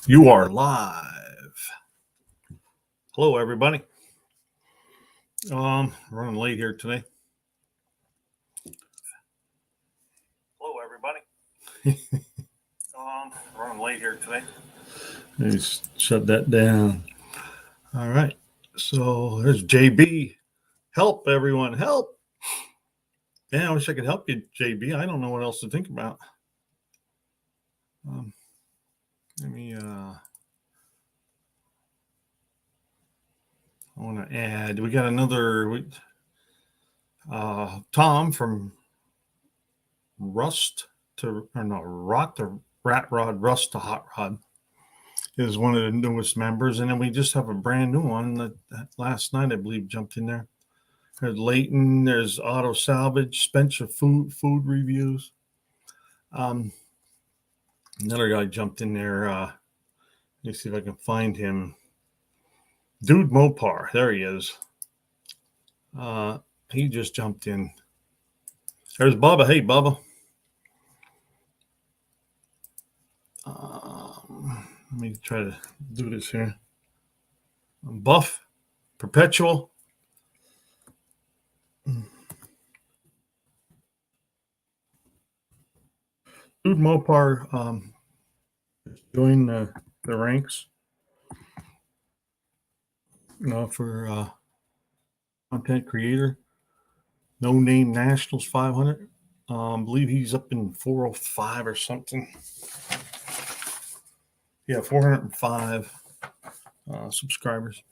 You are live. Hello, everybody. Running late here today. Hello, everybody. Running late here today. Let's shut that down. All right. So there's JB. Help, everyone. Help. Yeah, I wish I could help you, JB. I don't know what else to think about. Let me I want to add. We got another Tom from Rot to Rat Rod, Rust to Hot Rod is one of the newest members. And then we just have a brand new one that last night, I believe, jumped in there. There's Leighton, there's Auto Salvage, Spencer Food Reviews. Another guy jumped in there. Let me see if I can find him. Dude Mopar, there he is. He just jumped in. There's Bubba. Hey, Bubba. Let me try to do this here. Buff, Perpetual. Dude Mopar joined the ranks. For content creator. NoNameNationals 500. I believe he's up in 405 or something. Yeah, 405 subscribers.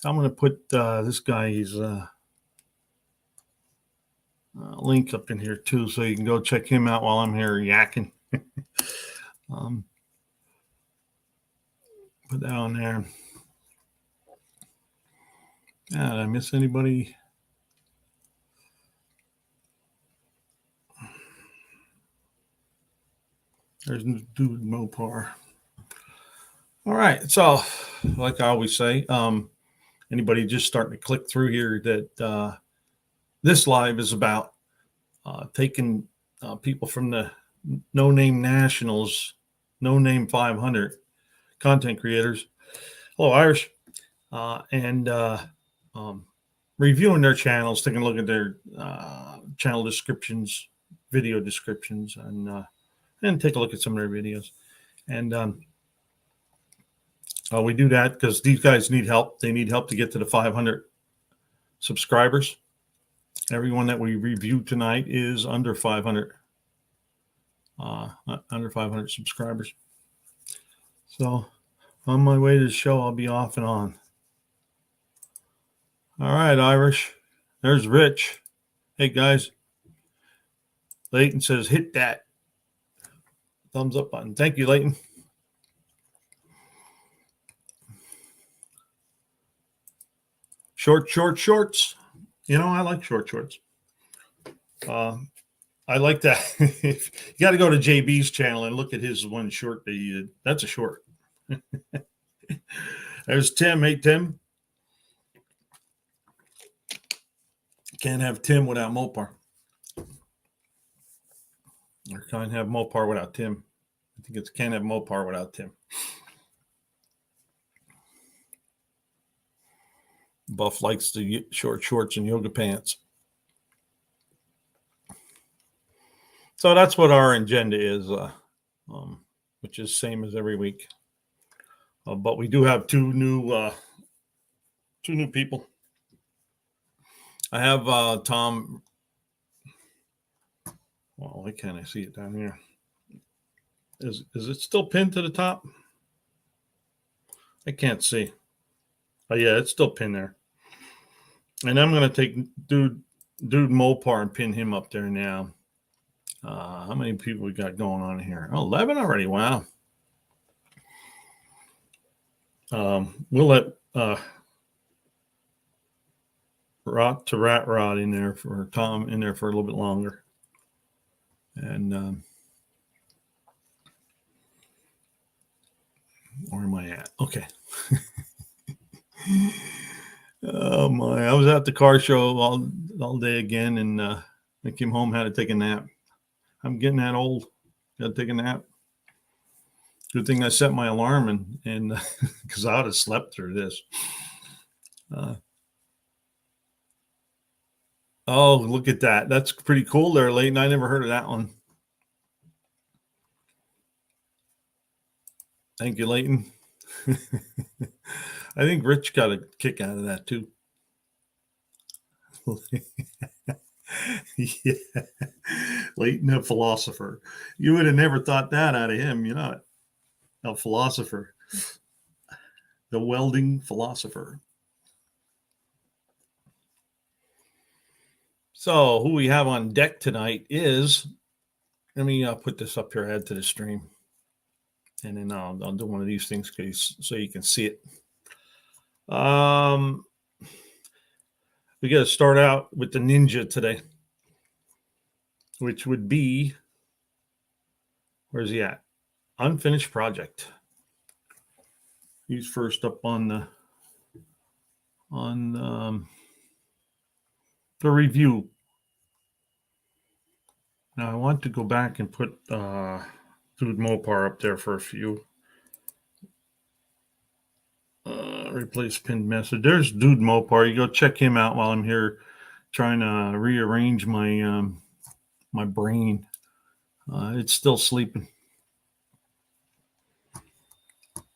I'm going to put this guy's link up in here too, so you can go check him out while I'm here yakking. Put that on there. Yeah, did I miss anybody? There's Dude Mopar. All right. So, like I always say, anybody just starting to click through here, that this live is about taking people from the NoNameNationals, No Name 500 content creators. Hello, Irish. And reviewing their channels, taking a look at their channel descriptions, video descriptions, and take a look at some of their videos. And we do that because these guys need help. They need help to get to the 500 subscribers. Everyone that we review tonight is under 500 subscribers. So on my way to the show, I'll be off and on. All right, Irish. There's Rich. Hey, guys. Leighton says, hit that thumbs up button. Thank you, Leighton. Shorts. You know, I like short shorts. I like that. You got to go to JB's channel and look at his one short that he did. That's a short. There's Tim. Hey, Tim. Can't have Tim without Mopar. Or can't have Mopar without Tim. I think it's can't have Mopar without Tim. Buff likes the short shorts and yoga pants. So that's what our agenda is, which is same as every week. But we do have two new people. I have Tom. Well, why can't I see it down here? Is it still pinned to the top? I can't see. Oh yeah, it's still pinned there. And I'm going to take Dude Mopar and pin him up there now. How many people we got going on here? 11 already. Wow. We'll let Rat Rod in there for Tom in there for a little bit longer. And where am I at? Okay. Oh my! I was at the car show all day again, and I came home, had to take a nap. I'm getting that old. Got to take a nap. Good thing I set my alarm and because I would have slept through this. Oh, look at that. That's pretty cool there, Leighton. I never heard of that one. Thank you, Leighton. I think Rich got a kick out of that too. Yeah. Leighton, a philosopher. You would have never thought that out of him, a philosopher. The welding philosopher. So who we have on deck tonight is, let me put this up here, add to the stream. And then I'll do one of these things so you can see it. We got to start out with the ninja today, which would be, where's he at? Unfinished project. He's first up on the review. Now I want to go back and put Dude Mopar up there for a few. Replace pinned message. There's Dude Mopar. You go check him out while I'm here trying to rearrange my my brain. It's still sleeping.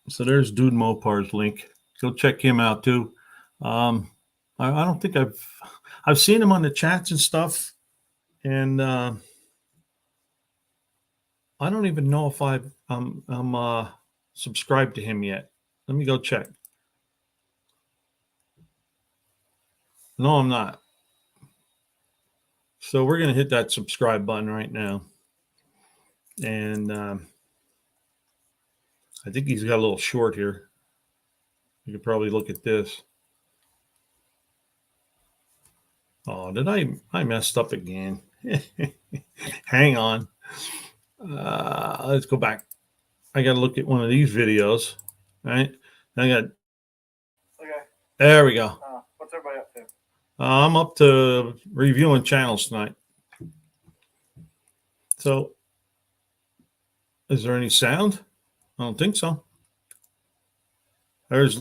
So there's Dude Mopar's link. Go check him out too. I don't think I've seen him on the chats and stuff, and I don't even know if I'm subscribed to him yet. Let me go check. No, I'm not. So we're gonna hit that subscribe button right now, and I think he's got a little short here. You could probably look at this. Oh, did I messed up again? Hang on. Let's go back. I got to look at one of these videos. Right? I got. Okay. There we go. What's everybody up to? I'm up to reviewing channels tonight. So, is there any sound? I don't think so. There's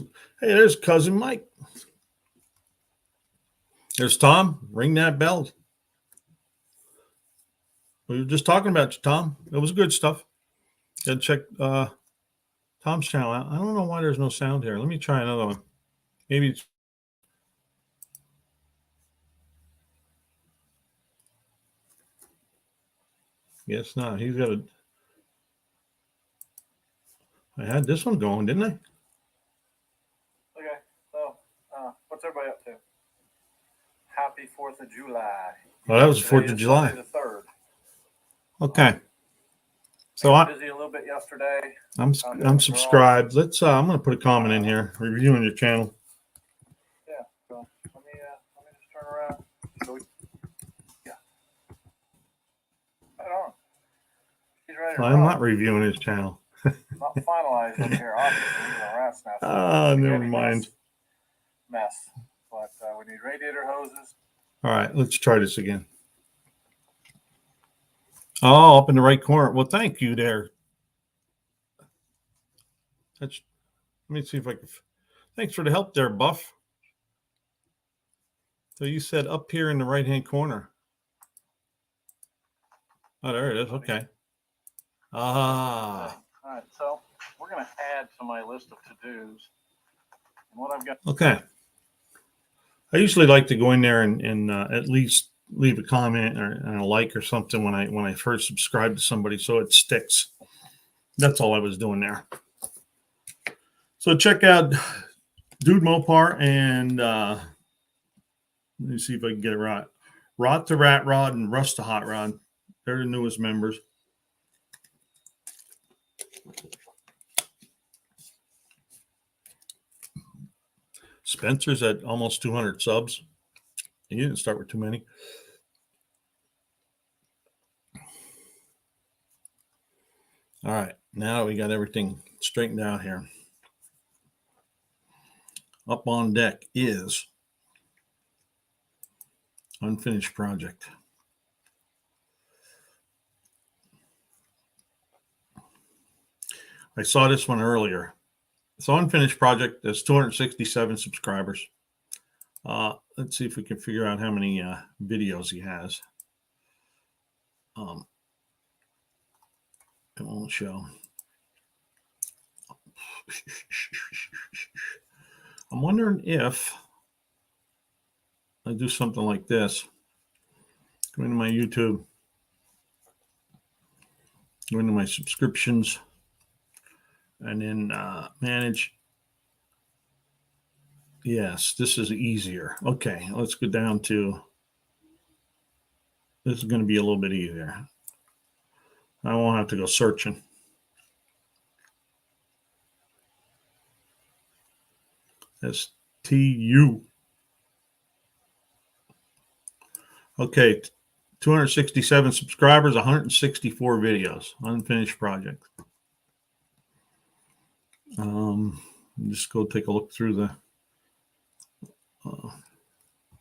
cousin Mike. There's Tom. Ring that bell. We were just talking about you, Tom. It was good stuff. Got to check Tom's channel out. I don't know why there's no sound here. Let me try another one. Maybe it's. Guess not. He's got a. I had this one going, didn't I? Okay. So, what's everybody up to? Happy 4th of July. Well, that was 4th of July. Sunday the 3rd. Okay. So I was busy a little bit yesterday. I'm subscribed. Let's. I'm going to put a comment in here. Reviewing your channel. Yeah. So let me just turn around. So yeah. Right on. He's ready to I'm not reviewing his channel. Not finalized over here, obviously. Rat's nest. Never mind. Mess. But we need radiator hoses. All right, let's try this again. Oh, up in the right corner. Well, thank you there. Let me see if I can. Thanks for the help there, Buff. So you said up here in the right-hand corner. Oh, there it is. Okay. All right, so we're going to add to my list of to-dos. And what I've got. Okay. I usually like to go in there and at least leave a comment or a like or something when I first subscribe to somebody so it sticks. That's all I was doing there. So check out Dude Mopar and let me see if I can get it right. Rot to Rat Rod and Rust to Hot Rod. They're the newest members. Spencer's at almost 200 subs. He didn't start with too many. All right, now we got everything straightened out here. Up on deck is Unfinished Project. I saw this one earlier. It's an unfinished project. There's 267 subscribers. Let's see if we can figure out how many videos he has. It won't show. I'm wondering if I do something like this. Go into my YouTube. Go into my subscriptions. And then manage. Yes, this is easier. Okay, let's go down to. This is going to be a little bit easier. I won't have to go searching. STU. Okay, 267 subscribers, 164 videos, unfinished project. Just go take a look through the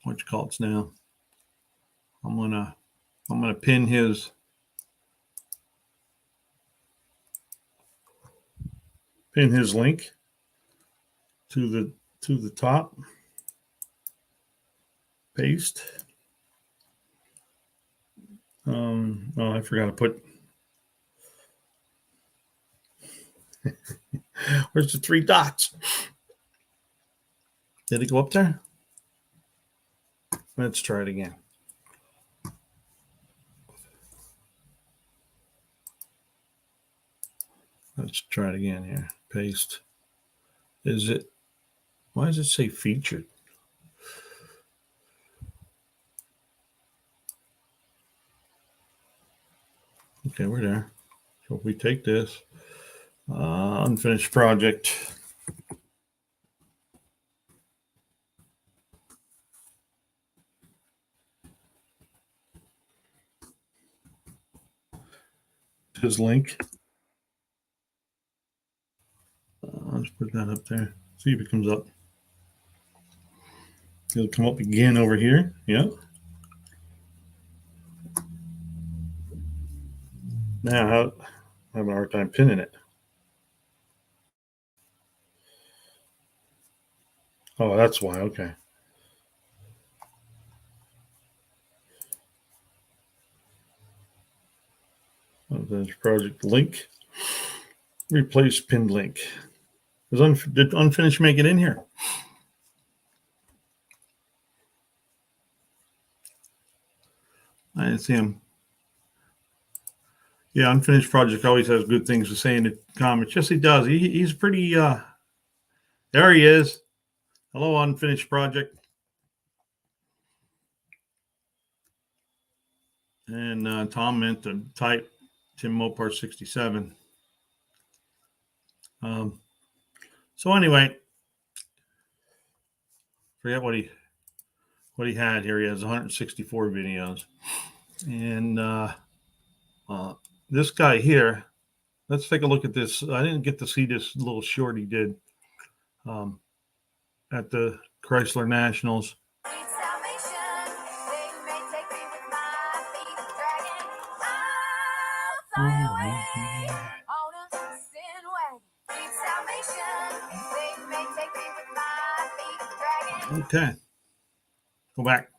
what you call it now. I'm gonna pin his link to the top. Paste. Oh, I forgot to put. Where's the 3 dots? Did it go up there? Let's try it again. Let's try it again here. Paste. Why does it say featured? Okay, we're there. So if we take this, unfinished project. His link. Let's put that up there. See if it comes up. It'll come up again over here. Yeah. Now I'm having a hard time pinning it. Oh, that's why. Okay. There's project link. Replace pinned link. Did unfinished make it in here? I didn't see him. Yeah, unfinished project always has good things to say in the comments. Yes, he does. He's pretty. There he is. Hello, unfinished project. And Tom meant to type Tim Mopar 67. So anyway, forget what he had here. He has 164 videos, and this guy here. Let's take a look at this. I didn't get to see this little short he did at the Chrysler Nationals. Okay, go back.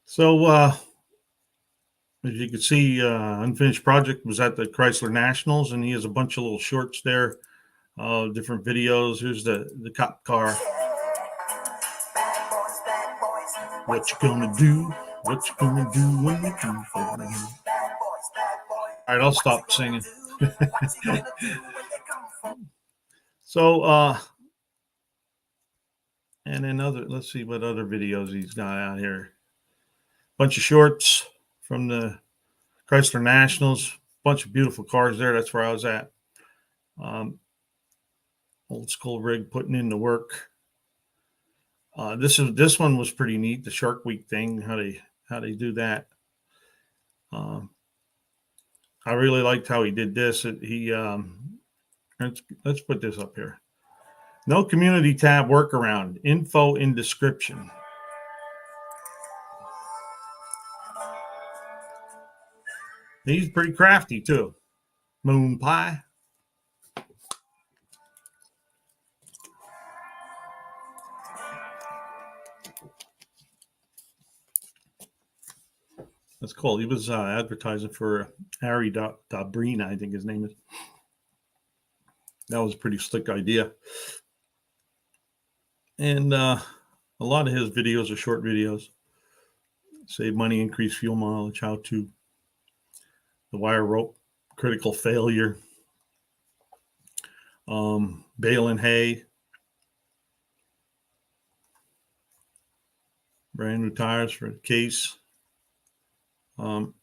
So as you can see, unfinished project was at the Chrysler Nationals, and he has a bunch of little shorts there, different videos. Here's the cop car. What you gonna do? What you gonna do when you come for me? All right, I'll stop singing. So, and then let's see what other videos he's got out here. Bunch of shorts from the Chrysler Nationals. Bunch of beautiful cars there. That's where I was at. Old school rig putting in the work. This one was pretty neat. The Shark Week thing. How they do that. I really liked how he did this. Let's put this up here. No community tab workaround. Info in description. He's pretty crafty too. Moon pie. That's cool. He was advertising for Harry Dabrina, I think his name is. That was a pretty slick idea. And a lot of his videos are short videos. Save money, increase fuel mileage, how to, the wire rope, critical failure, baling hay, brand new tires for the case. Well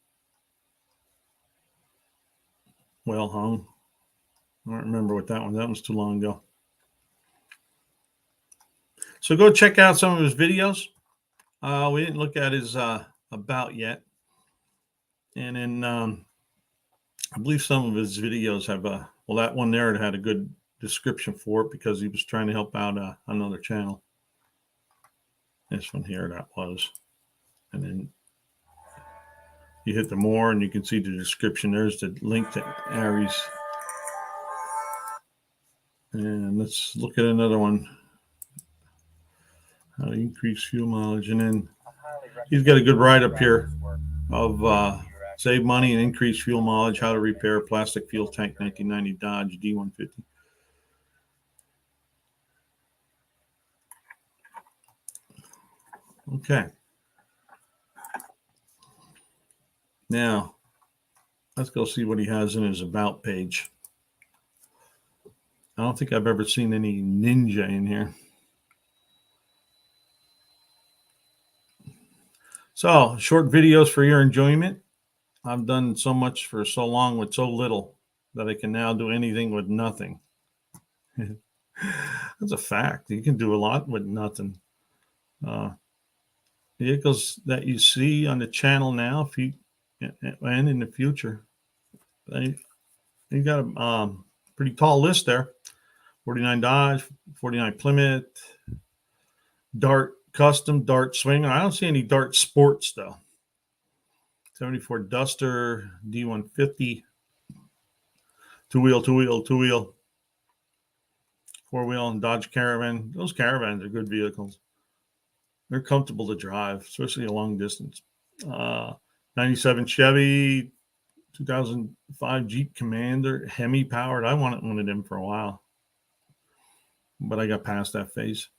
hung. I don't remember what that one. That was too long ago. So go check out some of his videos. We didn't look at his about yet, and then I believe some of his videos have well, that one there had a good description for it because he was trying to help out another channel. This one here, that was, and then you hit the more, and you can see the description. There's the link to Aries. And let's look at another one. How to increase fuel mileage. And then he's got a good write-up here of save money and increase fuel mileage, how to repair a plastic fuel tank 1990 Dodge D150. Okay. Now, let's go see what he has in his about page. I don't think I've ever seen any ninja in here. So, short videos for your enjoyment. I've done so much for so long with so little that I can now do anything with nothing. That's a fact. You can do a lot with nothing. Vehicles that you see on the channel now, if you and in the future, you got a pretty tall list there. 49 Dodge, 49 Plymouth, Dart Custom, Dart Swing. I don't see any Dart Sports though. 74 Duster, D150, two-wheel, four-wheel, and Dodge Caravan. Those Caravans are good vehicles. They're comfortable to drive, especially a long distance. 97 Chevy, 2005 Jeep Commander, Hemi powered. I wanted one of them for a while, but I got past that phase.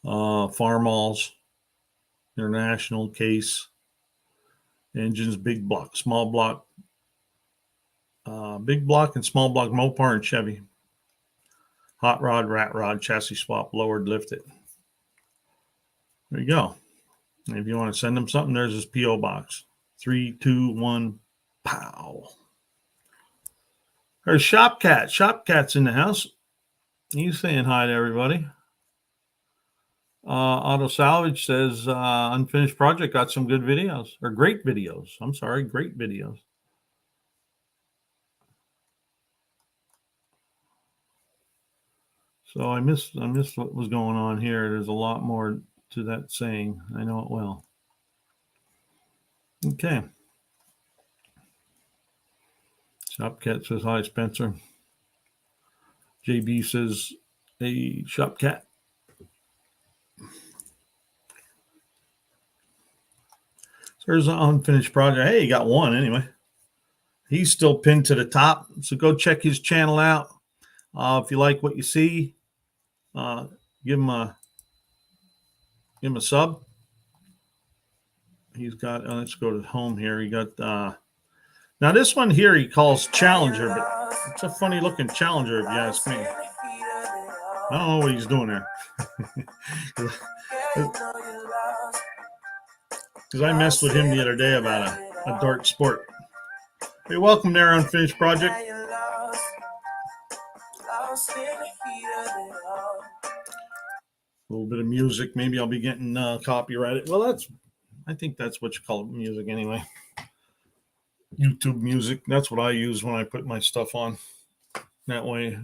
Farmalls, International case, engines, big block, small block, big block and small block Mopar and Chevy. Hot rod, rat rod, chassis swap, lowered, lifted. There you go. And if you want to send them something, there's his P.O. box. 321 pow. There's Shopcat. Shopcat's in the house. He's saying hi to everybody. Auto Salvage says unfinished project got some good videos, or great videos. I'm sorry, great videos. So I missed what was going on here. There's a lot more to that saying. I know it well. Okay. Shopcat says hi, Spencer. JB says, hey, Shopcat. So there's an unfinished project. Hey, you got one anyway. He's still pinned to the top. So go check his channel out. If you like what you see, give him a sub. He's got, let's go to home here. He got, now this one here he calls Challenger, but it's a funny looking Challenger if you ask me. I don't know what he's doing there. Because I messed with him the other day about a Dart Sport. Hey, welcome there, Unfinished Project. A little bit of music. Maybe I'll be getting copyrighted. Well, I think that's what you call music anyway. YouTube music. That's what I use when I put my stuff on. That way,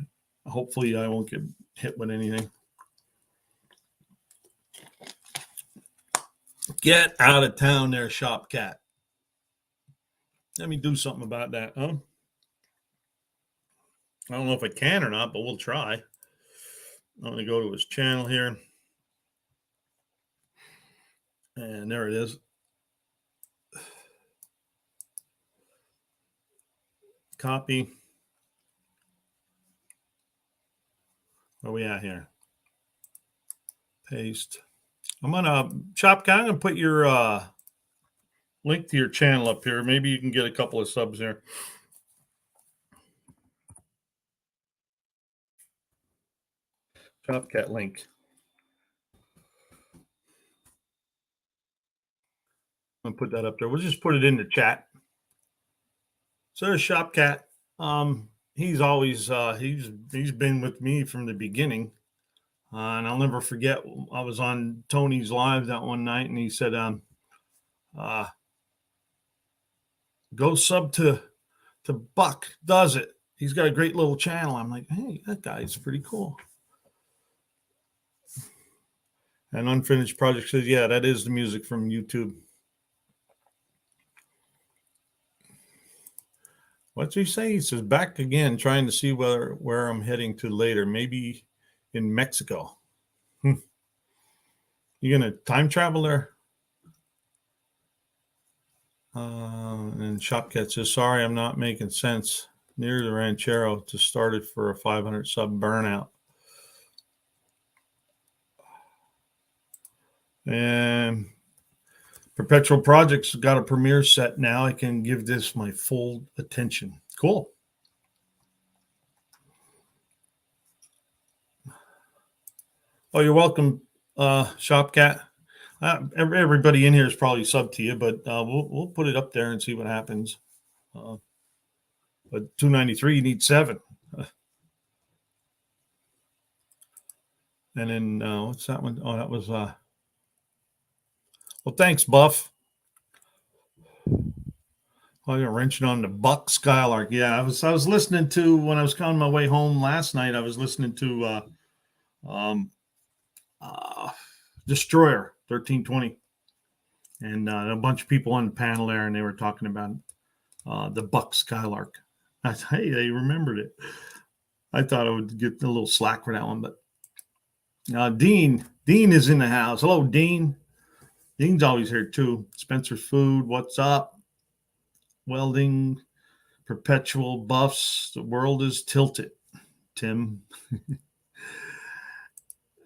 hopefully I won't get hit with anything. Get out of town there, Shopcat. Let me do something about that, huh? I don't know if I can or not, but we'll try. I'm going to go to his channel here. And there it is. Copy. Where we at here? Paste. I'm gonna Shopcat. I'm gonna put your link to your channel up here. Maybe you can get a couple of subs here. Shopcat link. I'm gonna put that up there. We'll just put it in the chat. So there's Shopcat. He's always he's been with me from the beginning. And I'll never forget, I was on Tony's live that one night, and he said, go sub to Buck Does It. He's got a great little channel. I'm like, hey, that guy's pretty cool. And Unfinished Project says, yeah, that is the music from YouTube. What's he say? He says, back again, trying to see where I'm heading to later. Maybe in Mexico. You gonna time travel there? And Shopcat says, sorry, I'm not making sense. Near the Ranchero to start it for a 500 sub burnout. And Perpetual Projects got a premiere set now. I can give this my full attention. Cool. Oh, you're welcome, Shopcat. Everybody in here is probably sub to you, but we'll put it up there and see what happens. But 293, you need 7. And then what's that one? Oh, that was well, thanks, Buff. Oh, you're wrenching on the Buck Skylark. Yeah, I was listening to, when I was on my way home last night, I was listening to Destroyer 1320. And a bunch of people on the panel there, and they were talking about the Buck Skylark. Hey, they remembered it. I thought I would get a little slack for that one, but Dean is in the house. Hello, Dean. Dean's always here too. Spencer's Food, what's up? Welding, Perpetual Buffs. The world is tilted. Tim.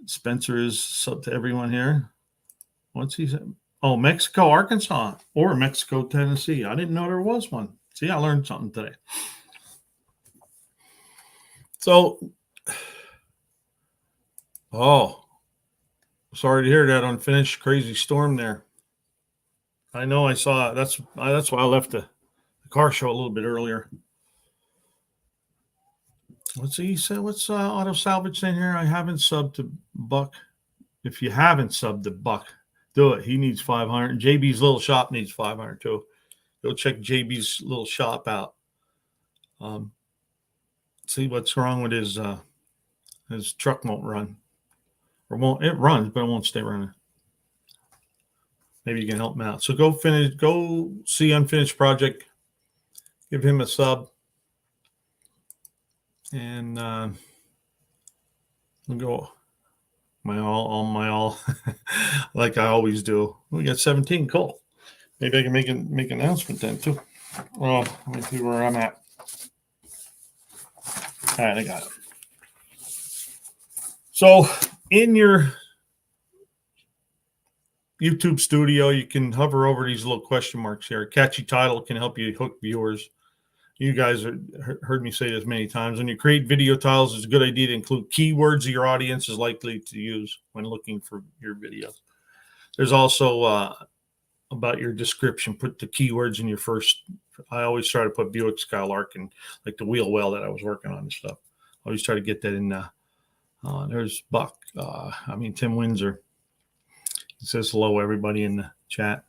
Spencer is sub to everyone here. What's he saying? Oh, Mexico, Arkansas, or Mexico, Tennessee. I didn't know there was one. See, I learned something today. So, sorry to hear that unfinished crazy storm there. I know I saw it. That's why I left the car show a little bit earlier. What's he say? What's Auto Salvage saying here? I haven't subbed to Buck. If you haven't subbed to Buck, do it. He needs 500. JB's little shop needs 500 too. Go check JB's little shop out. See what's wrong with his truck won't run. Or it runs, but it won't stay running. Maybe you can help him out. So go see Unfinished Project. Give him a sub. And we'll go my all like I always do. We got 17. Cool. Maybe I can make an announcement then too. Well, let me see where I'm at. All right, I got it. So in your YouTube studio, you can hover over these little question marks here. Catchy title can help you hook viewers. You guys heard me say this many times. When you create video titles, it's a good idea to include keywords your audience is likely to use when looking for your videos. There's also about your description. Put the keywords in your first. I always try to put Buick Skylark and like the wheel well that I was working on and stuff. I always try to get that in. There's Buck. Tim Windsor. He says hello, everybody in the chat.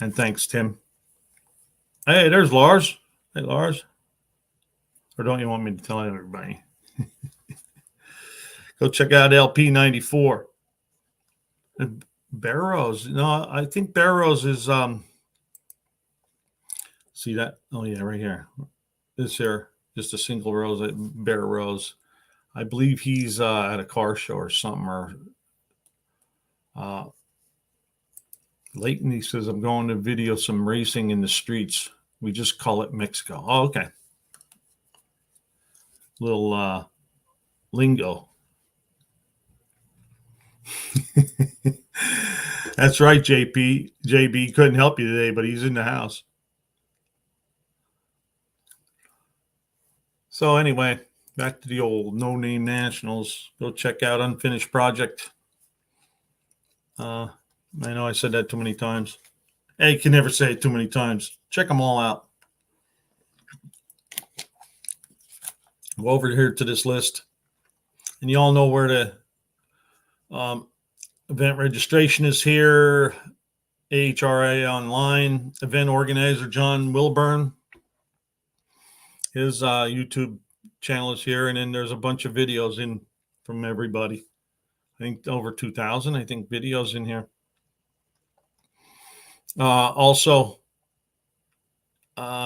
And thanks, Tim. Hey, there's Lars. Hey, Lars. Or don't you want me to tell everybody? Go check out LP94. Barrows. No, I think Barrows is see that? Oh yeah, right here. This here, just a single rose, Barrows. I believe he's at a car show or something. Or Leighton, he says, I'm going to video some racing in the streets. We just call it Mexico. Oh, okay. Little lingo. That's right, JP. JB couldn't help you today, but he's in the house. So anyway, back to the old NoNameNationals. Go check out Unfinished Project. I know I said that too many times. Hey, you can never say it too many times. Check them all out. Go over here to this list, and you all know where the event registration is here. AHRA online event organizer John Wilburn. His YouTube channel is here, and then there's a bunch of videos in from everybody. I think over 2,000. I think videos in here. Also,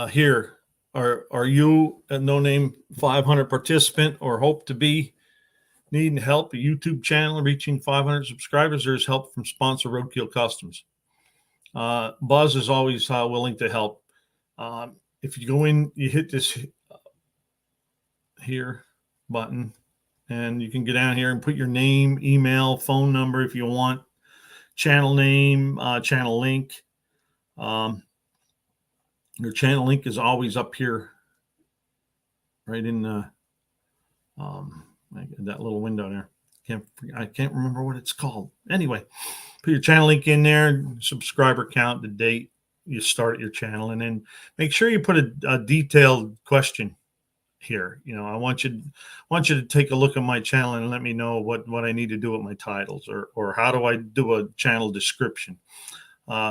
here are you a No Name 500 participant or hope to be? Needing help? A YouTube channel reaching 500 subscribers? There's help from sponsor Roadkill Customs. Buzz is always willing to help. If you go in, you hit this here button, and you can get down here and put your name, email, phone number if you want, channel name, channel link. Your channel link is always up here, right in the that little window there. I can't remember what it's called. Anyway, put your channel link in there, subscriber count, the date you start your channel, and then make sure you put a detailed question here. You know, I want you to take a look at my channel and let me know what I need to do with my titles, or how do I do a channel description,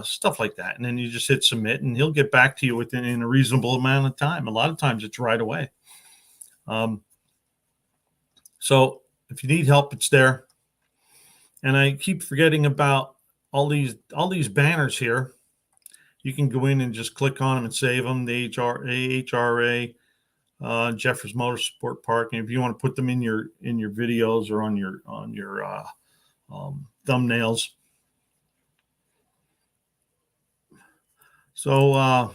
stuff like that. And then you just hit submit, and he'll get back to you in a reasonable amount of time. A lot of times it's right away. So if you need help, it's there. And I keep forgetting about all these banners here. You can go in and just click on them and save them. The AHRA, Jeffers Motorsport Park, and if you want to put them in your videos or on your thumbnails. So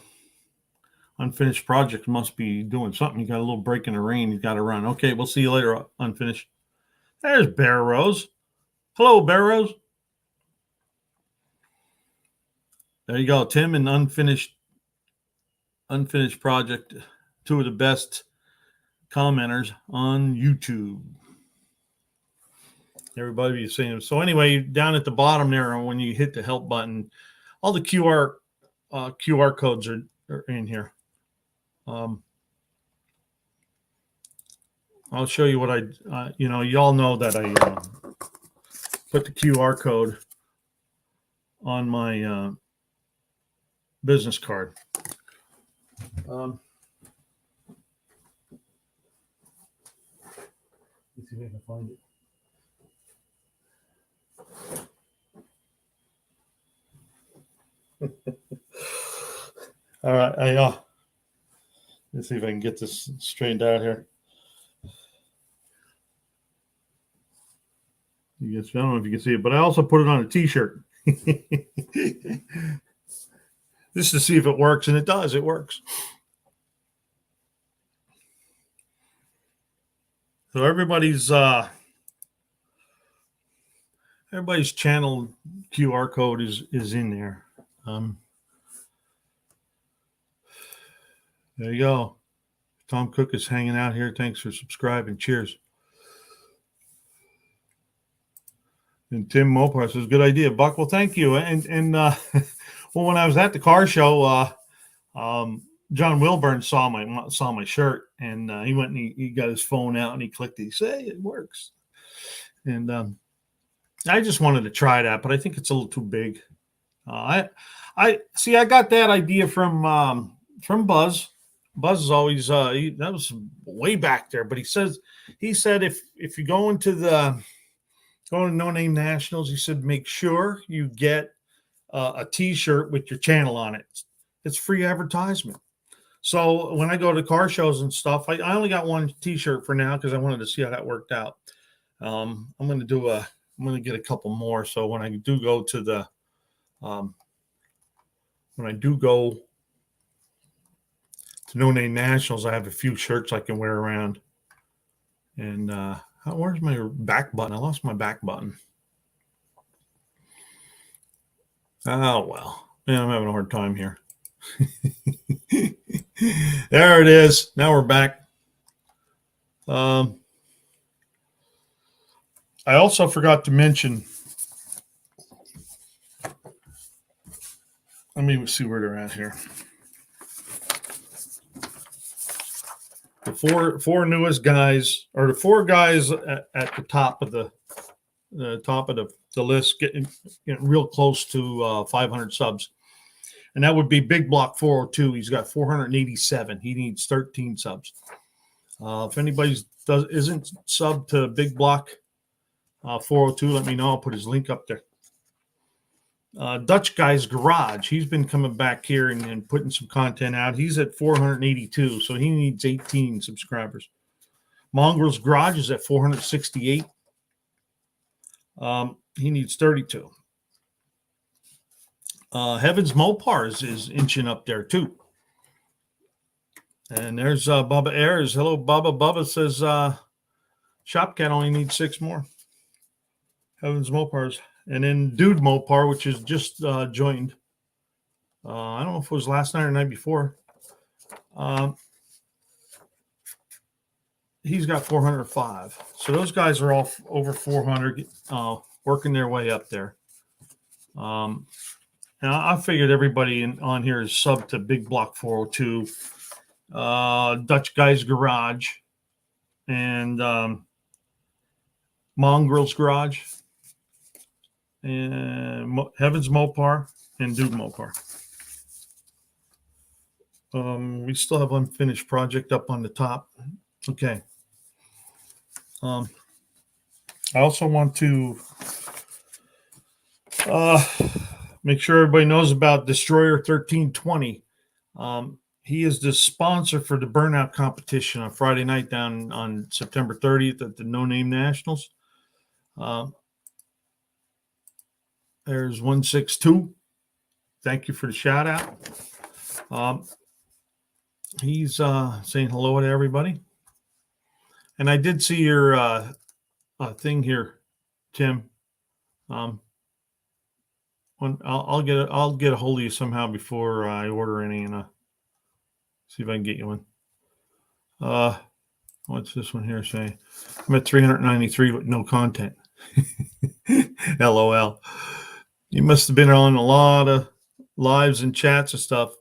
Unfinished Project must be doing something. You got a little break in the rain. You got to run. Okay, we'll see you later, Unfinished. There's Bear Rose. Hello, Bear Rose. There you go. Tim and Unfinished Project, two of the best commenters on YouTube. Everybody is saying. So anyway, down at the bottom there, when you hit the help button, all the QR codes are in here. I'll show you what y'all know that I put the QR code on my business card. Let's see if I can find it. All right, let's see if I can get this straightened out here. I don't know if you can see it, but I also put it on a T-shirt. Just to see if it works, and it does. It works. So everybody's channel QR code is in there. There you go. Tom Cook is hanging out here. Thanks for subscribing. Cheers. And Tim Mopar says, "Good idea, Buck." Well, thank you. And well, when I was at the car show, John Wilburn saw my shirt, and he went and he got his phone out and he clicked it. He said, "Hey, it works." And I just wanted to try that, but I think it's a little too big. I got that idea from Buzz. Buzz is always that was way back there, but he said if you go to NoNameNationals, he said make sure you get a T-shirt with your channel on it. It's free advertisement. So when I go to car shows and stuff, I only got one T-shirt for now because I wanted to see how that worked out. I'm going to get a couple more. So when I do go to the to NoNameNationals, I have a few shirts I can wear around. And where's my back button? I lost my back button. Oh, well. Yeah, I'm having a hard time here. There it is. Now we're back. I also forgot to mention, let me see where they're at here. The four newest guys, or the four guys at the top of the list, getting real close to 500 subs, and that would be Big Block 402. He's got 487. He needs 13 subs. If anybody isn't sub to Big Block 402, let me know. I'll put his link up there. Dutch Guy's Garage, he's been coming back here and putting some content out. He's at 482, so he needs 18 subscribers. Mongrel's Garage is at 468. He needs 32. Heaven's Mopar is inching up there too. And there's Bubba Ayers. Hello, Bubba. Bubba says Shopcat only needs 6 more. Heaven's Mopars. And then Dude Mopar, which is just joined. I don't know if it was last night or night before. He's got 405. So those guys are all over 400, working their way up there. And I figured everybody on here is sub to Big Block 402, Dutch Guy's Garage, and Mongrel's Garage, and Heaven's Mopar, and Dude Mopar. We still have unfinished project up on the top. Okay. I also want to make sure everybody knows about Destroyer 1320. He is the sponsor for the Burnout competition on Friday night down on September 30th at the NoNameNationals. There's 162. Thank you for the shout out. He's saying hello to everybody. And I did see your thing here, Tim. I'll get a hold of you somehow before I order any, and see if I can get you one. What's this one here saying? I'm at 393 with no content. LOL. You must have been on a lot of lives and chats and stuff.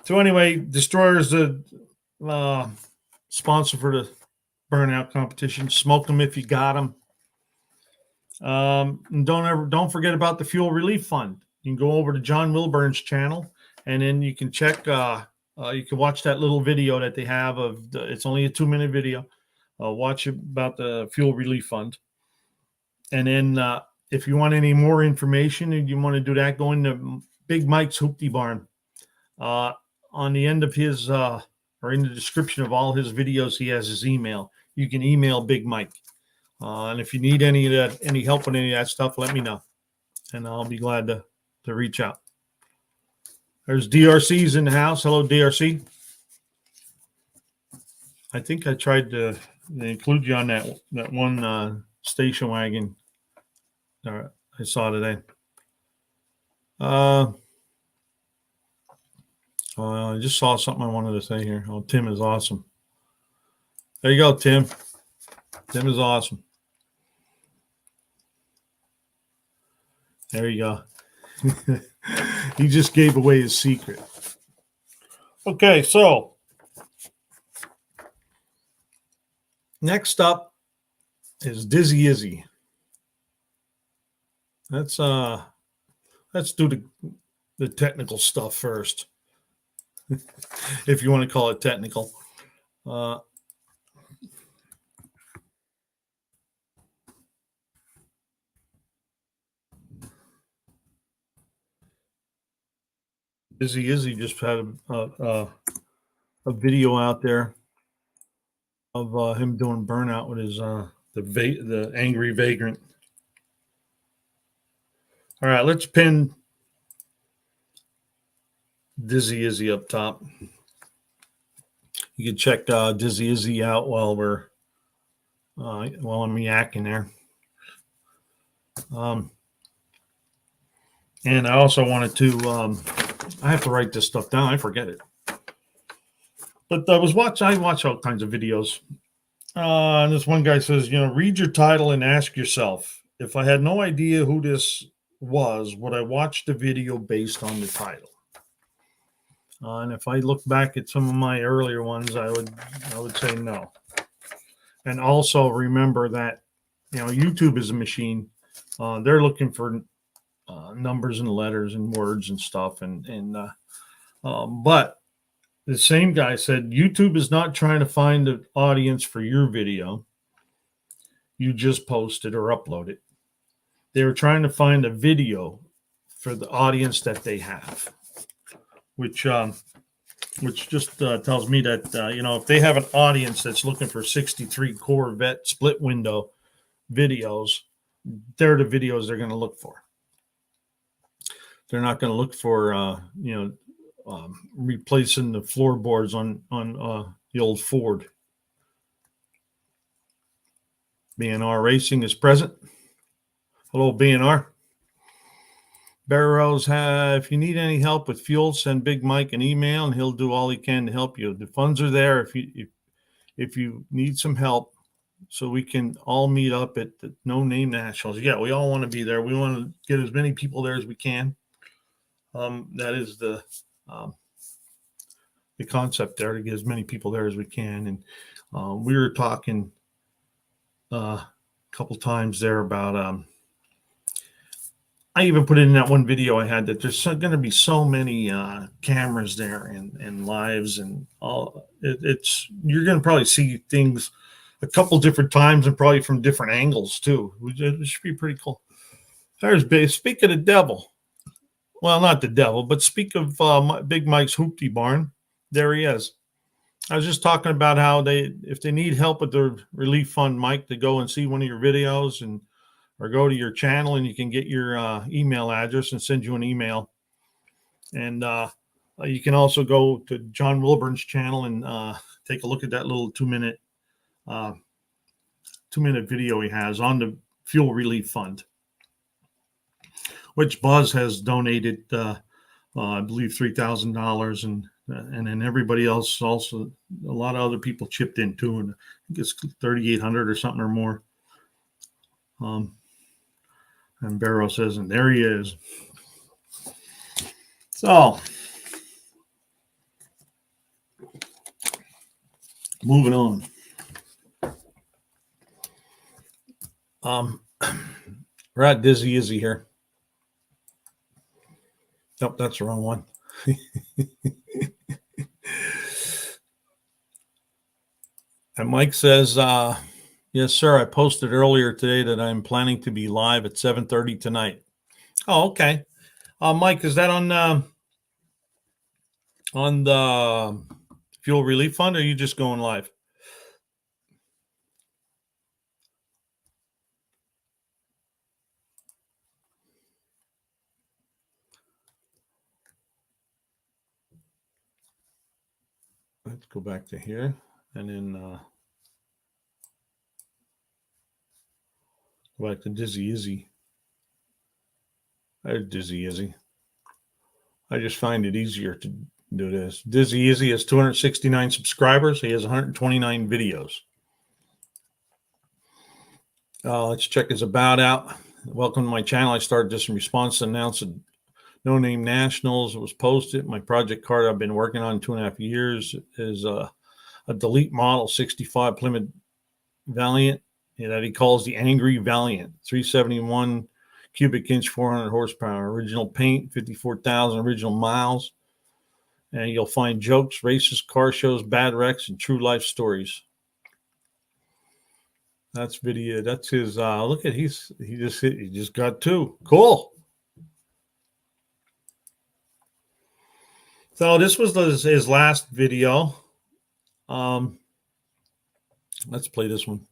So anyway, Destroyer is the sponsor for the Burnout competition. Smoke them if you got them. And don't forget about the Fuel Relief Fund. You can go over to John Wilburn's channel, and then you can check. You can watch that little video that they have it's only a 2-minute video. Watch about the Fuel Relief Fund, and then if you want any more information and you want to do that, go into Big Mike's Hoopty Barn. On the end of his or in the description of all his videos, he has his email. You can email Big Mike. And if you need any help with any of that stuff, let me know, and I'll be glad to reach out. There's DRC's in the house. Hello, DRC. I think I tried to include you on that one station wagon I saw today. I just saw something I wanted to say here. Oh, Tim is awesome. There you go, Tim. Tim is awesome. There you go. He just gave away his secret. Okay, so next up is Dizzy Izzy. Let's do the technical stuff first, if you want to call it technical. Dizzy Izzy just had a video out there of him doing burnout with his the angry vagrant. All right, let's pin Dizzy Izzy up top. You can check Dizzy Izzy out while I'm yakking there. And I also wanted to. I have to write this stuff down. I forget it. But I watch all kinds of videos. And this one guy says, read your title and ask yourself, if I had no idea who this was, would I watch the video based on the title? And if I look back at some of my earlier ones, I would say no. And also remember that, YouTube is a machine. They're looking for numbers and letters and words and stuff. But the same guy said, YouTube is not trying to find an audience for your video. You just post it or upload it. They were trying to find a video for the audience that they have, which just tells me that, if they have an audience that's looking for 63 Corvette split window videos, they're the videos they're going to look for. They're not going to look for, replacing the floorboards on the old Ford. BNR Racing is present. Hello, BNR. Barrows, if you need any help with fuel, send Big Mike an email, and he'll do all he can to help you. The funds are there if you need some help, so we can all meet up at the No Name Nationals. Yeah, we all want to be there. We want to get as many people there as we can. That is the concept there, to get as many people there as we can. And we were talking a couple times there about I even put it in that one video I had that there's going to be so many cameras there and lives and all. You're going to probably see things a couple different times and probably from different angles too. It should be pretty cool. Speak of the devil. Well, not the devil, but speak of Big Mike's Hoopty Barn. There he is. I was just talking about how if they need help with the relief fund, Mike, to go and see one of your videos or go to your channel, and you can get your email address and send you an email. And you can also go to John Wilburn's channel and take a look at that little 2-minute video he has on the fuel relief fund, which Buzz has donated, I believe, $3,000, and then everybody else also, a lot of other people chipped in too, and I think it's 3,800 or something or more. And Barrow says, and there he is. So, moving on. We're at Dizzy Izzy here. Nope, that's the wrong one. And Mike says, yes, sir, I posted earlier today that I'm planning to be live at 7:30 tonight. Oh, okay. Mike, is that on the fuel relief fund, or are you just going live? Let's go back to here, and then go back to Dizzy Izzy. There's Dizzy Izzy. I just find it easier to do this. Dizzy Izzy has 269 subscribers. He has 129 videos. Let's check his about out. Welcome to my channel. I started this in response to announce No Name Nationals. It was posted. My project card I've been working on 2.5 years is a Delete Model 65 Plymouth Valiant that he calls the Angry Valiant. 371 cubic inch, 400 horsepower. Original paint, 54,000 original miles. And you'll find jokes, races, car shows, bad wrecks, and true life stories. That's video. That's his. Look at he just got 2. Cool. So this was his last video. Let's play this one.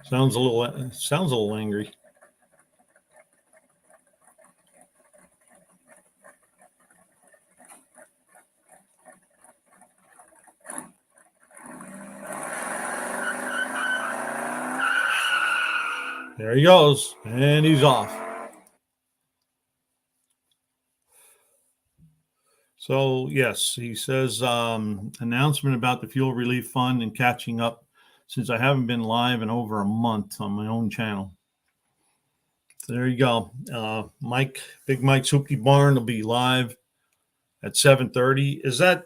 Sounds a little angry. There he goes, and he's off. So, yes, he says announcement about the fuel relief fund and catching up since I haven't been live in over a month on my own channel. So there you go. Big Mike's Hoopty Barn will be live at 7:30.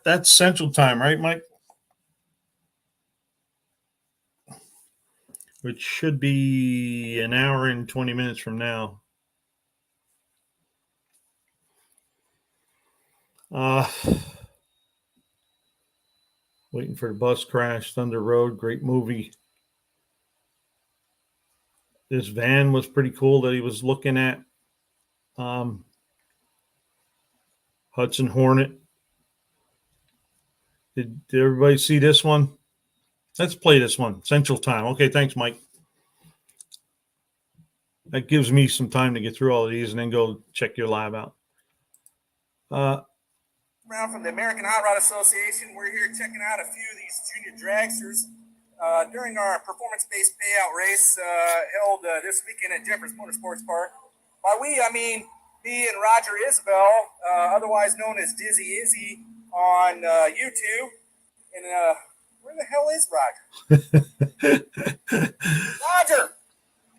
That's Central Time, right, Mike? Which should be an hour and 20 minutes from now. Waiting for the bus crash, Thunder Road, great movie. This van was pretty cool that he was looking at. Hudson Hornet. Did everybody see this one? Let's play this one. Central Time. Okay, thanks, Mike. That gives me some time to get through all of these and then go check your live out. Brown from the American Hot Rod Association. We're here checking out a few of these junior dragsters during our performance-based payout race held this weekend at Jeffers Motorsports Park. By we, I mean me and Roger Isbell, otherwise known as Dizzy Izzy on YouTube. And where the hell is Roger? Roger,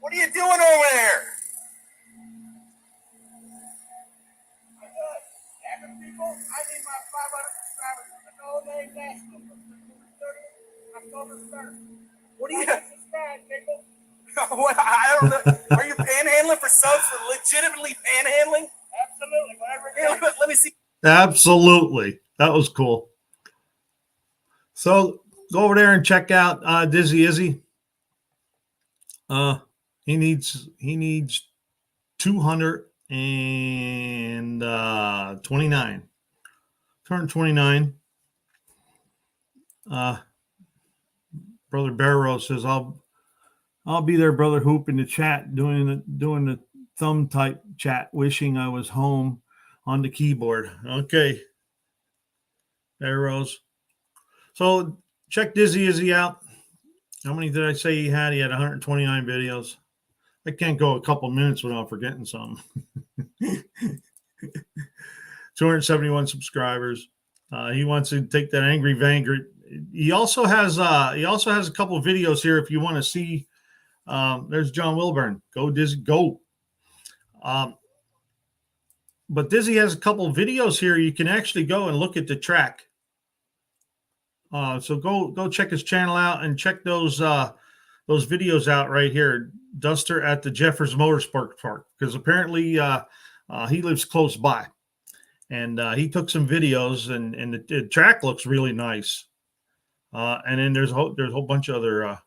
what are you doing over there? People, I need my 500 subscribers for the NoNameNationals from October 3rd. What are you? What, I don't know. Are you panhandling for subs for legitimately panhandling? Absolutely. Whatever. Let me see. Absolutely. That was cool. So go over there and check out Dizzy Izzy. He needs 229. Turn 29. Brother Barrow says I'll be there, Brother Hoop, in the chat doing the thumb type chat, wishing I was home on the keyboard. Okay, Barrows. So check Dizzy Izzy out. How many did I say he had? He had 129 videos. I can't go a couple minutes without forgetting some. 271 subscribers. He wants to take that Angry Vanguard. He also has a couple of videos here if you want to see. There's John Wilburn. Go Dizzy, go. But Dizzy has a couple of videos here. You can actually go and look at the track. So go check his channel out and check those videos out right here. Duster at the Jeffers Motorsports Park, because apparently he lives close by, and he took some videos, and the track looks really nice. And then there's a whole bunch of other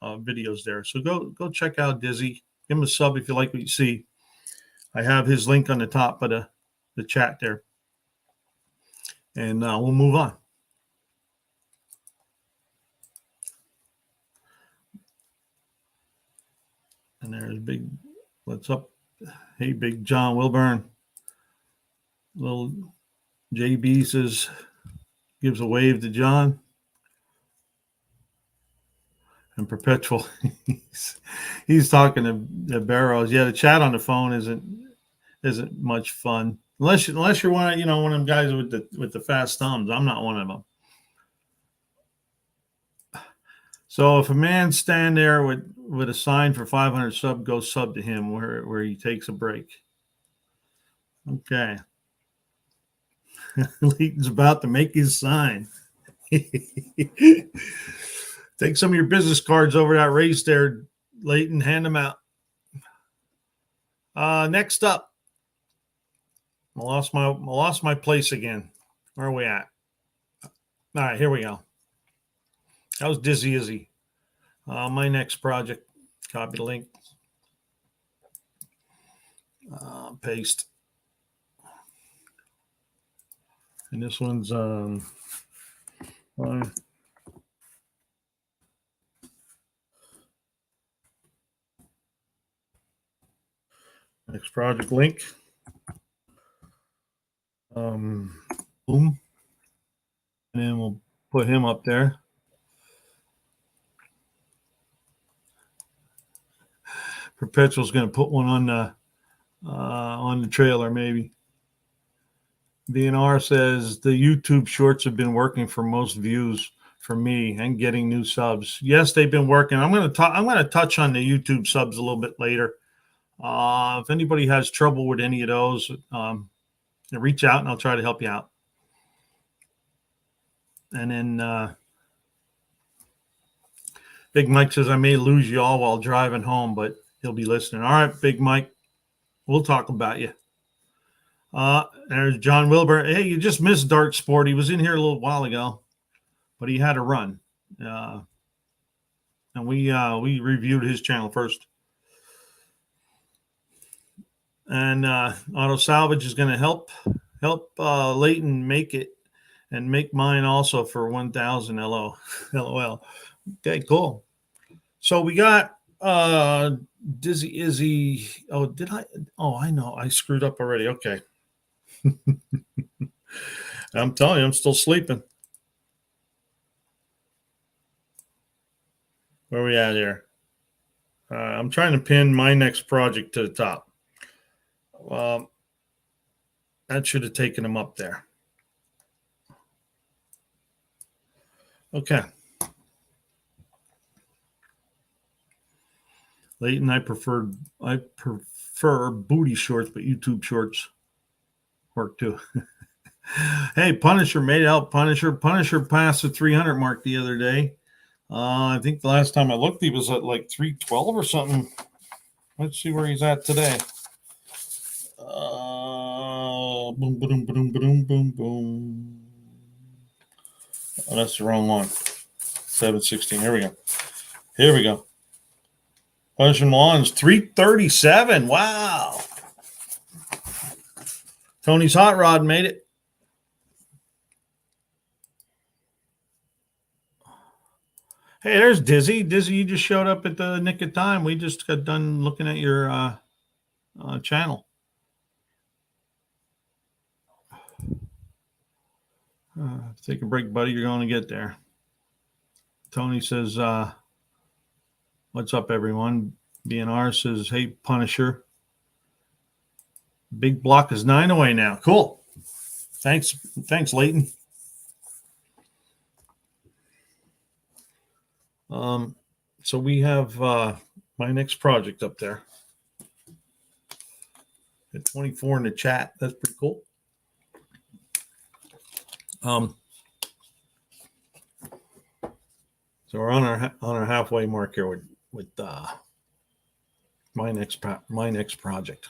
videos there. So go check out Dizzy. Give him a sub if you like what you see. I have his link on the top of the chat there, and we'll move on. And there's big, what's up? Hey, big John Wilburn. Little JB says, gives a wave to John. And Perpetual, he's talking to Barrows. Yeah, the chat on the phone isn't much fun unless you're one of one of them guys with the fast thumbs. I'm not one of them. So if a man stand there with a sign for 500 sub, go sub to him where he takes a break. Okay. Leighton's about to make his sign. Take some of your business cards over that race there, Leighton. Hand them out. Next up, I lost my place again. Where are we at? All right, here we go. That was Dizzy Izzy. My next project. Copy the link. Paste. And this one's next project link. Boom. And then we'll put him up there. Perpetual's going to put one on the trailer, maybe. BNR says the YouTube shorts have been working for most views for me and getting new subs. Yes, they've been working. I'm going to touch on the YouTube subs a little bit later. If anybody has trouble with any of those, reach out and I'll try to help you out. And then Big Mike says I may lose you all while driving home, but he'll be listening. All right, Big Mike, we'll talk about you. There's John Wilbur. Hey, you just missed Dark Sport. He was in here a little while ago, but he had to run. And we reviewed his channel first. And Auto Salvage is going to help Leighton make it and make mine also for 1,000 LOL. Okay, cool. So we got Dizzy Izzy. Oh, did I? Oh, I know. I screwed up already. Okay. I'm telling you, I'm still sleeping. Where are we at here? I'm trying to pin my next project to the top. That should have taken him up there. Okay. Leighton, I prefer booty shorts, but YouTube shorts work too. Hey, Punisher made it out. Punisher passed the 300 mark the other day. I think the last time I looked, he was at like 312 or something. Let's see where he's at today. Boom, boom, boom, boom, boom, boom. Oh, that's the wrong one. 716. Here we go. Punisher Milan's 337. Wow. Tony's Hot Rod made it. Hey, there's Dizzy. Dizzy, you just showed up at the nick of time. We just got done looking at your channel. Take a break, buddy. You're going to get there. Tony says, what's up, everyone? BNR says, hey, Punisher. Big block is 9 away now. Cool. Thanks, Leighton. So we have my next project up there. At 24 in the chat. That's pretty cool. So we're on our halfway mark here with my next project.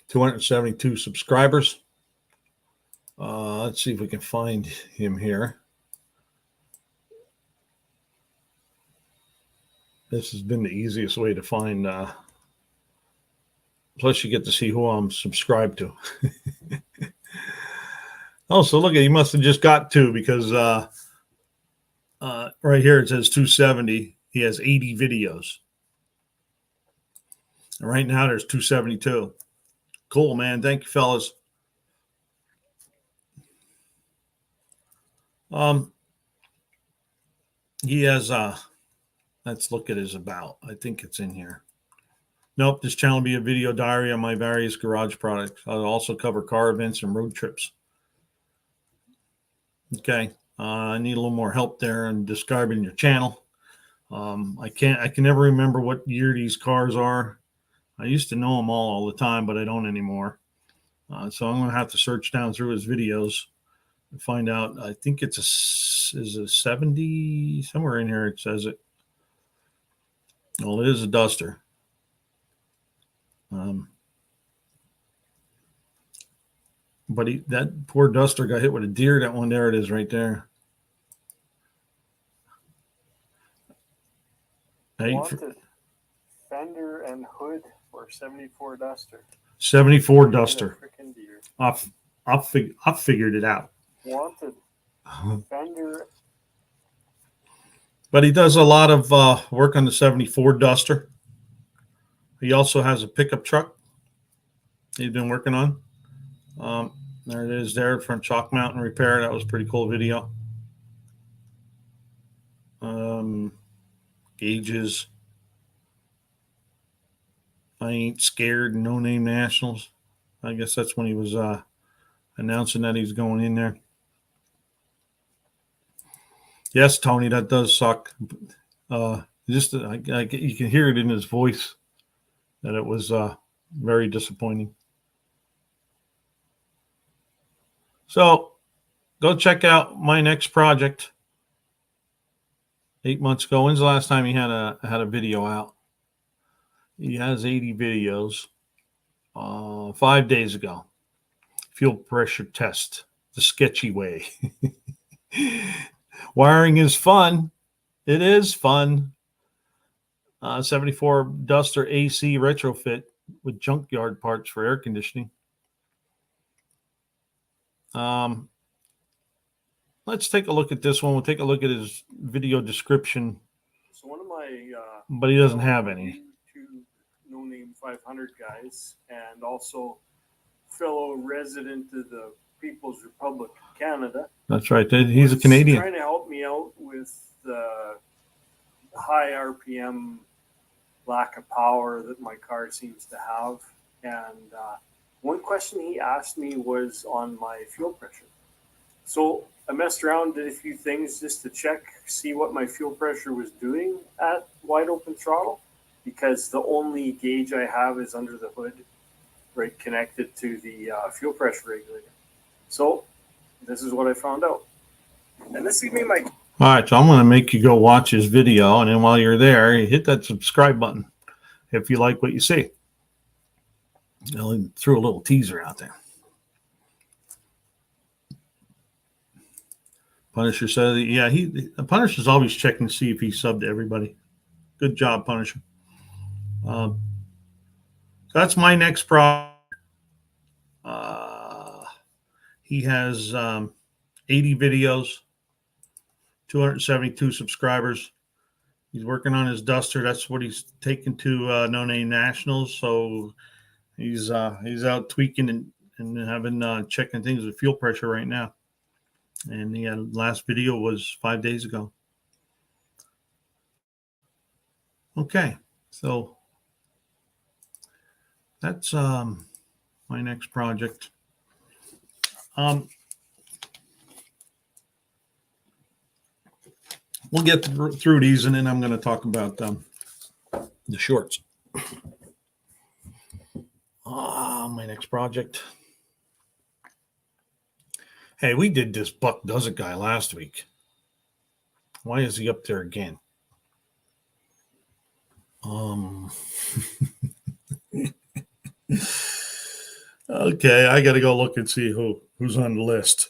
272 subscribers. Let's see if we can find him here. This has been the easiest way to find. Plus, you get to see who I'm subscribed to. Oh, so look at, he must have just got 2 because right here it says 270. He has 80 videos. And right now there's 272. Cool, man. Thank you, fellas. He has let's look at his about. I think it's in here. Nope, this channel will be a video diary on my various garage products. I'll also cover car events and road trips. Okay, I need a little more help there in describing your channel. I can never remember what year these cars are. I used to know them all the time, but I don't anymore. So I'm going to have to search down through his videos and find out. I think it's is a 70, somewhere in here it says it. Well, it is a Duster. But that poor Duster got hit with a deer. That one, there it is right there. Wanted fender and hood for 74 Duster. 74 Duster. Freaking deer. I figured it out. Wanted fender. But he does a lot of work on the 74 Duster. He also has a pickup truck he's been working on. There it is there, front shock mount and repair. That was a pretty cool video. Gauges. I ain't scared. No Name Nationals. I guess that's when he was announcing that he's going in there. Yes, Tony, that does suck. Just you can hear it in his voice that it was very disappointing. So go check out my next project. 8 months ago. When's the last time he had a video out? He has 80 videos. 5 days ago. Fuel pressure test the sketchy way. Wiring is fun. It is fun. 74 Duster AC retrofit with junkyard parts for air conditioning. Let's take a look at this one. We'll take a look at his video description. So one of my but he doesn't have any. YouTube No Name 500 guys, and also fellow resident of the People's Republic of Canada. That's right. He's a Canadian. Trying to help me out with the high RPM lack of power that my car seems to have. And one question he asked me was on my fuel pressure. So I messed around, did a few things just to check, see what my fuel pressure was doing at wide open throttle, because the only gauge I have is under the hood, right, connected to the fuel pressure regulator. So this is what I found out. And this gave me my... All right, so I'm going to make you go watch his video, and then while you're there, you hit that subscribe button if you like what you see. I threw a little teaser out there. Punisher said, yeah, Punisher's always checking to see if he's subbed to everybody. Good job, Punisher. So that's my next project. He has 80 videos, 272 subscribers. He's working on his Duster. That's what he's taken to NoNameNationals. So he's out tweaking and having checking things with fuel pressure right now. And the last video was 5 days ago. Okay, so that's my next project. We'll get through these, and then I'm going to talk about the shorts. My next project. Hey, we did this Buck Does It guy last week. Why is he up there again? Okay, I got to go look and see who's on the list.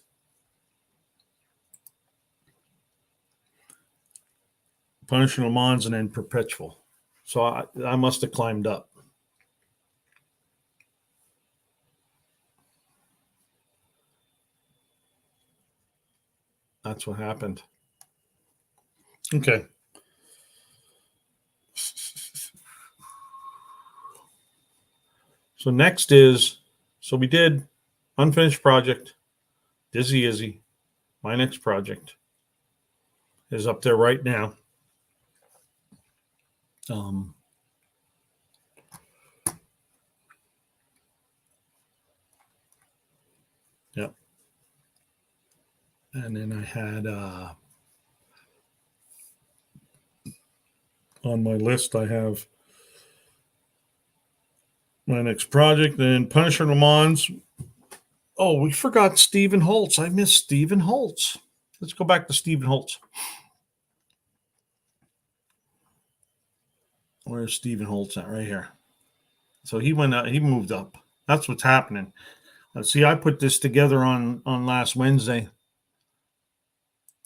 Punisher Le Mans and then Perpetual. So I must have climbed up. That's what happened. Okay. So next is, so we did unfinished project, Dizzy Izzy. My next project is up there right now. Yep. And then I had on my list, I have my next project, then Punisher Le Mans. Oh, we forgot Stephen Holtz. I missed Stephen Holtz. Let's go back to Stephen Holtz. Where's Stephen Holtz at? Right here. So he went out, he moved up. That's what's happening. See, I put this together on last Wednesday.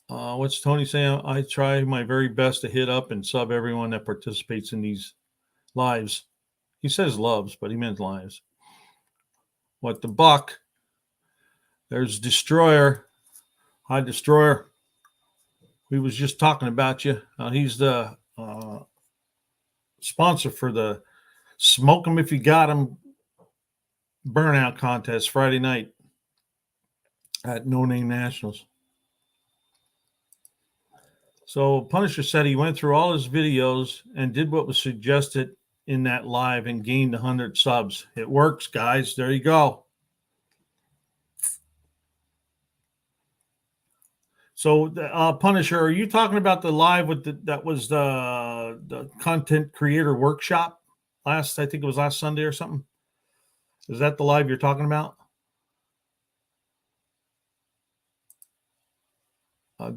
What's Tony saying? I try my very best to hit up and sub everyone that participates in these lives. He says loves, but he meant lives. What the Buck? There's Destroyer. Hi, Destroyer. We was just talking about you. He's the sponsor for the Smoke 'em If You Got 'em burnout contest Friday night at NoNameNationals. So Punisher said he went through all his videos and did what was suggested in that live and gained 100 subs. It works, guys. There you go. So, Punisher, are you talking about the live with that was the content creator workshop I think it was last Sunday or something? Is that the live you're talking about?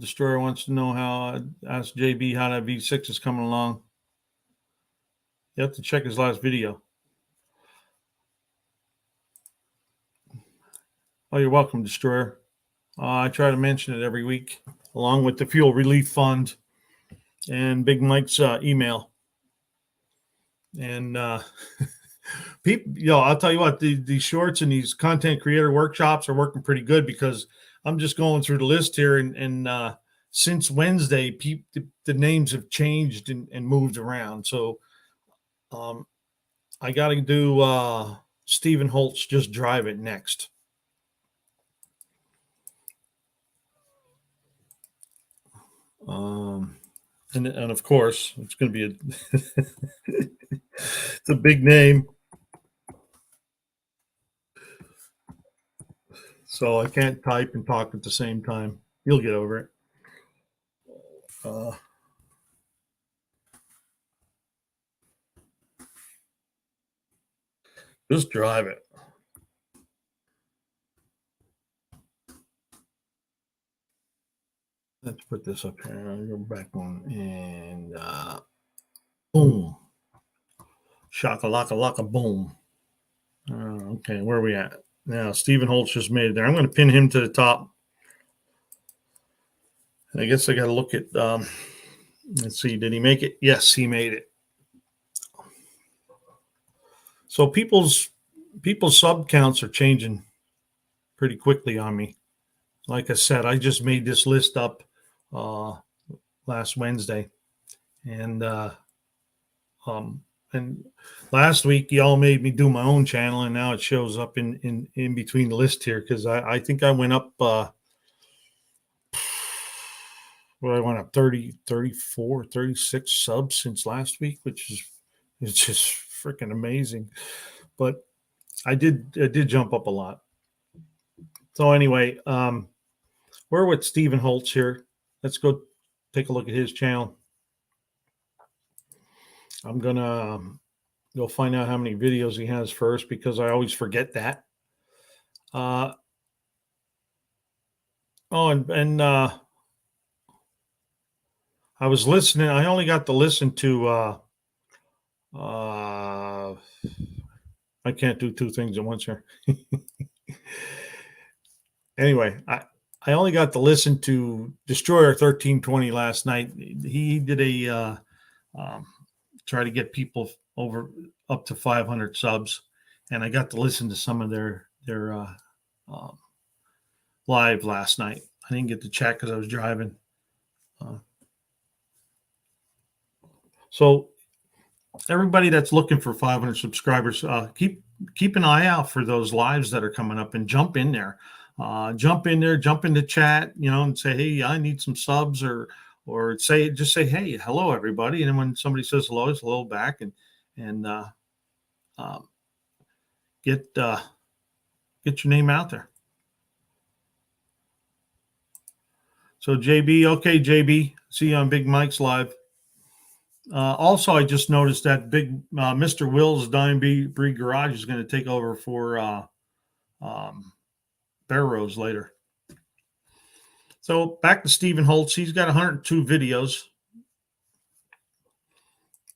Destroyer wants to know how, ask JB how that V6 is coming along. You have to check his last video. Oh, you're welcome, Destroyer. I try to mention it every week, along with the Fuel Relief Fund and Big Mike's email. And people, I'll tell you what, these shorts and these content creator workshops are working pretty good, because I'm just going through the list here, and since Wednesday, the names have changed and moved around. So I got to do Stephen Holtz Just Drive It next. And of course, it's going to be it's a big name. So I can't type and talk at the same time. You'll get over it. Just drive it. Let's put this up here. I'll go back one and boom. Shaka-laka-laka boom. Okay, where are we at? Now, Stephen Holtz just made it there. I'm going to pin him to the top. I guess I got to look at, let's see, did he make it? Yes, he made it. So people's sub counts are changing pretty quickly on me. Like I said, I just made this list up last Wednesday. And last week, y'all made me do my own channel, and now it shows up in between the list here, because I think I went up, I went up 30, 34, 36 subs since last week, which is it's just freaking amazing. But I did jump up a lot. So anyway, we're with Stephen Holtz here. Let's go take a look at his channel. I'm going to go find out how many videos he has first, because I always forget that. I was listening. I only got to listen to I can't do two things at once here. Anyway, I only got to listen to Destroyer 1320 last night. He did a try to get people over up to 500 subs, and I got to listen to some of their live last night. I didn't get to chat because I was driving. So everybody that's looking for 500 subscribers, keep an eye out for those lives that are coming up, and jump in there. Jump into chat, and say, hey, I need some subs, or just say, hey, hello, everybody. And then when somebody says hello, it's hello back, and get your name out there. So JB, okay, JB, see you on Big Mike's live. Also, I just noticed that big Mr. Will's Dime Breed Garage is going to take over for Bear Rose later. So back to Stephen Holtz. He's got 102 videos.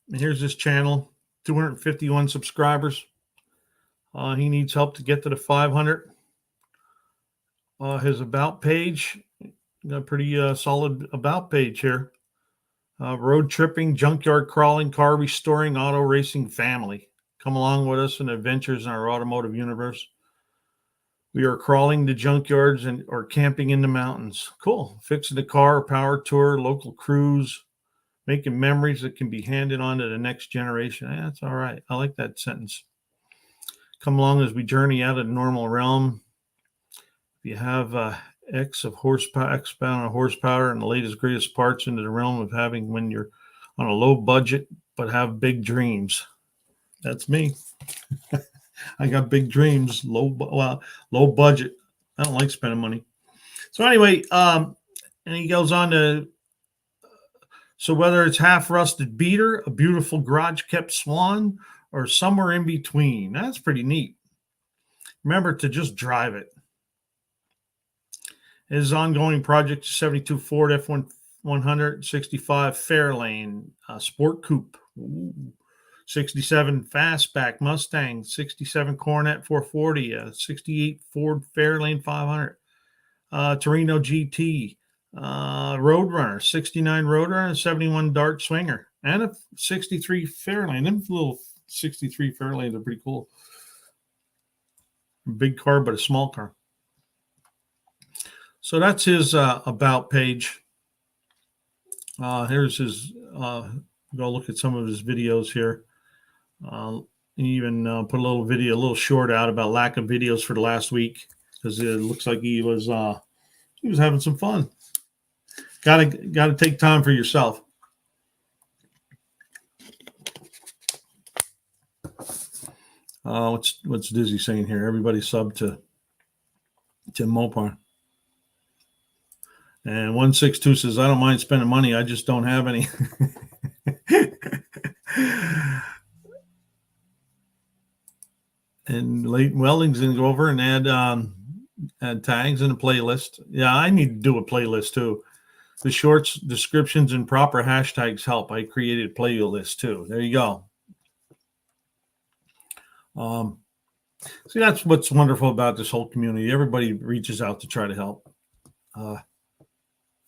And here's his channel, 251 subscribers. He needs help to get to the 500. His about page, got a pretty solid about page here. Road tripping, junkyard crawling, car restoring, auto racing family. Come along with us in adventures in our automotive universe. We are crawling the junkyards or camping in the mountains. Cool. Fixing the car, power tour, local cruise, making memories that can be handed on to the next generation. That's all right. I like that sentence. Come along as we journey out of the normal realm. If you have X amount of horsepower and the latest, greatest parts into the realm of having when you're on a low budget but have big dreams. That's me. I got big dreams, low budget. I don't like spending money. So anyway, and he goes on to, so whether it's half rusted beater, a beautiful garage kept swan, or somewhere in between, that's pretty neat. Remember to just drive it. His ongoing project is 72 Ford F100, 65 Fairlane Sport Coupe, 67 Fastback Mustang, 67 Coronet 440, 68 Ford Fairlane 500, Torino GT, Roadrunner, 69 Roadrunner, 71 Dart Swinger, and a 63 Fairlane. Them little 63 Fairlanes are pretty cool. Big car, but a small car. So that's his about page. Here's his, go look at some of his videos here. He even put a little short out about lack of videos for the last week because it looks like he was having some fun. Got to take time for yourself. What's Dizzy saying here? Everybody sub to Tim Mopar. And 162 says, I don't mind spending money. I just don't have any. And Leighton Welding's going to go over and add tags in a playlist. Yeah, I need to do a playlist too. The shorts, descriptions, and proper hashtags help. I created a playlist too. There you go. See, that's what's wonderful about this whole community. Everybody reaches out to try to help.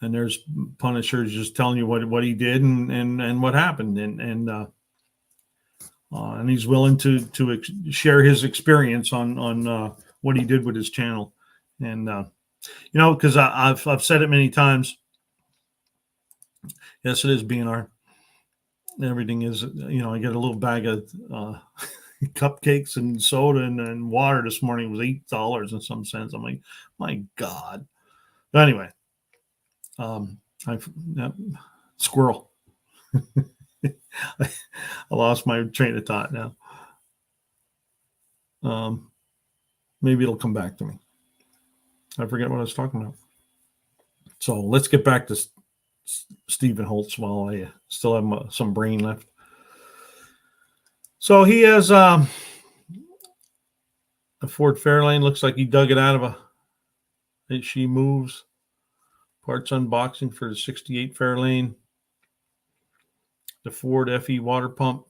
And there's Punishers just telling you what he did and what happened, and he's willing to share his experience on what he did with his channel, and because I've said it many times. Yes, it is BNR. Everything is, I get a little bag of cupcakes and soda and water this morning. It was $8 and some cents. I'm like, my God. But anyway. Squirrel. I lost my train of thought now. Maybe it'll come back to me. I forget what I was talking about. So let's get back to Stephen Holtz while I still have some brain left. So he has a Ford Fairlane. Looks like he dug it out of she moves. Parts unboxing for the 68 Fairlane. The Ford FE water pump.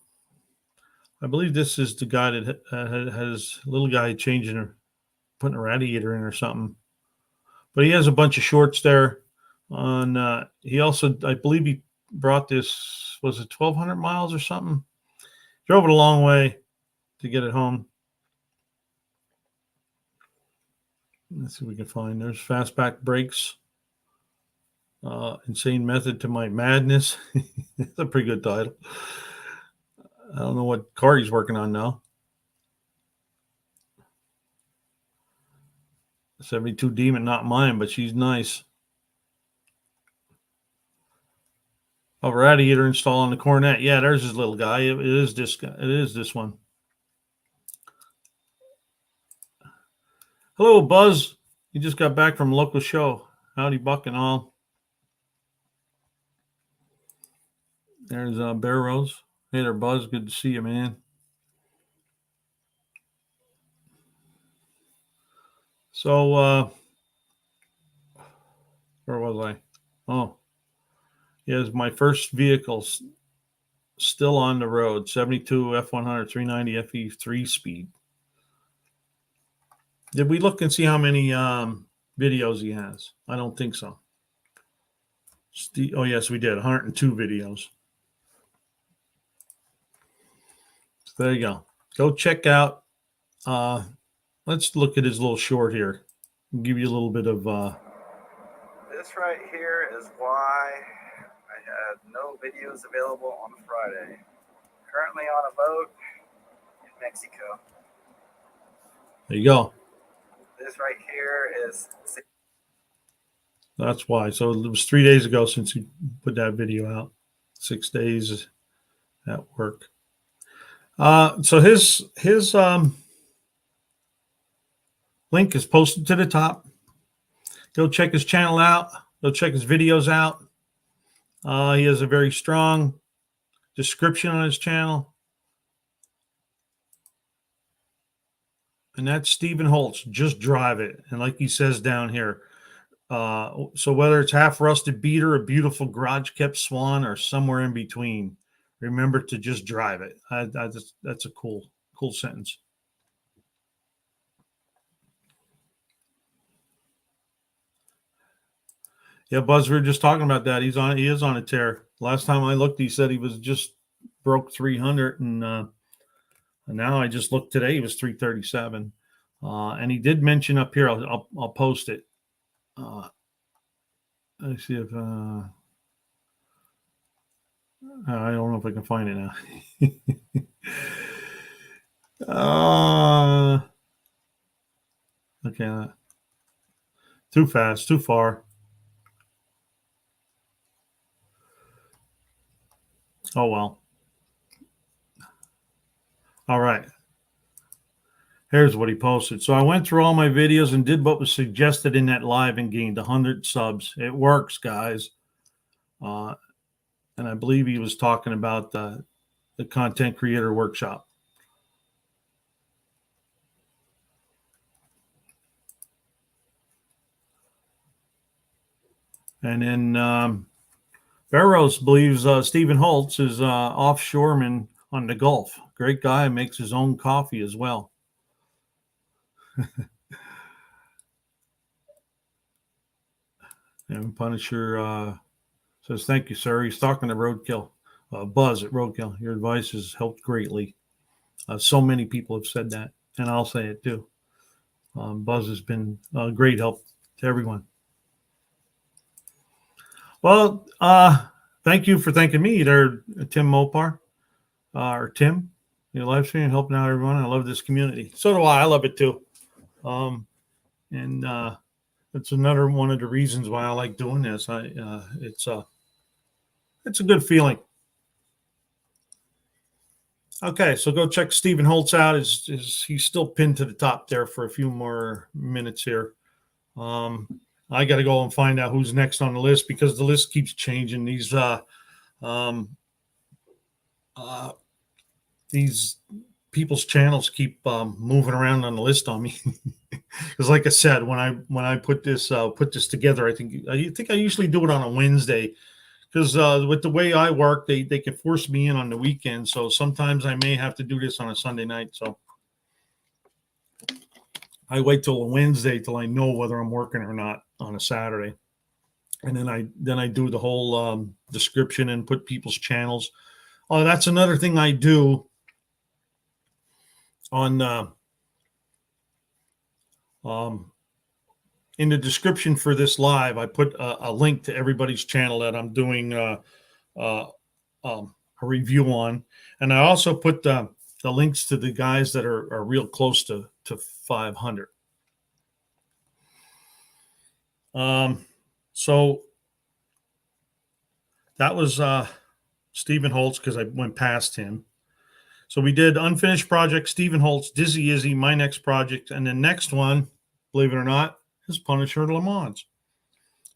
I believe this is the guy that has a little guy putting a radiator in or something. But he has a bunch of shorts there. He also, I believe he brought this, was it 1,200 miles or something? Drove it a long way to get it home. Let's see what we can find. There's fastback brakes. Insane Method to My Madness. That's a pretty good title. I don't know what car he's working on now. 72 Demon, not mine, but she's nice. A radiator install on the Coronet. Yeah, there's his little guy. It is this guy. It is this one. Hello, Buzz. You just got back from a local show. Howdy, Buck and all. There's Bear Rose. Hey there, Buzz. Good to see you, man. So, where was I? Oh, yes, my first vehicle still on the road. 72 F100 390 FE 3-speed. Did we look and see how many videos he has? I don't think so. Oh, yes, we did. 102 videos. So there you go. Go check out. Let's look at his little short here. I'll give you a little bit of. This right here is why I had no videos available on Friday. Currently on a boat in Mexico. There you go. This right here is. That's why. So it was 3 days ago since he put that video out. 6 days at work. So his link is posted to the top. Go check his channel out. Go check his videos out. He has a very strong description on his channel. And that's Stephen Holtz. Just drive it. And like he says down here, so whether it's half rusted beater, a beautiful garage kept swan, or somewhere in between, remember to just drive it. That's a cool sentence. Yeah, Buzz, we were just talking about that. He is on a tear. Last time I looked, he said he was just broke 300, and now I just looked today, he was 337. And he did mention up here, I'll post it. Let's see if I don't know if I can find it now. Okay, too fast, too far. Oh well. All right. Here's what he posted. So I went through all my videos and did what was suggested in that live and gained 100 subs. It works, guys. And I believe he was talking about the content creator workshop. And then Barrows believes Stephen Holtz is offshoreman on the Gulf. Great guy, makes his own coffee as well. And Punisher says, thank you, sir. He's talking to Roadkill. Buzz at Roadkill. Your advice has helped greatly. So many people have said that, and I'll say it too. Buzz has been a great help to everyone. Well, thank you for thanking me there, Tim Mopar, or Tim, your live stream, helping out everyone. I love this community. So do I. I love it too. And it's another one of the reasons why I like doing this. It's a good feeling. Okay, so go check Stephen Holtz out. He's still pinned to the top there for a few more minutes here. I got to go and find out who's next on the list because the list keeps changing. These people's channels keep moving around on the list on me. Because, like I said, when I put this together, I think I usually do it on a Wednesday. Because with the way I work, they can force me in on the weekend. So sometimes I may have to do this on a Sunday night. So I wait till a Wednesday till I know whether I'm working or not on a Saturday, and then I do the whole description and put people's channels. Oh, that's another thing I do on in the description for this live. I put a link to everybody's channel that I'm doing a review on, and I also put the links to the guys that are real close to 500. So that was Stephen Holtz because I went past him. So we did Unfinished Project, Stephen Holtz, Dizzy Izzy, my next project, and the next one, believe it or not, is Punisher Le Mans,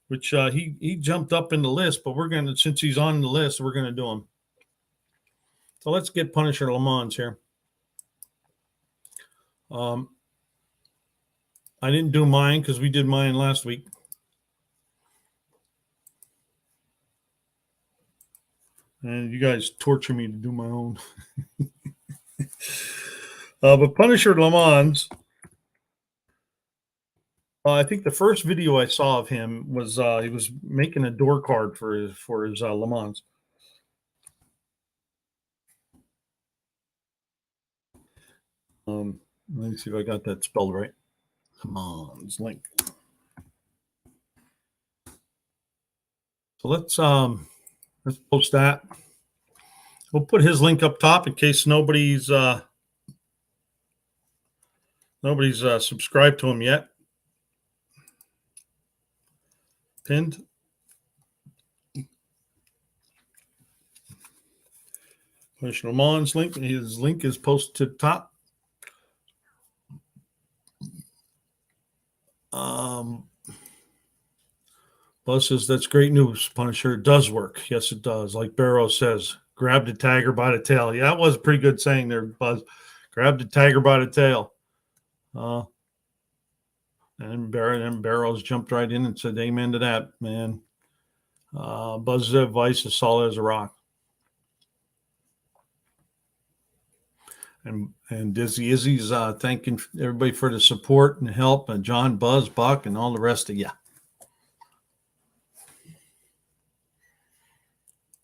which he jumped up in the list, but since he's on the list, we're gonna do him. So let's get Punisher Le Mans here. I didn't do mine because we did mine last week. And you guys torture me to do my own. But Punisher Le Mans, I think the first video I saw of him was he was making a door card for his Le Mans. Let me see if I got that spelled right. Le Mans link. So let's post that. We'll put his link up top in case nobody's subscribed to him yet. Pinned. Punisher Lamont's link. His link is posted to the top. Buzz says that's great news. Punisher, it does work. Yes, it does. Like Barrow says, grab the tiger by the tail. Yeah, that was a pretty good saying there, Buzz. Grab the tiger by the tail. And Barrows jumped right in and said, amen to that, man. Buzz's advice is solid as a rock. And Dizzy Izzy's thanking everybody for the support and help, and John, Buzz, Buck, and all the rest of you.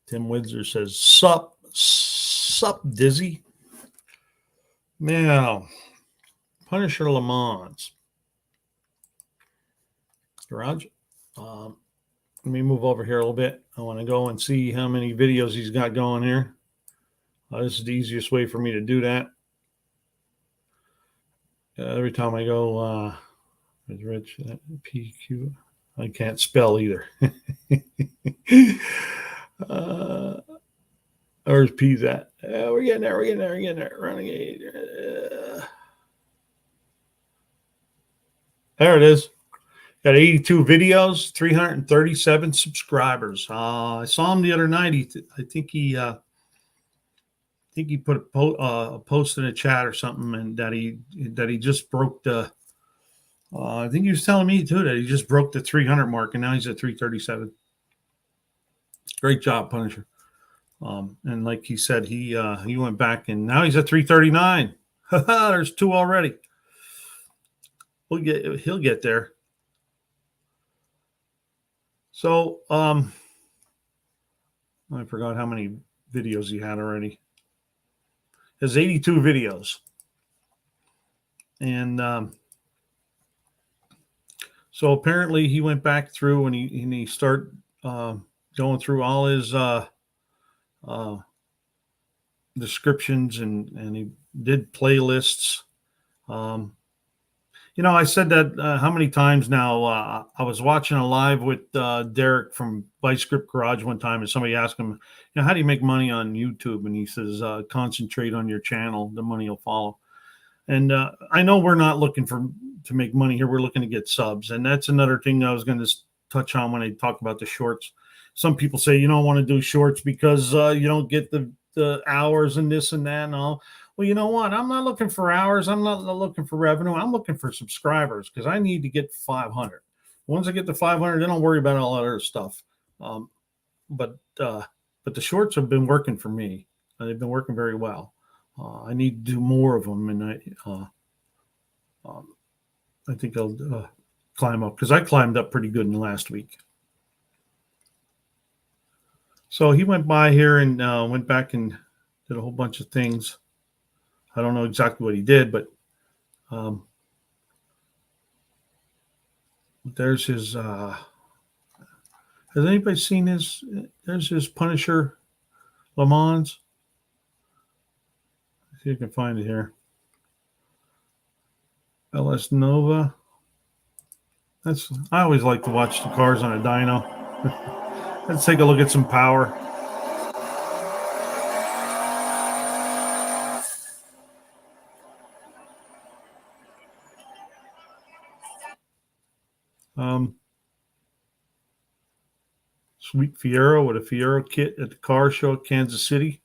Tim Windsor says, sup, Dizzy. Now, Punisher Lamont. Garage. Let me move over here a little bit. I want to go and see how many videos he's got going here. This is the easiest way for me to do that. Every time I go, Rich, PQ, I can't spell either. Where's P's at? We're getting there. Renegade. There it is. Got 82 videos, 337 subscribers. I saw him the other night. I think he put a post in a chat or something, and that he just broke the. I think he was telling me too that he just broke the 300 mark, and now he's at 337. Great job, Punisher. And like he said, he went back, and now he's at 339. There's 2 already. He'll get there. So I forgot how many videos he had already. He has 82 videos. And so apparently he went back through and he started going through all his descriptions and he did playlists. I said that how many times now. I was watching a live with Derek from Vice Grip Garage one time, and somebody asked him, how do you make money on YouTube? And he says, concentrate on your channel. The money will follow. And I know we're not looking to make money here. We're looking to get subs. And that's another thing I was going to touch on when I talk about the shorts. Some people say you don't want to do shorts because you don't get the hours and this and that and all. Well, you know what? I'm not looking for hours. I'm not looking for revenue. I'm looking for subscribers because I need to get 500. Once I get to 500, then I'll worry about all that other stuff. But the shorts have been working for me. They've been working very well. I need to do more of them, and I think I'll climb up because I climbed up pretty good in the last week. So he went by here and went back and did a whole bunch of things. I don't know exactly what he did, but there's his. Has anybody seen his? There's his Punisher Le Mans. See if you can find it here. LS Nova. I always like to watch the cars on a dyno. Let's take a look at some power. Sweet Fiero with a Fiero kit at the car show at Kansas City.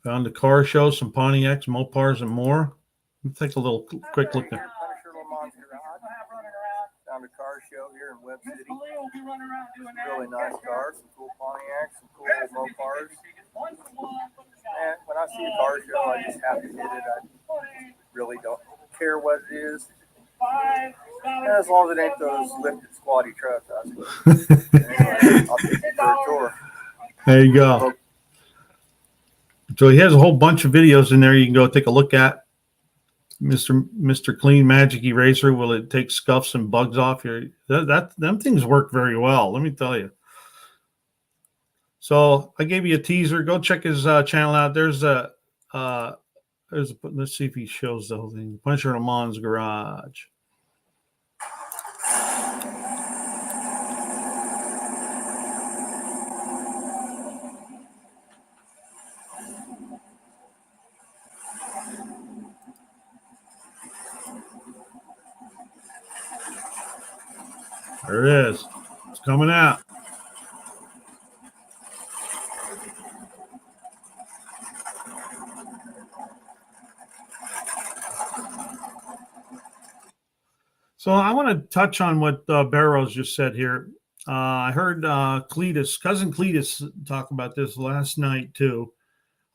Found the car show, some Pontiacs, Mopars, and more. Let's take a little quick look at. Punisher Lamont's garage. Found a car show here in Webb City. Really nice cars, some cool Pontiacs, some cool Mopars. And when I see a car show, I just have to hit it. I really don't care what it is. And as long as it ain't those lifted squatty trucks, anyway, I'll take it for a tour. There you go. So he has a whole bunch of videos in there you can go take a look at. Mr. Clean Magic Eraser, will it take scuffs and bugs off your them things work very well, let me tell you. So I gave you a teaser. Go check his channel out. There's a let's see if he shows the whole thing. Punisher Le Mans Garage. There it is. It's coming out. So I want to touch on what Barrows just said here. I heard cousin Cletus talk about this last night too.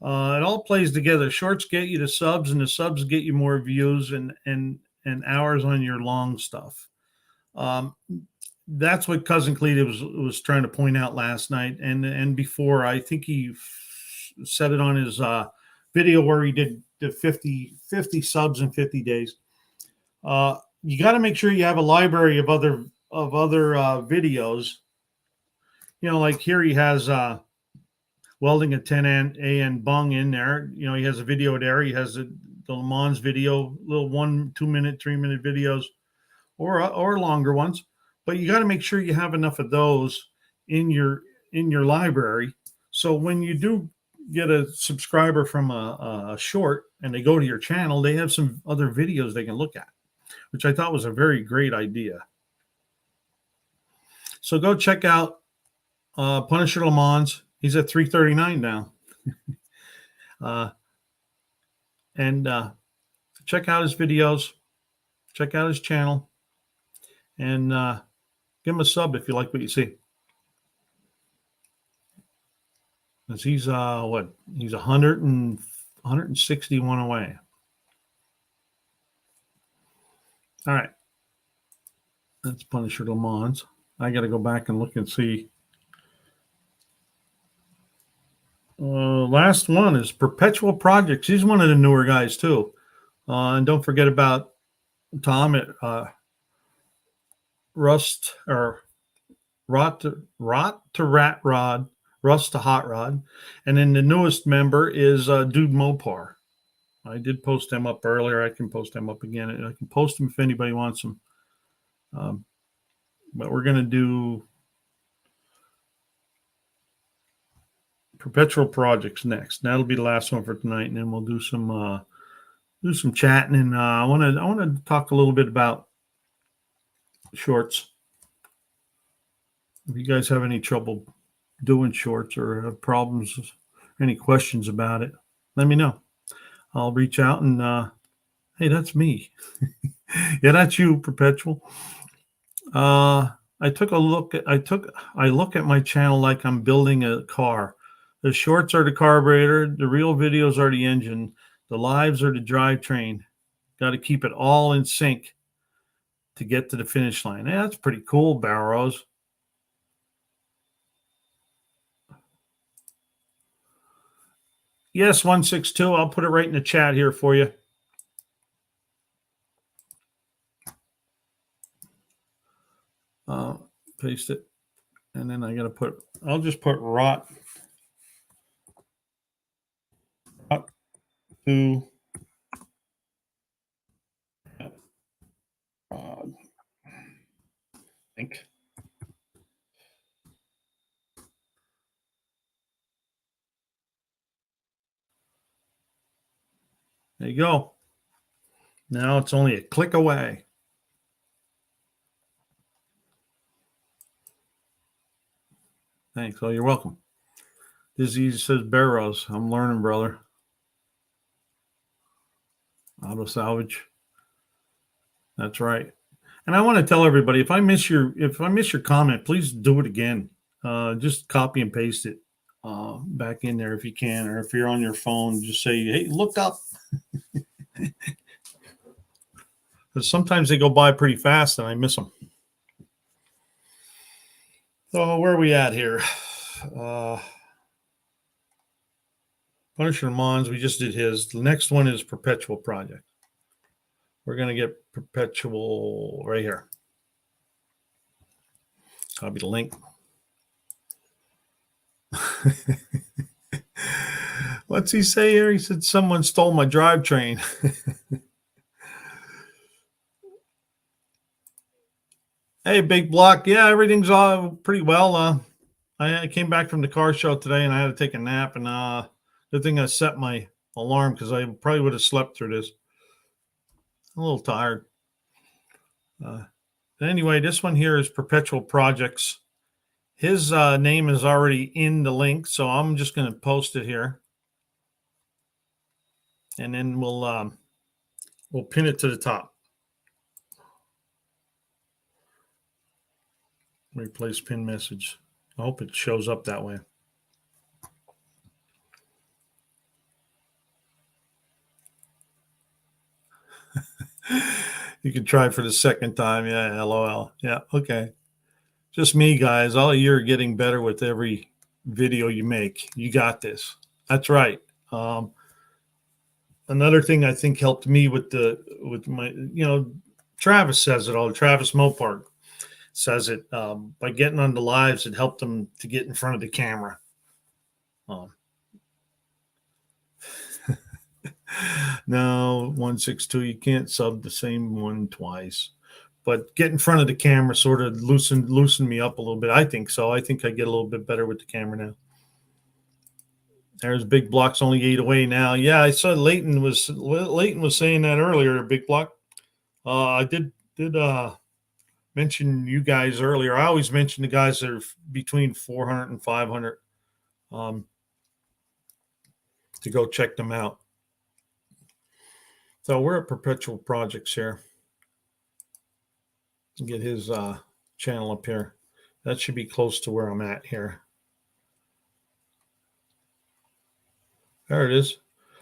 It all plays together. Shorts get you the subs, and the subs get you more views and hours on your long stuff. That's what cousin Cletus was trying to point out last night, and before. I think he said it on his video where he did the 50 subs in 50 days. You got to make sure you have a library of other videos. You know, like here he has welding a 10A bung in there. You know, he has a video there. He has the Le Mans video, little 1, 2 minute, 3 minute videos, or longer ones. But you got to make sure you have enough of those in your library. So when you do get a subscriber from a short and they go to your channel, they have some other videos they can look at, which I thought was a very great idea. So go check out Punisher Le Mans. He's at 339 now. And check out his videos. Check out his channel. And give him a sub if you like what you see. Because he's he's 161 away. All right. That's Punisher Le Mans. I got to go back and look and see. Last one is Perpetual Projects. He's one of the newer guys too. And don't forget about Tom at Rust to Rat Rod, Rust to Hot Rod. And then the newest member is Dude Mopar. I did post them up earlier. I can post them up again. I can post them if anybody wants them. But we're going to do Perpetual Projects next. That'll be the last one for tonight, and then we'll do some chatting. And I want to talk a little bit about shorts. If you guys have any trouble doing shorts or have problems, any questions about it, let me know. I'll reach out and hey, that's me. Yeah, that's you, Perpetual. I look at my channel like I'm building a car. The shorts are the carburetor, the real videos are the engine, the lives are the drivetrain. Got to keep it all in sync to get to the finish line. Yeah, that's pretty cool, Barrows. Yes, 162. I'll put it right in the chat here for you. Paste it. And then I'll just put rot to think. There you go. Now it's only a click away. Thanks. Oh, you're welcome. Disease says Barrows. I'm learning, brother. Auto salvage. That's right. And I want to tell everybody, if I miss your comment, please do it again. Just copy and paste it back in there if you can, or if you're on your phone, just say, "Hey, look up." Because sometimes they go by pretty fast and I miss them. So where are we at here? Punisher Le Mans, we just did his. The next one is Perpetual Project. We're going to get Perpetual right here. Copy the link. What's he say here? He said someone stole my drivetrain. Hey, Big Block. Yeah, everything's all pretty well. I came back from the car show today and I had to take a nap. And good thing I set my alarm because I probably would have slept through this. I'm a little tired. Anyway, this one here is Perpetual Projects. His name is already in the link, so I'm just going to post it here, and then we'll pin it to the top. Replace pin message. I hope it shows up that way. You can try for the second time. Yeah, LOL. Yeah, okay. Just me, guys. All you're getting better with every video you make. You got this. That's right. Another thing I think helped me with my, Travis says it all. Travis Mopar says it, by getting on the lives, it helped him to get in front of the camera. No, 162, you can't sub the same one twice. But get in front of the camera sort of loosened me up a little bit. I think so. I think I get a little bit better with the camera now. There's Big Block's only 8 away now. Yeah, I saw Leighton was saying that earlier, Big Block. I did mention you guys earlier. I always mention the guys that are between 400 and 500 to go check them out. So we're at Perpetual Projects here. Get his channel up here. That should be close to where I'm at here. There it is.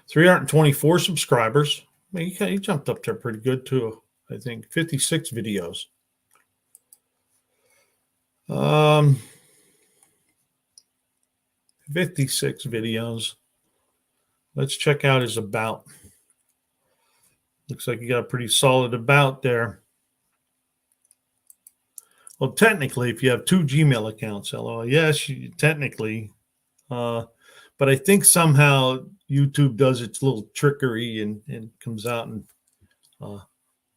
324 subscribers. I mean, he jumped up there pretty good too. I think 56 videos. 56 videos. Let's check out his about. Looks like you got a pretty solid about there. Well, technically, if you have 2 Gmail accounts, LOL, yes, technically. But I think somehow YouTube does its little trickery and comes out and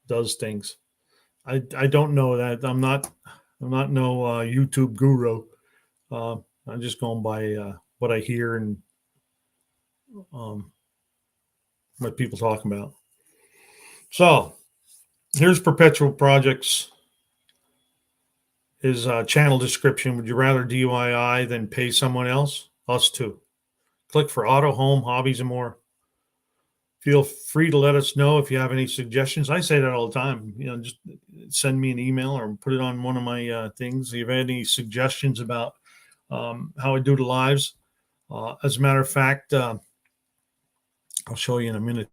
does things. I don't know that. I'm not no YouTube guru. I'm just going by what I hear and what people talk about. So here's Perpetual Projects. His channel description. Would you rather DIY than pay someone else? Us too. Click for auto, home, hobbies, and more. Feel free to let us know if you have any suggestions. I say that all the time. Just send me an email or put it on one of my things. If you have any suggestions about how I do the lives. As a matter of fact, I'll show you in a minute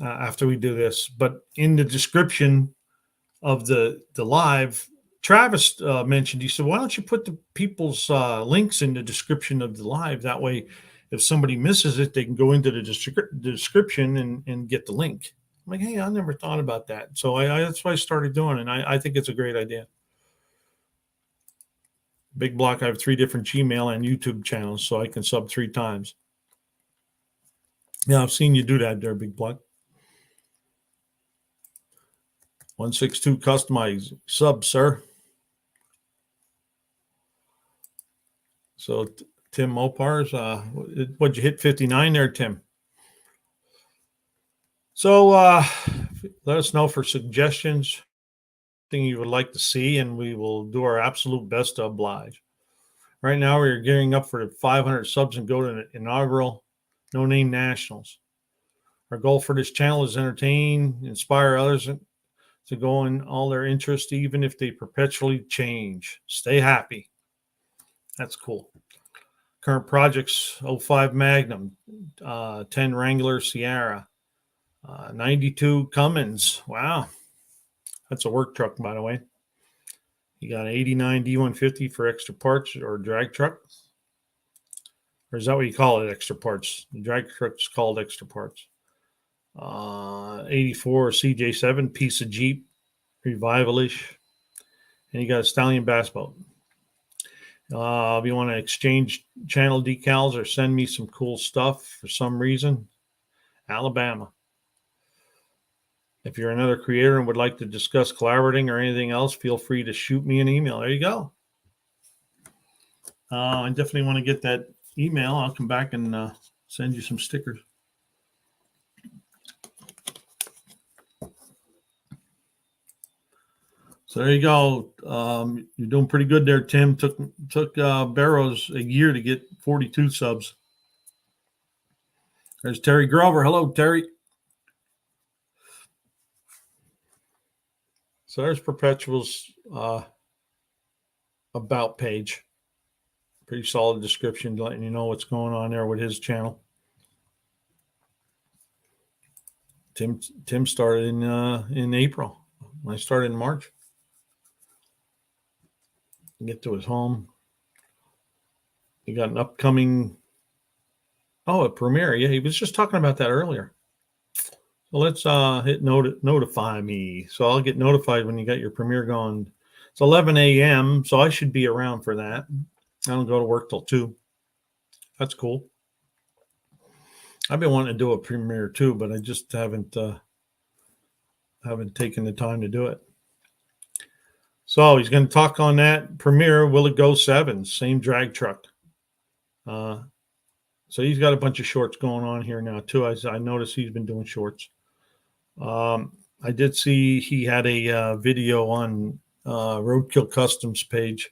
after we do this. But in the description of the live, Travis mentioned, he said, why don't you put the people's links in the description of the live? That way, if somebody misses it, they can go into the description and get the link. I'm like, hey, I never thought about that. So that's what I started doing, and I think it's a great idea. Big Block, I have 3 different Gmail and YouTube channels, so I can sub 3 times. Yeah, I've seen you do that there, Big Block. 162 customize sub, sir. So Tim Mopars, what'd you hit 59 there, Tim? So let us know for suggestions, thing you would like to see, and we will do our absolute best to oblige. Right now, we're gearing up for the 500 subs and go to the inaugural No Name Nationals. Our goal for this channel is entertain, inspire others to go in all their interests, even if they perpetually change. Stay happy. That's cool. Current projects: 05 Magnum, 10 Wrangler Sierra, 92 Cummins. Wow. That's a work truck, by the way. You got an 89 D150 for extra parts or drag truck. Or is that what you call it, extra parts? The drag truck's called extra parts. 84 CJ7, piece of Jeep, revivalish. And you got a Stallion bass boat. If you want to exchange channel decals or send me some cool stuff for some reason, Alabama. If you're another creator and would like to discuss collaborating or anything else, feel free to shoot me an email. There you go. I definitely want to get that email. I'll come back and send you some stickers. So there you go. You're doing pretty good there, Tim. Took Barrows a year to get 42 subs. There's Terry Grover. Hello, Terry. So there's Perpetual's about page. Pretty solid description, letting you know what's going on there with his channel. Tim started in April. I started in March. Get to his home. He got an upcoming a premiere. Yeah, he was just talking about that earlier. So let's hit notify me. So I'll get notified when you got your premiere going. It's 11 a.m. So I should be around for that. I don't go to work till 2. That's cool. I've been wanting to do a premiere too, but I just haven't taken the time to do it. So he's going to talk on that premiere. Will it go 7? Same drag truck. So he's got a bunch of shorts going on here now too. I noticed he's been doing shorts. I did see he had a video on Roadkill Customs page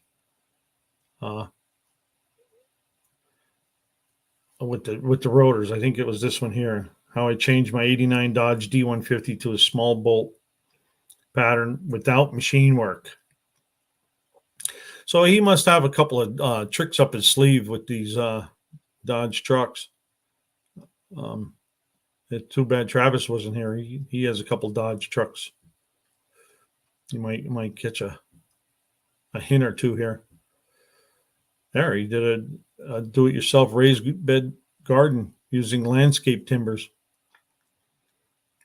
with the rotors. I think it was this one here. How I changed my '89 Dodge D150 to a small bolt pattern without machine work. So he must have a couple of tricks up his sleeve with these Dodge trucks. It's too bad Travis wasn't here. He has a couple Dodge trucks. You might catch a hint or two here. There, he did a do-it-yourself raised bed garden using landscape timbers.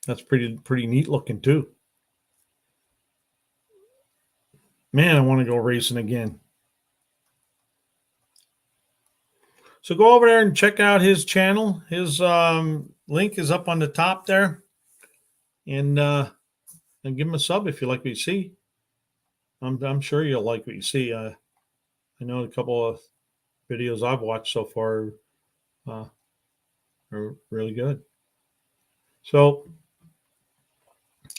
That's pretty neat looking too. Man, I want to go racing again. So go over there and check out his channel. His link is up on the top there. And give him a sub if you like what you see. I'm sure you'll like what you see. I know a couple of videos I've watched so far are really good. So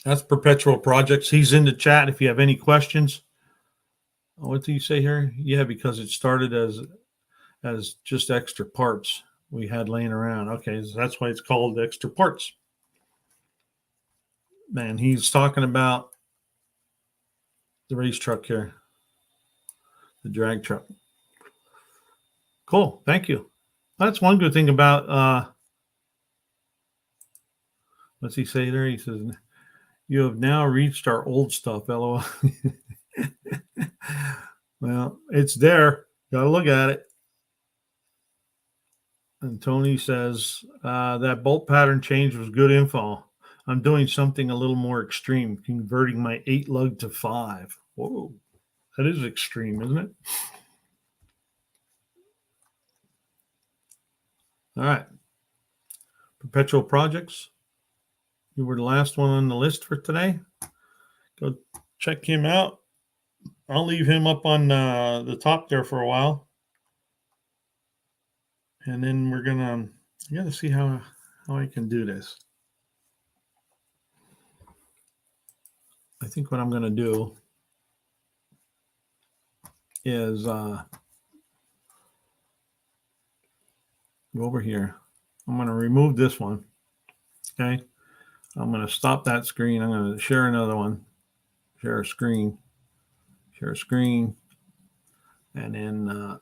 that's Perpetual Projects. He's in the chat if you have any questions. What do you say here? Yeah, because it started as just extra parts we had laying around. Okay, so that's why it's called extra parts. Man, he's talking about the race truck here, the drag truck. Cool, thank you. That's one good thing about, what's he say there? He says, you have now reached our old stuff, LOL. Well, it's there. Got to look at it. And Tony says, that bolt pattern change was good info. I'm doing something a little more extreme, converting my 8 lug to 5. Whoa, that is extreme, isn't it? All right. Perpetual Projects. You were the last one on the list for today. Go check him out. I'll leave him up on the top there for a while. And then we're going to see how I can do this. I think what I'm going to do is go over here. I'm going to remove this one. Okay. I'm going to stop that screen. I'm going to share another one. Share a screen. Share a screen. And then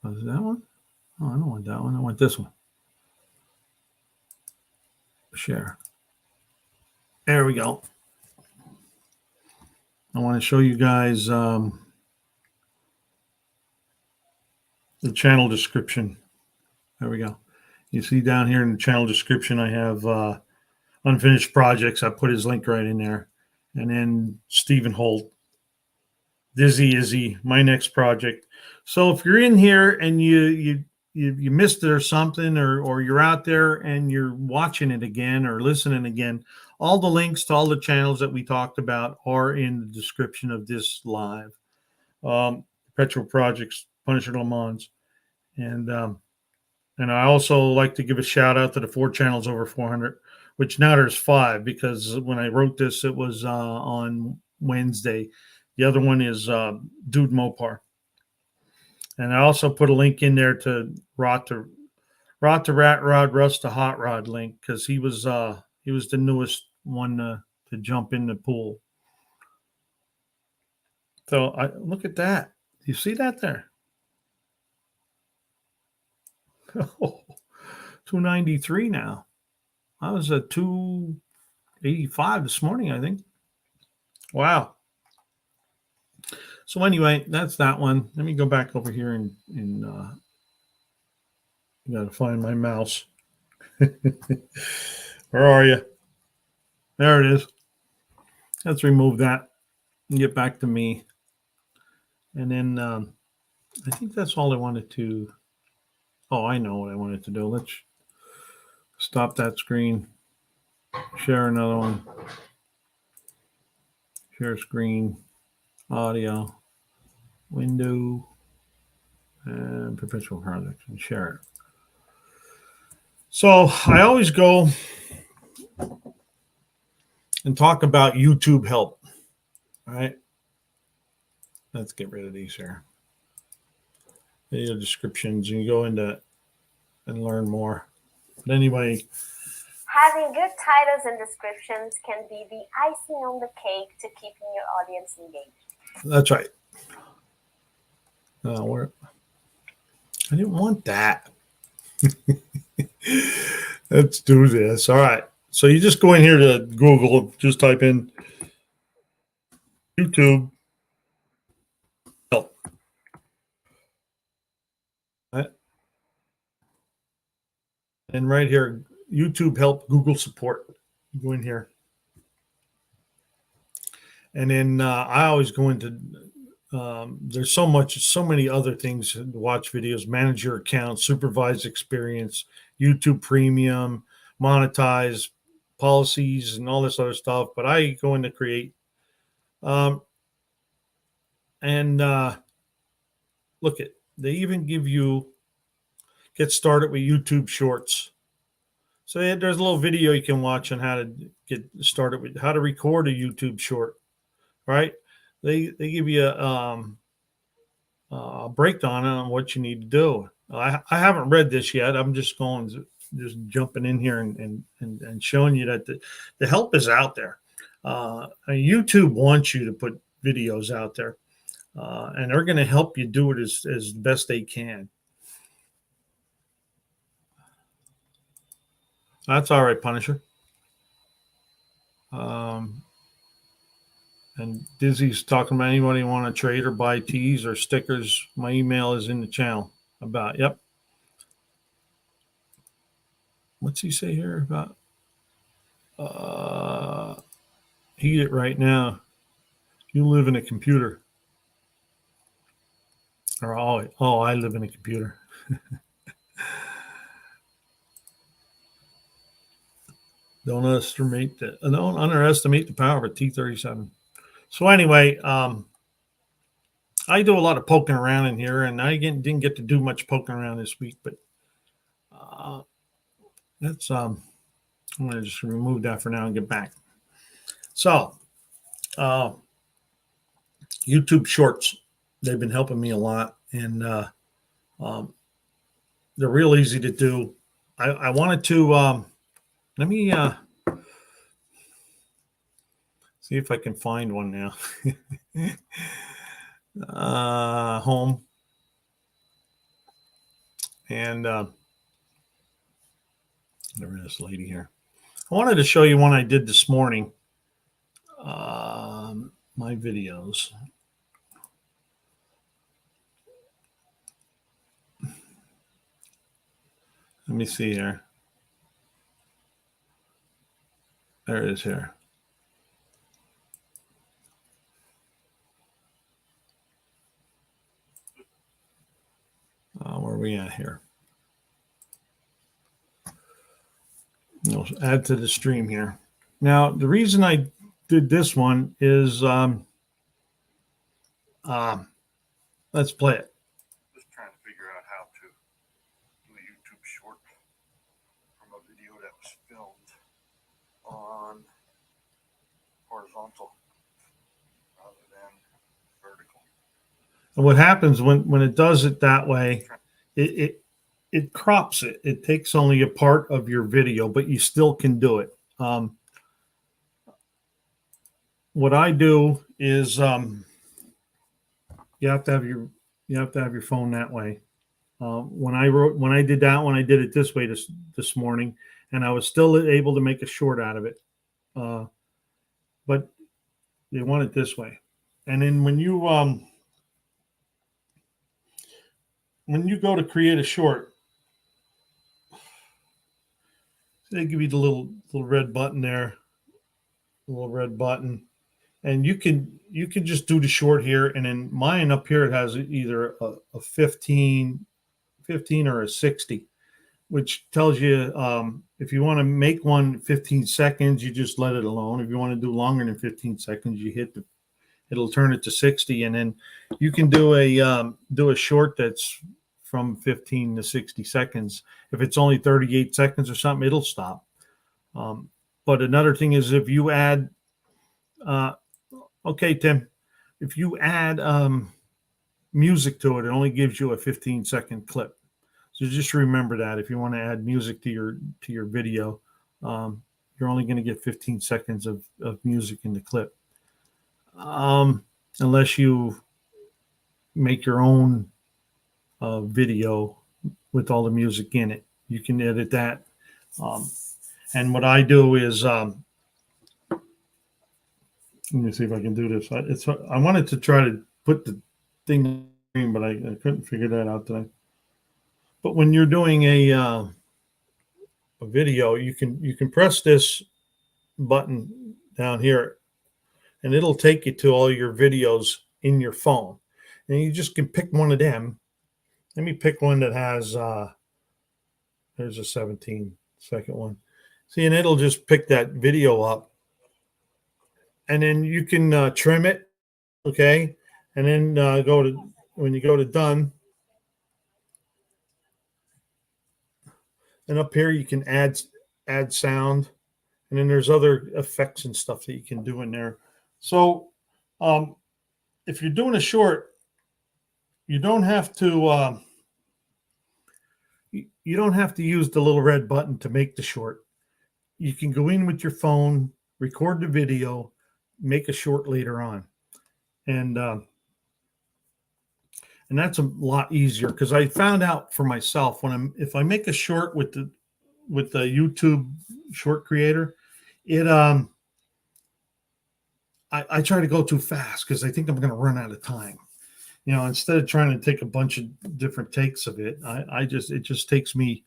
was it that one? Oh, I don't want that one. I want this one. Share. There we go. I want to show you guys the channel description. There we go. You see down here in the channel description, I have unfinished projects. I put his link right in there. And then Stephen Holt, Dizzy Izzy, my next project. So if you're in here and you missed it or something, or you're out there and you're watching it again or listening again, all the links to all the channels that we talked about are in the description of this live. Perpetual Projects, Punisher Le Mans. And I also like to give a shout out to the 4 channels over 400. which now there's 5 because when I wrote this, it was on Wednesday. The other one is Dude Mopar. And I also put a link in there to Rot to Rat Rod, Rust to Hot Rod link because he was the newest one to jump in the pool. So I look at that. You see that there? 293 now. I was at 285 this morning, I think. Wow. So anyway, that's that one. Let me go back over here and gotta find my mouse. Where are you? There it is. Let's remove that and get back to me. And then I think that's all I wanted to. Oh, I know what I wanted to do. Let's stop that screen. Share another one. Share screen. Audio. Window. And perpetual project. And share it. So I always go and talk about YouTube help. All right. Let's get rid of these here. Video descriptions. You can go into and learn more. But anyway, having good titles and descriptions can be the icing on the cake to keeping your audience engaged. That's right. I didn't want that. Let's do this. All right. So you just go in here to Google, just type in YouTube help. And right here, YouTube help, Google support. Go in here. And then I always go into, there's so many other things to watch videos, manage your account, supervise experience, YouTube premium, monetize, policies, and all this other stuff. But I go into create. And look at, they even give you get started with YouTube Shorts. So there's a little video you can watch on how to get started with how to record a YouTube short, right? They give you a breakdown on what you need to do. I haven't read this yet. I'm just jumping in here and showing you that the help is out there. YouTube wants you to put videos out there, and they're going to help you do it as best they can. That's all right, Punisher. And Dizzy's talking about anybody want to trade or buy tees or stickers. My email is in the channel about, yep. What's he say here about? Heat it right now. You live in a computer. Or, I live in a computer. Don't underestimate the power of a T-37. So anyway, I do a lot of poking around in here, and I didn't get to do much poking around this week, but that's I'm going to just remove that for now and get back. So YouTube Shorts, they've been helping me a lot, and they're real easy to do. I wanted to let me see if I can find one now. Home. And there is this lady here. I wanted to show you one I did this morning. My videos. Let me see here. There it is here. Where are we at here? I'll add to the stream here. Now, the reason I did this one is let's play it. Just trying to figure out how to do a YouTube short from a video that was filmed horizontal rather than vertical. And what happens when it does it that way, it crops it. It takes only a part of your video, but you still can do it. What I do is you have to have your phone that way. When I did that one, I did it this way this morning, and I was still able to make a short out of it. But you want it this way. And then when you go to create a short, they give you the little red button there, little red button, and you can just do the short here. And then mine up here, it has either a 15 or a 60, which tells you if you want to make one 15 seconds, you just let it alone. If you want to do longer than 15 seconds, you hit it'll turn it to 60, and then you can do a short that's from 15 to 60 seconds. If it's only 38 seconds or something, it'll stop. But another thing is if you add, okay, Tim, if you add music to it, it only gives you a 15-second clip. So just remember that if you want to add music to your video, you're only going to get 15 seconds of music in the clip. Unless you make your own video with all the music in it, you can edit that. And what I do is, let me see if I can do this. I wanted to try to put the thing in, but I couldn't figure that out today. But when you're doing a video, you can press this button down here, and it'll take you to all your videos in your phone. And you just can pick one of them. Let me pick one that has, there's a 17-second one. See, and it'll just pick that video up. And then you can trim it, okay? And then when you go to done, and up here you can add sound. And then there's other effects and stuff that you can do in there. So if you're doing a short, you don't have to use the little red button to make the short. You can go in with your phone, record the video, make a short later on, and that's a lot easier because I found out for myself if I make a short with the YouTube short creator, I try to go too fast because I think I'm going to run out of time. Instead of trying to take a bunch of different takes of it, it just takes me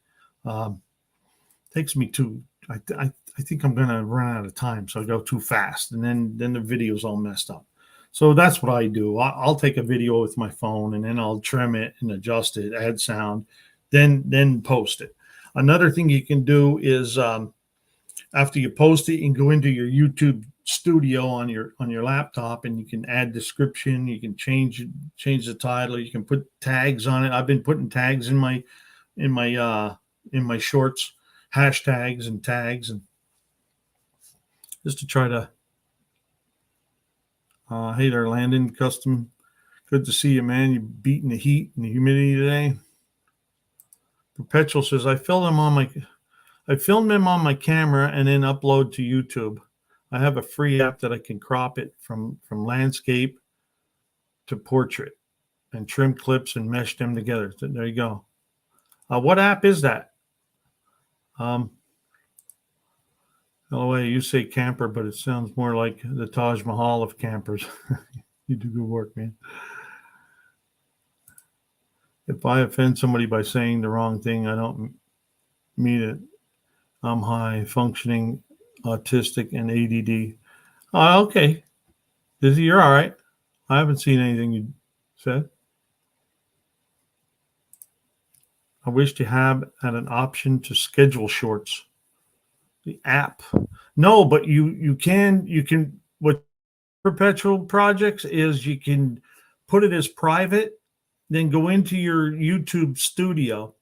too. I think I'm going to run out of time, so I go too fast, and then the video's all messed up. So that's what I do. I'll take a video with my phone, and then I'll trim it and adjust it, add sound, then post it. Another thing you can do is after you post it, you can go into your YouTube studio on your laptop, and you can add description. You can change the title. You can put tags on it. I've been putting tags in my shorts, hashtags and tags, and just to try to. Hey there, Landon Custom. Good to see you, man. You beating the heat and the humidity today. Perpetual says I filmed them on my camera and then upload to YouTube. I have a free app that I can crop it from landscape to portrait and trim clips and mesh them together. So there you go. What app is that? LOA, you say camper, but it sounds more like the Taj Mahal of campers. You do good work, man. If I offend somebody by saying the wrong thing, I don't mean it. I'm high functioning, autistic, and ADD. Okay. Dizzy, you're all right. I haven't seen anything you said. I wish to have an option to schedule shorts. The app. No, but you can what perpetual projects is you can put it as private, then go into your YouTube studio,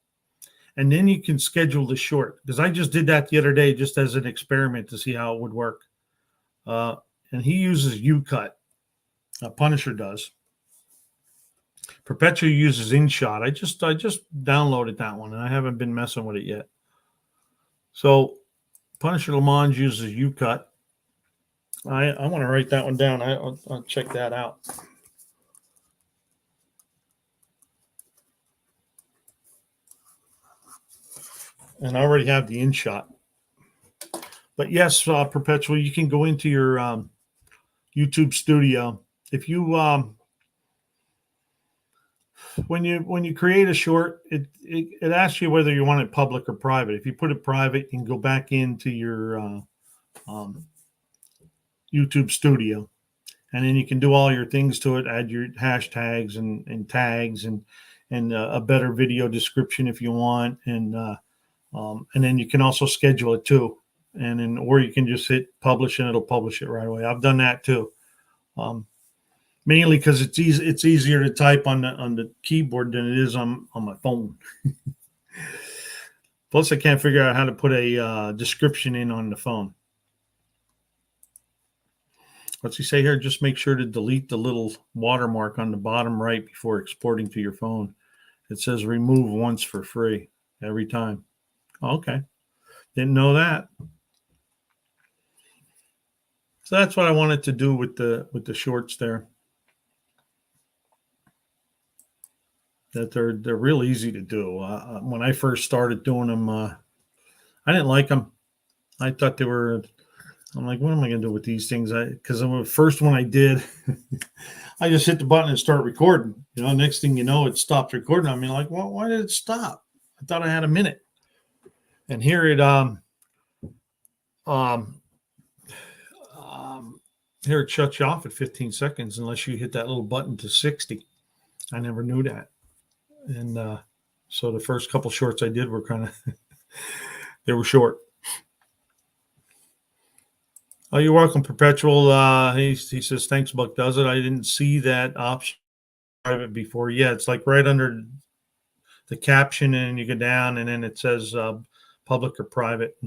and then you can schedule the short. Because I just did that the other day just as an experiment to see how it would work. and he uses U-cut. Punisher does. Perpetual uses InShot. I just downloaded that one, and I haven't been messing with it yet. So Punisher Le Mans uses U-cut. I want to write that one down. I'll check that out. And I already have the InShot. But yes, Perpetual, you can go into your YouTube Studio. If you when you create a short, it asks you whether you want it public or private. If you put it private, you can go back into your YouTube Studio, and then you can do all your things to it. Add your hashtags and tags and a better video description if you want, and then you can also schedule it too. And then, or you can just hit publish and it'll publish it right away. I've done that too. Mainly because it's easy. It's easier to type on the keyboard than it is on my phone. Plus, I can't figure out how to put a description in on the phone. What's he say here? Just make sure to delete the little watermark on the bottom right before exporting to your phone. It says remove once for free every time. Okay, didn't know that. So that's what I wanted to do with the shorts there. That they're real easy to do. When I first started doing them, I didn't like them. I thought they were. I'm like, what am I going to do with these things? Because the first one I did, I just hit the button and start recording. You know, next thing you know, it stopped recording. I mean, like, well, why did it stop? I thought I had a minute. And here it here it shuts you off at 15 seconds unless you hit that little button to 60. I never knew that. And so the first couple shorts I did were kind of, they were short. Oh, you're welcome, Perpetual. He says, thanks, Buck does it. I didn't see that option private before. Yeah, it's like right under the caption, and you go down, and then it says public or private.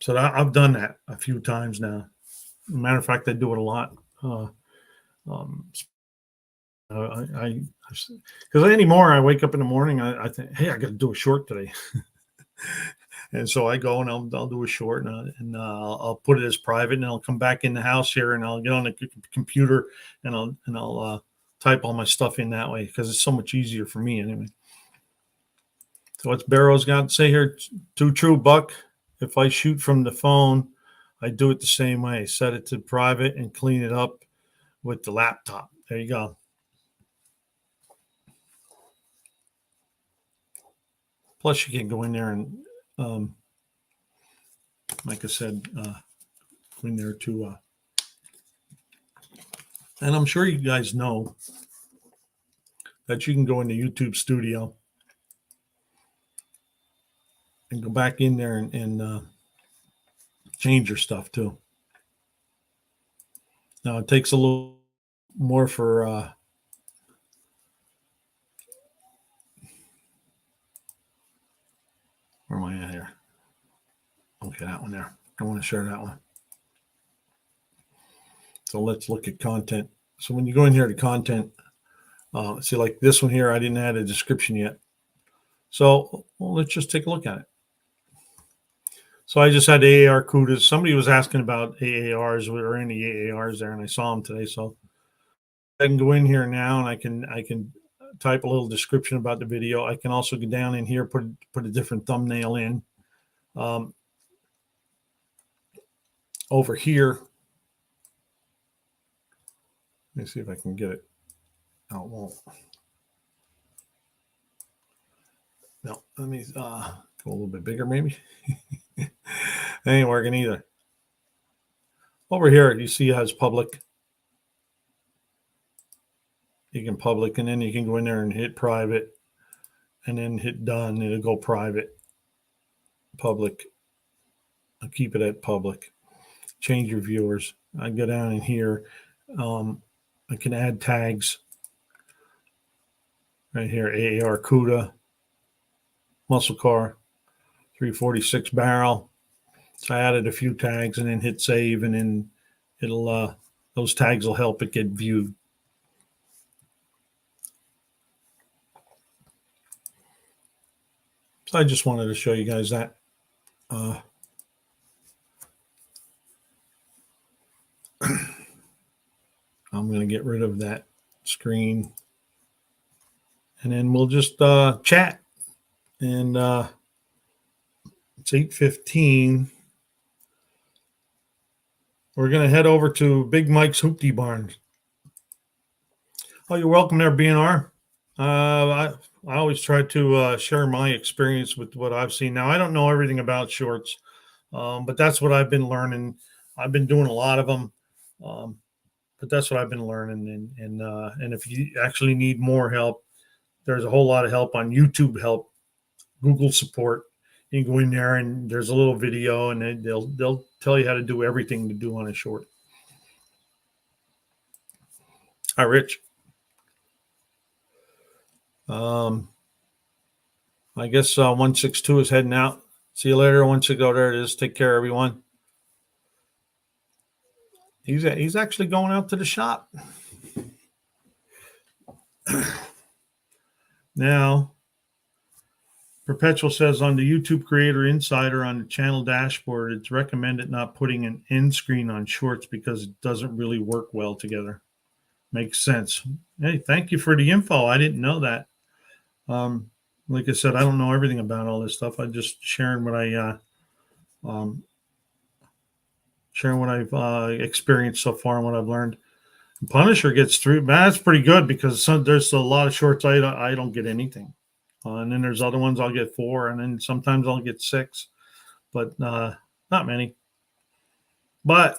So I've done that a few times now. Matter of fact, I do it a lot. Because anymore, I wake up in the morning, I think, hey, I got to do a short today. And so I go and I'll do a short, and I'll put it as private, and I'll come back in the house here, and I'll get on the computer, and I'll type all my stuff in that way because it's so much easier for me anyway. So what's Barrow's got to say here? Too true, Buck. If I shoot from the phone, I do it the same way. Set it to private and clean it up with the laptop. There you go. Plus, you can go in there and, like I said, go in there to, and I'm sure you guys know that you can go into YouTube Studio and go back in there and change your stuff too. Now it takes a little more for where am I at here? Okay, that one there. I want to share that one. So let's look at content. So when you go in here to content, see like this one here, I didn't add a description yet. So let's just take a look at it. So I just had AAR CUDAs. Somebody was asking about AARs. Were there any AARs there? And I saw them today. So I can go in here now, and I can type a little description about the video. I can also go down in here, put a different thumbnail in. Over here, let me see if I can get it. No, it won't. No, let me go a little bit bigger, maybe. Ain't working either. Over here, you see it has public. You can public, and then you can go in there and hit private, and then hit done. It'll go private, public. I'll keep it at public. Change your viewers. I go down in here. I can add tags. Right here, AAR CUDA, muscle car, 346 barrel. So I added a few tags and then hit save, and then it'll those tags will help it get viewed. So I just wanted to show you guys that. I'm going to get rid of that screen, and then we'll just chat. And it's 8:15. We're going to head over to Big Mike's Hoopty Barn. Oh, you're welcome there, BNR. I always try to share my experience with what I've seen. Now, I don't know everything about shorts, but that's what I've been learning. I've been doing a lot of them, but that's what I've been learning. And if you actually need more help, there's a whole lot of help on YouTube help, Google support. You can go in there and there's a little video, and they'll tell you how to do everything to do on a short. Hi, Rich. I guess 162 is heading out. See you later. 160. There it is. Take care, everyone. He's actually going out to the shop. Now, Perpetual says on the YouTube Creator Insider on the channel dashboard, it's recommended not putting an end screen on shorts because it doesn't really work well together. Makes sense. Hey, thank you for the info. I didn't know that. Like I said, I don't know everything about all this stuff. I'm just sharing what I've experienced so far and what I've learned. Punisher gets through. That's pretty good because there's a lot of shorts I don't get anything. And then there's other ones I'll get 4, and then sometimes I'll get 6, but not many. But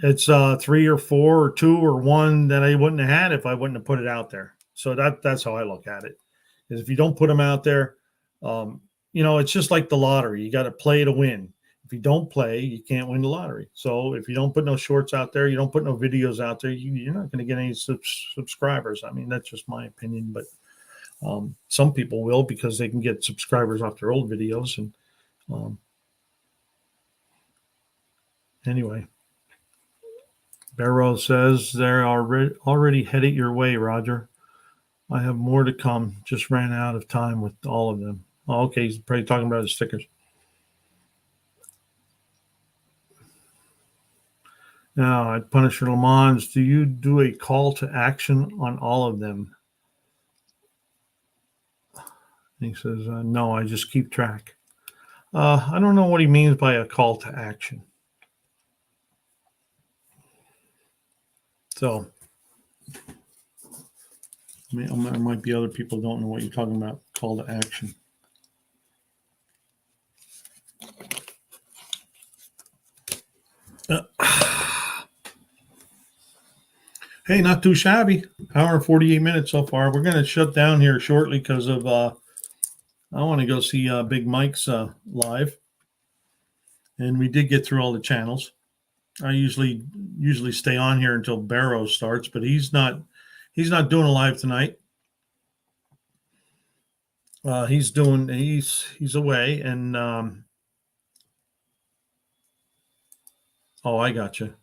it's 3 or 4 or 2 or 1 that I wouldn't have had if I wouldn't have put it out there. So that's how I look at it. Is if you don't put them out there, it's just like the lottery. You got to play to win. If you don't play, you can't win the lottery. So if you don't put no shorts out there, you don't put no videos out there, you're not going to get any subscribers. I mean, that's just my opinion, but some people will because they can get subscribers off their old videos. And anyway, Barrow says they're already headed your way, Roger. I have more to come. Just ran out of time with all of them. Oh, okay, he's probably talking about the stickers. Now, at Punisher Le Mans, do you do a call to action on all of them? He says, no, I just keep track. I don't know what he means by a call to action. So, there might be other people who don't know what you're talking about, call to action. Hey, not too shabby. Hour and 48 minutes so far. We're going to shut down here shortly because of I want to go see Big Mike's live. And we did get through all the channels. I usually stay on here until Barrow starts, but he's not doing a live tonight. He's away, and I got you.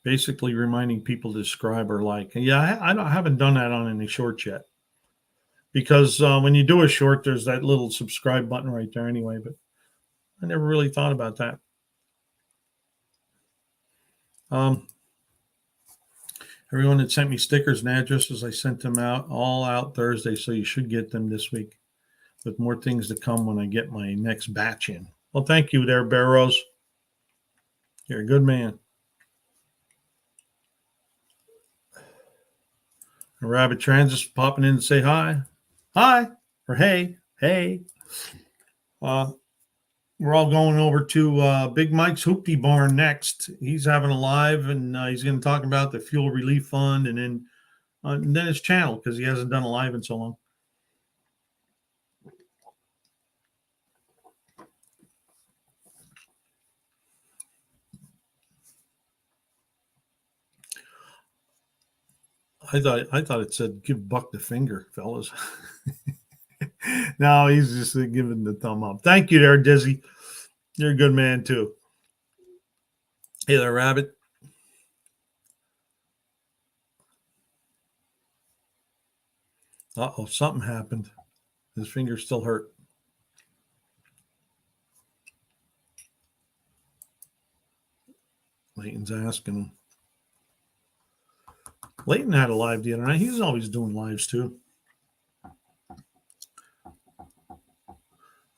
Basically reminding people to subscribe or like. Yeah, I haven't done that on any shorts yet. Because when you do a short, there's that little subscribe button right there anyway, but I never really thought about that. Everyone that sent me stickers and addresses, I sent them all out Thursday, so you should get them this week. With more things to come when I get my next batch in. Well, thank you there, Barrows. You're a good man. A Rabbit Transit's popping in to say hi. Hi. Or hey. We're all going over to Big Mike's Hoopty Barn next. He's having a live, and he's going to talk about the fuel relief fund, and then his channel because he hasn't done a live in so long. I thought it said give Buck the finger, fellas. No, he's just giving the thumb up. Thank you there, Dizzy. You're a good man too. Hey there, Rabbit. Uh-oh, something happened. His finger still hurt. Leighton's asking him. Leighton had a live the other night. He's always doing lives too.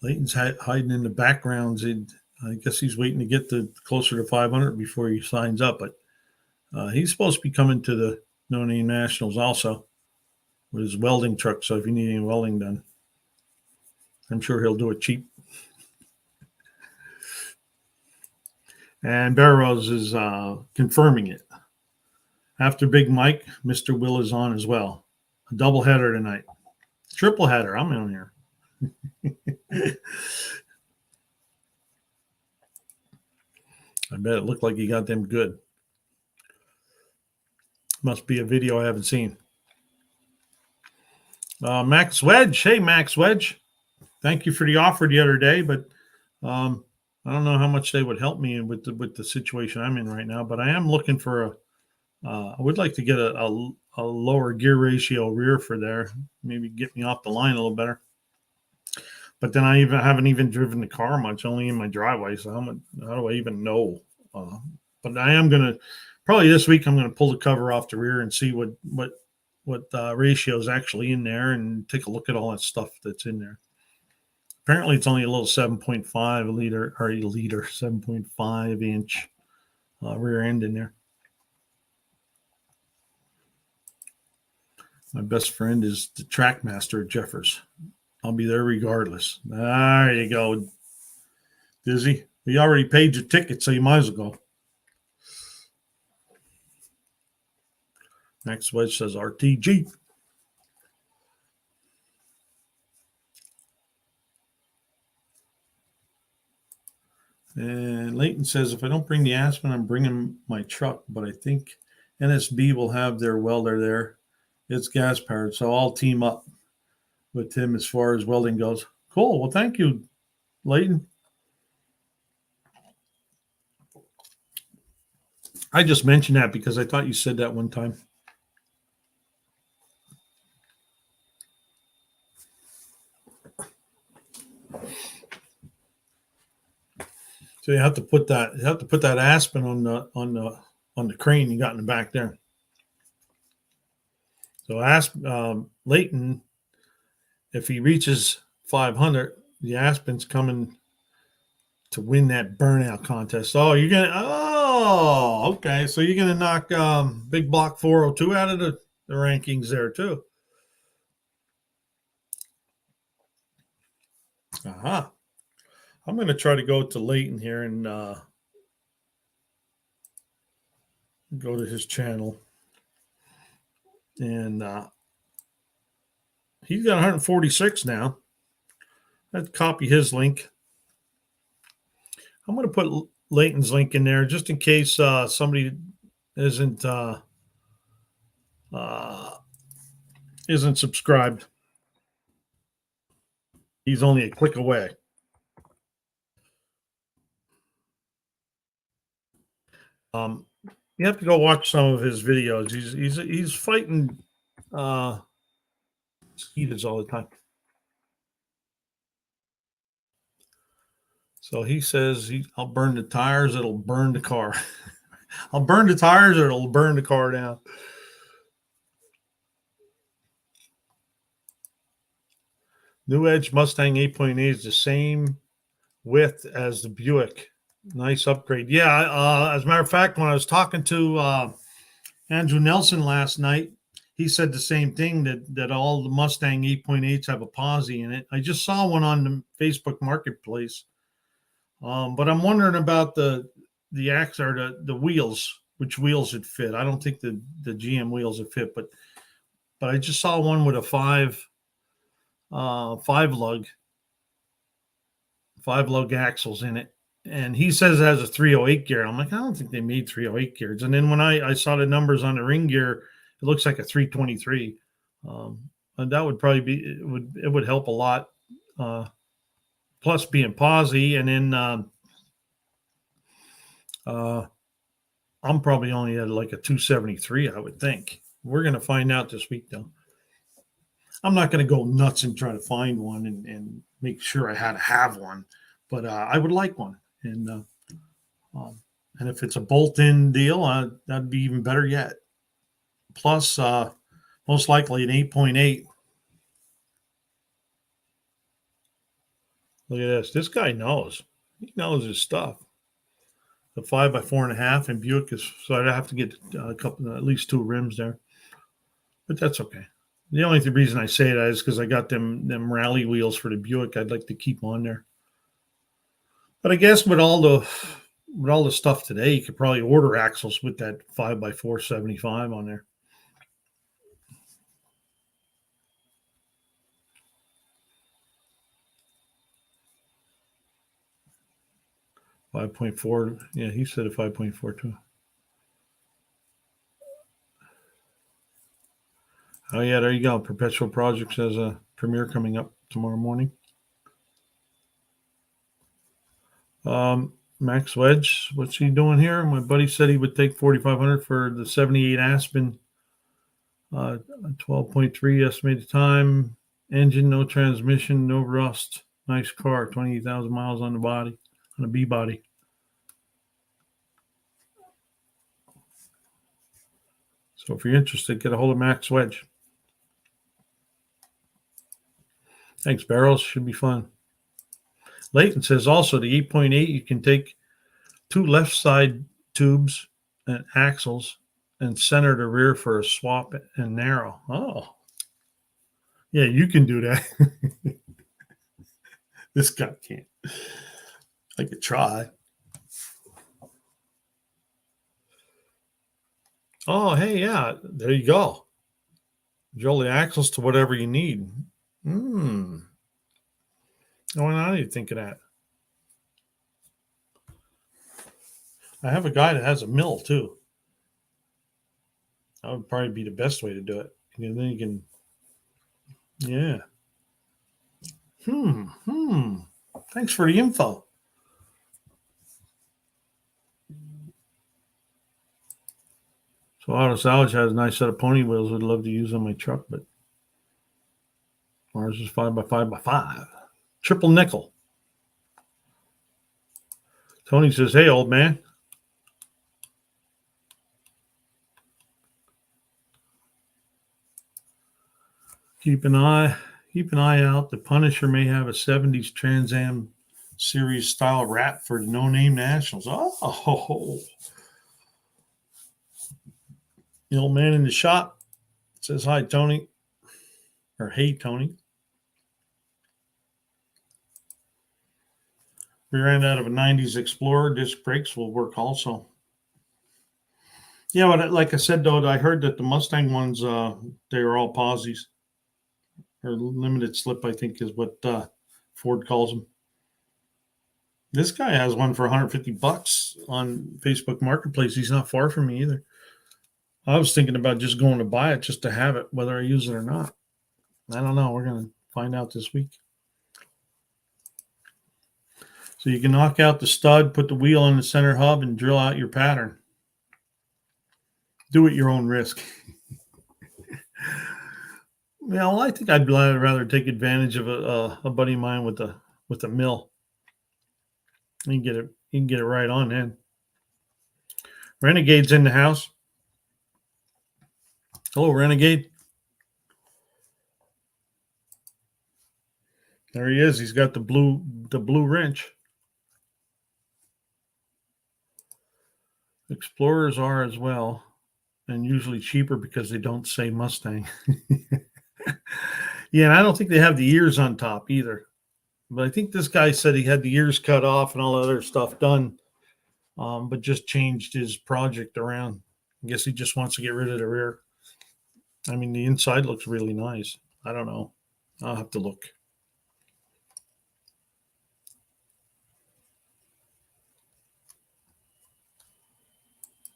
Leighton's hiding in the backgrounds. I guess he's waiting to get to closer to 500 before he signs up. But he's supposed to be coming to the NoNameNationals also with his welding truck. So if you need any welding done, I'm sure he'll do it cheap. And Barrows is confirming it. After Big Mike, Mr. Will is on as well. A double header tonight. Triple header. I'm in here. I bet it looked like he got them good. Must be a video I haven't seen. Max Wedge. Hey, Max Wedge. Thank you for the offer the other day, but I don't know how much they would help me with the situation I'm in right now. But I am looking for I would like to get a lower gear ratio rear for there. Maybe get me off the line a little better. But then I haven't even driven the car much, only in my driveway. So how do I even know? But I am gonna probably this week. I'm gonna pull the cover off the rear and see what ratio is actually in there, and take a look at all that stuff that's in there. Apparently, it's only a little 7.5 liter or a liter, 7.5 inch rear end in there. My best friend is the track master at Jeffers. I'll be there regardless. There you go, Dizzy. You already paid your ticket, so you might as well go. Max Wedge says RTG. And Leighton says, if I don't bring the Aspen, I'm bringing my truck, but I think NSB will have their welder there. It's gas powered, so I'll team up with him as far as welding goes. Cool. Well, thank you, Leighton. I just mentioned that because I thought you said that one time. So you have to put that Aspen on the crane you got in the back there. So Leighton, if he reaches 500, the Aspen's coming to win that burnout contest. Okay. So you're gonna knock Big Block 402 out of the rankings there too. Uh-huh. I'm gonna try to go to Leighton here and go to his channel. And he's got 146 now. Let's copy his link. I'm going to put Leighton's link in there just in case somebody isn't subscribed. He's only a click away. You have to go watch some of his videos. He's fighting mosquitoes all the time. So he says, I'll burn the tires, it'll burn the car. I'll burn the tires or it'll burn the car down. New Edge Mustang 8.8 is the same width as the Buick. Nice upgrade. Yeah, as a matter of fact, when I was talking to Andrew Nelson last night, he said the same thing, that all the Mustang 8.8s have a posi in it. I just saw one on the Facebook Marketplace. But I'm wondering about the axe or the wheels, which wheels it fit. I don't think the GM wheels would fit, but I just saw one with a five lug axles in it. And he says it has a 308 gear. I'm like, I don't think they made 308 gears. And then when I saw the numbers on the ring gear, it looks like a 323. And that would probably be, it would help a lot. Plus being posi, and then I'm probably only at like a 273, I would think. We're going to find out this week, though. I'm not going to go nuts and try to find one and make sure I had to have one, but I would like one. And if it's a bolt-in deal, that'd be even better yet. Plus, most likely an 8.8. Look at this. This guy knows. He knows his stuff. The 5x4.5 and Buick is, so I'd have to get at least 2 rims there, but that's okay. The only reason I say that is because I got them rally wheels for the Buick. I'd like to keep on there. But I guess with all the stuff today, you could probably order axles with that 5x4.75 on there. .4, yeah, he said a 5.4 too. Oh yeah, there you go. Perpetual Projects has a premiere coming up tomorrow morning. Max Wedge, what's he doing here? My buddy said he would take $4,500 for the 78 Aspen, 12.3 estimated time, engine, no transmission, no rust, nice car, 28,000 miles on the body, on a B body. So if you're interested, get a hold of Max Wedge. Thanks, Barrels. Should be fun. Leighton says also the 8.8, you can take 2 left side tubes and axles and center the rear for a swap and narrow. Oh. Yeah, you can do that. This guy can't. I could try. Oh, hey, yeah, there you go. Drill the axles to whatever you need. Why not you think of that? I have a guy that has a mill too. That would probably be the best way to do it. And then you can, yeah. Thanks for the info. So Auto Salvage has a nice set of pony wheels I'd love to use on my truck, but ours is 5x5x5. Triple nickel. Tony says, hey, old man. Keep an eye out. The Punisher may have a 70s Trans Am series style wrap for the NoNameNationals. Oh, the old man in the shop says hi, Tony, or hey, Tony. We ran out of a 90s Explorer. Disc brakes will work also. Yeah, but like I said, though, I heard that the Mustang ones, they are all posies. Or limited slip, I think, is what Ford calls them. This guy has one for $150 on Facebook Marketplace. He's not far from me either. I was thinking about just going to buy it just to have it, whether I use it or not. I don't know. We're going to find out this week. So you can knock out the stud, put the wheel on the center hub, and drill out your pattern. Do it at your own risk. Well, I think I'd rather take advantage of a buddy of mine with a mill. You can get it right on then. Renegade's in the house. Hello, Renegade. There he is. He's got the blue wrench. Explorers are as well, and usually cheaper because they don't say Mustang. Yeah, and I don't think they have the ears on top either. But I think this guy said he had the ears cut off and all other stuff done, but just changed his project around. I guess he just wants to get rid of the rear. I mean, the inside looks really nice. I don't know. I'll have to look.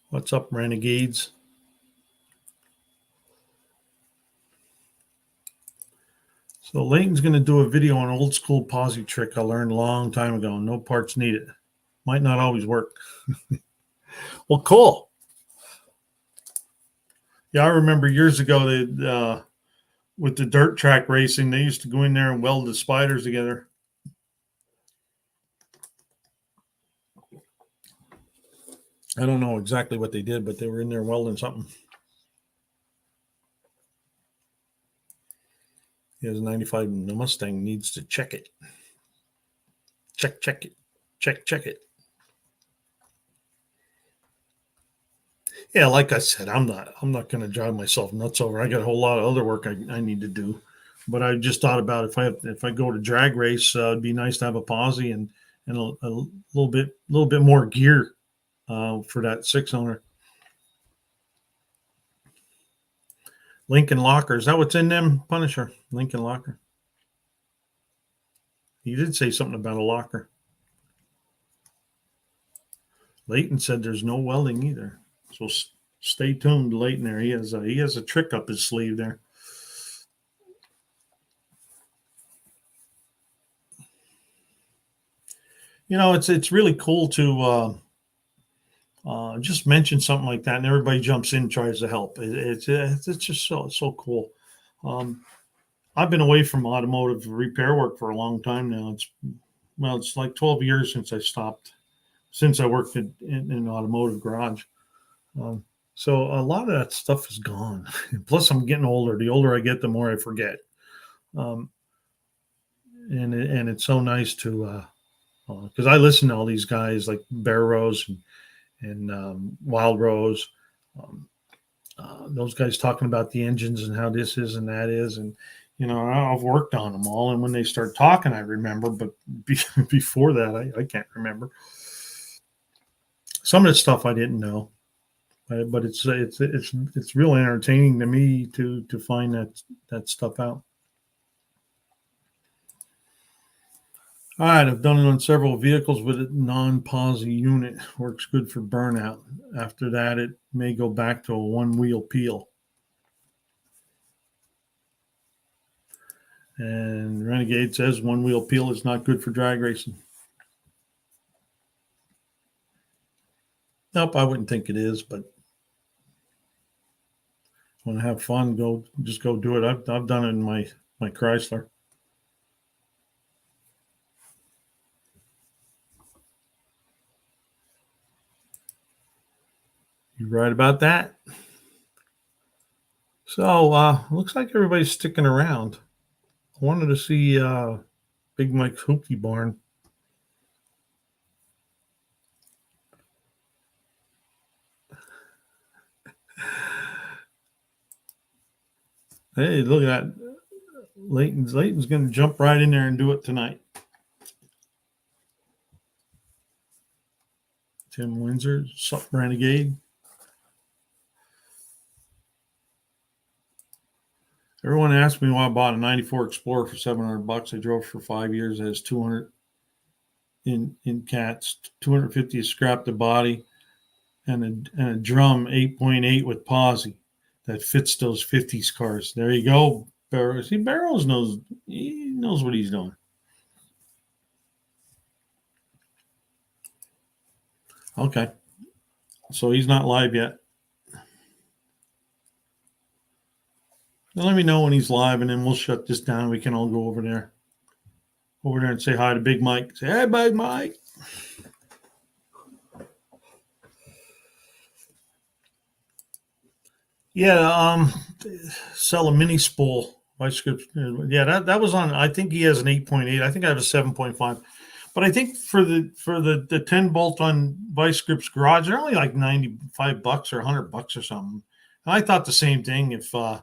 What's up, Renegades? So Leighton's going to do a video on an old school posi trick I learned a long time ago. No parts needed. Might not always work. Well, cool. Yeah, I remember years ago that with the dirt track racing, they used to go in there and weld the spiders together. I don't know exactly what they did, but they were in there welding something. He has a 95. The Mustang needs to check it. Check it. Check it. Yeah, like I said, I'm not going to drive myself nuts over. I got a whole lot of other work I need to do. But I just thought about if I go to drag race, it'd be nice to have a posse and a little bit more gear for that 6-owner. Lincoln Locker, is that what's in them, Punisher? Lincoln Locker. He did say something about a locker. Leighton said there's no welding either, so stay tuned, Leighton. There he has a trick up his sleeve there. You know, it's really cool to just mention something like that, and everybody jumps in and tries to help. It's just so cool. I've been away from automotive repair work for a long time now. It's like 12 years since I stopped. Since I worked in an automotive garage. So a lot of that stuff is gone. Plus, I'm getting older. The older I get, the more I forget. And it's so nice to because I listen to all these guys like Bear Rose and Wild Rose. Those guys talking about the engines and how this is and that is, and I've worked on them all. And when they start talking, I remember, but before that, I can't remember. Some of the stuff I didn't know, but it's really entertaining to me to find that stuff out. All right, I've done it on several vehicles with a non-posi unit. Works good for burnout. After that, it may go back to a one-wheel peel. And Renegade says one-wheel peel is not good for drag racing. Nope, I wouldn't think it is, but want to have fun, go do it. I've done it in my Chrysler. You're right about that. So looks like everybody's sticking around. I wanted to see Big Mike's Hoopty Barn. Hey, look at that. Leighton's going to jump right in there and do it tonight. Tim Windsor, Sup Renegade. Everyone asked me why I bought a 94 Explorer for $700. I drove for 5 years. It has 200 in cats, 250 to scrap the body, and a drum 8.8 with posi that fits those 50s cars. There you go, Barrows. See, Barrows knows what he's doing. Okay, so he's not live yet. Now let me know when he's live, and then we'll shut this down. We can all go over there and say hi to Big Mike. Say, hey, Big Mike. Yeah, sell a mini spool by script. Yeah, that was on. I think he has an 8.8. I think I have a 7.5. But I think for the 10 bolt on Vice Grips Garage, they're only like $95 or $100 or something. And I thought the same thing. If I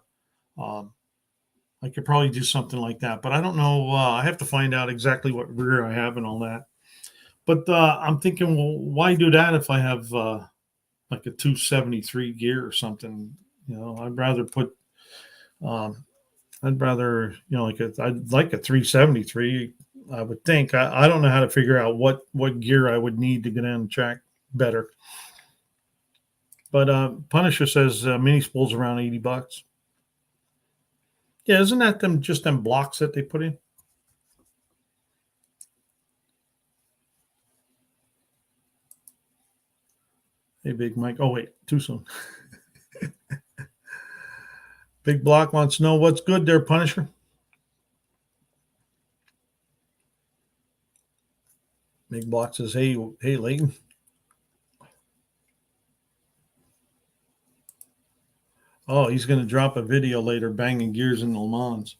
could probably do something like that, but I don't know. I have to find out exactly what rear I have and all that. But I'm thinking, well, why do that if I have like a 273 gear or something? I'd rather put. I'd rather I'd like a 373. I would think. I don't know how to figure out what gear I would need to get on the track better. But Punisher says mini spool's around $80. Yeah, isn't that them blocks that they put in? Hey, Big Mike. Oh wait, too soon. Big Block wants to know what's good there, Punisher. Big Block says, hey, Leighton. Oh, he's going to drop a video later banging gears in Le Mans.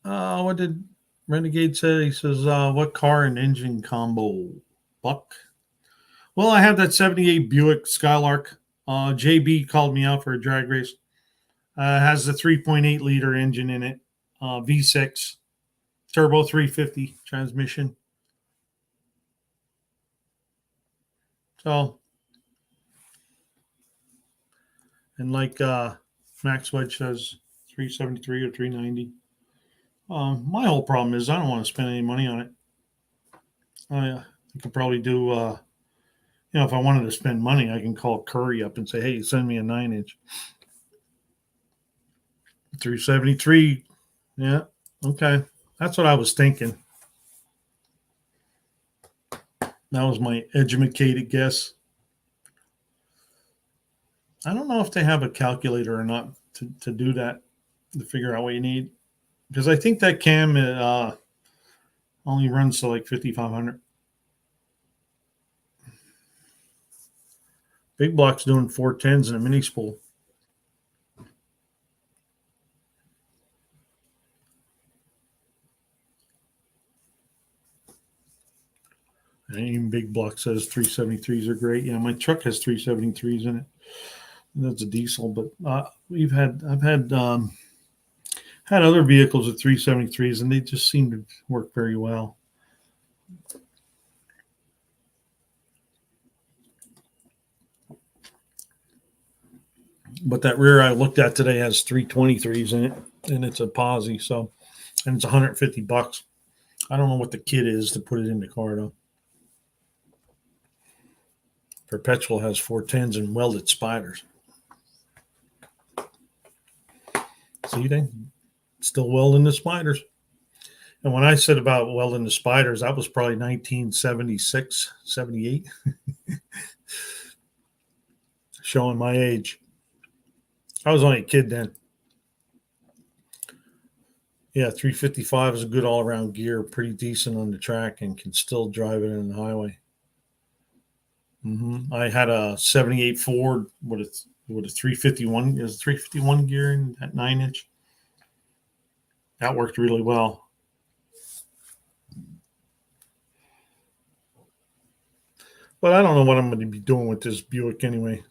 What did Renegade say? He says, what car and engine combo? Buck. Well, I have that 78 Buick Skylark. JB called me out for a drag race. Has the 3.8 liter engine in it, V6, turbo 350 transmission. So, and like Max Wedge says, 373 or 390. My whole problem is I don't want to spend any money on it. I could probably do, if I wanted to spend money, I can call Curry up and say, hey, send me a 9-inch. 373. Yeah. Okay. That's what I was thinking. That was my educated guess. I don't know if they have a calculator or not to do that, to figure out what you need. Because I think that cam only runs to like 5,500. Big Block's doing 410s in a mini spool. And even Big Block says 373s are great. Yeah, my truck has 373s in it. That's a diesel, but I've had other vehicles with 373s, and they just seem to work very well. But that rear I looked at today has 323s in it, and it's a posi, and it's $150. I don't know what the kit is to put it in the car though. Perpetual has 410s and welded spiders. See, they still welding the spiders. And when I said about welding the spiders, that was probably 1976, 78. Showing my age. I was only a kid then. Yeah, 355 is a good all-around gear, pretty decent on the track, and can still drive it on the highway. I had a 78 Ford with a 351. It was 351 gear in that 9-inch. That worked really well. But I don't know what I'm going to be doing with this Buick anyway.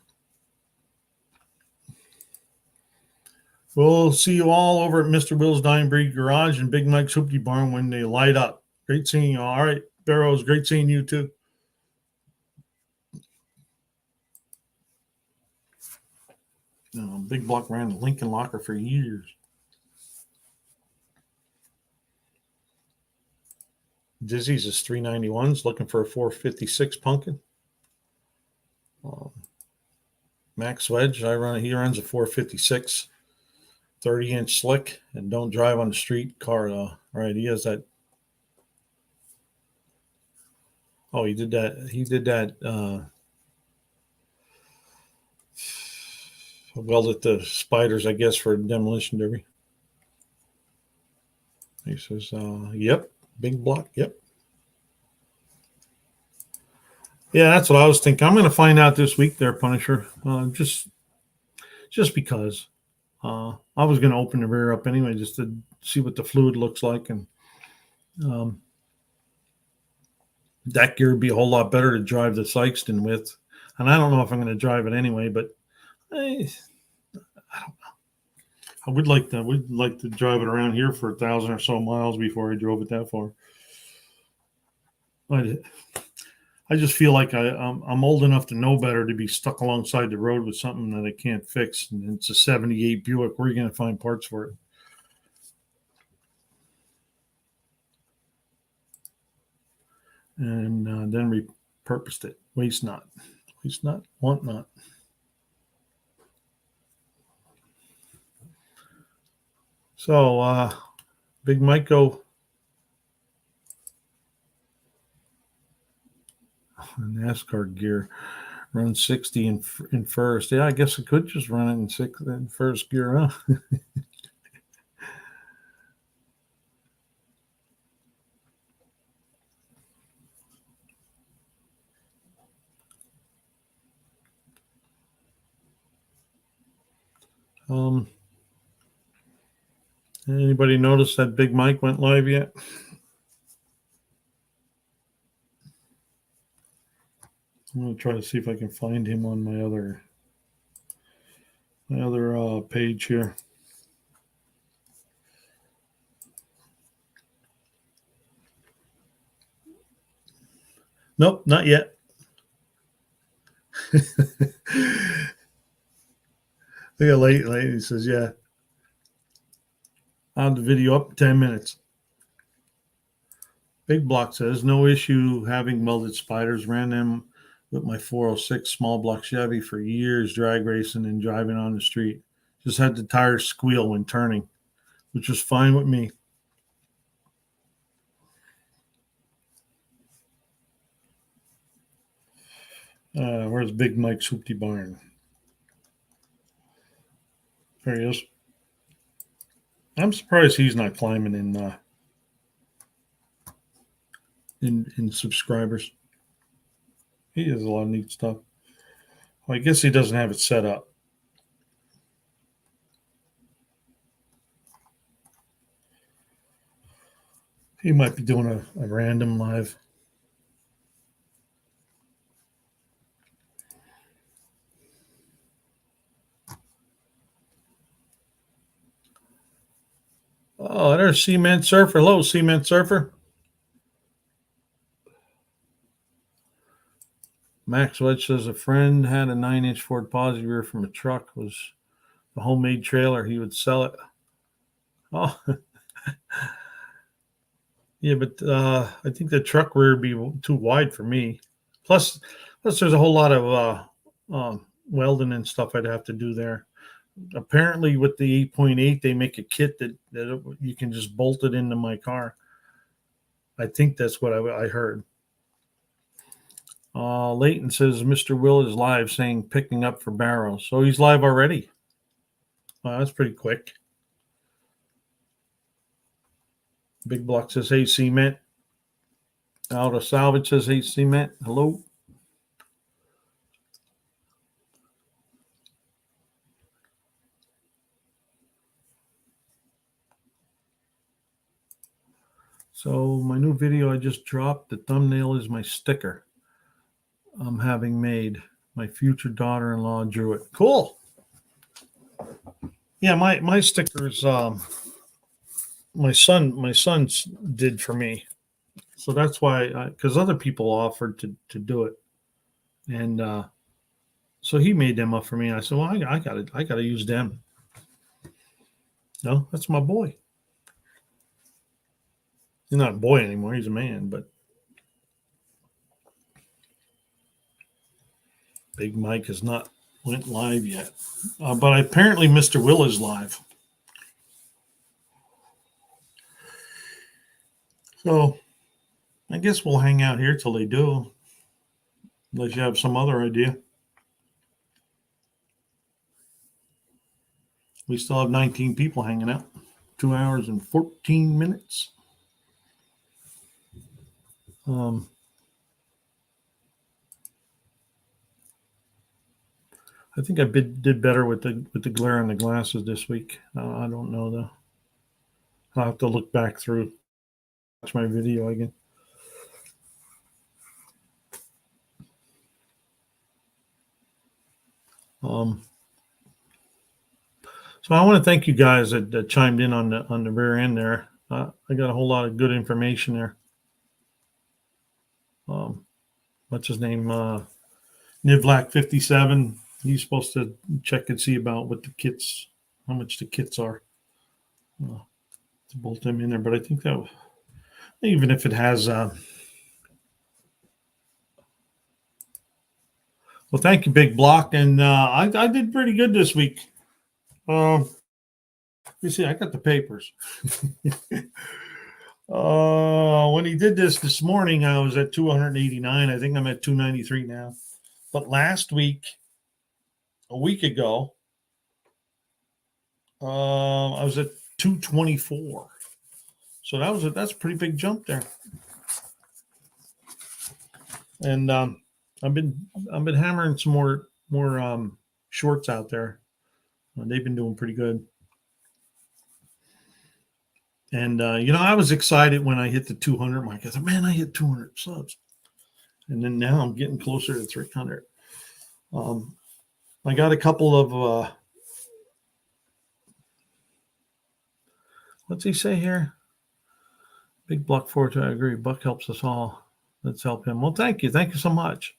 We'll see you all over at Mr. Will's Dime Breed Garage and Big Mike's Hoopty Barn when they light up. Great seeing you all. All right, Barrows, great seeing you too. Big Block ran the Lincoln Locker for years. Dizzy's is 391s, looking for a 456 pumpkin. Max Wedge, he runs a 456, 30-inch slick, and don't drive on the street car though. All right, he has that. Oh, he did that. Welded the spiders, I guess, for demolition derby. He says, yep, Big Block, yep. Yeah, that's what I was thinking. I'm going to find out this week there, Punisher. Just because. I was going to open the rear up anyway, just to see what the fluid looks like. And that gear would be a whole lot better to drive the Sykeston with. And I don't know if I'm going to drive it anyway, but I don't know. I would like to drive it around here for 1,000 or so miles before I drove it that far. I just feel like I'm old enough to know better to be stuck alongside the road with something that I can't fix. And it's a 78 Buick. Where are you going to find parts for it? And then repurposed it. Waste not, want not. So, Big Mike, go. NASCAR gear. Run 60 in first. Yeah, I guess I could just run it in first gear, huh? Anybody notice that Big Mike went live yet? I'm gonna try to see if I can find him on my other page here. Nope, not yet. Look at late. He says, yeah. I'll have the video up in 10 minutes. Big Block says, no issue having welded spiders. Ran them with my 406 small block Chevy for years, drag racing and driving on the street. Just had the tires squeal when turning, which was fine with me. Where's Big Mike's Hoopty Barn? There he is. I'm surprised he's not climbing in subscribers. He has a lot of neat stuff. Well, I guess he doesn't have it set up. He might be doing a random live. Oh, there's Cement Surfer. Hello, Cement Surfer. Max Wedge says a friend had a 9-inch Ford Posi rear from a truck. Was the homemade trailer. He would sell it. Oh, yeah, but I think the truck rear would be too wide for me. Plus there's a whole lot of welding and stuff I'd have to do there. Apparently, with the 8.8, they make a kit that you can just bolt it into my car. I think that's what I heard. Leighton says Mr. Will is live, saying picking up for barrels. So he's live already. That's pretty quick. Big Block says, hey, Cement. Auto Salvage says, hey, Cement. Hello. So my new video I just dropped, the thumbnail is my sticker I'm having made. My future daughter-in-law drew it. Cool. Yeah, my stickers my son did for me. So that's why, because other people offered to do it. And so he made them up for me. I said, well, I gotta use them. No, that's my boy. He's not a boy anymore. He's a man, but Big Mike has not went live yet. But apparently Mr. Will is live. So I guess we'll hang out here till they do. Unless you have some other idea. We still have 19 people hanging out. 2 hours and 14 minutes. I think I did better with the glare on the glasses this week. I don't know though. I'll have to look back through, watch my video again. So I want to thank you guys that chimed in on the rear end there. I got a whole lot of good information there. What's his name? Nivlak 57. He's supposed to check and see about what the kits, how much the kits are, to bolt them in there. But I think that even if it has, well, thank you, Big Block, and I did pretty good this week. You see, I got the papers. When he did this morning, I was at 289. I think I'm at 293 now. But last week, a week ago, I was at 224. So that's a pretty big jump there. And I've been hammering some more shorts out there. They've been doing pretty good. And I was excited when I hit the 200 mark. I thought, man, I hit 200 subs. And then now I'm getting closer to 300. I got a couple of what's he say here? Big Buck for it. I agree. Buck helps us all. Let's help him. Well, thank you. Thank you so much.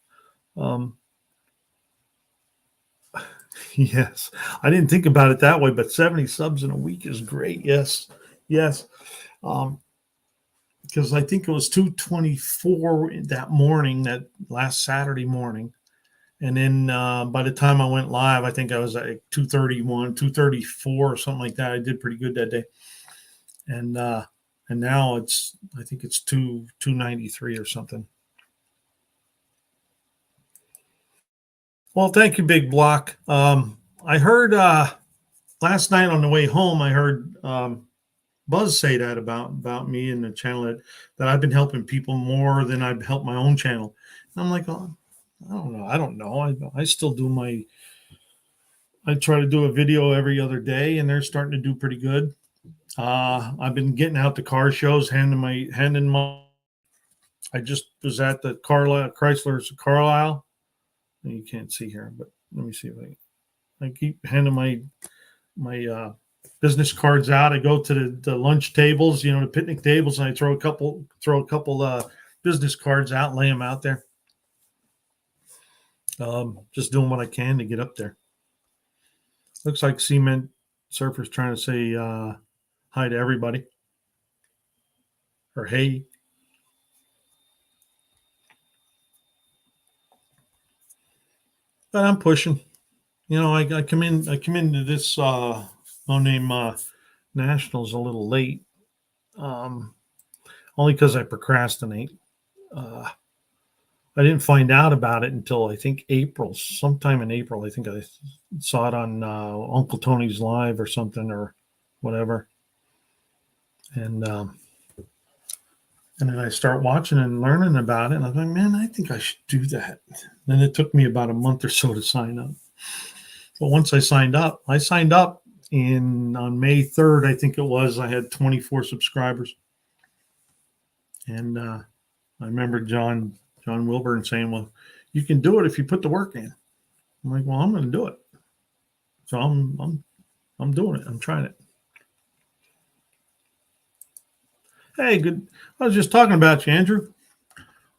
Yes, I didn't think about it that way, but 70 subs in a week is great. Yes. Because I think it was 224 that morning, that last Saturday morning. And then by the time I went live, I think I was at 231, 234 or something like that. I did pretty good that day. And now I think it's 293 or something. Well, thank you, Big Block. I heard last night on the way home, I heard Buzz say that about me and the channel that I've been helping people more than I've helped my own channel. And I'm like, oh, I don't know. I still do I try to do a video every other day, and they're starting to do pretty good. I've been getting out to car shows, I just was at the Chrysler's Carlisle. You can't see here, but let me see if I keep handing my business cards out. I go to the lunch tables, the picnic tables, and I throw a couple business cards out, lay them out there. Just doing what I can to get up there. Looks like Cement Surfer's trying to say hi to everybody. Or hey. But I'm pushing. I come into this NoNameNationals a little late. Only because I procrastinate. I didn't find out about it until I think sometime in April. I think I saw it on Uncle Tony's Live or something or whatever. And then I start watching and learning about it. And I'm like, man, I think I should do that. Then it took me about a month or so to sign up. But once I signed up on May 3rd, I think it was, I had 24 subscribers. And I remember John Wilburn saying, well, you can do it if you put the work in. I'm like, well, I'm going to do it. So I'm doing it. I'm trying it. Hey, good. I was just talking about you, Andrew.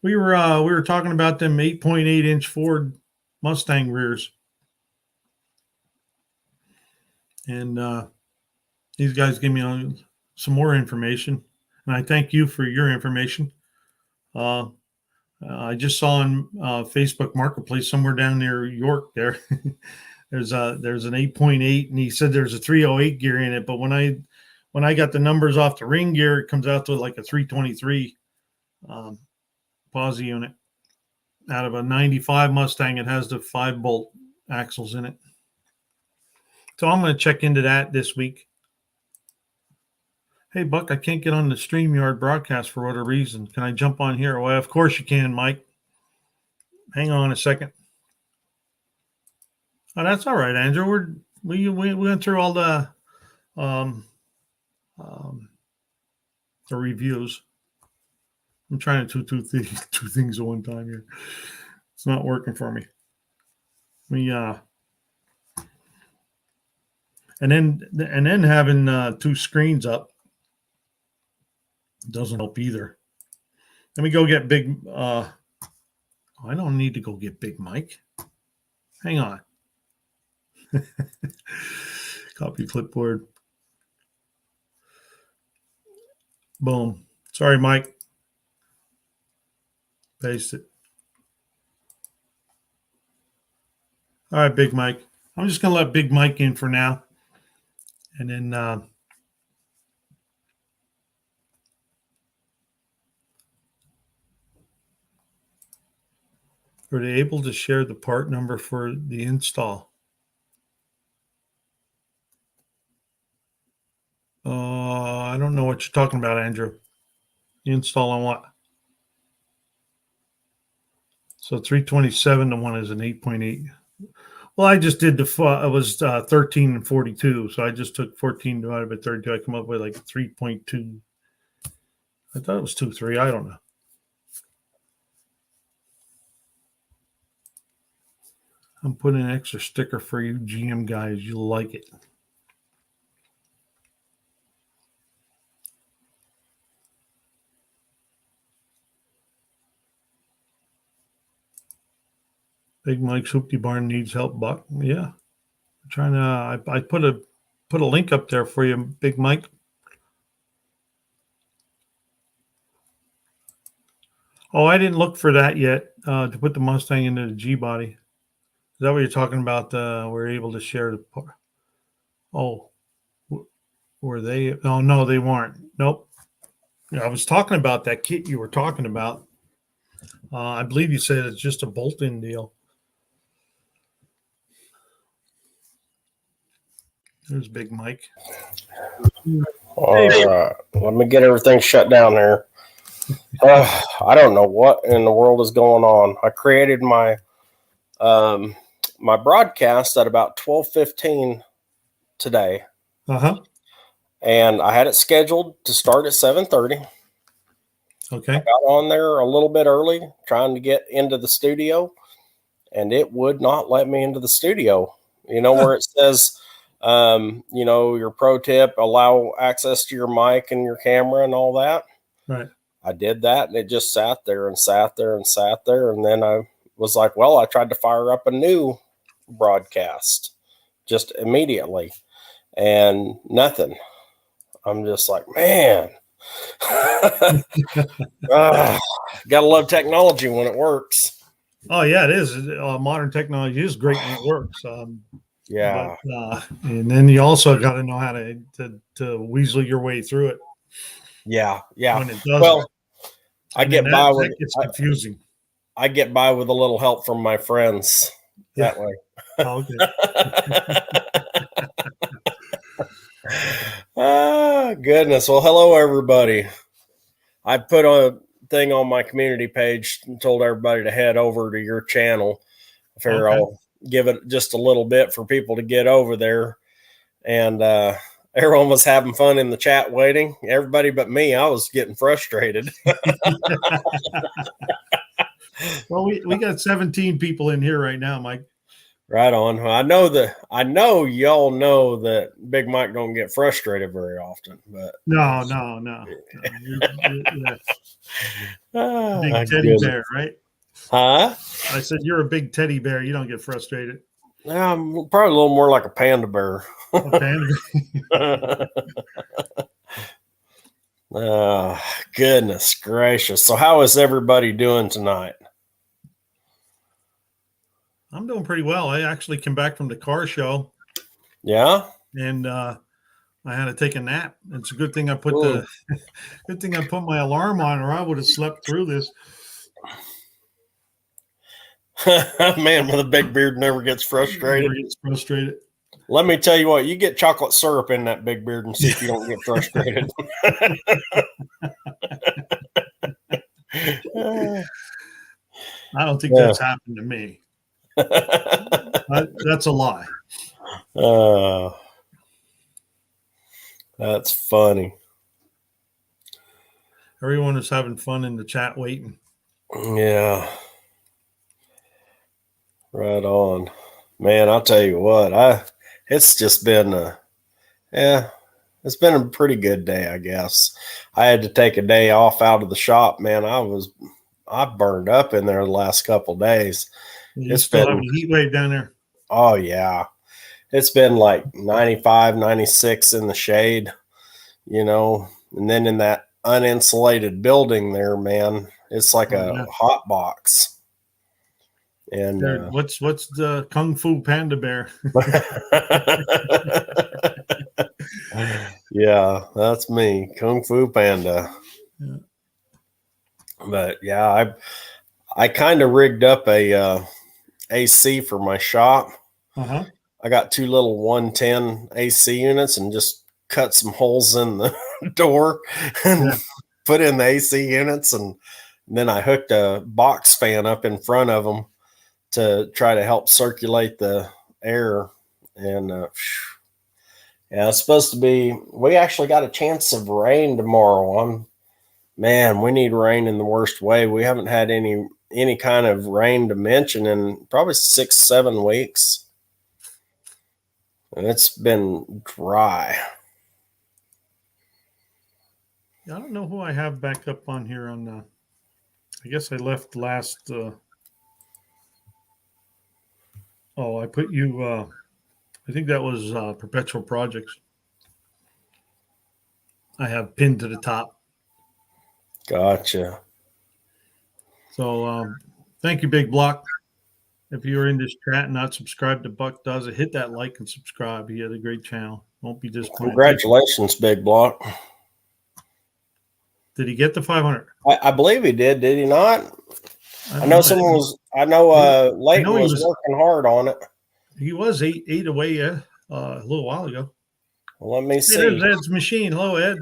We were talking about them 8.8-inch Ford Mustang rears. And these guys gave me some more information. And I thank you for your information. I just saw on Facebook Marketplace somewhere down near York there. there's an 8.8, and he said there's a 308 gear in it. But when I got the numbers off the ring gear, it comes out to like a 323 posi unit. Out of a 95 Mustang, it has the 5-bolt axles in it. So I'm going to check into that this week. Hey, Buck, I can't get on the StreamYard broadcast for whatever reason. Can I jump on here? Well, of course you can, Mike. Hang on a second. Oh, that's all right, Andrew. We went through all the reviews. I'm trying to do two things at one time here. It's not working for me. And then having two screens up doesn't help either. Let me go get Big. I don't need to go get Big Mike. Hang on. Copy clipboard. Boom. Sorry, Mike. Paste it. All right, Big Mike. I'm just going to let Big Mike in for now. And then Are they able to share the part number for the install? I don't know what you're talking about, Andrew. The install on what? So 327 to one is an 8.8. Well, I just did it was 13 and 42. So I just took 14 divided by 32. I come up with like 3.2. I thought it was 2.3. I don't know. I'm putting an extra sticker for you GM guys. You'll like it. Big Mike's Hoopty Barn needs help, Buck. Yeah. I'm trying to I put a link up there for you, Big Mike. Oh, I didn't look for that yet to put the Mustang into the G body. Is that what you're talking about? We're able to share the part. Oh, were they? Oh, no, they weren't. Nope. Yeah, I was talking about that kit you were talking about. I believe you said it's just a bolt-in deal. There's Big Mike. All right. Let me get everything shut down here. I don't know what in the world is going on. I created my my broadcast at about 12:15 today. And I had it scheduled to start at 7:30. Okay. I got on there a little bit early trying to get into the studio, and it would not let me into the studio. You know, where it says, you know, your pro tip, allow access to your mic and your camera and all that. Right. I did that, and it just sat there and sat there and sat there. And then I was like, well, I tried to fire up a new broadcast just immediately, and nothing. I'm just like, man, gotta love technology when it works. Oh, yeah, it is. Modern technology is great when it works. Yeah. But, and then you also got to know how to weasel your way through it. Yeah. Yeah. When it doesn't. Well, I get by with that gets confusing. I get by with a little help from my friends that way. Oh, okay. Goodness. Well, hello, everybody. I put a thing on my community page and told everybody to head over to your channel. I figure I'll give it just a little bit for people to get over there. And everyone was having fun in the chat waiting. Everybody but me, I was getting frustrated. Well, we got 17 people in here right now, Mike. Right on. I know y'all know that Big Mike don't get frustrated very often, but no. Big teddy bear, right? Huh? I said you're a big teddy bear. You don't get frustrated. I'm probably a little more like a panda bear. A panda. Goodness gracious. So how is everybody doing tonight? I'm doing pretty well. I actually came back from the car show. Yeah. And I had to take a nap. It's a good thing I put my alarm on, or I would have slept through this. Man with a big beard never gets frustrated. Let me tell you what, you get chocolate syrup in that big beard and see if you don't get frustrated. I don't think that's happened to me. That's a lie. That's funny. Everyone is having fun in the chat waiting. Yeah. Right on. Man, I'll tell you what, it's just been it's been a pretty good day, I guess. I had to take a day off out of the shop, man. I burned up in there the last couple of days. It's still having a heat wave down there. Oh yeah. It's been like 95, 96 in the shade, you know, and then in that uninsulated building there, man, it's like a hot box. And what's the Kung Fu Panda Bear? Yeah, that's me, Kung Fu Panda. Yeah. But yeah, I kind of rigged up a AC for my shop. Uh-huh. I got 2 little 110 AC units and just cut some holes in the door and put in the AC units. And then I hooked a box fan up in front of them to try to help circulate the air. And yeah, it's supposed to be, we actually got a chance of rain tomorrow. Man, we need rain in the worst way. We haven't had any kind of rain to mention in probably 6-7 weeks. And it's been dry. I don't know who I have back up on here on I guess I left last I put you I think that was Perpetual Projects. I have pinned to the top. Gotcha. So thank you, Big Block. If you're in this chat and not subscribed to Buck Does It, hit that like and subscribe. He had a great channel. Won't be disappointed. Congratulations, Big Block. Did he get the 500? I believe he did. Did he not? I know someone was. I know Leighton was working hard on it. He was eight away a little while ago. Well, let me see. There's Ed's machine. Hello, Ed.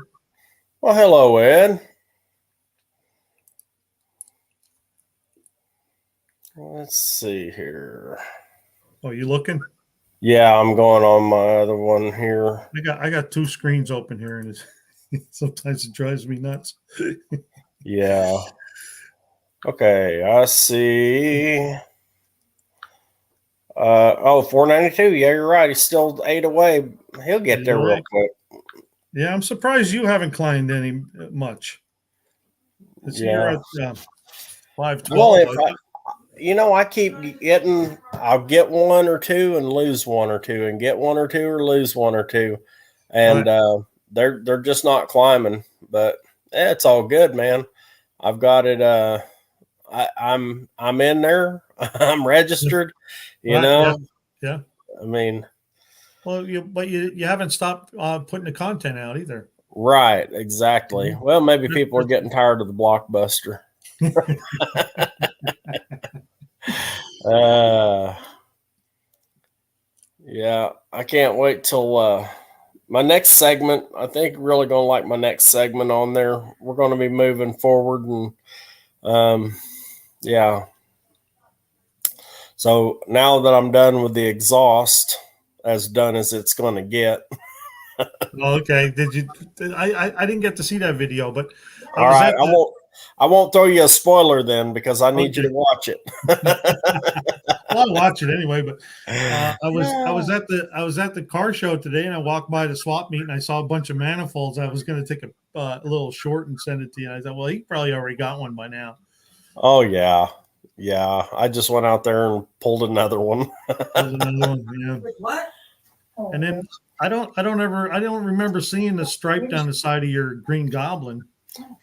Well, hello, Ed. Let's see here. Oh, you looking? Yeah, I'm going on my other one here. I got 2 screens open here, and sometimes it drives me nuts. Yeah. Okay, I see. 492. Yeah, you're right. He's still 8 away. He'll get there real quick. Yeah, I'm surprised you haven't climbed any much. Yeah. You're at 512. I keep getting. I'll get 1 or 2 and lose 1 or 2, and get 1 or 2 or lose 1 or 2, and they're just not climbing. But it's all good, man. I've got it. I'm in there. I'm registered. You know. Yeah. I mean. Well, you haven't stopped putting the content out either. Right. Exactly. Well, maybe people are getting tired of the Blockbuster. Yeah, I can't wait till my next segment. I think you're really gonna like my next segment on there. We're gonna be moving forward, and yeah. So now that I'm done with the exhaust, as done as it's gonna get. Oh, okay. Did you? I didn't get to see that video, but all right. I won't throw you a spoiler then, because I need you to watch it. Well, I'll watch it anyway. But I was at the car show today, and I walked by the swap meet, and I saw a bunch of manifolds. I was going to take a little short and send it to you. And I thought, well, he probably already got one by now. Oh yeah. I just went out there and pulled another one. What? And then I don't remember seeing the stripe down the side of your Green Goblin.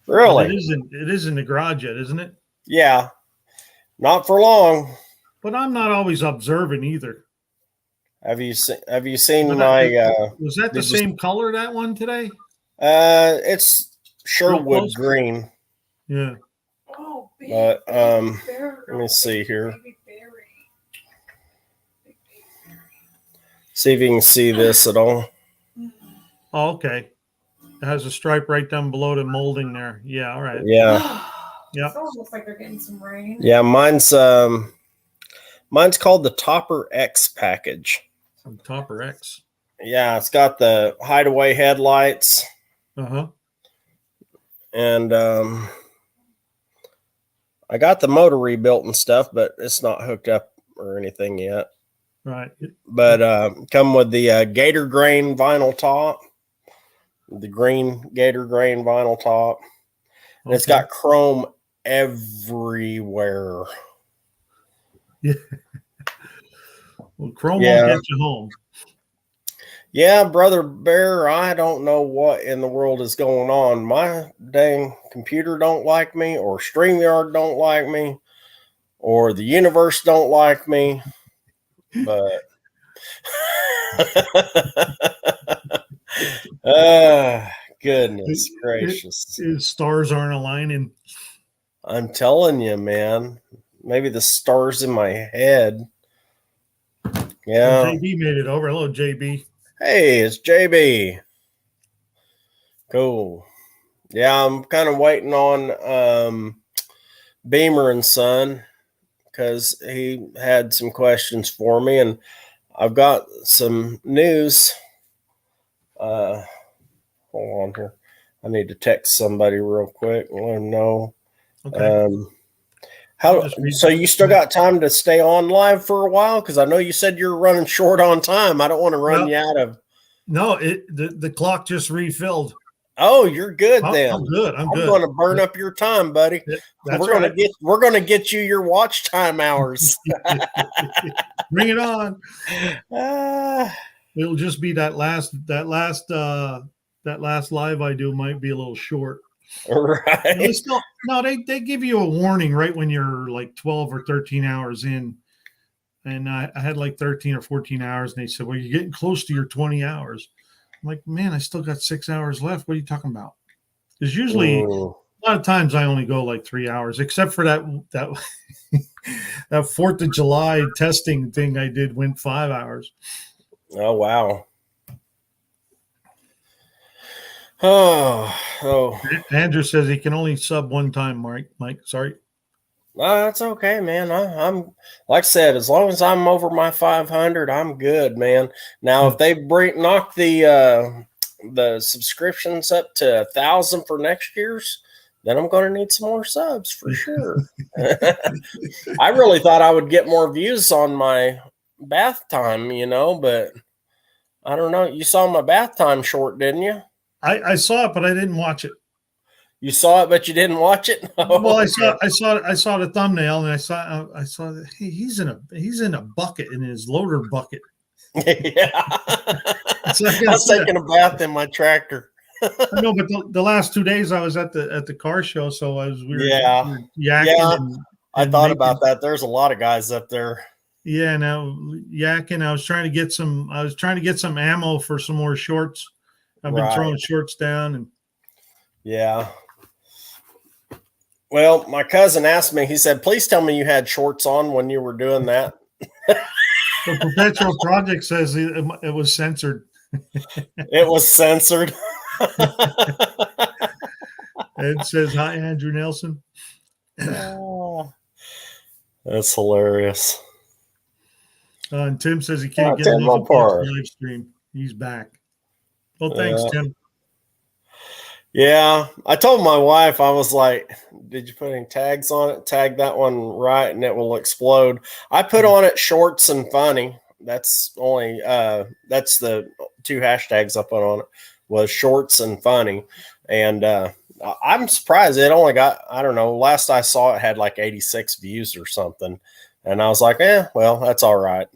Really? It is in the garage yet, isn't it? Yeah. Not for long. But I'm not always observing either. Have you seen my was that the same color, that one today? It's Sherwood green. Yeah. But let me see here. See if you can see this at all. Oh, okay. It has a stripe right down below the molding there. Yeah, all right. Yeah. Yeah. It looks like they're getting some rain. Yeah, mine's called the Topper X package. Some Topper X. Yeah, it's got the hideaway headlights. Uh-huh. And I got the motor rebuilt and stuff, but it's not hooked up or anything yet. Right. But come with the gator grain vinyl top. The green gator grain vinyl top. And it's got chrome everywhere. Yeah. Well, chrome won't get you home. Yeah, Brother Bear, I don't know what in the world is going on. My dang computer don't like me, or StreamYard don't like me, or the universe don't like me. But goodness gracious. His stars aren't aligning. I'm telling you, man. Maybe the stars in my head. Yeah. JB made it over. Hello, JB. Hey, it's JB. Cool. Yeah, I'm kind of waiting on Beamer and Son because he had some questions for me, and I've got some news. Hold on here. I need to text somebody real quick and let them know. Okay. So you still got time to stay on live for a while? Because I know you said you're running short on time. I don't want to run you out of. No, the clock just refilled. Oh, you're good then. I'm good. I'm good. going to burn up your time, buddy. We're gonna get you your watch time hours. Bring it on. It'll just be that last live I do might be a little short. Right. They give you a warning right when you're like 12 or 13 hours in. And I had like 13 or 14 hours, and they said, well, you're getting close to your 20 hours. I'm like, man, I still got 6 hours left. What are you talking about? Because usually a lot of times I only go like 3 hours, except for that that 4th of July testing thing I did went 5 hours. Oh, wow. Oh. Andrew says he can only sub one time, Mike. Sorry. That's okay, man. I'm like I said, as long as I'm over my 500, I'm good, man. Now, if they knock the subscriptions up to 1,000 for next year's, then I'm going to need some more subs for sure. I really thought I would get more views on my bath time, but I don't know. You saw my bath time short, didn't you? I saw it, but I didn't watch it. You saw it, but you didn't watch it. Oh, well, I saw the thumbnail, and I saw that he's in a bucket, in his loader bucket. Yeah, I was taking a bath in my tractor. I know, but the last 2 days I was at the car show, so we were yakking. Yeah, I thought making, about that. There's a lot of guys up there. Yeah, now yakking. I was trying to get some ammo for some more shorts. I've been throwing shorts down, and yeah. Well, my cousin asked me, he said, please tell me you had shorts on when you were doing that. The Perpetual Project says it was censored. It was censored. It says, hi, Andrew Nelson. Oh, that's hilarious. And Tim says he can't get enough of the live stream. He's back. Well, thanks, Tim. Yeah, I told my wife, I was like, did you put any tags on it? Tag that one right and it will explode. I put on it shorts and funny. That's the 2 hashtags I put on it was shorts and funny. And I'm surprised it only got, I don't know, last I saw it had like 86 views or something. And I was like, well, that's all right.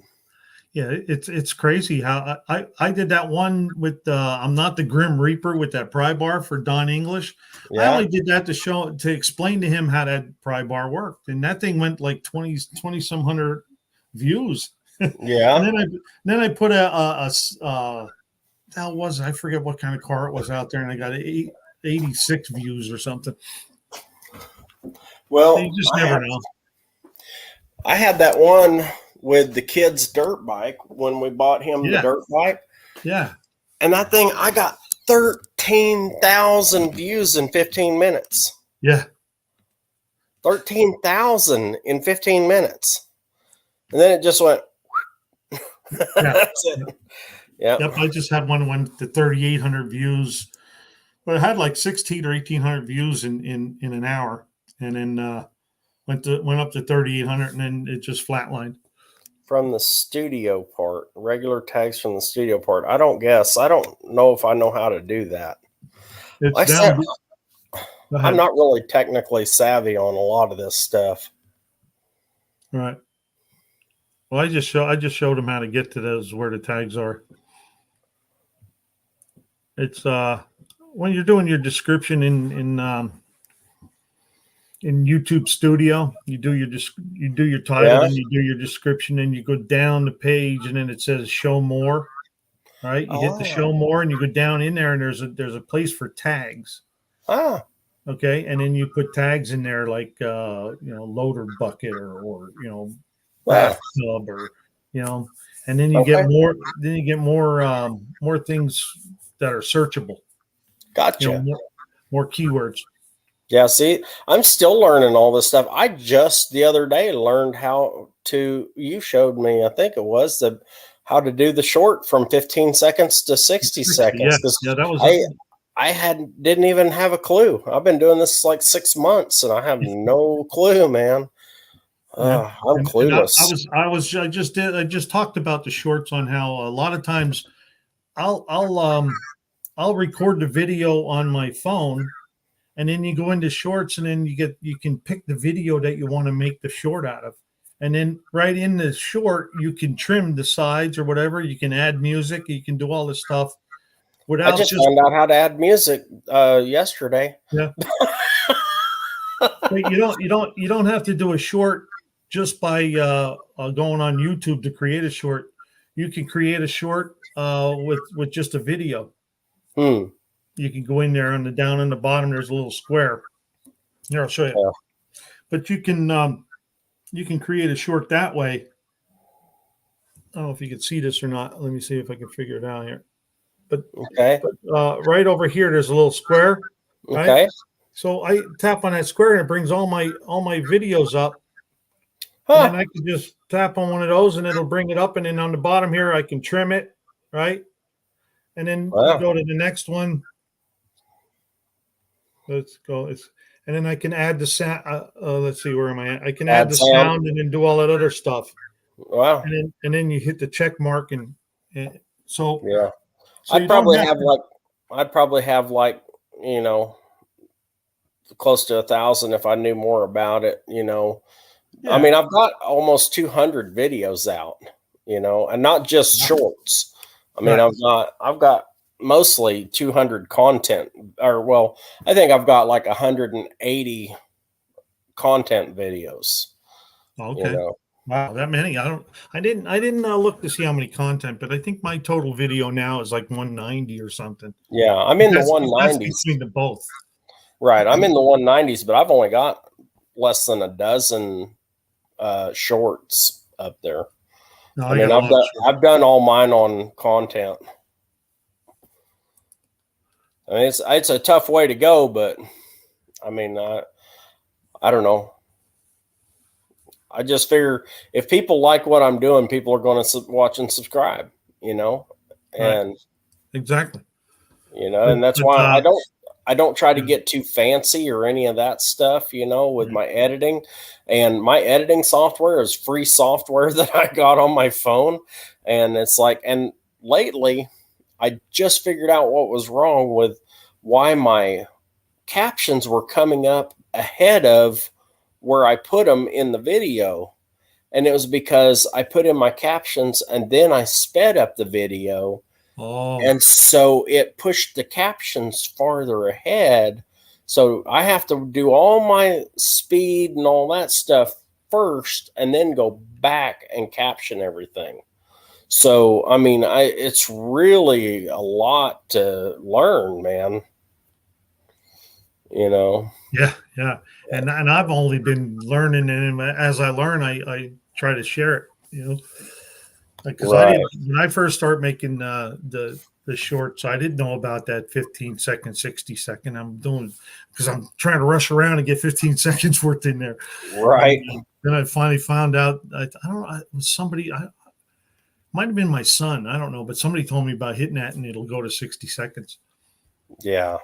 Yeah, it's crazy how I did that one with I'm Not the Grim Reaper with that pry bar for Don English. Yeah. I only did that to explain to him how that pry bar worked, and that thing went like 20 some hundred views. Yeah. And then I put that was, I forget what kind of car it was out there, and I got 86 views or something. Well, you just never know. I had that one with the kid's dirt bike when we bought him the dirt bike. Yeah. And that thing, I got 13,000 views in 15 minutes. Yeah. 13,000 in 15 minutes. And then it just went. Yeah. That's it. Yep. I just had one went to 3,800 views, but it had like 1,600 or 1,800 views in an hour. And then went up to 3,800, and then it just flatlined. From the studio part, regular tags from the studio part. I don't know if I know how to do that. Like I said, I'm not really technically savvy on a lot of this stuff. Right. Well, I just showed him how to get to those where the tags are. It's when you're doing your description in YouTube Studio, you do your title and you do your description, and you go down the page, and then it says show more. Right, you hit the show more, and you go down in there, and there's a place for tags. Okay, and then you put tags in there like loader bucket or Wow. bathtub or and then you Okay. get more. Then you get more things that are searchable. Gotcha. More keywords. Yeah, see, I'm still learning all this stuff. I just the other day learned how to, you showed me, I think it was how to do the short from 15 seconds to 60 seconds. Yeah, that was I didn't even have a clue. I've been doing this like 6 months and I have no clue, man. yeah. I'm clueless. I just talked about the shorts on how a lot of times I'll record the video on my phone, and then you go into shorts, and then you can pick the video that you want to make the short out of, and then right in the short you can trim the sides or whatever. You can add music, you can do all this stuff I without just found out how to add music yesterday. yeah. But you don't have to do a short just by going on YouTube to create a short. You can create a short with just a video. You can go in there down in the bottom. There's a little square. Here, I'll show you. Yeah. But you can create a short that way. I don't know if you can see this or not. Let me see if I can figure it out here. But okay, right over here, there's a little square. Right? Okay. So I tap on that square and it brings all my videos up. Huh. And then I can just tap on one of those and it'll bring it up. And then on the bottom here, I can trim it, right? And then Wow. go to the next one. Let's go. And then I can add the sound. Let's see, where am I at? I can add the sound and then do all that other stuff. Wow. And then you hit the check mark and so yeah. So I'd probably have like close to 1,000 if I knew more about it. Yeah. I mean, I've got almost 200 videos out, and not just shorts. I mean, right. I've got mostly 200 content, I think I've got like 180 content videos. Okay. Wow, that many. I didn't look to see how many content, but I think my total video now is like 190 or something. Yeah, I'm in the 190s. Between the both. Right, I'm in the 190s, but I've only got less than a dozen shorts up there. No, I mean, I've done all mine on content. I mean, it's a tough way to go, but I mean, I don't know. I just figure if people like what I'm doing, people are going to watch and subscribe, and right. Exactly, and that's why I don't try to get too fancy or any of that stuff, with my editing. And my editing software is free software that I got on my phone. And it's like, and lately I just figured out what was wrong with why my captions were coming up ahead of where I put them in the video. And it was because I put in my captions and then I sped up the video. And so it pushed the captions farther ahead. So I have to do all my speed and all that stuff first and then go back and caption everything. So, I mean, it's really a lot to learn, man. Yeah. And I've only been learning, and as I learn, I try to share it, because when I first started making the shorts, I didn't know about that 15-second, 60-second. I'm doing because I'm trying to rush around and get 15 seconds worth in there. Right. And then I finally found out. I don't know. It was somebody. Might have been my son. I don't know, but somebody told me about hitting that and it'll go to 60 seconds. Yeah.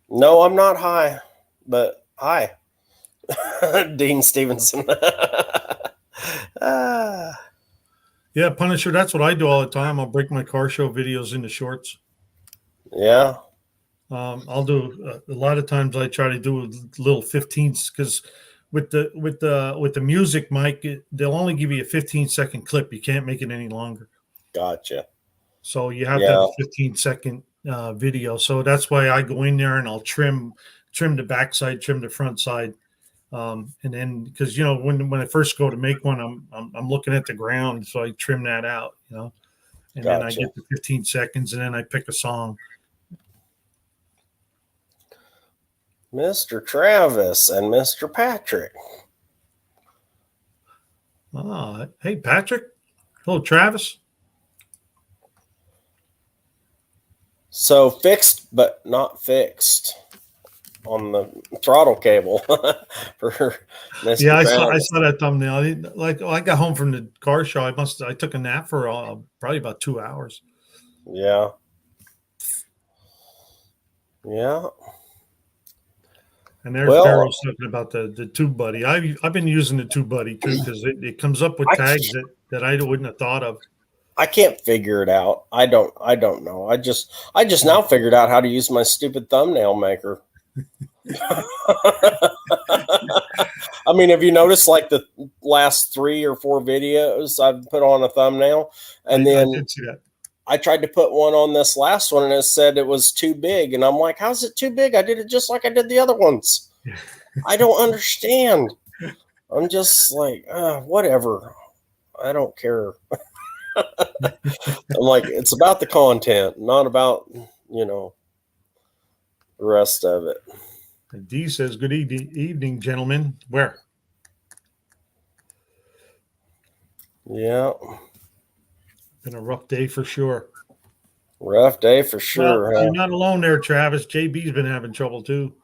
No, I'm not high, but hi, Dean Stevenson. Yeah, Punisher. That's what I do all the time. I'll break my car show videos into shorts. Yeah. I'll do a lot of times. I try to do little 15s because with the music, Mike, they'll only give you a 15-second clip. You can't make it any longer. Gotcha. So you have to have a 15-second video. So that's why I go in there and I'll trim the backside, trim the front side. And then because when I first go to make one, I'm looking at the ground, so I trim that out, and then I get the 15 seconds, and then I pick a song. Mr. Travis and Mr. Patrick. Oh, hey, Patrick. Hello, Travis. So fixed, but not fixed on the throttle cable for Mr. Yeah, I Travis. saw that thumbnail. I got home from the car show. I took a nap for probably about 2 hours. Yeah. Yeah. And there's Well, Daryl's talking about the Tube Buddy. I've been using the Tube Buddy too because it comes up with tags that I wouldn't have thought of. I can't figure it out. I don't know. I just now figured out how to use my stupid thumbnail maker. I mean, have you noticed like the last 3 or 4 videos I've put on a thumbnail, and I then did see that. I tried to put one on this last one and it said it was too big. And I'm like, how's it too big? I did it just like I did the other ones. I don't understand. I'm just like, whatever. I don't care. I'm like, it's about the content, not about, the rest of it. And D says, good evening, gentlemen. Where? Yeah. Been a rough day for sure. Rough day for sure. Well, you're not alone there, Travis. JB's been having trouble too.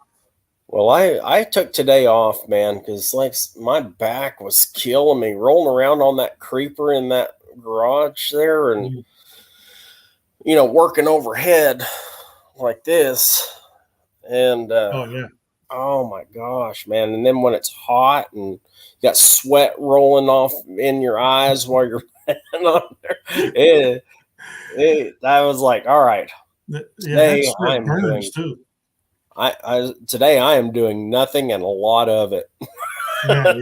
Well, I took today off, man, because like my back was killing me rolling around on that creeper in that garage there and, working overhead like this. And, oh my gosh, man. And then when it's hot and you got sweat rolling off in your eyes while you're on there, I was like, all right. Today I am doing nothing and a lot of it. Yeah.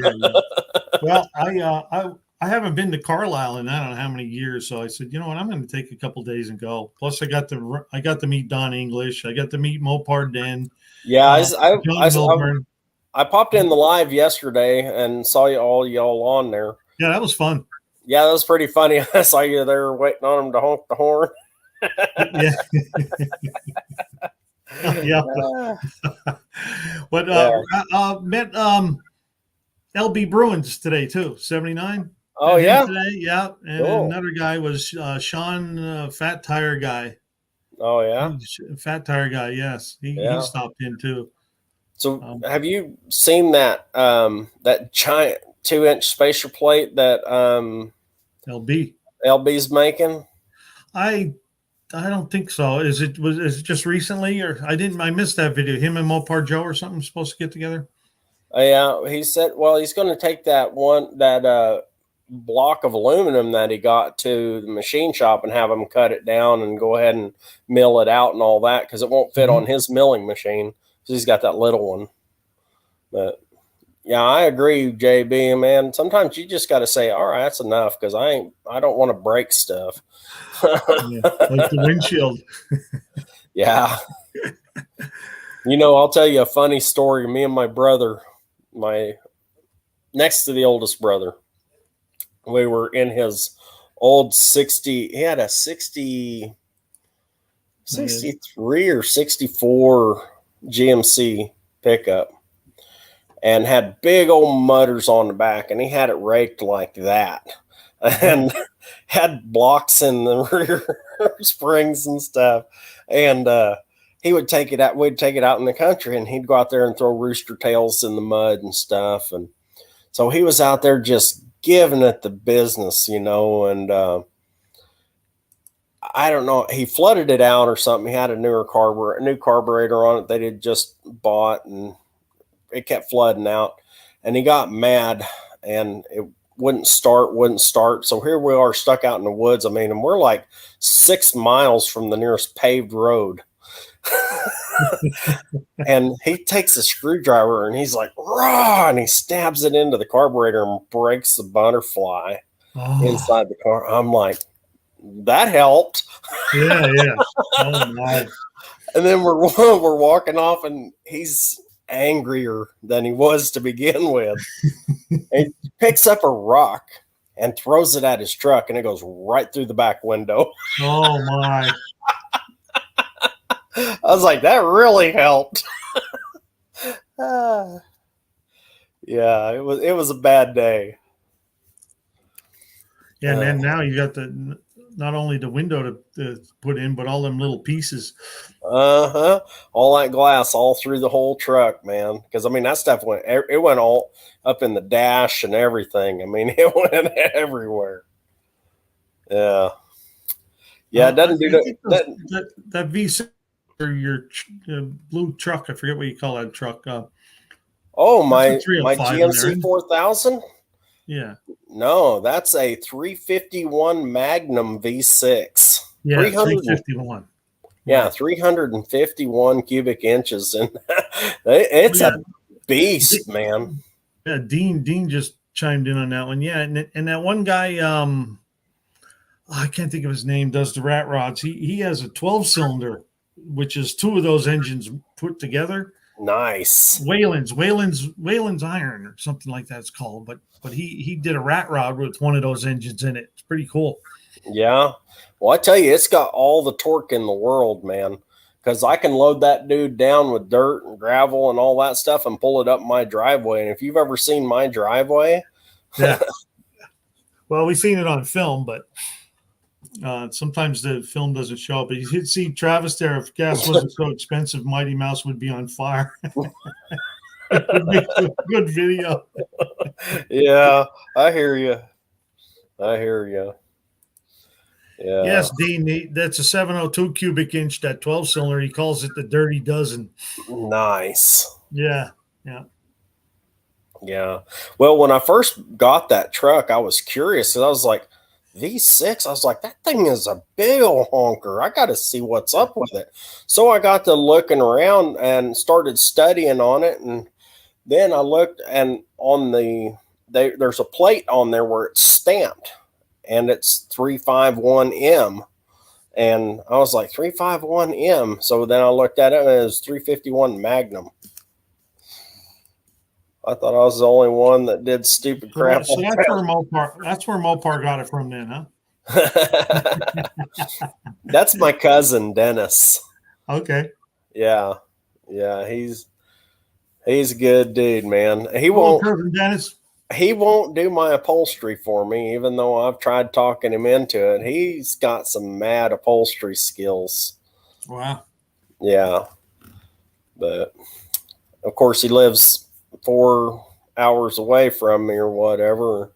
Well, I haven't been to Carlisle in I don't know how many years, so I said, you know what, I'm going to take a couple days and go. Plus, I got to meet Don English. I got to meet Mopar Den. Yeah, I popped in the live yesterday and saw y'all on there. Yeah, that was fun. Yeah, that was pretty funny. I saw you there waiting on him to honk the horn. Yeah. Yeah. But met LB Bruins today too. 79. Oh yeah. Today, yeah. And another guy was Sean, Fat Tire Guy. Oh yeah. Fat Tire Guy. Yes, he stopped in too. So have you seen that that giant 2-inch spacer plate that LB's making? I don't think so. Is it just recently, or I missed that video? Him and Mopar Joe or something supposed to get together? Yeah, he said. Well, he's going to take that block of aluminum that he got to the machine shop and have him cut it down and go ahead and mill it out and all that because it won't fit on his milling machine. So he's got that little one. But yeah, I agree, JB, man. Sometimes you just got to say, all right, that's enough because I don't want to break stuff. Yeah, like the windshield. Yeah. I'll tell you a funny story. Me and my brother, my next to the oldest brother, we were in his old 60. He had a 63 or 64 GMC pickup and had big old mutters on the back, and he had it raked like that and had blocks in the rear springs and stuff. And he would take it out. We'd take it out in the country, and he'd go out there and throw rooster tails in the mud and stuff. And so he was out there just giving it the business, and I don't know. He flooded it out or something. He had a new carburetor on it that he'd just bought, and it kept flooding out. And he got mad, and it wouldn't start. So here we are stuck out in the woods. I mean, and we're like 6 miles from the nearest paved road. And he takes a screwdriver and he's like, raw, and he stabs it into the carburetor and breaks the butterfly inside the car. I'm like, that helped. Yeah. Oh my. And then we're walking off, and he's angrier than he was to begin with. And he picks up a rock and throws it at his truck, and it goes right through the back window. Oh my. I was like, that really helped. Yeah, it was a bad day. Yeah, and then now you got the not only the window to put in, but all them little pieces. Uh-huh. All that glass all through the whole truck, man. Because I mean that stuff went all up in the dash and everything. I mean, it went everywhere. Yeah. Yeah, it doesn't do that V6 or your blue truck. I forget what you call that truck. Oh, That's a my 305 in there, GMC isn't it? 4000? Yeah. No, that's a 351 Magnum V6. Yeah, 300, 351. yeah, Right. 351 cubic inches, and it's Yeah. a beast, man. Yeah, Dean just chimed in on that one. Yeah, and that one guy, I can't think of his name, does the rat rods. He has a 12-cylinder, which is two of those engines put together. Nice. Wayland's iron or something like that it's called. But he did a rat rod with one of those engines in it. It's pretty cool. Yeah. Well, I tell you, it's got all the torque in the world, man. Because I can load that dude down with dirt and gravel and all that stuff and pull it up my driveway. And if you've ever seen my driveway, Yeah. Well, we've seen it on film, but sometimes the film doesn't show up. But you should see Travis there. If gas wasn't so expensive, Mighty Mouse would be on fire. It would make a good video. Yeah, I hear you. I hear you. Yeah. Yes, Dean, that's a 702 cubic inch, that 12-cylinder. He calls it the Dirty Dozen. Nice. Yeah. Yeah. Well, when I first got that truck, I was curious. I was like, V6, I was like, that thing is a big old honker. I got to see what's up with it. So I got to looking around and started studying on it. And then I looked, and on there's a plate on there where it's stamped, and it's 351M. And I was like, 351M. So then I looked at it, and it was 351 Magnum. I thought I was the only one that did stupid crap. So that's where Mopar got it from then, huh? That's my cousin, Dennis. Okay. Yeah. He's a good dude, man. He won't do my upholstery for me, even though I've tried talking him into it. He's got some mad upholstery skills. Wow. Yeah. But of course he lives 4 hours away from me or whatever. I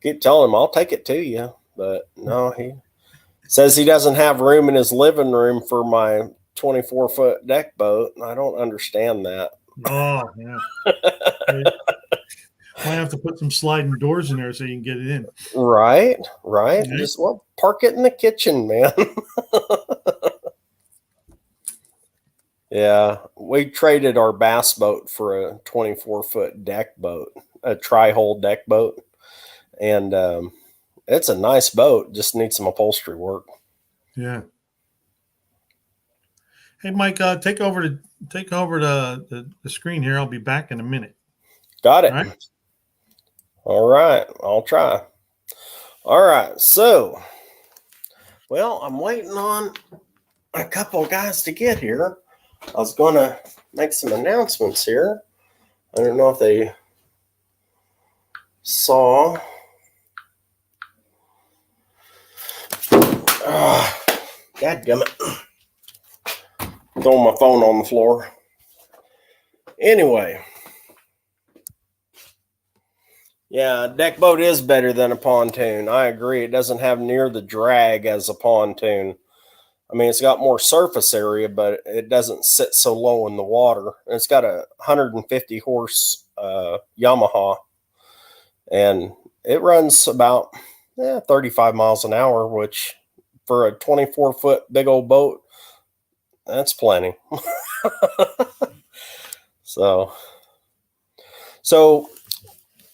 keep telling him I'll take it to you, but no, he says he doesn't have room in his living room for my 24-foot deck boat. I don't understand that. Oh, yeah. Might have to put some sliding doors in there so you can get it in. Right. Okay. Just park it in the kitchen, man. Yeah, we traded our bass boat for a 24-foot deck boat, a tri-hull deck boat, and it's a nice boat. Just needs some upholstery work. Yeah. Hey, Mike, take over the screen here. I'll be back in a minute. Got it. All right, I'll try. All right, so, well, I'm waiting on a couple of guys to get here. I was going to make some announcements here. I don't know if they saw. Dadgummit. Throwing my phone on the floor. Anyway. Yeah, deck boat is better than a pontoon. I agree. It doesn't have near the drag as a pontoon. I mean, it's got more surface area, but it doesn't sit so low in the water. It's got a 150 horse Yamaha, and it runs about 35 miles an hour, which for a 24-foot big old boat, that's plenty. So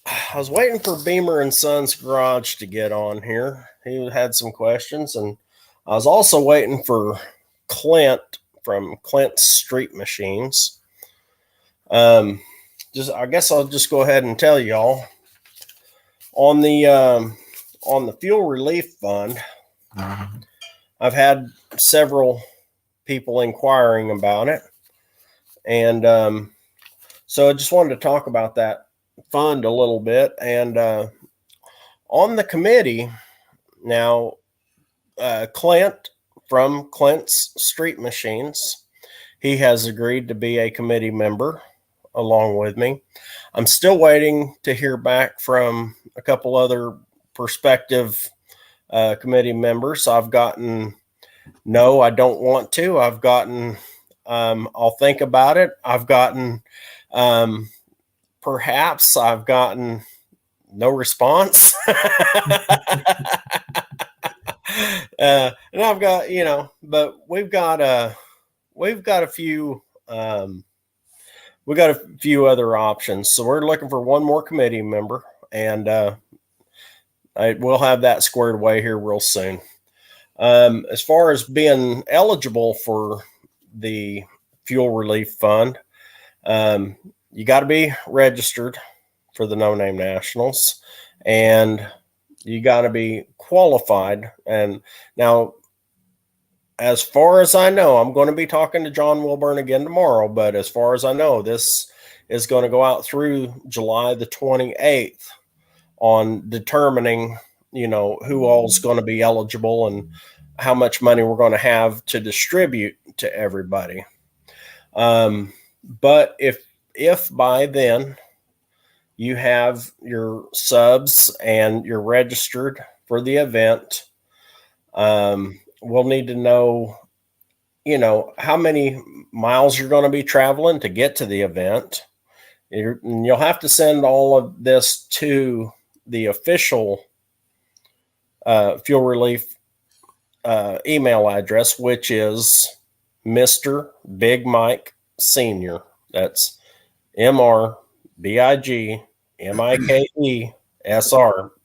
I was waiting for Beamer and Sons Garage to get on here. He had some questions, and I was also waiting for Clint from Clint's Street Machines. I guess I'll just go ahead and tell y'all on the fuel relief fund. I've had several people inquiring about it, and So I just wanted to talk about that fund a little bit. And on the committee now, Clint from Clint's Street Machines, he has agreed to be a committee member along with me. I'm still waiting to hear back from a couple other prospective committee members. I've gotten no, I don't want to. I've gotten I'll think about it. I've gotten perhaps. I've gotten no response. And I've got, but we've got a few we got a few other options. So we're looking for one more committee member, and we'll have that squared away here real soon. As far as being eligible for the fuel relief fund, you got to be registered for the No Name Nationals, and you got to be qualified. And now, as far as I know, I'm going to be talking to John Wilburn again tomorrow, but as far as I know, this is going to go out through July the 28th on determining, who all is going to be eligible and how much money we're going to have to distribute to everybody. But if by then you have your subs and you're registered for the event, we'll need to know, how many miles you're going to be traveling to get to the event. And you'll have to send all of this to the official fuel relief email address, which is Mr. Big Mike Senior. That's MrBigMikesr,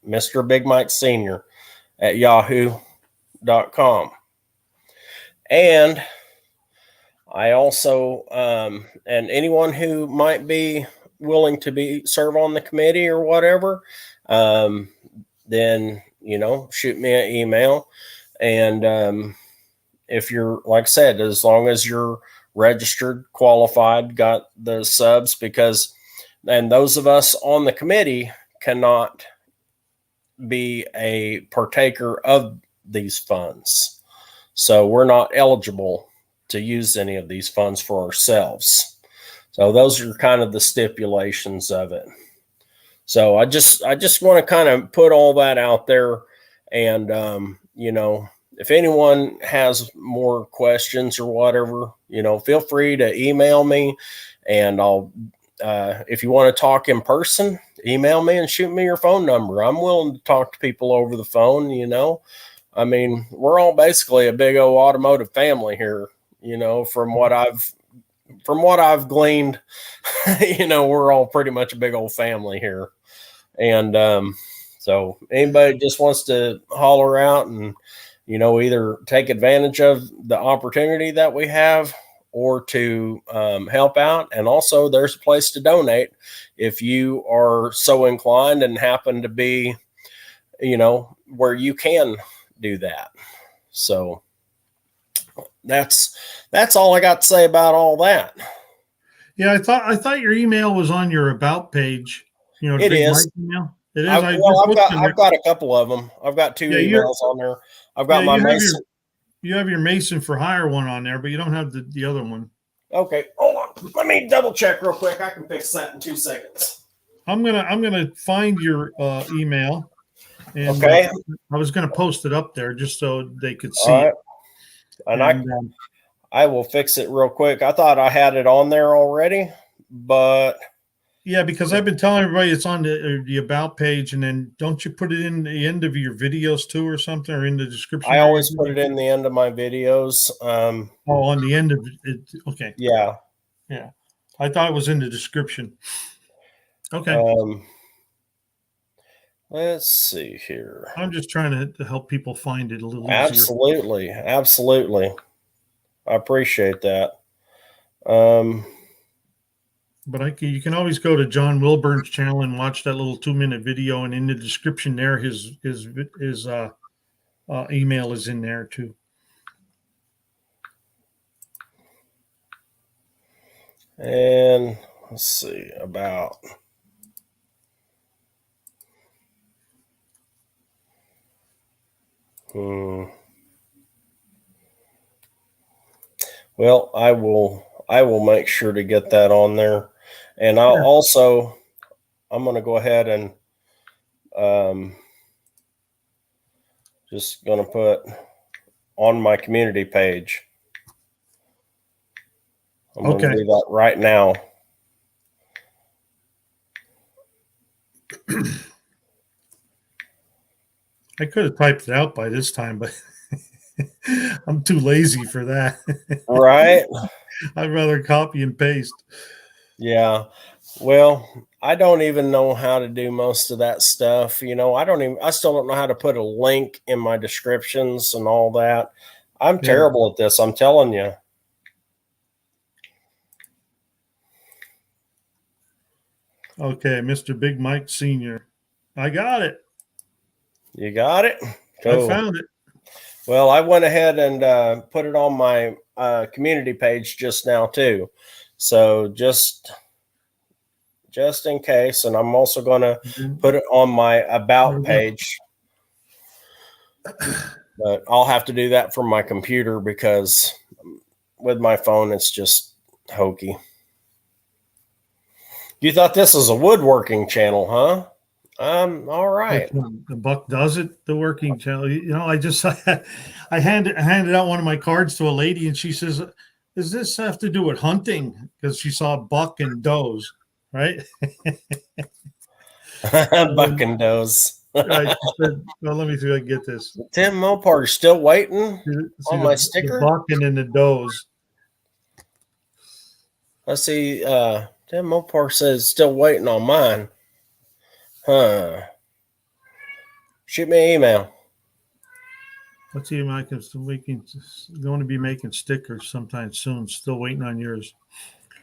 Mr. Big Mike Senior at yahoo.com. And I also, and anyone who might be willing to serve on the committee or whatever, then, shoot me an email. And if you're, like I said, as long as you're registered, qualified, got the subs, and those of us on the committee cannot be a partaker of these funds. So we're not eligible to use any of these funds for ourselves. So those are kind of the stipulations of it. So I just want to kind of put all that out there. And, if anyone has more questions or whatever, feel free to email me, and I'll, if you want to talk in person, email me and shoot me your phone number. I'm willing to talk to people over the phone. I mean, we're all basically a big old automotive family here, from what I've gleaned, we're all pretty much a big old family here. And, so anybody just wants to holler out and, either take advantage of the opportunity that we have or to help out. And also there's a place to donate if you are so inclined and happen to be, where you can do that. So that's all I got to say about all that. Yeah, I thought your email was on your about page. It is. Email. It is. I've got a couple of them. I've got two emails on there. I've got my Mason. You have your Mason for Hire one on there, but you don't have the other one. Okay, hold on. Let me double check real quick. I can fix that in 2 seconds. I'm gonna find your email. And, okay. I was gonna post it up there just so they could see it. And I will fix it real quick. I thought I had it on there already, but yeah, because I've been telling everybody it's on the about page, and then don't you put it in the end of your videos too, or something, or in the description? I always put it in the end of my videos. On the end of it. Okay. Yeah. Yeah. I thought it was in the description. Okay. Let's see here. I'm just trying to help people find it a little easier. Absolutely. I appreciate that. But you can always go to John Wilburn's channel and watch that little 2-minute video, and in the description there, his email is in there too. And let's see about. Well, I will make sure to get that on there, and I'll also I'm going to go ahead and just going to put on my community page. I'm going to do that right now. I could have typed it out by this time, but I'm too lazy for that. Right? I'd rather copy and paste. Yeah. Well, I don't even know how to do most of that stuff. You know, I still don't know how to put a link in my descriptions and all that. I'm terrible at this, I'm telling you. Okay, Mr. Big Mike Sr. I got it. You got it? Cool. I found it. Well, I went ahead and put it on my community page just now too. So just in case, and I'm also going to put it on my about page. But I'll have to do that from my computer because with my phone it's just hokey. You thought this was a woodworking channel, huh? All right. The Buck Does It, the working channel. You know, I handed out one of my cards to a lady, and she says, "Does this have to do with hunting?" Because she saw buck and does, right? Buck and does. I said, well, let me see if I can get this. Tim Mopar still waiting on my sticker. The bucking and the does. Let's see. Tim Mopar says still waiting on mine. Huh. Shoot me an email. Let's see if I can still making. Going to be making stickers sometime soon. Still waiting on yours.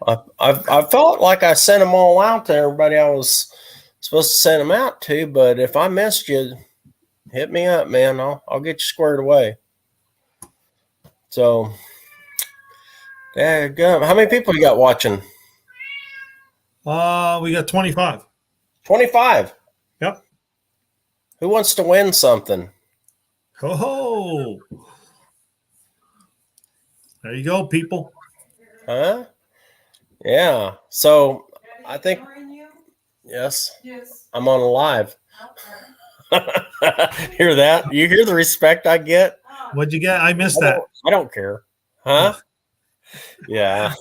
I felt like I sent them all out to everybody I was supposed to send them out to, but if I missed you, hit me up, man. I'll get you squared away. So, yeah, good. How many people you got watching? We got 25. 25. Yep. Who wants to win something? Oh, there you go, people. Huh? Yeah. So I think yes. I'm on live. Hear that? You hear the respect I get? What'd you get? I missed that. I don't care. Huh? Yeah.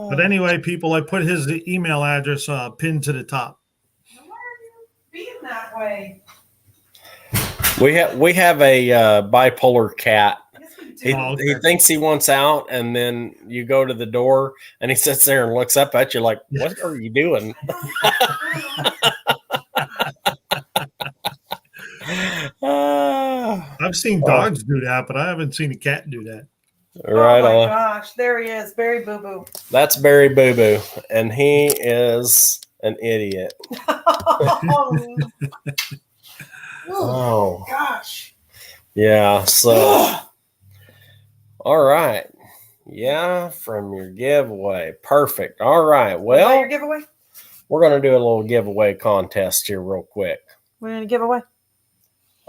But anyway, people, I put his email address pinned to the top. Why are you being that way? We have a bipolar cat. Yes, He thinks he wants out, and then you go to the door, and he sits there and looks up at you like, "What are you doing?" I've seen dogs do that, but I haven't seen a cat do that. Right oh my on. gosh, there he is, Barry Boo Boo. That's Barry Boo Boo, and he is an idiot. Oh gosh. Yeah. So, all right. Yeah, from your giveaway. Perfect. All right. Well, your giveaway? We're going to do a little giveaway contest here real quick. We're going to give away?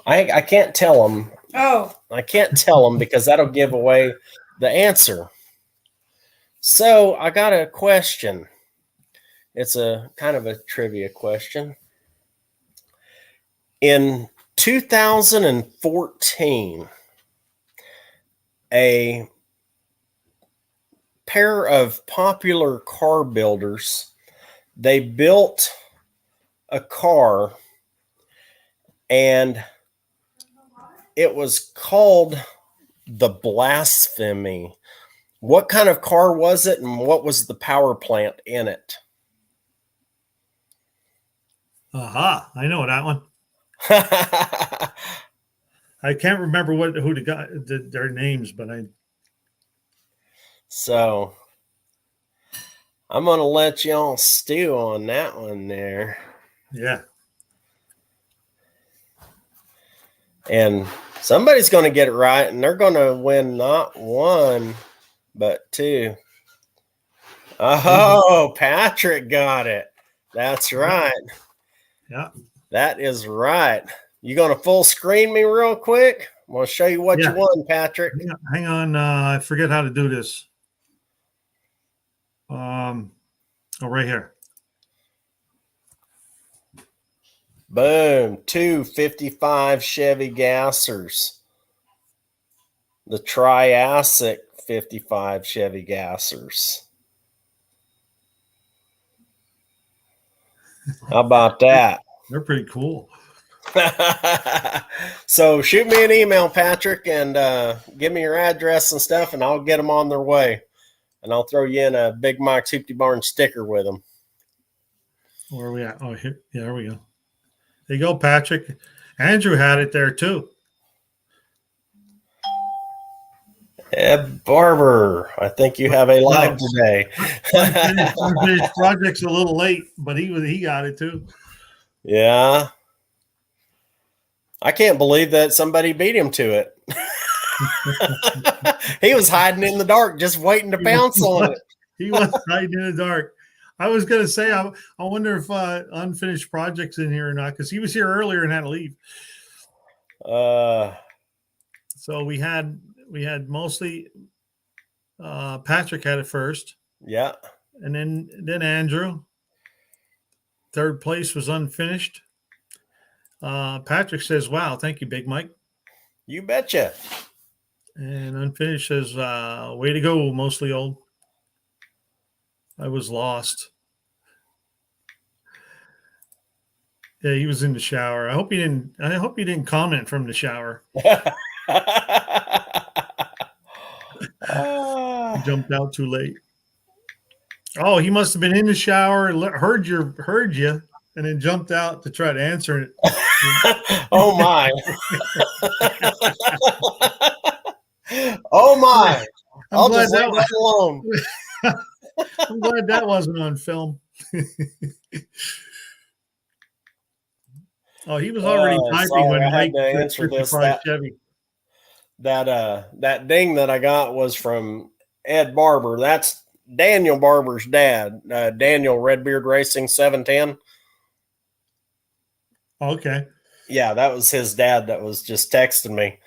I can't tell them. Oh. I can't tell them because that'll give away the answer. So I got a question. It's a kind of a trivia question. In 2014, a pair of popular car builders, they built a car and it was called the Blasphemy. What kind of car was it, and what was the power plant in it? Aha! I know that one. I can't remember who the guy their names, but I. So I'm gonna let y'all stew on that one there. Yeah. And Somebody's going to get it right, and they're going to win not one, but two. Oh, Patrick got it. That's right. Yeah. That is right. You going to full screen me real quick? I'm going to show you what you won, Patrick. Hang on. I forget how to do this. Oh, right here. Boom. 255 Chevy Gassers. The Triassic 55 Chevy Gassers. How about that? They're pretty cool. So shoot me an email, Patrick, and give me your address and stuff, and I'll get them on their way. And I'll throw you in a Big Mike's Hoopty Barn sticker with them. Where are we at? Oh, here. Yeah, there we go. There you go, Patrick. Andrew had it there too. Ed Barber, I think you have a live today. Unfinished project's a little late, but he got it too. Yeah. I can't believe that somebody beat him to it. He was hiding in the dark, just waiting to pounce on it. He was hiding in the dark. I was going to say, I wonder if unfinished projects in here or not, because he was here earlier and had to leave. So we had mostly Patrick had it first. Yeah. And then Andrew. Third place was unfinished. Patrick says, wow, thank you, Big Mike. You betcha. And unfinished says, way to go, mostly old. I was lost. Yeah, he was in the shower. I hope he didn't comment from the shower. He jumped out too late. Oh, he must have been in the shower, heard you, and then jumped out to try to answer it. Oh my. Oh my. I'll just leave that alone. I'm glad that wasn't on film. Oh, he was already typing when I had Mike to answer this. Chevy. That ding that I got was from Ed Barber. That's Daniel Barber's dad. Daniel Redbeard Racing 710. Okay. Yeah, that was his dad that was just texting me.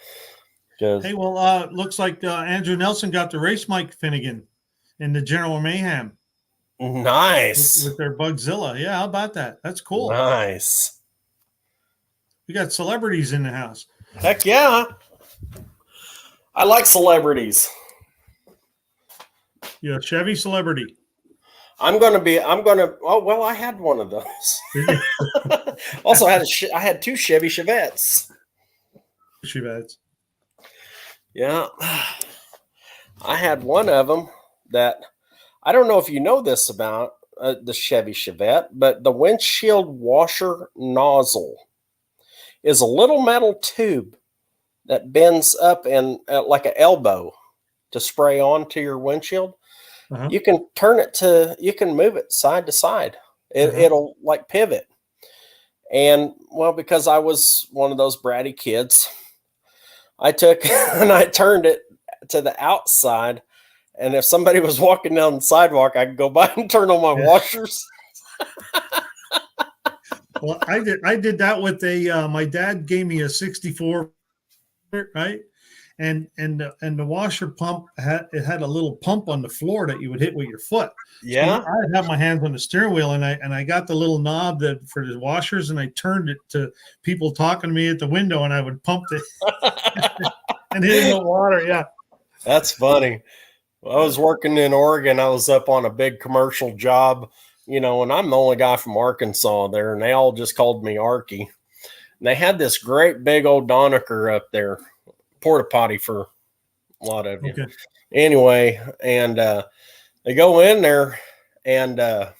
Hey, well, looks like Andrew Nelson got the race Mike Finnegan in the General Mayhem. Nice. With their Bugzilla. Yeah, how about that? That's cool. Nice. We got celebrities in the house. Heck yeah. I like celebrities. Yeah, Chevy celebrity. I had one of those. Also I had two Chevy Chevettes. Chevettes. Yeah. I had one of them that I don't know if you know this about the Chevy Chevette, but the windshield washer nozzle is a little metal tube that bends up and like an elbow to spray onto your windshield. Uh-huh. You can move it side to side. It'll like pivot. And well, because I was one of those bratty kids, I took and I turned it to the outside. And if somebody was walking down the sidewalk, I could go by and turn on my washers. Well, I did that with my dad gave me a 64, right? And the washer pump had a little pump on the floor that you would hit with your foot. Yeah. So I'd have my hands on the steering wheel and I got the little knob for the washers and I turned it to people talking to me at the window and I would pump it and hit it with water. Yeah. That's funny. I was working in Oregon. I was up on a big commercial job, and I'm the only guy from Arkansas there, and they all just called me Arky. And they had this great big old Donaker up there, porta potty for a lot of you. Okay. Anyway, and they go in there, and I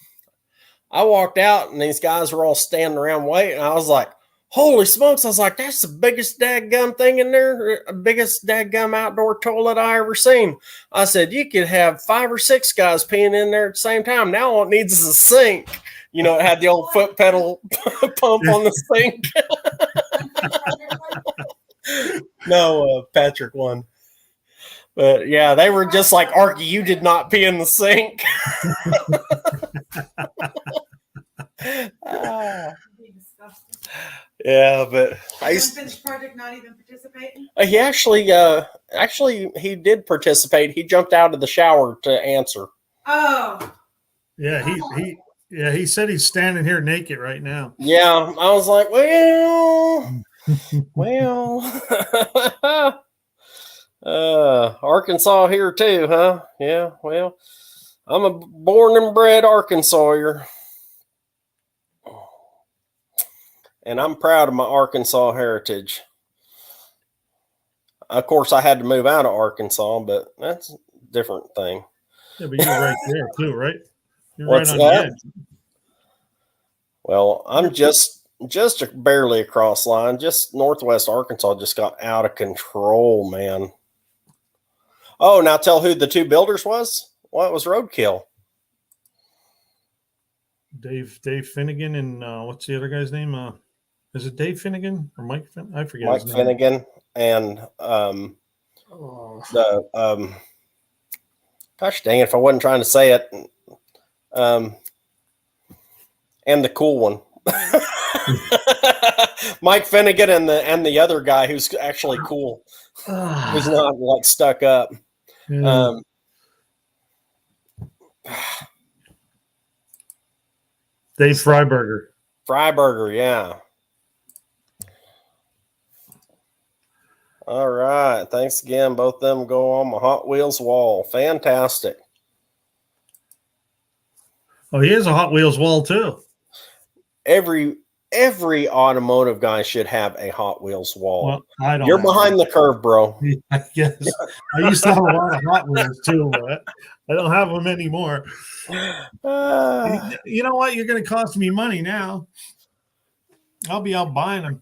walked out, and these guys were all standing around waiting. I was like, holy smokes. I was like, that's the biggest dadgum thing in there, biggest dadgum outdoor toilet I ever seen. I said, you could have 5 or 6 guys peeing in there at the same time. Now all it needs is a sink. It had the old foot pedal pump on the sink. No, Patrick won. But yeah, they were just like, Arky, you did not pee in the sink. Yeah, but Unfinished project, not even participating. he actually he did participate. He jumped out of the shower to answer. Oh, Yeah, he said he's standing here naked right now. Yeah, I was like, well. Arkansas here too, huh? Yeah, well, I'm a born and bred Arkansasier. And I'm proud of my Arkansas heritage. Of course, I had to move out of Arkansas, but that's a different thing. Yeah, but you're right there too, right? You're What's right on that? the edge. Well, I'm just barely across line. Just northwest Arkansas just got out of control, man. Oh, now tell who the two builders was? Well, it was Roadkill. Dave Finnegan and what's the other guy's name? Is it Dave Finnegan or Mike? I forget. Mike his name. Finnegan and gosh dang it, if I wasn't trying to say it, and the cool one. Mike Finnegan and the other guy who's actually cool, who's not like stuck up. Yeah. Dave Freiberger. Freiberger, yeah. All right. Thanks again. Both of them go on my Hot Wheels wall. Fantastic. Oh, he has a Hot Wheels wall too. Every automotive guy should have a Hot Wheels wall. Well, I don't. You're behind the curve, bro. I guess I used to have a lot of Hot Wheels too, but I don't have them anymore. You know what? You're going to cost me money now. I'll be out buying them.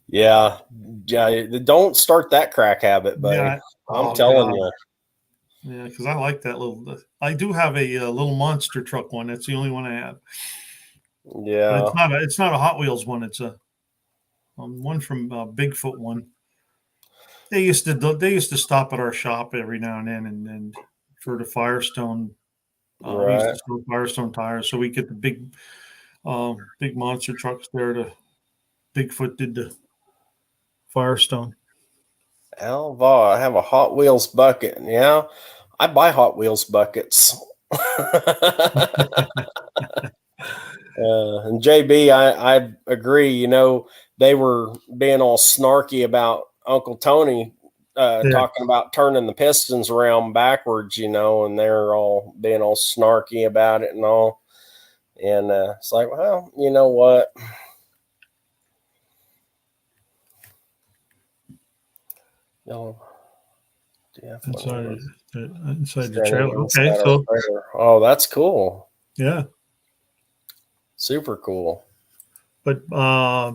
Yeah. Don't start that crack habit, buddy. Yeah. I'm telling you. Yeah, because I like that little. I do have a little monster truck one. That's the only one I have. Yeah. But it's not a Hot Wheels one. It's a one from Bigfoot one. They used to stop at our shop every now and then, and for the Firestone. We used to sell Firestone tires, so we get the big monster trucks there. The Bigfoot did the Firestone. Alva, I have a Hot Wheels bucket. Yeah, I buy Hot Wheels buckets. And JB, I agree. You know, they were being all snarky about Uncle Tony talking about turning the pistons around backwards, you know, and they're all being all snarky about it and all. And it's like, well, you know what? No. Inside the trailer. Okay, so oh, that's cool. Yeah, super cool. But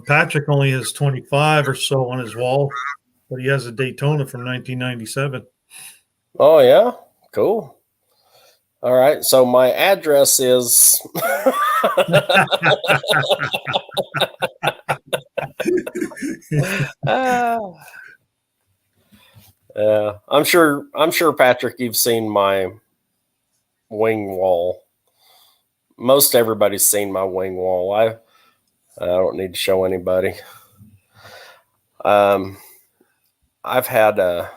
Patrick only has 25 or so on his wall, but he has a Daytona from 1997. Oh yeah, cool. All right, so my address is. I'm sure, Patrick, you've seen my wing wall. Most everybody's seen my wing wall. I don't need to show anybody. I've had a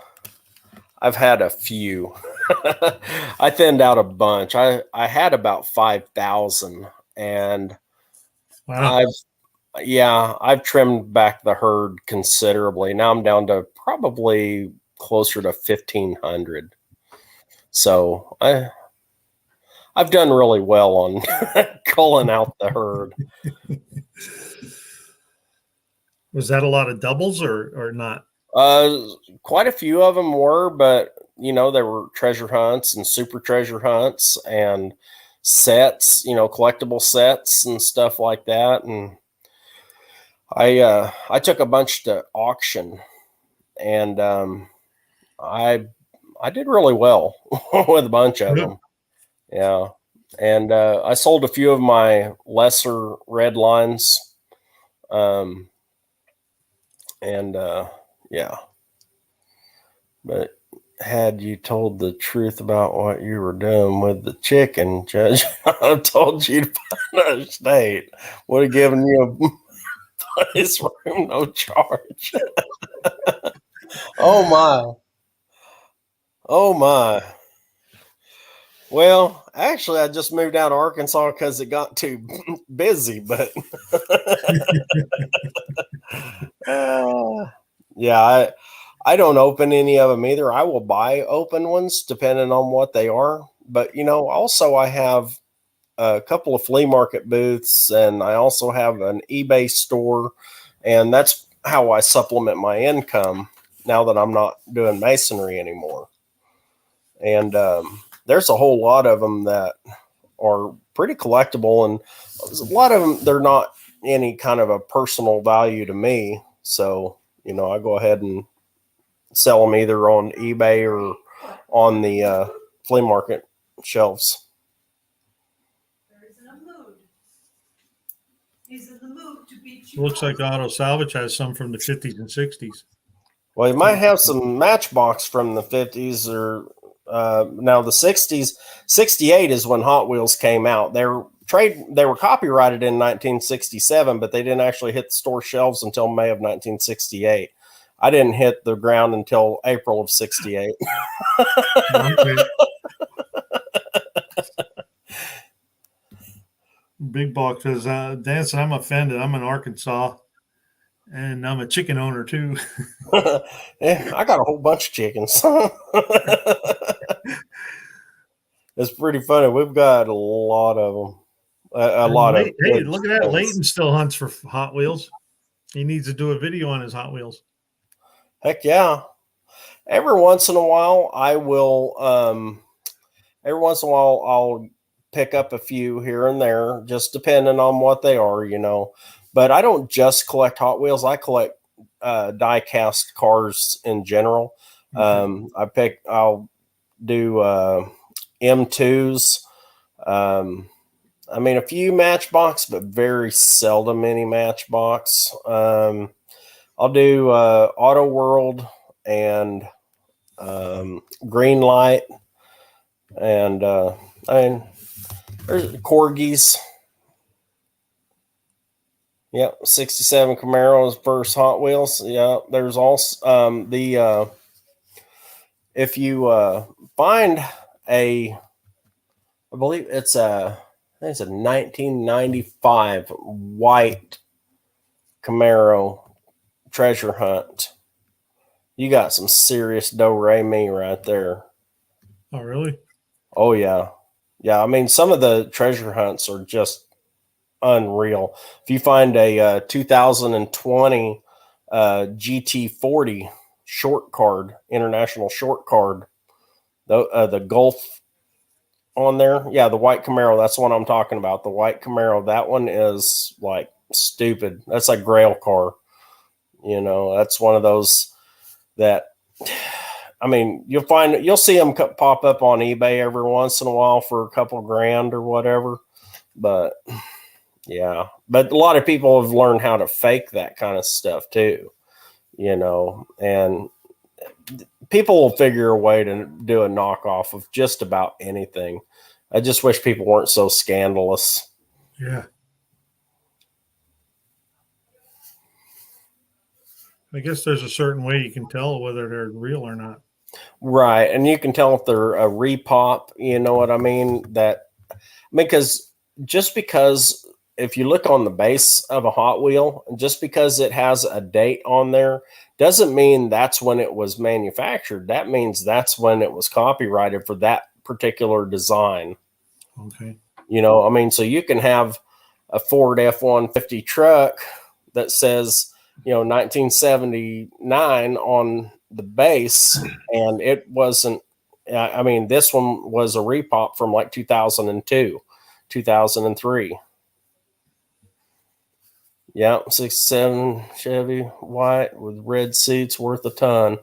few. I thinned out a bunch. I had about 5,000, and wow. I've trimmed back the herd considerably. Now I'm down to probably closer to 1,500. So I've done really well on culling out the herd. Was that a lot of doubles or not? Quite a few of them were, but you know, there were treasure hunts and super treasure hunts and sets, you know, collectible sets and stuff like that. And I took a bunch to auction, and I did really well with a bunch of them. Yeah. And I sold a few of my lesser red lines. Yeah. But had you told the truth about what you were doing with the chicken, Judge, I told you to find a state. Would have given you a place room, no charge. Oh my. Oh my. Well, actually, I just moved out of Arkansas because it got too busy, but yeah, I don't open any of them either. I will buy open ones depending on what they are. But, also I have a couple of flea market booths and I also have an eBay store. And that's how I supplement my income now that I'm not doing masonry anymore. And there's a whole lot of them that are pretty collectible. And a lot of them, they're not any kind of a personal value to me. So, I go ahead and sell them either on eBay or on the flea market shelves. He's in a mood. He's in the mood to beat you. Looks like Auto Salvage has some from the 50s and 60s. Well, you might have some Matchbox from the 50s or now the 60s. 68 is when Hot Wheels came out. They were copyrighted in 1967, but they didn't actually hit the store shelves until May of 1968. I didn't hit the ground until April of 68. Okay. Big Box says, Danson, I'm offended. I'm in Arkansas and I'm a chicken owner too. Yeah, I got a whole bunch of chickens. It's pretty funny. We've got a lot of them. Hey, look at that. Leighton still hunts for Hot Wheels. He needs to do a video on his Hot Wheels. Heck yeah. Every once in a while, I'll pick up a few here and there, just depending on what they are, But I don't just collect Hot Wheels. I collect die-cast cars in general. Okay. I'll do M2s. A few Matchbox, but very seldom any Matchbox. I'll do Auto World and Green Light, and there's Corgis. Yep, 67 Camaro's first Hot Wheels. Yeah, there's also if you find I believe it's a 1995 white Camaro treasure hunt. You got some serious do-re-mi right there. Oh, really? Oh, yeah. Yeah, some of the treasure hunts are just unreal. If you find a 2020 GT40 short card, international short card, the Gulf on there, yeah, the white Camaro, that's the one I'm talking about. The white Camaro, that one is like stupid. That's like Grail car. That's one of those that, you'll see them pop up on eBay every once in a while for a couple grand or whatever. But yeah, but a lot of people have learned how to fake that kind of stuff too, and people will figure a way to do a knockoff of just about anything. I just wish people weren't so scandalous. Yeah. I guess there's a certain way you can tell whether they're real or not. Right. And you can tell if they're a repop, you know what I mean? Because if you look on the base of a Hot Wheel, just because it has a date on there doesn't mean that's when it was manufactured. That means that's when it was copyrighted for that particular design. Okay. So you can have a Ford F-150 truck that says, 1979 on the base, and it wasn't. This one was a repop from like 2002, 2003. Yeah, 67 Chevy white with red seats, worth a ton.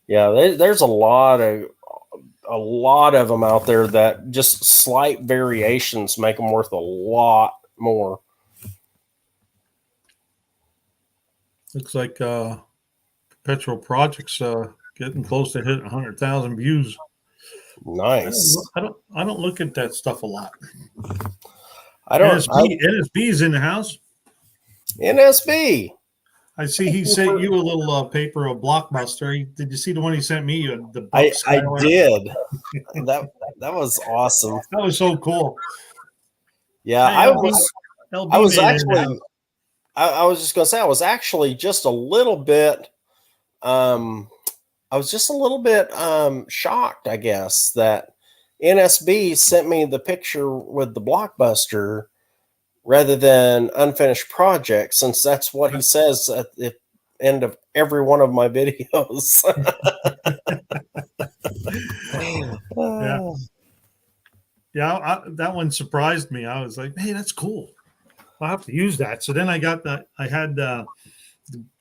Yeah, there's a lot of them out there that just slight variations make them worth a lot more. Looks like Petrol Projects getting close to hitting 100,000 views. Nice. I don't look at that stuff a lot. NSB. NSB is in the house. NSB. I see he sent you a little paper of Blockbuster. Did you see the one he sent me? The I Skyline? did. that was awesome. That was so cool. Yeah, Hey, I LB was made it in actually the I was just gonna say I was actually just a little bit shocked, I guess, that NSB sent me the picture with the Blockbuster rather than unfinished project, since that's what he says at the end of every one of my videos. Yeah. Yeah, that one surprised me. I was like, "Hey, that's cool. I'll have to use that." So then I had the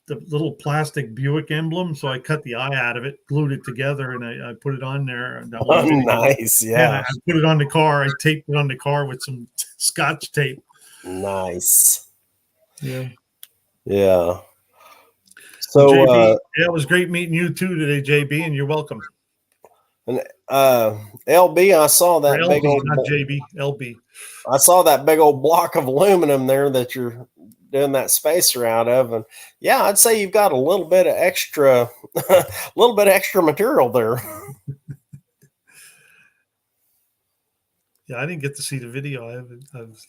little plastic Buick emblem, so I cut the eye out of it, glued it together, and I put it on there. That one video. Nice, And yeah. I put it on the car. I taped it on the car with some Scotch tape. Nice. Yeah. Yeah. So JB, it was great meeting you too today, JB, and you're welcome. and LB, I saw that Or big LB, old not JB, LB. I saw that big old block of aluminum there that you're doing that spacer out of, and yeah, I'd say you've got a little bit of extra material there. Yeah, I didn't get to see the video. I was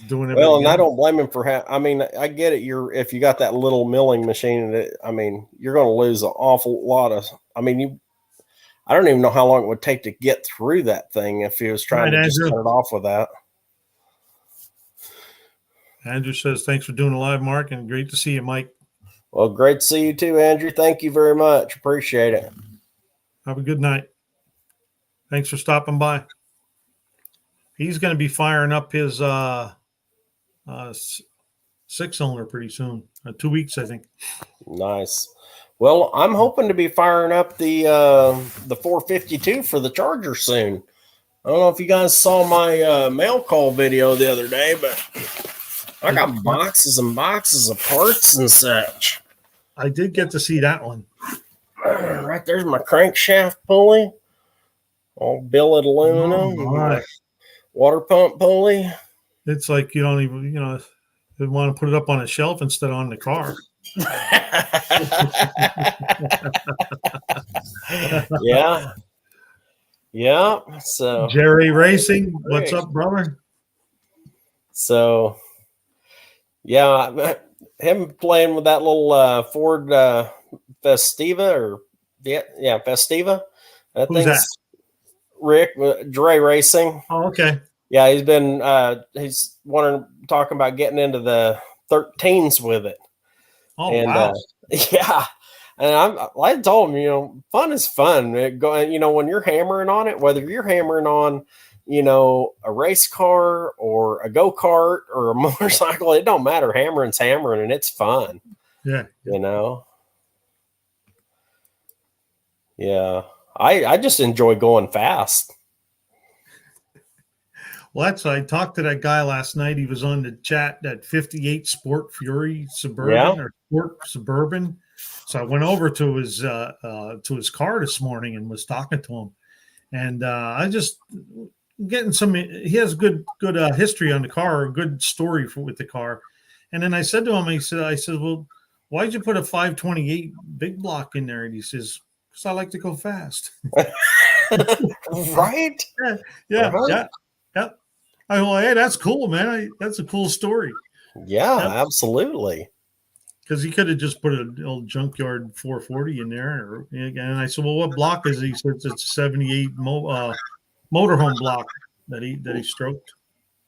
doing it. Well, and I don't blame him for I mean, I get it. If you got that little milling machine, you're going to lose an awful lot of. I don't even know how long it would take to get through that thing if he was trying to just cut it off with that. Andrew says, "Thanks for doing a live, Mark, and great to see you, Mike." Well, great to see you too, Andrew. Thank you very much. Appreciate it. Have a good night. Thanks for stopping by. He's going to be firing up his 6-cylinder pretty soon. 2 weeks, I think. Nice. Well, I'm hoping to be firing up the 452 for the Charger soon. I don't know if you guys saw my mail call video the other day, but I got boxes and boxes of parts and such. I did get to see that one. Right there's my crankshaft pulley, all billet aluminum. Oh, water pump pulley. It's like you don't even, you want to put it up on a shelf instead of on the car. Yeah. Yeah. So Jerry Racing, what's up, brother? So yeah, him playing with that little Ford Festiva Festiva. I Who's that? Rick Dre Racing. Oh, okay. Yeah, he's been talking about getting into the 13s with it. Oh, and, wow. Yeah. And I told him, fun is fun. When you're hammering on it, whether you're hammering on, a race car or a go-kart or a motorcycle, it don't matter. Hammering's hammering and it's fun. Yeah. Yeah. I just enjoy going fast. Well, I talked to that guy last night. He was on the chat, that 58 Sport Fury Suburban or Sport Suburban. So I went over to his car this morning and was talking to him. And I just getting he has good history on the car, a good story with the car. And then I said to him, I said, well, why'd you put a 528 big block in there? And he says, because I like to go fast. Right? Yeah. I go, hey, that's cool, man. That's a cool story. Yeah, absolutely. Because he could have just put an old junkyard 440 in there. And I said, well, what block is it? He said it's a 78 motorhome block that he stroked.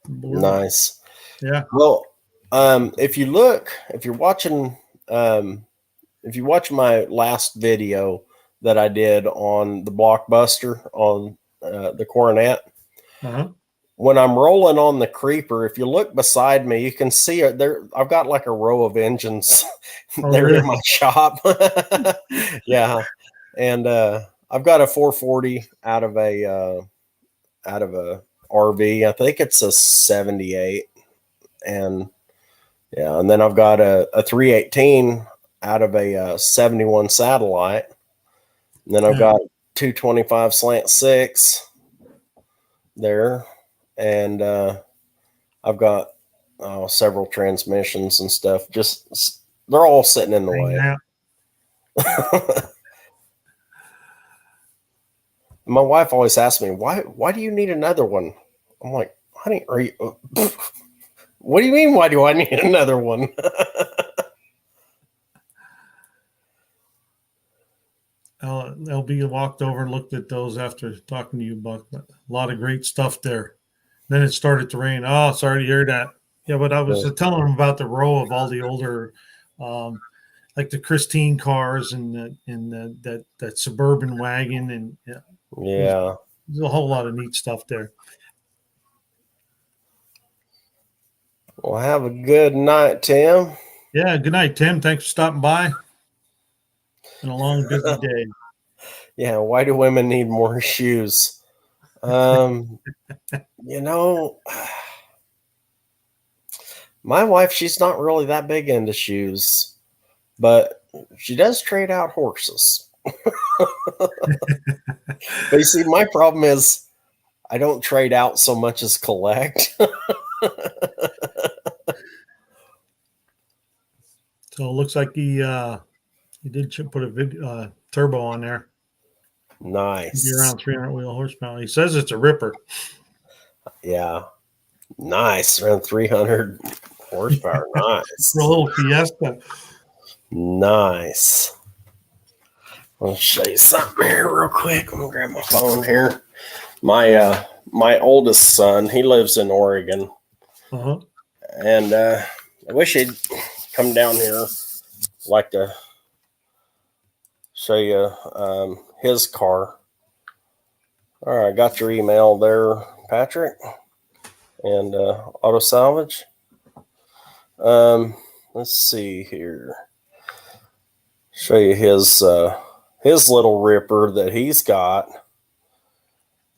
Nice. Yeah. Well, if you watch my last video that I did on the Blockbuster on the Coronet, when I'm rolling on the creeper, if you look beside me, you can see it there. I've got like a row of engines there in my shop. Yeah. And I've got a 440 out of a RV. I think it's a 78. And yeah, and then I've got a 318 out of a 71 satellite. And then I've got 225 slant 6 there. And I've got several transmissions and stuff. Just they're all sitting in the way. My wife always asks me, why do you need another one? I'm like, honey, are you what do you mean, why do I need another one? LB walked over and looked at those after talking to you, Buck. A lot of great stuff there. Then it started to rain. Oh, sorry to hear that. Yeah, but I was telling him about the row of all the older, like the Christine cars and that Suburban wagon, and Yeah. there's a whole lot of neat stuff there. Well, have a good night, Tim. Yeah, good night, Tim. Thanks for stopping by. Been a long, busy day. Yeah, why do women need more shoes? You know, my wife, she's not really that big into shoes, but she does trade out horses. But you see, my problem is I don't trade out so much as collect. So it looks like he did put a turbo on there. Nice. Be around 300 wheel horsepower. He says it's a ripper. Yeah. Nice. Around 300 horsepower. Nice. For a little Fiesta. Nice. I'll show you something here real quick. I'm gonna grab my phone here. My oldest son, he lives in Oregon. Uh-huh. And I wish he'd come down here. I'd like to show you his car. All right, got your email there, Patrick. And auto salvage. Let's see here. Show you his little ripper that he's got.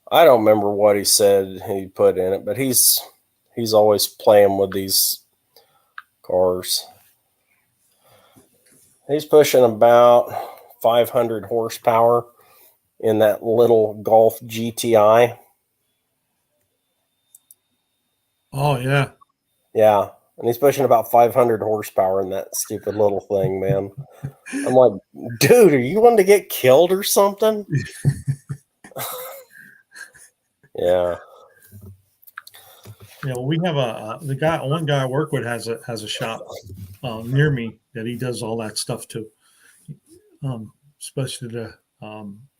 I don't remember what he said he put in it, but he's always playing with these cars. He's pushing about 500 horsepower in that little Golf GTI. Oh, yeah. Yeah. And he's pushing about 500 horsepower in that stupid little thing, man. I'm like, dude, are you wanting to get killed or something? Yeah. Yeah, well, we have one guy I work with has a shop near me that he does all that stuff too. Especially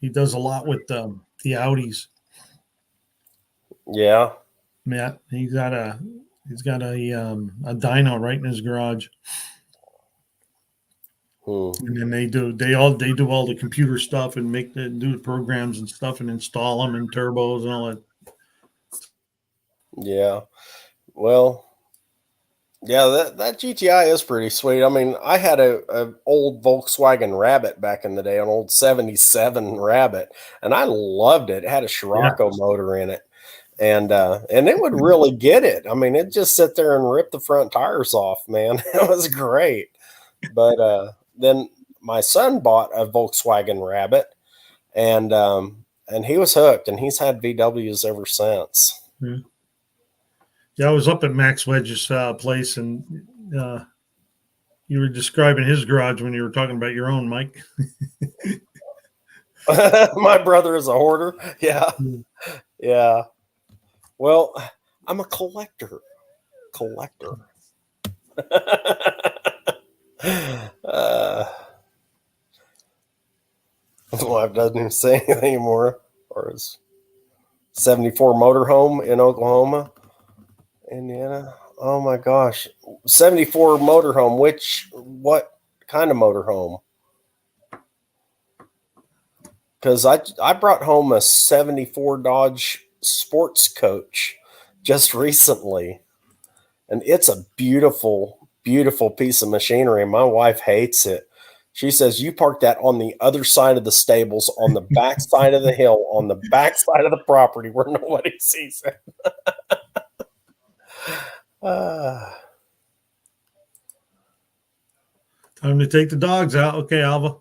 he does a lot with the Audis. Yeah. Matt, he's got a dyno right in his garage. And then they do all the computer stuff and do the programs and stuff and install them and turbos and all that. Yeah. Well, yeah, that GTI is pretty sweet. I mean, I had a old Volkswagen Rabbit back in the day, an old 77 Rabbit, and I loved it. It had a Scirocco motor in it. And it would really get it. I mean, it'd just sit there and rip the front tires off, man. It was great. But then my son bought a Volkswagen Rabbit, and he was hooked, and he's had VWs ever since. Yeah. Yeah, I was up at Max Wedge's place, and you were describing his garage when you were talking about your own, Mike. My brother is a hoarder. Yeah. Yeah. Well, I'm a collector. My wife doesn't even say anything anymore. Or his 74 motorhome in Oklahoma, Indiana. Oh my gosh. 74 motorhome. What kind of motorhome? Because I brought home a 74 Dodge Sports Coach just recently. And it's a beautiful, beautiful piece of machinery. And my wife hates it. She says, you park that on the other side of the stables, on the back side of the hill, on the back side of the property where nobody sees it. Time to take the dogs out. Okay, Alva.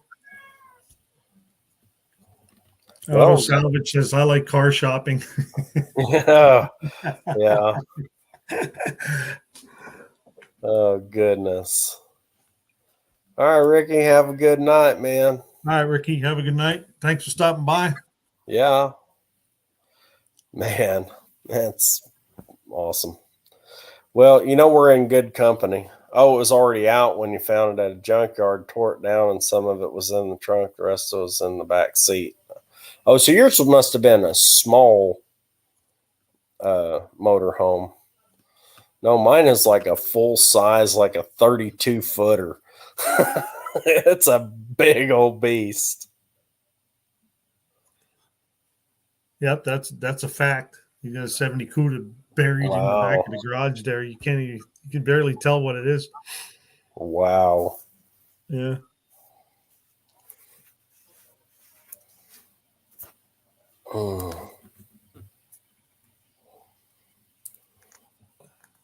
Well, Auto Salvage says, I like car shopping. yeah. Yeah. Oh, goodness. All right, Ricky, have a good night, man. All right, Ricky, have a good night. Thanks for stopping by. Yeah. Man, that's awesome. Well, we're in good company. Oh, it was already out when you found it at a junkyard, tore it down, and some of it was in the trunk. The rest of it was in the back seat. Oh, so yours must have been a small motorhome. No, mine is like a full size, like a 32 footer. It's a big old beast. Yep, that's a fact. You got a 70 CUDA buried in the back of the garage there. You can barely tell what it is. Wow. Yeah.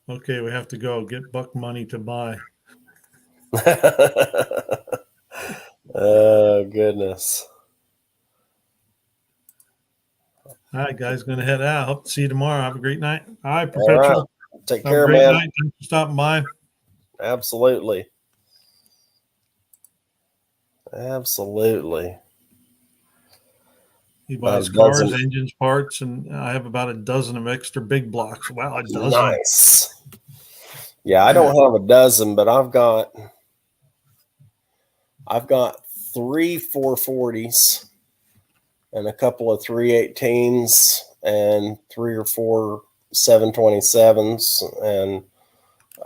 Okay, we have to go get Buck money to buy. Oh, goodness. All right, guys, going to head out. Hope to see you tomorrow. Have a great night. All right, All right. Perpetual. Take Have care, a great man. night. Thanks for stopping by. Absolutely. Absolutely. He buys cars, engines, parts, and I have about a dozen of extra big blocks. Wow, a dozen. Nice. Yeah, I don't have a dozen, but I've got 3 440s and a couple of 318s and 3 or 4 727s and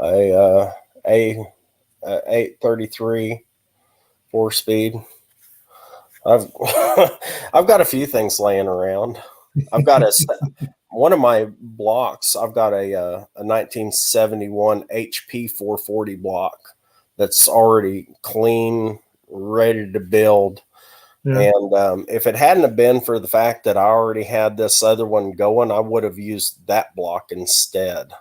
a 833 4-speed. I've I've got a few things laying around. I've got one of my blocks. I've got a 1971 HP 440 block that's already clean, ready to build. Yeah. And if it hadn't have been for the fact that I already had this other one going, I would have used that block instead.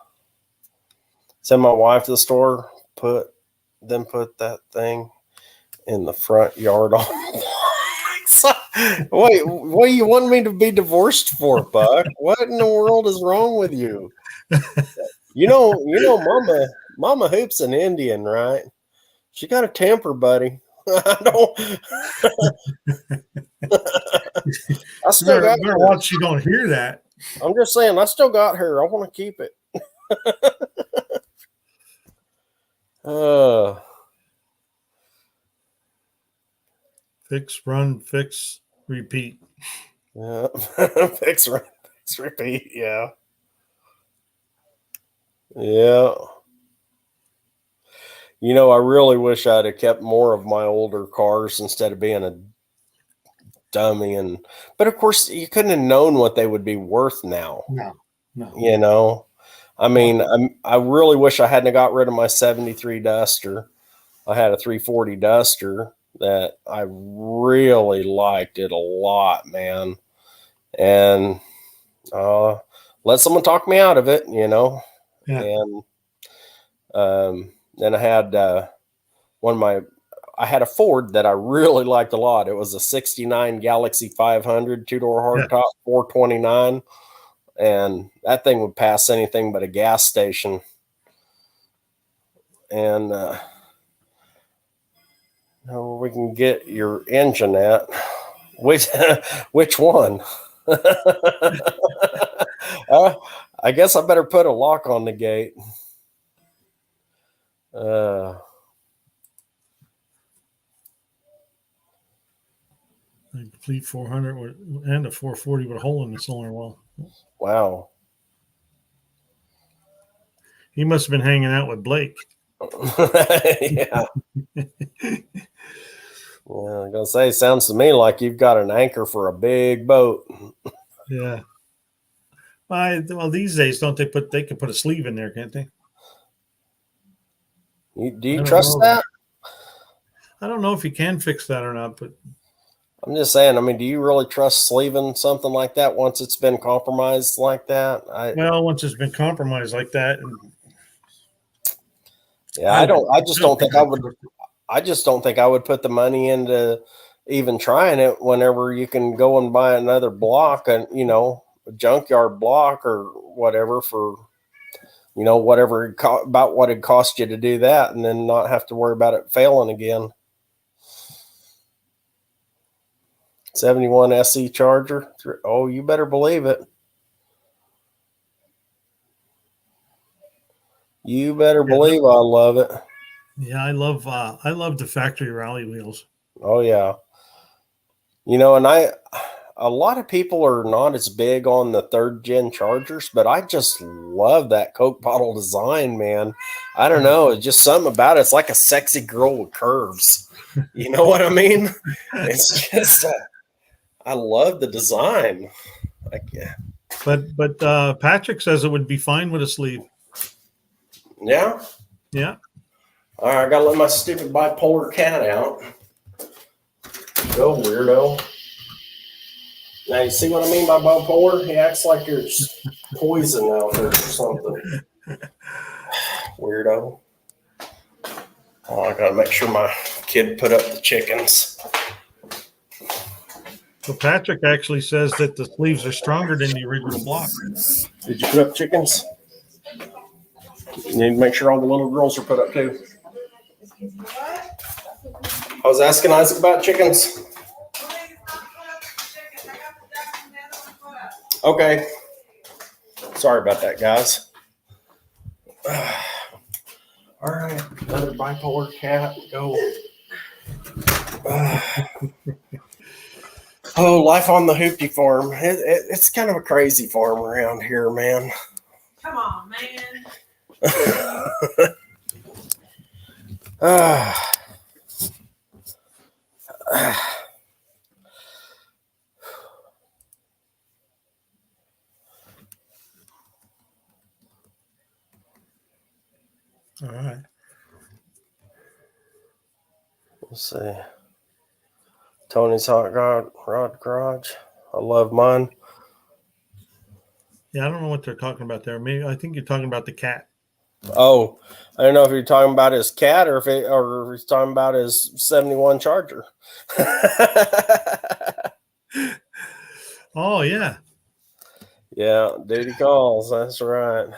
Send my wife to the store, put that thing in the front yard on. Wait, what do you want me to be divorced for, Buck? What in the world is wrong with you? Mama Hoop's an Indian, right? She got a temper, buddy. I don't. I still got her. Watch you don't hear that. I'm just saying, I still got her. I want to keep it. Fix, run, fix, repeat. Yeah. Fix, run, fix, repeat. Yeah. Yeah. I really wish I'd have kept more of my older cars instead of being a dummy. But of course, you couldn't have known what they would be worth now. No. I mean, I really wish I hadn't got rid of my 73 Duster. I had a 340 Duster that I really liked it a lot, man. And let someone talk me out of it, Yeah. And then I had I had a Ford that I really liked a lot. It was a 69 Galaxy 500 two-door hardtop, 429. And that thing would pass anything but a gas station. And we can get your engine at which one? I guess I better put a lock on the gate. Complete 400 and a 440 with a hole in the cylinder wall. Wow. He must have been hanging out with Blake. Yeah. Well, I'm gonna say, sounds to me like you've got an anchor for a big boat. Yeah. Well, these days, they can put a sleeve in there, can't they? Do you trust that? I don't know if you can fix that or not, but I'm just saying, do you really trust sleeving something like that once it's been compromised like that? Once it's been compromised like that. I just don't think I would. I just don't think I would put the money into even trying it whenever you can go and buy another block and, you know, a junkyard block or whatever for, you know, whatever about what it cost you to do that, and then not have to worry about it failing again. 71 SE charger. Oh, you better believe it. You better believe I love it. Yeah, I love the factory rally wheels. Oh yeah. You know, and a lot of people are not as big on the 3rd gen chargers, but I just love that Coke bottle design, man. I don't know. It's just something about it. It's like a sexy girl with curves. You know what I mean? It's just, I love the design. Like, yeah. But Patrick says it would be fine with a sleeve. Yeah. Yeah. All right. I got to let my stupid bipolar cat out. Go, weirdo. Now, you see what I mean by bipolar? He acts like there's poison out there or something. Weirdo. Oh, I got to make sure my kid put up the chickens. So Patrick actually says that the sleeves are stronger than the original block. Did you put up chickens? You need to make sure all the little girls are put up too. I was asking Isaac about chickens. Okay. Sorry about that, guys. All right. Another bipolar cat. Go. Oh, life on the Hoopty farm. It's kind of a crazy farm around here, man. Come on, man. All right. Let's see. Tony's Hot Rod Garage. I love mine. Yeah, I don't know what they're talking about there. Maybe I think you're talking about the cat. Oh, I don't know if you're talking about his cat or if he's talking about his 71 Charger. Oh yeah. Yeah, duty calls. That's right.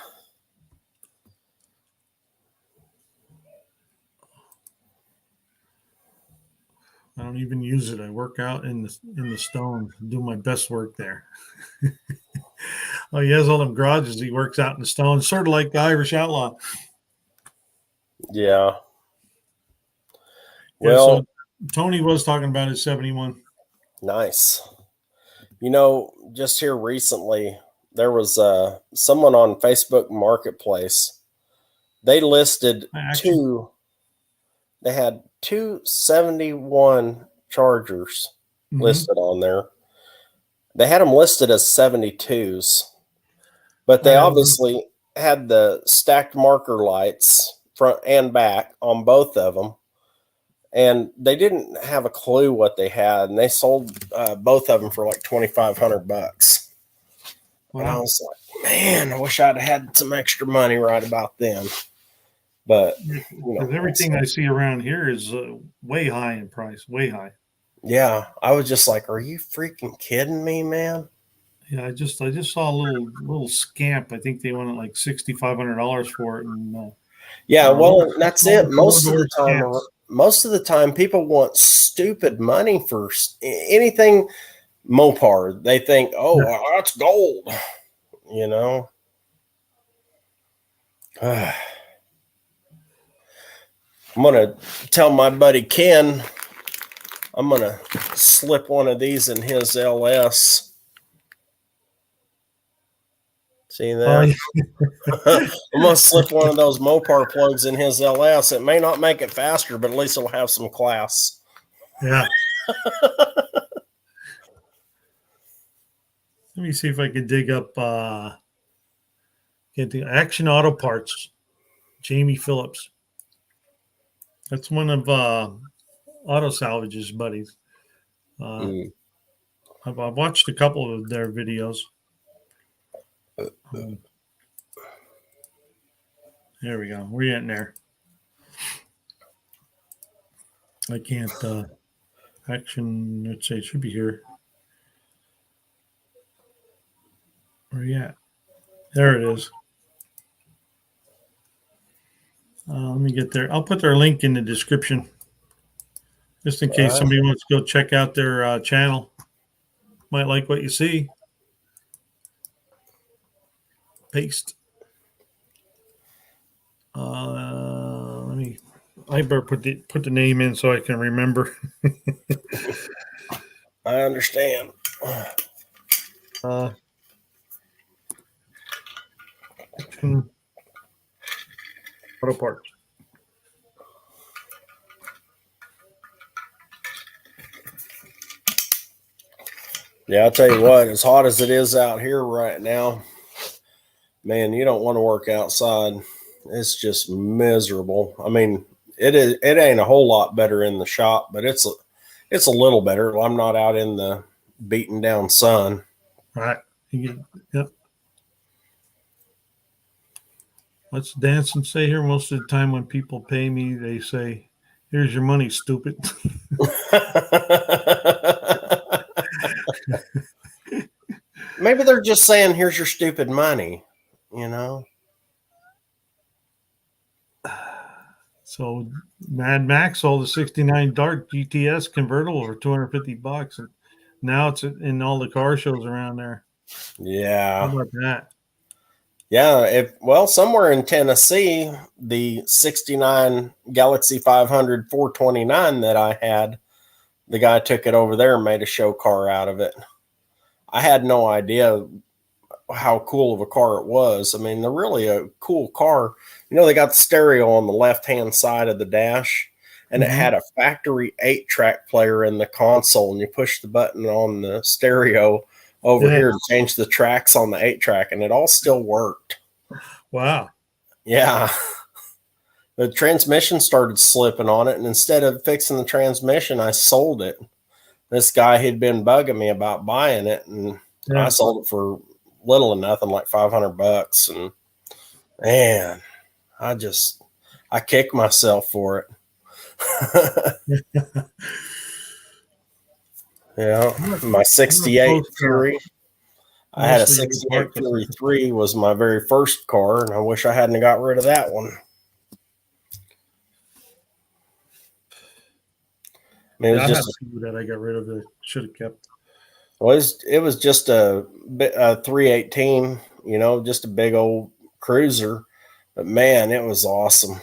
I don't even use it. I work out in the stone, do my best work there. Oh, he has all them garages. He works out in the stone, sort of like the Irish Outlaw. Yeah. Yeah, Well, so Tony was talking about his 71. nice. You know, just here recently, there was someone on Facebook Marketplace. They listed they had two 71 Chargers listed on there. They had them listed as 72s, but they obviously had the stacked marker lights front and back on both of them. And they didn't have a clue what they had, and they sold both of them for like $2,500. Wow. And I was like, man, I wish I'd had some extra money right about then. But you know, everything I see around here is way high in price, way high. Yeah, I was just like, are you freaking kidding me, man? Yeah, I just saw a little scamp. I think they wanted like $6,500 for it, and yeah, well, that's it. Most of the time, people want stupid money for anything Mopar. They think, oh, that's gold, you know. I'm gonna tell my buddy Ken I'm gonna slip one of these in his LS. See that? I'm gonna slip one of those Mopar plugs in his LS. It may not make it faster, but at least it'll have some class. Yeah. Let me see if I can dig up get the Action Auto Parts. Jamie Phillips. That's one of Auto Salvage's buddies. I've watched a couple of their videos. There we go. We're getting there. I can't action. Let's say it should be here. Where you at? There it is. Let me get there. I'll put their link in the description just in case somebody wants to go check out their channel. Might like what you see. Paste. Let me. I better put the name in so I can remember. I understand. Auto parts. Yeah, I'll tell you what, as hot as it is out here right now, man, you don't want to work outside. It's just miserable. I mean, it ain't a whole lot better in the shop, but it's a little better. I'm not out in the beaten down sun. Right. Yep. Let's dance and stay here. Most of the time when people pay me, they say, "Here's your money, stupid." Maybe they're just saying, "Here's your stupid money," you know. So Mad Max sold a '69 Dart GTS convertible for $250, and now it's in all the car shows around there. Yeah. How about that? Yeah, somewhere in Tennessee, the '69 Galaxy 500 429 that I had, the guy took it over there and made a show car out of it. I had no idea how cool of a car it was. I mean, they're really a cool car. You know, they got the stereo on the left-hand side of the dash, and it had a factory 8-track player in the console, and you push the button on the stereo over here to change the tracks on the 8-track, and it all still worked. Wow. Yeah. The transmission started slipping on it, and instead of fixing the transmission, I sold it. This guy had been bugging me about buying it, and I sold it for little or nothing, like $500. And man, I kicked myself for it. Yeah, my 68 Fury. I had a 68 Fury 3 was my very first car, and I wish I hadn't got rid of that one. I mean, it was just that I got rid of. It should have kept. Well, it was just a 318, you know, just a big old cruiser. But man, it was awesome.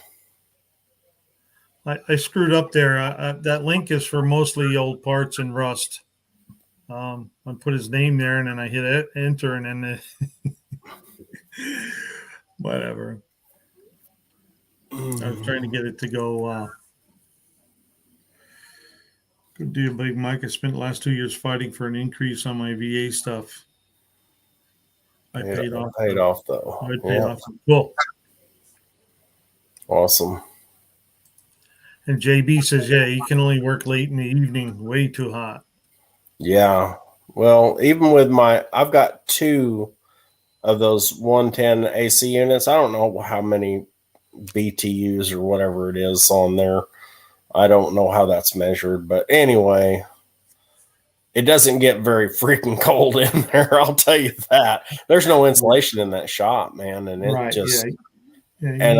I screwed up there. That link is for mostly old parts and rust. I put his name there, and then I hit enter, and then whatever. I was trying to get it to go. Good deal, Big Mike. I spent the last 2 years fighting for an increase on my VA stuff. I paid off. Paid off though. I paid off. Cool. Awesome. And JB says, yeah, he can only work late in the evening. Way too hot. Yeah. Well, even with I've got 2 of those 110 AC units. I don't know how many BTUs or whatever it is on there. I don't know how that's measured, but anyway, it doesn't get very freaking cold in there. I'll tell you that. There's no insulation in that shop, man, and it just. Yeah, and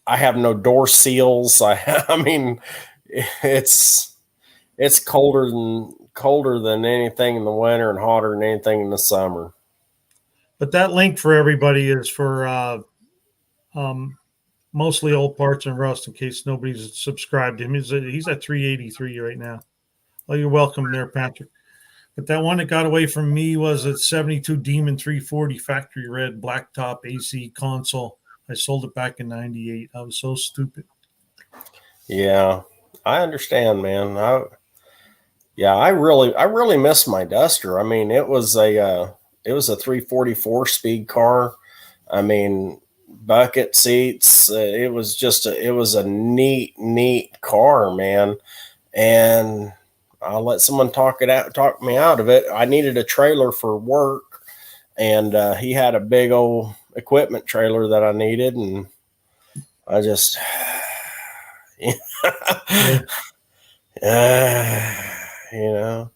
I have no door seals. I mean, it's colder than anything in the winter and hotter than anything in the summer. But that link for everybody is for mostly old parts and rust, in case nobody's subscribed to him. He's at 383 right now. Oh, you're welcome there, Patrick. But that one that got away from me was a 72 Demon 340 factory red blacktop AC console. I sold it back in 98. I was so stupid. Yeah, I understand, man. I really miss my Duster. I mean, it was a 344 speed car. I mean, bucket seats. It was a neat car, man. And I'll let someone talk me out of it. I needed a trailer for work, and he had a big old equipment trailer that I needed, and I just You know,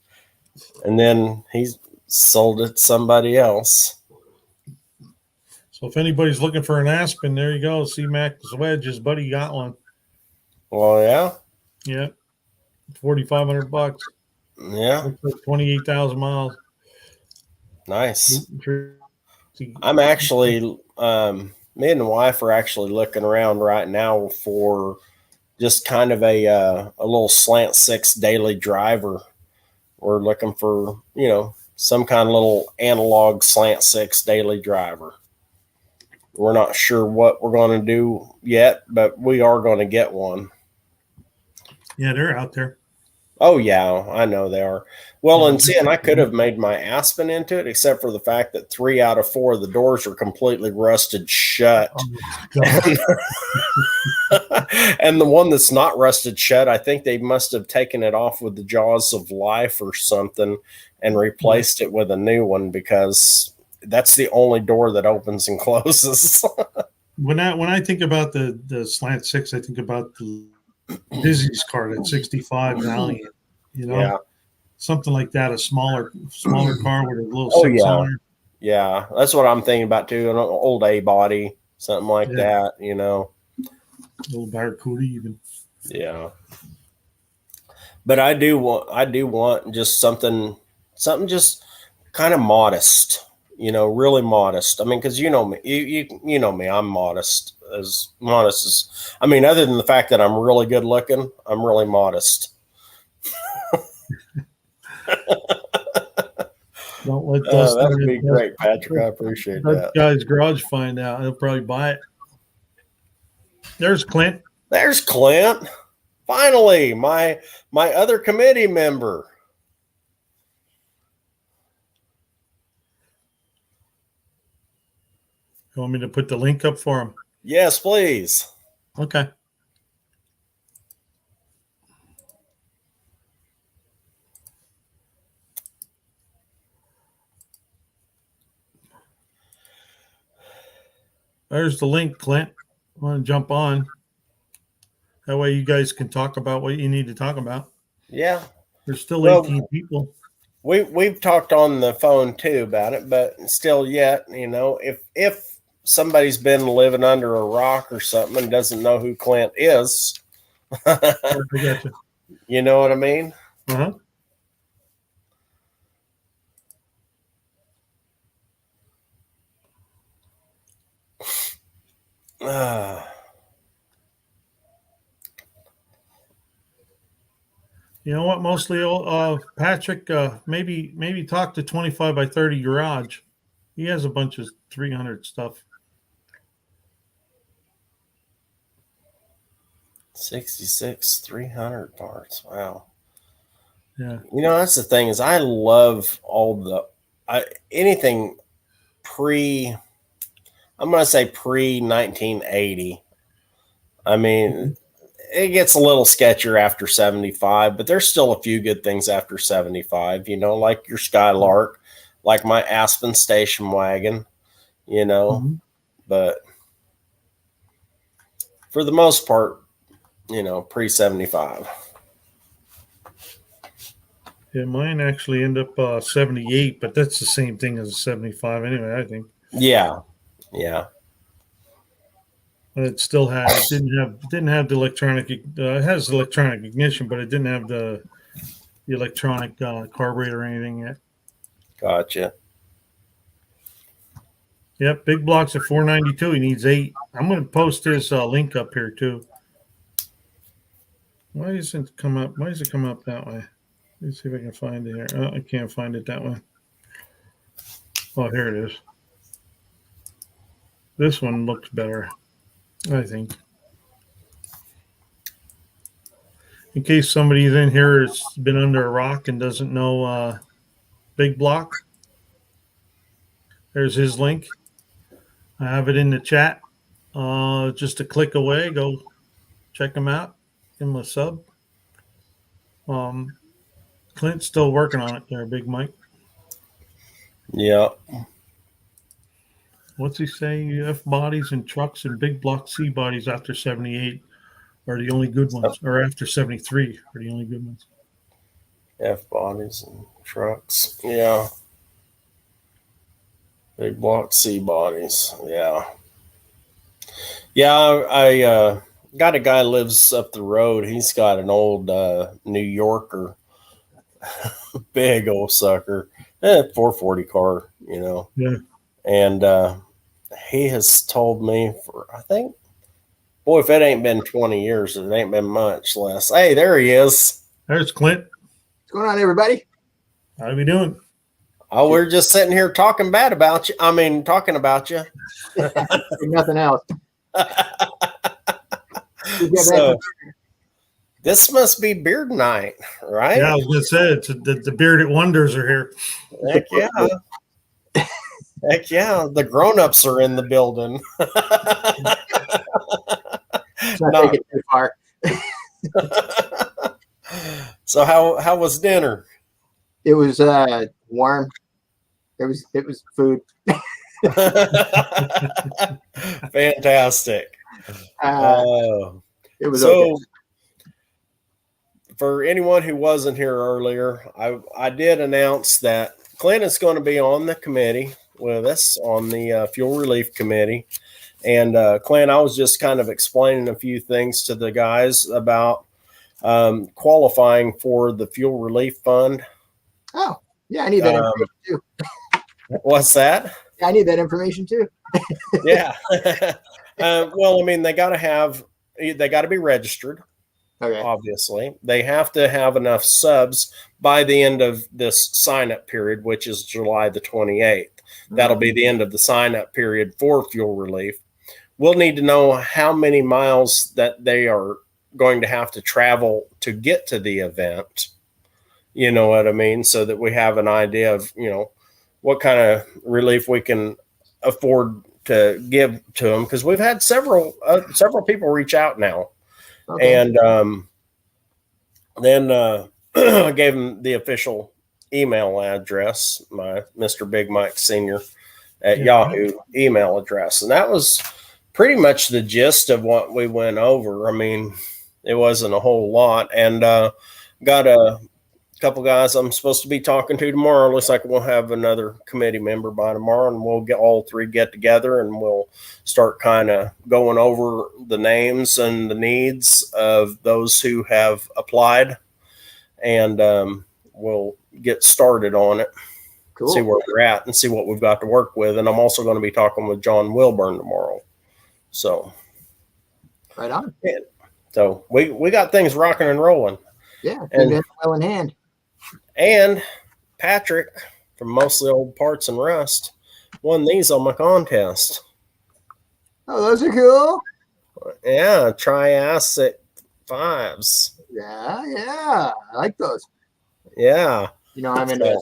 and then he's sold it to somebody else. So if anybody's looking for an Aspen, there you go. C-Mac's wedge. His buddy got one. Well, yeah, Yeah, $4,500. yeah, Looks like 28,000 miles. nice. I'm actually, me and the wife are actually looking around right now for just kind of a little slant six daily driver. We're looking for, you know, some kind of little analog slant six daily driver. We're not sure what we're going to do yet, but we are going to get one. Yeah, they're out there. Oh yeah, I know they are. Well, and see, and I could have made my Aspen into it, except for the fact that 3 out of 4 of the doors are completely rusted shut. Oh, And the one that's not rusted shut, I think they must have taken it off with the jaws of life or something and replaced it with a new one, because that's the only door that opens and closes. when I think about the slant six, I think about the Dizzy's car at 65 Valiant. You know, Yeah. something like that. A smaller car with a little Oh, six yeah. cylinder. Yeah, that's what I'm thinking about too. An old A body, something like Yeah. that, you know. Little Barracuda even. Yeah. But I do want just something just kind of modest, you know, really modest. I mean, because you know me, you know me, I'm modest as I mean, other than the fact that I'm really good looking, I'm really modest. Don't let Dustin. That would be great, Patrick. I appreciate that. Guy's garage find out. He'll probably buy it. There's Clint. There's Clint. Finally, my other committee member. You want me to put the link up for him? Yes, please. Okay. There's the link, Clint. I want to jump on. That way you guys can talk about what you need to talk about. Yeah. There's still 18 people. We've talked on the phone too about it, but still yet, you know, if somebody's been living under a rock or something and doesn't know who Clint is, I got you. You know what I mean? Uh-huh. You know what? Mostly, Patrick, maybe talk to 25 by 30 garage. He has a bunch of 300 stuff. 66 300 parts. Wow. Yeah. You know, that's the thing, is I love all the anything pre, I'm going to say pre 1980. I mean, it gets a little sketchier after 75, but there's still a few good things after 75, you know, like your Skylark, like my Aspen station wagon, you know, but for the most part, you know, pre 75. Yeah, mine actually end up 78, but that's the same thing as a 75 anyway, I think. Yeah. Yeah. It still had, it didn't have the electronic, it has electronic ignition, but it didn't have the electronic carburetor or anything yet. Gotcha. Yep, big blocks at 492. He needs 8. I'm going to post his link up here too. Why doesn't it come up? Why does it come up that way? Let's see if I can find it here. Oh, I can't find it that way. Oh, here it is. This one looks better, I think. In case somebody's in here has been under a rock and doesn't know Big Block, there's his link. I have it in the chat. Just a click away. Go check him out. Give him a sub. Clint's still working on it there, Big Mike. Yeah. What's he say? F bodies and trucks and big block C bodies after 78. are the only good ones, or after 73 are the only good ones. F bodies and trucks. Yeah. Big block C bodies. Yeah. Yeah. I got a guy lives up the road. He's got an old New Yorker, big old sucker, 440 car, Yeah. And he has told me for, I think, boy, if it ain't been 20 years, it ain't been much less. Hey, there he is. There's Clint. What's going on, everybody? How we doing? Oh, we're just sitting here talking bad about you. I mean, talking about you. Nothing else. So, this must be beard night, right? Yeah, I was gonna say it's the bearded wonders are here. Heck yeah. Heck yeah. The grown-ups are in the building. Not take it too far. So how was dinner? It was warm. It was food. Fantastic. It was so okay. For anyone who wasn't here earlier, I did announce that Clint is going to be on the committee with us on the fuel relief committee. And Clint, I was just kind of explaining a few things to the guys about qualifying for the fuel relief fund. Oh, yeah, I need that information too. What's that? I need that information too. Yeah. Well, I mean, they got to be registered. Okay. Obviously, they have to have enough subs by the end of this sign-up period, which is July the 28th. That'll be the end of the sign-up period for fuel relief. We'll need to know how many miles that they are going to have to travel to get to the event. You know what I mean? So that we have an idea of, what kind of relief we can afford to give to them. Because we've had several people reach out now. Okay. And then I gave him the official email address, my Mr. Big Mike Sr. at Yahoo email address. And that was pretty much the gist of what we went over. I mean, it wasn't a whole lot. And got a couple guys I'm supposed to be talking to tomorrow. Looks like we'll have another committee member by tomorrow, and we'll all three get together and we'll start kind of going over the names and the needs of those who have applied, and we'll get started on it. Cool. See where we're at and see what we've got to work with. And I'm also going to be talking with John Wilburn tomorrow. So right on. So we got things rocking and rolling. Yeah, and well in hand. And Patrick from Mostly Old Parts and Rust won these on my contest. Oh, those are cool. Yeah, Triassic 5s. Yeah, I like those. Yeah. I'm into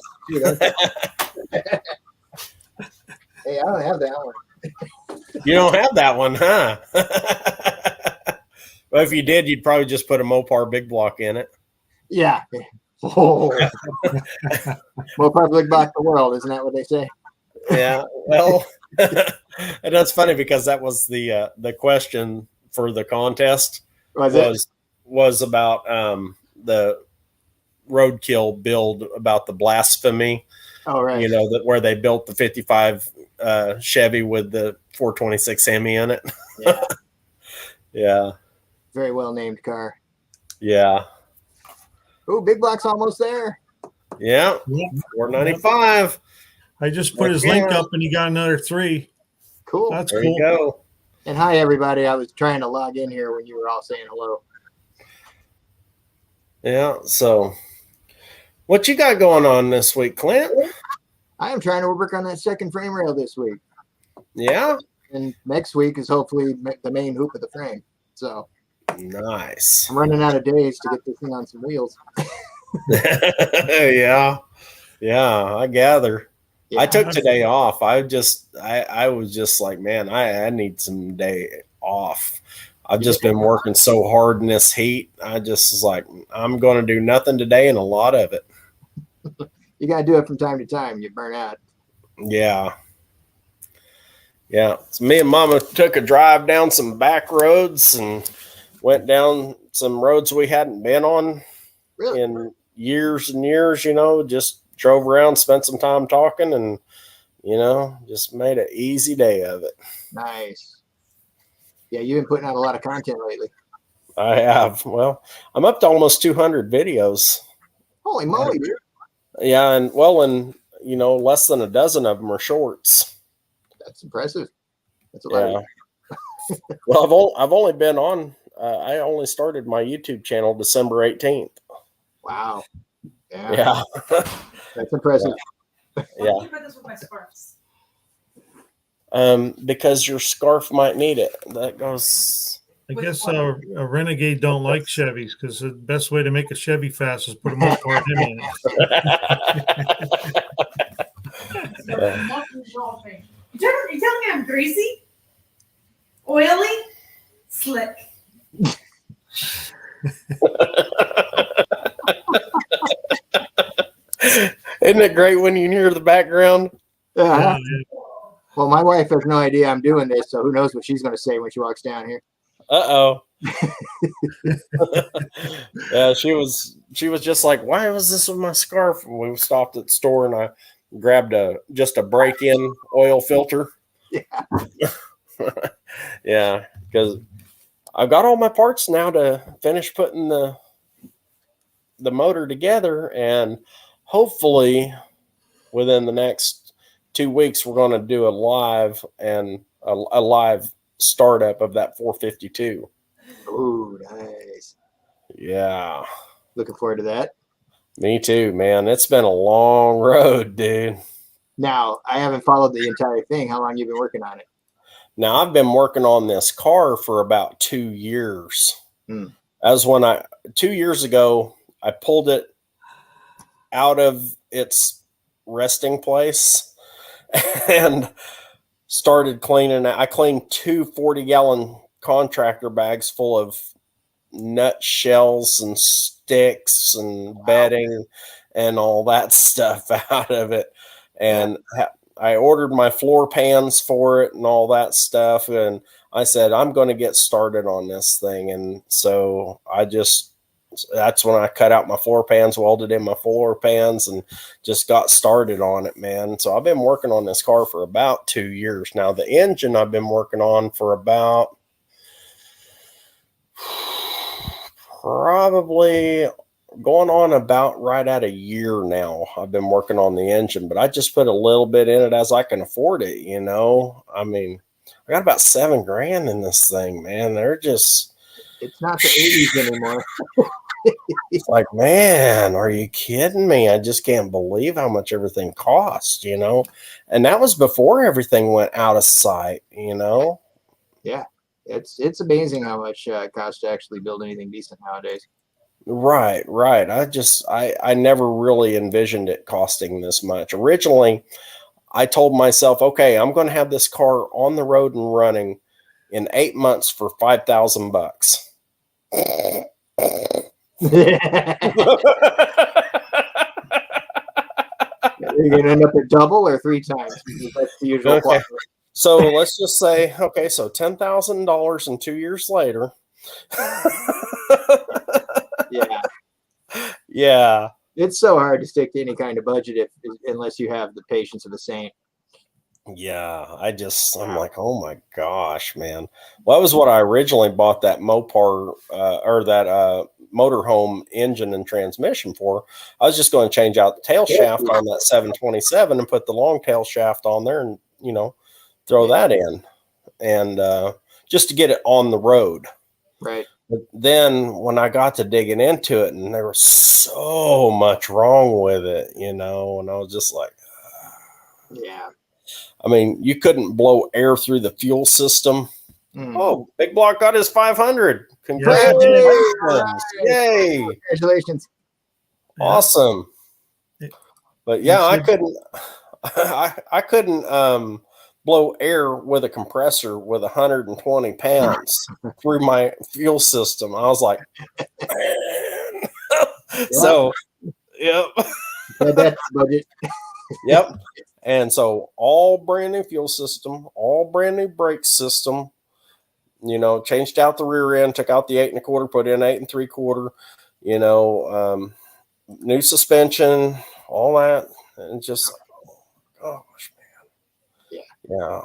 Hey, I don't have that one. You don't have that one, huh? Well, if you did, you'd probably just put a Mopar big block in it. Yeah. Oh. Mopar big block the world, isn't that what they say? Yeah. Well, and that's funny because that was the question for the contest was about the roadkill build, about the blasphemy. Oh, right. That where they built the 55 Chevy with the 426 Hemi in it. Yeah. Yeah. Very well named car. Yeah. Oh, big block's almost there. Yeah. 495. I just put his link up and he got another 3. Cool. That's there cool. You go. And hi, everybody. I was trying to log in here when you were all saying hello. Yeah. So what you got going on this week, Clint? I am trying to work on that second frame rail this week. Yeah. And next week is hopefully the main hoop of the frame. So nice. I'm running out of days to get this thing on some wheels. Yeah. I gather. Yeah. I took today off. I was just like, man, I need some day off. I've just been working so hard in this heat. I just was like, I'm going to do nothing today and a lot of it. You got to do it from time to time. You burn out. Yeah. Yeah. So me and Mama took a drive down some back roads and went down some roads we hadn't been on Really? in years and years, you know, just drove around, spent some time talking, and, you know, just made an easy day of it. Nice. Yeah, you've been putting out a lot of content lately. I have. Well, I'm up to almost 200 videos. Holy moly, dude. Yeah, and you know, less than a dozen of them are shorts. That's impressive. That's a lot. Yeah. Well, I've only been on. I only started my YouTube channel December 18th. Wow. Yeah. Yeah. That's impressive. Yeah. I put this with my scarves. Because your scarf might need it. That goes. I guess a Renegade don't like Chevys because the best way to make a Chevy fast is put a Mopar in it. You tell me I'm greasy, oily, slick. Isn't it great when you hear the background? Yeah. Well, my wife has no idea I'm doing this, so who knows what she's going to say when she walks down here. Uh-oh. Yeah, she was just like, why was this with my scarf? And we stopped at the store and I grabbed just a break-in oil filter. Yeah. Yeah, because I've got all my parts now to finish putting the motor together, and hopefully within the next 2 weeks we're going to do a live startup of that 452. Ooh, nice. Yeah. Looking forward to that. Me too, man. It's been a long road, dude. Now, I haven't followed the entire thing. How long you been working on it? Now, I've been working on this car for about 2 years. As when 2 years ago, I pulled it out of its resting place and started cleaning it. I cleaned 2 40-gallon contractor bags full of nut shells and sticks and bedding and all that stuff out of it. And I ordered my floor pans for it and all that stuff. And I said, I'm going to get started on this thing. And so that's when I cut out my floor pans, welded in my floor pans, and just got started on it, man. So I've been working on this car for about 2 years now. The engine I've been working on for about probably going on about right at a year now. I've been working on the engine, but I just put a little bit in it as I can afford it, you know. I mean, I got about $7,000 in this thing, man. It's not the 80s anymore. It's like, man, are you kidding me? I just can't believe how much everything costs, you know. And that was before everything went out of sight, you know. Yeah, it's amazing how much it costs to actually build anything decent nowadays. Right. I never really envisioned it costing this much. Originally, I told myself, okay, I'm going to have this car on the road and running in 8 months for $5,000. You're going to end up at double or 3 times. That's the usual. Okay. So let's just say, okay, so $10,000 and 2 years later. Yeah. Yeah. It's so hard to stick to any kind of budget unless you have the patience of a saint. Yeah, I'm like, oh my gosh, man. Well, that was what I originally bought that Mopar or that motorhome engine and transmission for. I was just going to change out the tail shaft on that 727 and put the long tail shaft on there and, you know, throw that in and just to get it on the road. Right. But then when I got to digging into it, and there was so much wrong with it, you know, and I was just like, yeah. I mean, you couldn't blow air through the fuel system. Oh, Big Block got his 500. Congratulations. Yay. Congratulations. Awesome. But yeah, I couldn't I couldn't blow air with a compressor with 120 pounds through my fuel system. I was like, man. So, yep. That's budget. Yep. And so all brand new fuel system, all brand new brake system, you know, changed out the rear end, took out the 8 1/4, put in 8 3/4, you know, new suspension, all that. And just, gosh, man. Yeah.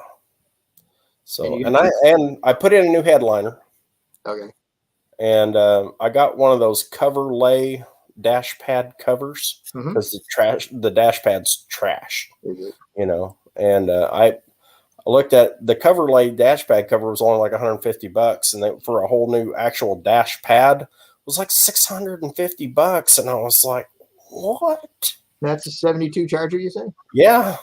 So, and I put in a new headliner. Okay. And I got one of those cover lay dash pad covers because the dash pad's trash, you know. And I looked at the cover lay dash pad cover was only like $150, and for a whole new actual dash pad was like $650, and I was like, what? That's a 72 Charger, you say? Yeah.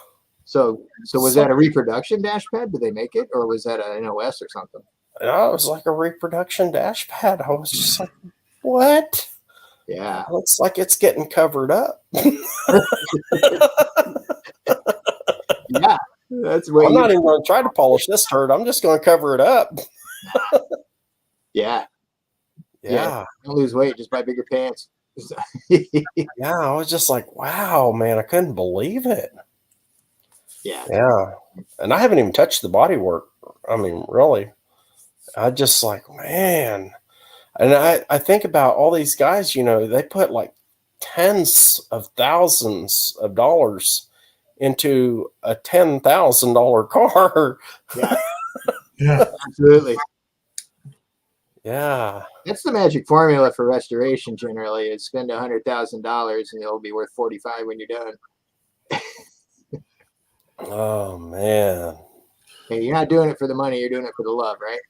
So was that a reproduction dash pad? Did they make it, or was that an OS or something? And it was like a reproduction dash pad. I was just like, what? Yeah. It looks like it's getting covered up. Yeah. That's way. I'm not even going to try to polish this turd. I'm just going to cover it up. Yeah. Yeah. Don't lose weight. Just buy bigger pants. Yeah. I was just like, wow, man. I couldn't believe it. Yeah. Yeah. And I haven't even touched the body work. I mean, really. I just like, man. And I think about all these guys, you know, they put like tens of thousands of dollars into a $10,000 car. Yeah. Yeah. Absolutely. Yeah. That's the magic formula for restoration generally is spend $100,000 and it'll be worth 45 when you're done. Oh, man. Hey, you're not doing it for the money, you're doing it for the love, right?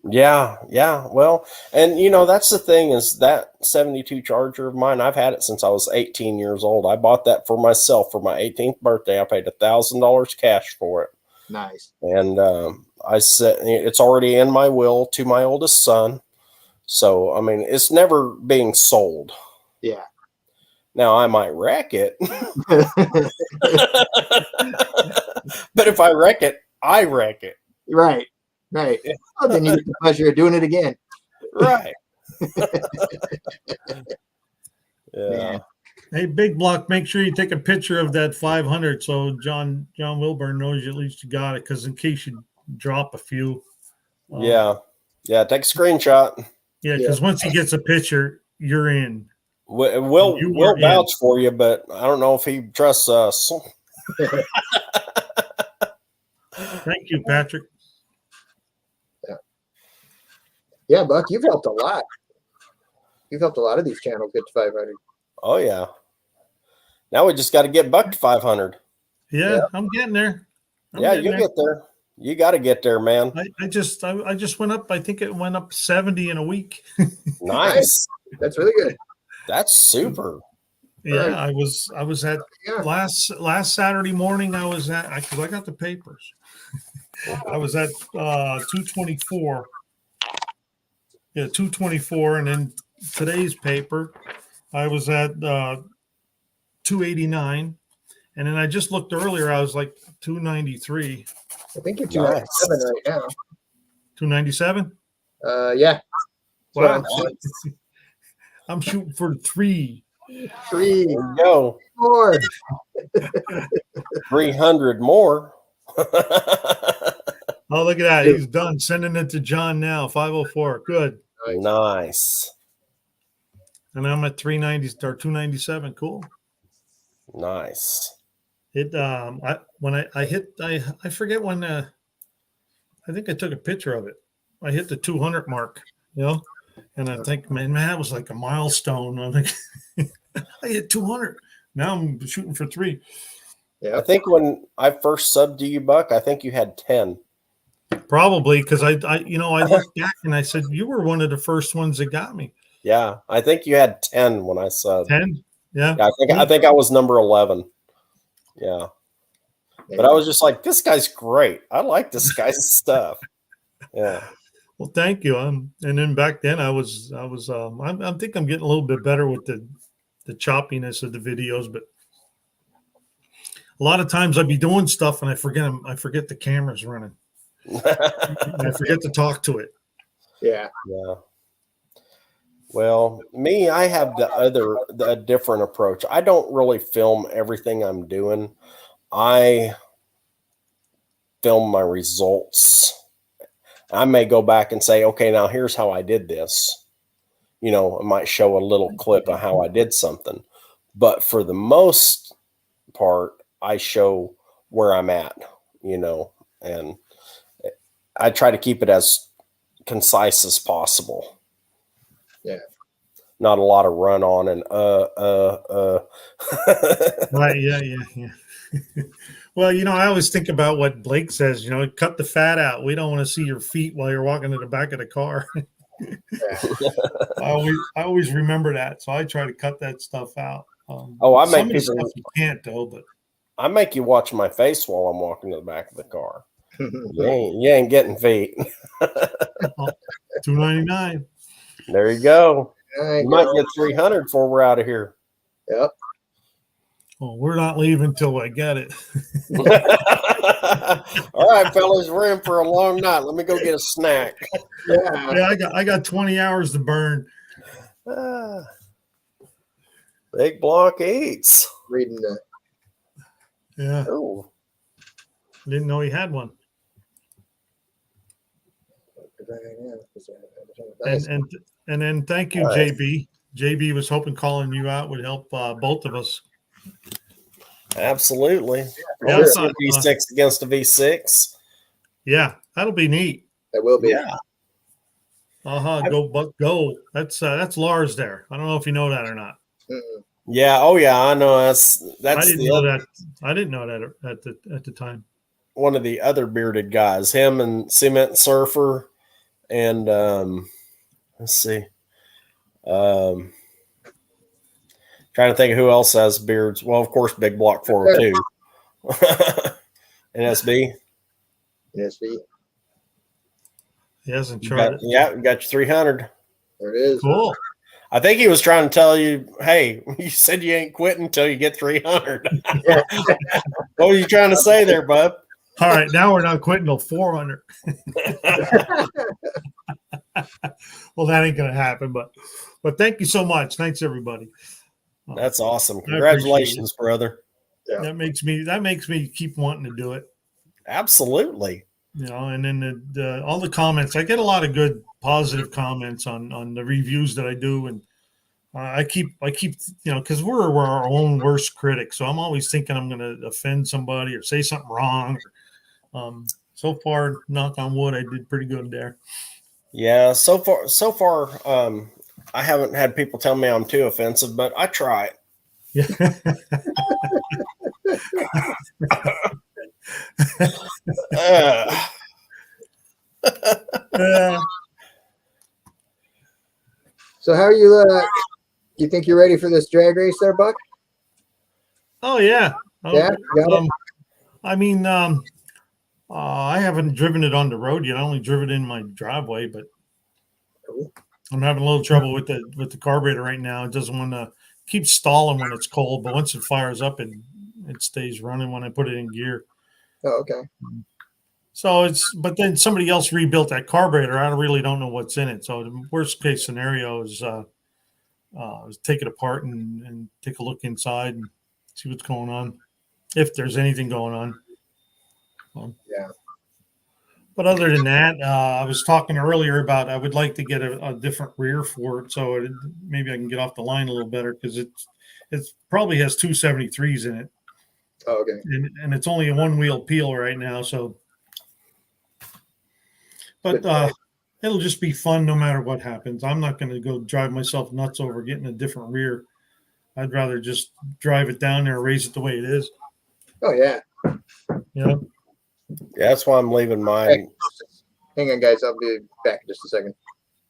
Yeah, yeah. Well, and you know, that's the thing is that 72 Charger of mine, I've had it since I was 18 years old. I bought that for myself for my 18th birthday. I paid $1,000 cash for it. Nice. And I said it's already in my will to my oldest son. So, I mean, it's never being sold. Yeah. Now, I might wreck it. But if I wreck it, I wreck it. Right. Right. Oh, then you get the pleasure of doing it again. Right. Yeah. Man. Hey, Big Block, make sure you take a picture of that 500 so John Wilburn knows at least you got it, because in case you drop a few. Yeah. Yeah. Take a screenshot. Yeah, because once he gets a picture, you're in. We'll vouch for you, but I don't know if he trusts us. Thank you, Patrick. Yeah, Buck, you've helped a lot. You've helped a lot of these channels get to 500. Oh, yeah. Now we just got to get Buck to 500. Yeah, I'm getting there. You'll get there. You got to get there, man. I just went up. I think it went up 70 in a week. Nice. That's really good. That's super. Yeah, I was at last Saturday morning. I was at because I got the papers. I was at 224. Yeah, 224, and then today's paper, I was at 289, and then I just looked earlier. I was like 293. I think you're 297 right now. 297. Yeah. Wow. I'm shooting for 3. 3. There you go. 4. 300 more. Oh, look at that. He's done. Sending it to John now. 504. Good. Nice. And I'm at 390 or 297. Cool. Nice. It I forget when I think I took a picture of it. I hit the 200 mark, you know, and I think, man, that was like a milestone. I think I hit 200. Now I'm shooting for 3. Yeah. I think when I first subbed to you, Buck, I think you had 10. Probably because I looked back and I said you were one of the first ones that got me. Yeah, I think you had 10 when I subbed. 10. Yeah. I think I was number 11. Yeah. But I was just like, this guy's great. I like this guy's stuff. Yeah. Well, thank you. And then back then I think I'm getting a little bit better with the choppiness of the videos, but a lot of times I'd be doing stuff and I forget the camera's running. And I forget to talk to it. Yeah. Yeah. Well, me, I have a different approach. I don't really film everything I'm doing. I film my results. I may go back and say, okay, now here's how I did this. You know, I might show a little clip of how I did something. But for the most part, I show where I'm at, you know, and I try to keep it as concise as possible. Yeah. Not a lot of run on and Right. Yeah. Well, you know, I always think about what Blake says, you know, cut the fat out. We don't want to see your feet while you're walking to the back of the car. I always remember that. So I try to cut that stuff out. Oh, I some make of the people. stuff you can't though, but I make you watch my face while I'm walking to the back of the car. You ain't getting feet. $2.99. There you go. There You you might go. get 300 before we're out of here. Yep. Well, we're not leaving till I get it. All right, fellas, we're in for a long night. Let me go get a snack. Yeah. Yeah, I got 20 hours to burn. Big block eats. Reading the. Yeah, Oh, didn't know he had one. And then thank you, All right. JB. JB was hoping calling you out would help both of us. absolutely. Yeah, Only I see a thought, V6 against a V6. yeah, that'll be neat. That will be. Yeah. Go Buck go. That's Lars there. I don't know if you know that or not. Mm-mm. Yeah. Oh, yeah. I know. That's I didn't the know other, that. I didn't know that at the time. one of the other bearded guys. Him and Cement Surfer, and let's see. Trying to think of who else has beards. Well, of course, Big Block 402. NSB. Yes, he. He hasn't You tried got, it. yeah, you got your 300. There it is. Cool. I think he was trying to tell you, hey, you said you ain't quitting until you get 300. What were you trying to say there, bub? All right, now we're not quitting till 400. Well, that ain't gonna happen, but thank you so much. Thanks everybody. That's awesome. appreciate Congratulations, brother. Yeah. That makes me keep wanting to do it. Absolutely. You know, and then all the comments. I get a lot of good positive comments on the reviews that I do, and I keep you know, because we're our own worst critics. So I'm always thinking I'm going to offend somebody or say something wrong. So far, knock on wood, I did pretty good there. Yeah, so far, I haven't had people tell me I'm too offensive, but I try. Yeah. So how are you? You think you're ready for this drag race, there, Buck? Oh yeah. Yeah, you got it. I mean, I haven't driven it on the road yet. I only driven it in my driveway, but I'm having a little trouble with the carburetor right now. It doesn't want to keep stalling when it's cold, but once it fires up, it stays running when I put it in gear. Oh, okay. So but then somebody else rebuilt that carburetor. I really don't know what's in it. So the worst case scenario is take it apart and take a look inside and see what's going on, if there's anything going on. Yeah. But other than that, I was talking earlier about I would like to get a different rear for it, so maybe I can get off the line a little better, because it probably has 273s in it. Oh, okay. And it's only a one-wheel peel right now, so. But it'll just be fun no matter what happens. I'm not going to go drive myself nuts over getting a different rear. I'd rather just drive it down there, raise it the way it is. Oh, yeah. You know? Yeah, that's why I'm leaving mine. Hang on, guys. I'll be back in just a second.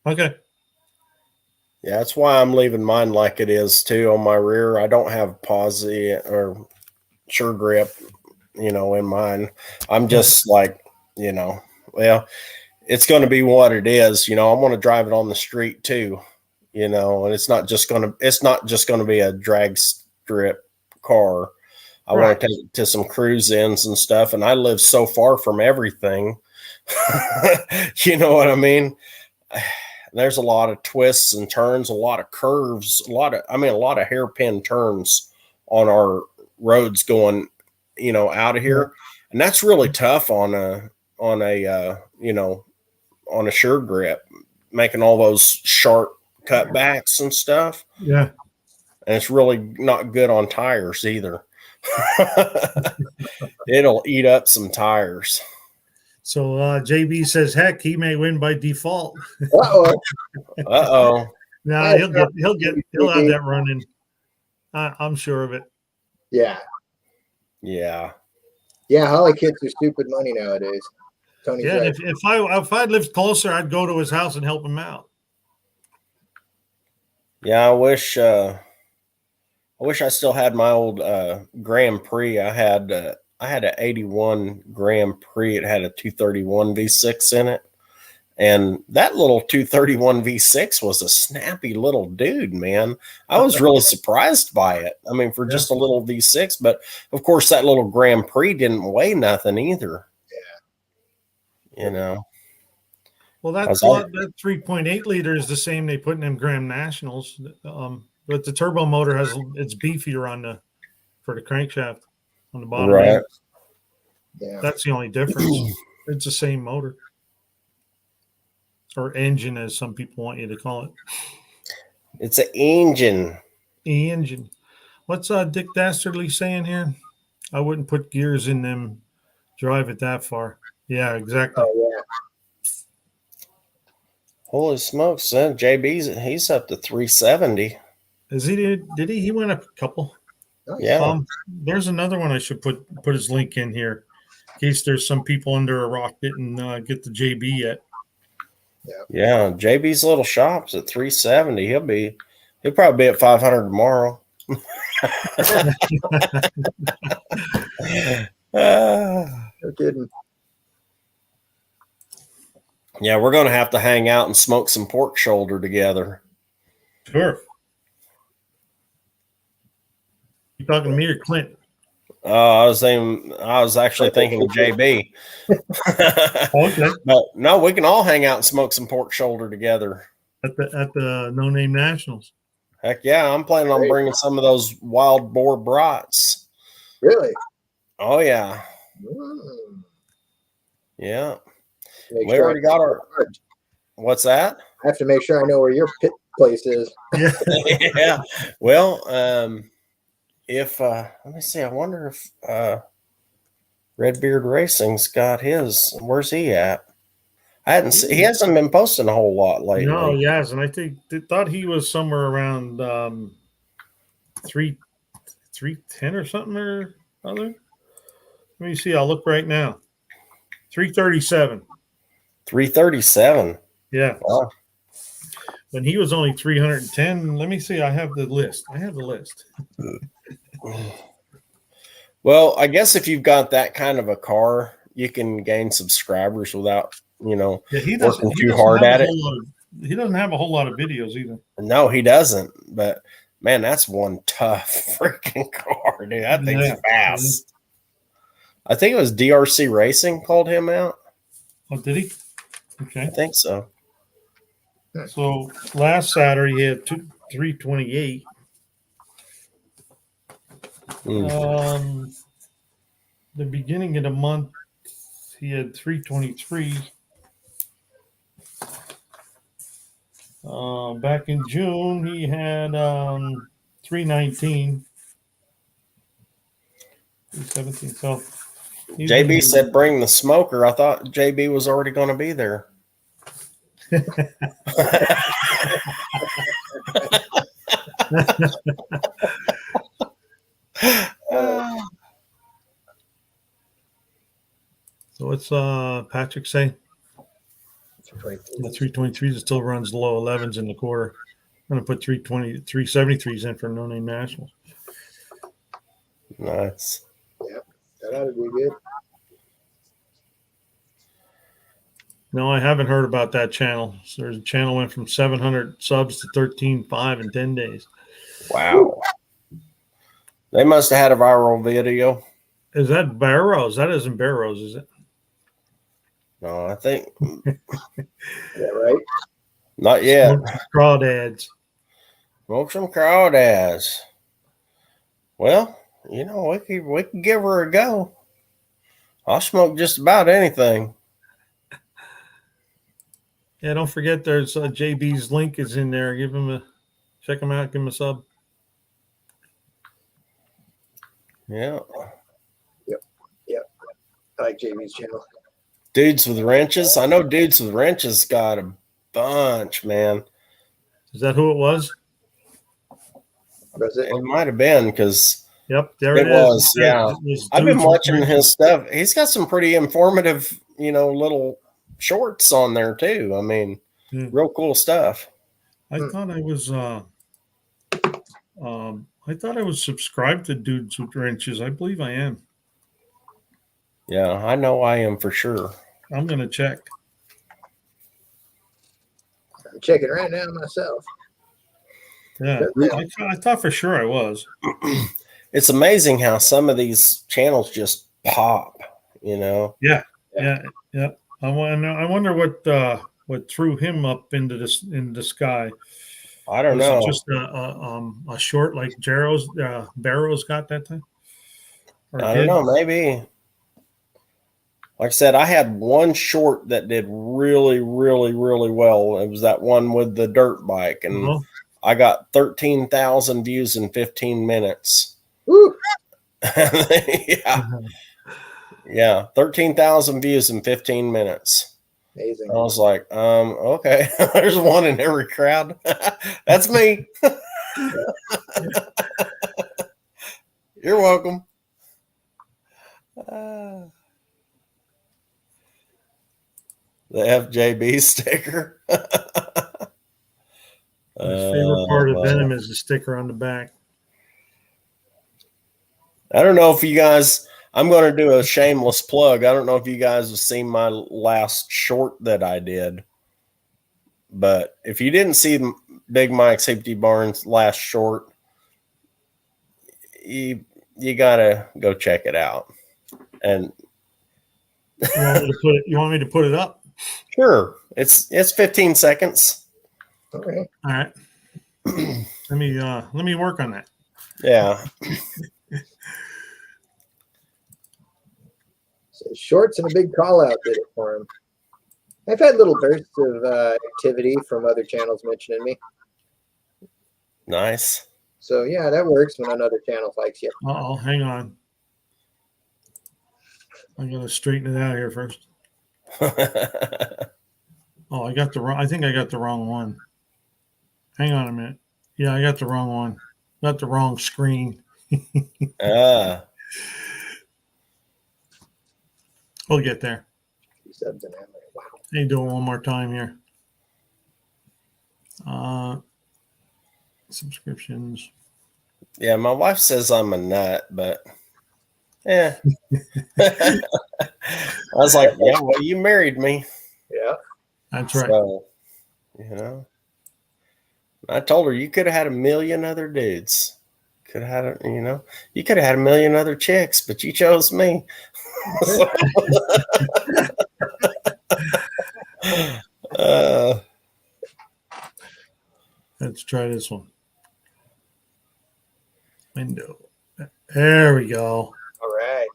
Okay. Yeah, that's why I'm leaving mine like it is too on my rear. I don't have posi or sure grip, you know, in mine. I'm just like, you know, well, it's going to be what it is. You know, I want to drive it on the street too, you know, and it's not just going to be a drag strip car. I want to take it to some cruise ins and stuff. And I live so far from everything. You know what I mean? There's a lot of twists and turns, a lot of curves, a lot of hairpin turns on our roads going, you know, out of here. And that's really tough on a, you know, on a sure grip, making all those sharp cutbacks and stuff. Yeah. And it's really not good on tires either. It'll eat up some tires. So JB says, heck, he may win by default. Uh-oh. Uh-oh. Nah, he'll have that running. I'm sure of it. Yeah. Yeah. Yeah, Holly kits are stupid money nowadays. Tony's Yeah, right. if I lived closer, I'd go to his house and help him out. Yeah, I wish I still had my old Grand Prix. I had an 81 Grand Prix. It had a 231 V6 in it. And that little 231 V6 was a snappy little dude, man. I was really surprised by it. I mean, for just a little V6, but of course that little Grand Prix didn't weigh nothing either. Yeah. You know. Well, that 3.8 liter is the same they put in them Grand Nationals. But the turbo motor it's beefier for the crankshaft on the bottom. Right. End. Yeah. That's the only difference. It's the same motor. Or engine, as some people want you to call it. It's an engine. Engine. What's Dick Dastardly saying here? I wouldn't put gears in them, drive it that far. Yeah, exactly. Oh, yeah. Holy smokes, son. He's up to 370. Is he? Did he? He went up a couple. Yeah. There's another one I should put his link in here, in case there's some people under a rock didn't get the JB yet. Yeah, JB's little shop's at 370. He'll probably be at 500 tomorrow. No kidding. Yeah, we're going to have to hang out and smoke some pork shoulder together. Sure. You talking to me or Clint? I was actually thinking of JB. Okay. But no, we can all hang out and smoke some pork shoulder together at the NoNameNationals. Heck yeah, I'm planning on bringing some of those wild boar brats. Really? Oh yeah. Yeah. We already got our. What's that? I have to make sure I know where your pit place is. Yeah. Yeah. Well, if let me see, I wonder if Redbeard Racing's got his. Where's he at? He hasn't been posting a whole lot lately. No, he hasn't. I thought he was somewhere around 310 or something or other. Let me see. I'll look right now. 337. 337. Yeah. Wow. When he was only 310. Let me see. I have the list. Well, I guess if you've got that kind of a car, you can gain subscribers without, working too hard at it. He doesn't have a whole lot of videos either. No, he doesn't. But man, that's one tough freaking car, dude. That thing's fast. I think it was DRC Racing called him out. Oh, did he? Okay. I think so. So last Saturday he had 328. The beginning of the month he had 323. Back in June he had 319. 317. So JB said bring the smoker. I thought JB was already going to be there. So what's Patrick say? The 323s still runs low 11s in the quarter. I'm going to put 373s in for NoNameNationals. Nice. Yep, that ought to be good. No, I haven't heard about that channel. So there's a channel went from 700 subs to 13.5 in 10 days. Wow. They must have had a viral video. Is that Barrows? That isn't Barrows, is it? No, I think. Yeah, right? Not yet. Crawdads. Smoke some crawdads. Well, we could give her a go. I'll smoke just about anything. Yeah, don't forget there's JB's link is in there. Check him out. Give him a sub. Yeah. I like JB's channel. Dudes with Wrenches. I know Dudes with Wrenches got a bunch, man. Is that who it was? Was it? It might have been because Yep, there it it is. was. Yeah. I've been Dudes with watching Wrenches. his stuff. He's got some pretty informative, little shorts on there too. I mean, Yeah. real cool stuff. I thought I was subscribed to Dudes with Wrenches. I believe I am. Yeah, I know I am for sure. I'm gonna check. I'm checking right now myself. Yeah, I thought for sure I was. It's amazing how some of these channels just pop, Yeah. I wonder what threw him up into the sky. I don't Was know. it just a short like Barrows got that time? Or I don't know. Maybe. Like I said, I had one short that did really, really, really well. It was that one with the dirt bike, and I got 13,000 views in 15 minutes. Woo! Yeah, 13,000 views in 15 minutes. Amazing. I was like, okay, there's one in every crowd. That's me. You're welcome. The FJB sticker. My favorite part of Venom is the sticker on the back. I don't know if you guys, I'm going to do a shameless plug. I don't know if you guys have seen my last short that I did, but if you didn't see Big Mike Safety Barnes' last short, you got to go check it out. And you want me to put it up? Sure. It's 15 seconds. Okay. All right. Let me work on that. Yeah. So shorts and a big call out did it for him. I've had little bursts of activity from other channels mentioning me. Nice. So yeah, that works when another channel likes you. Uh-oh, hang on. I'm gonna straighten it out here first. Oh, I think I got the wrong one. Hang on a minute. Yeah, I got the wrong one. Got the wrong screen. We'll get there. Wow. Let me do it one more time here. Subscriptions. Yeah, my wife says I'm a nut, but yeah. I was like, yeah, well, you married me. Yeah. That's right. So, I told her you could have had a million other dudes. Could have had, you could have had a million other chicks, but you chose me. Let's try this one. Window. There we go. All right.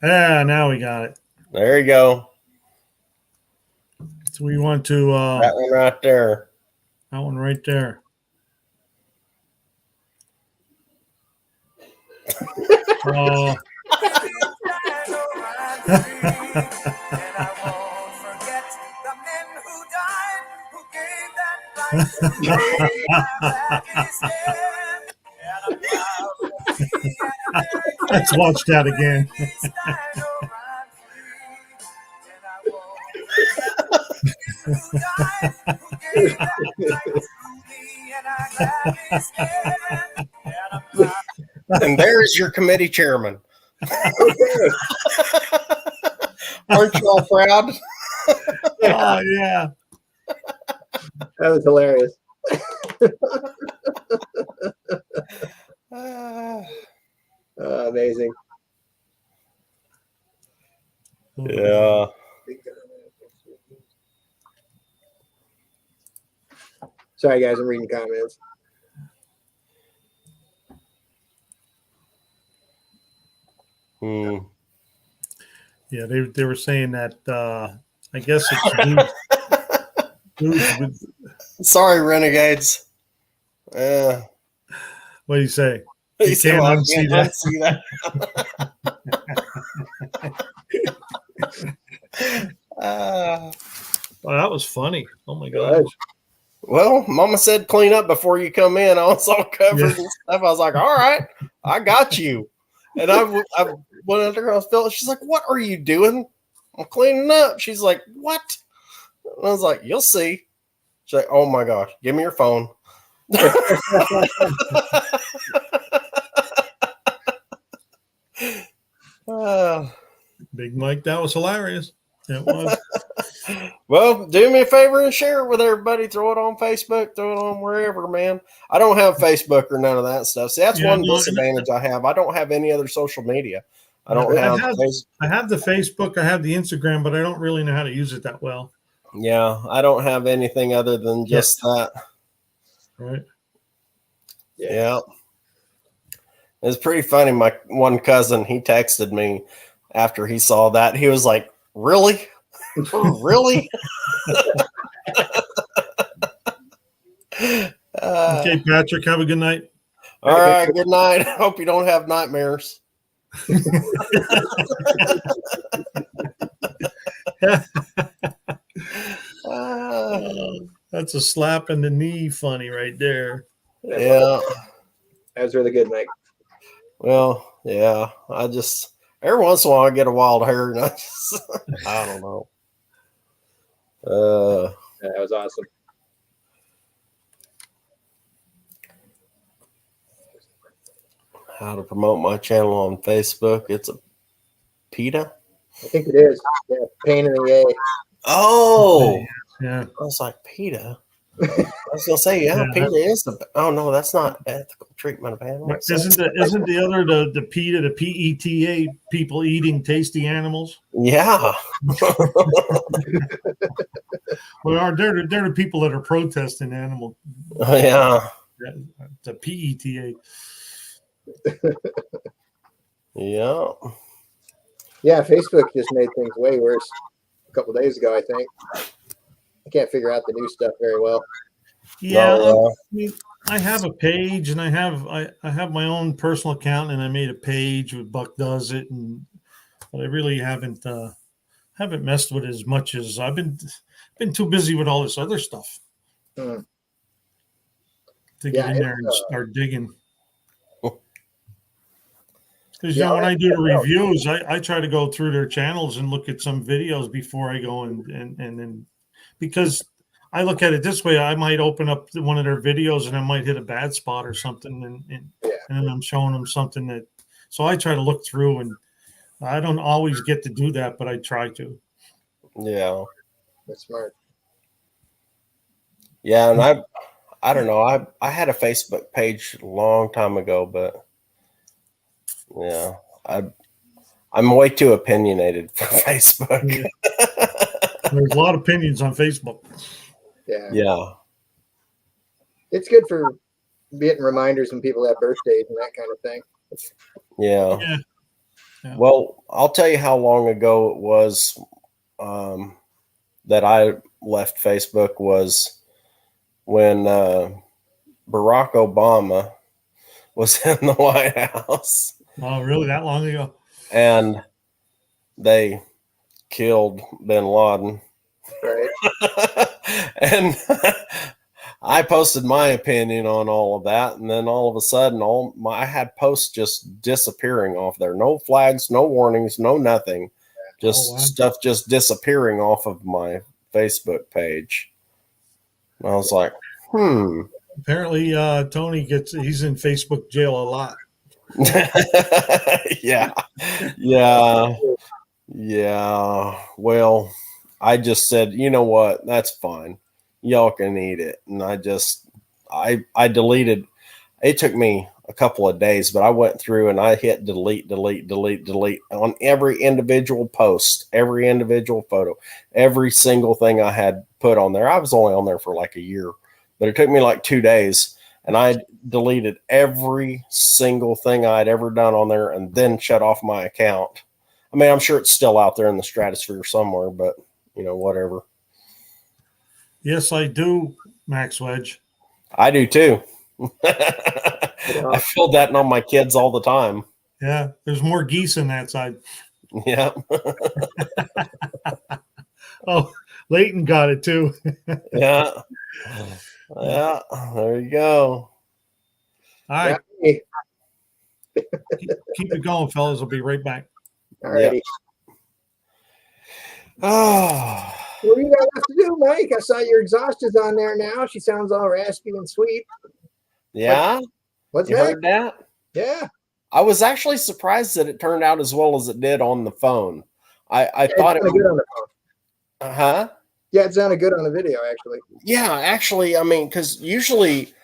Ah, now we got it. There you go. So we want to that one right there. That one right there. Let's watch that again. And there's your committee chairman. Aren't you all proud? Oh, yeah. That was hilarious. Amazing. Yeah. Sorry, guys, I'm reading comments. Yeah, they were saying that I guess it's Dudes with, Sorry, renegades. what do you say? He You said, can't "Well, I unsee can't that." unsee that." Well, that was funny. Oh my Good. gosh. Well, Mama said clean up before you come in. I was all covered Yeah. and stuff. I was like, all right, I got you. And I went under her. She's like, what are you doing? I'm cleaning up. She's like, what? And I was like, you'll see. She's like, oh my gosh, give me your phone. Big Mike, that was hilarious. It was. Well, do me a favor and share it with everybody. Throw it on Facebook, throw it on wherever, man. I don't have Facebook or none of that stuff. See, that's Yeah, one no, disadvantage I have. I don't have any other social media. I don't I have, I have the Facebook, I have the Instagram, but I don't really know how to use it that well. yeah, I don't have anything other than just that. Right. Yeah. It's pretty funny. My one cousin, he texted me after he saw that. He was like, really? Really? Okay, Patrick, have a good night. All right. Good night. Hope you don't have nightmares. That's a slap in the knee funny right there. Yeah. That was really good, Mike. Well, yeah. I just, every once in a while I get a wild hair and I don't know. Yeah, that was awesome. How to promote my channel on Facebook. It's a PETA. I think it is. Yeah, pain in the yay. Oh, Yeah. I was like, PETA. I was gonna say, yeah, PETA is the. Oh no, that's not ethical treatment of animals. Isn't the other the PETA, the PETA, people eating tasty animals? Yeah. Well, they're the people that are protesting animal. Yeah. The PETA. Yeah. Yeah, Facebook just made things way worse a couple days ago, I think. I can't figure out the new stuff very well. Yeah, No, I mean, I have a page, and I have my own personal account, and I made a page with Buck Does It, but I really haven't messed with it as much as I've been too busy with all this other stuff to get in there and start digging. Because when I do the reviews, I try to go through their channels and look at some videos before I go and then, because I look at it this way, I might open up one of their videos and I might hit a bad spot or something, and then I'm showing them something that. So I try to look through, and I don't always get to do that, but I try to. Yeah. That's smart. Yeah, and I don't know. I had a Facebook page a long time ago, but yeah, I'm way too opinionated for Facebook. There's a lot of opinions on Facebook. Yeah. Yeah. It's good for getting reminders when people have birthdays and that kind of thing. Yeah. Yeah. Well, I'll tell you how long ago it was that I left Facebook was when Barack Obama was in the White House. Oh, really? That long ago? And they killed bin Laden. Right. And I posted my opinion on all of that, and then all of a sudden, I had posts just disappearing off there. No flags, no warnings, no nothing. Just stuff just disappearing off of my Facebook page. And I was like, Apparently, Tony he's in Facebook jail a lot. Yeah. Well, I just said, you know what? That's fine. Y'all can eat it. And I deleted. It took me a couple of days, but I went through and I hit delete on every individual post, every individual photo, every single thing I had put on there. I was only on there for like a year, but it took me like 2 days. And I deleted every single thing I'd ever done on there and then shut off my account. I mean, I'm sure it's still out there in the stratosphere somewhere, but whatever. Yes, I do, Max Wedge. I do too. I feel that on my kids all the time. Yeah, there's more geese in that side. Yeah. Oh, Leighton got it too. Yeah. Yeah. There you go. All right, Hey, keep it going, fellas. I'll be right back. alrighty. Oh. What do you got left to do, Mike? I saw your exhaust is on there now. She sounds all raspy and sweet. Yeah. What's You next? heard that? Yeah. I was actually surprised that it turned out as well as it did on the phone. I Yeah, thought it it sounded good would. on the phone. Huh? Yeah, it sounded good on the video, actually. Yeah, actually, I mean, because usually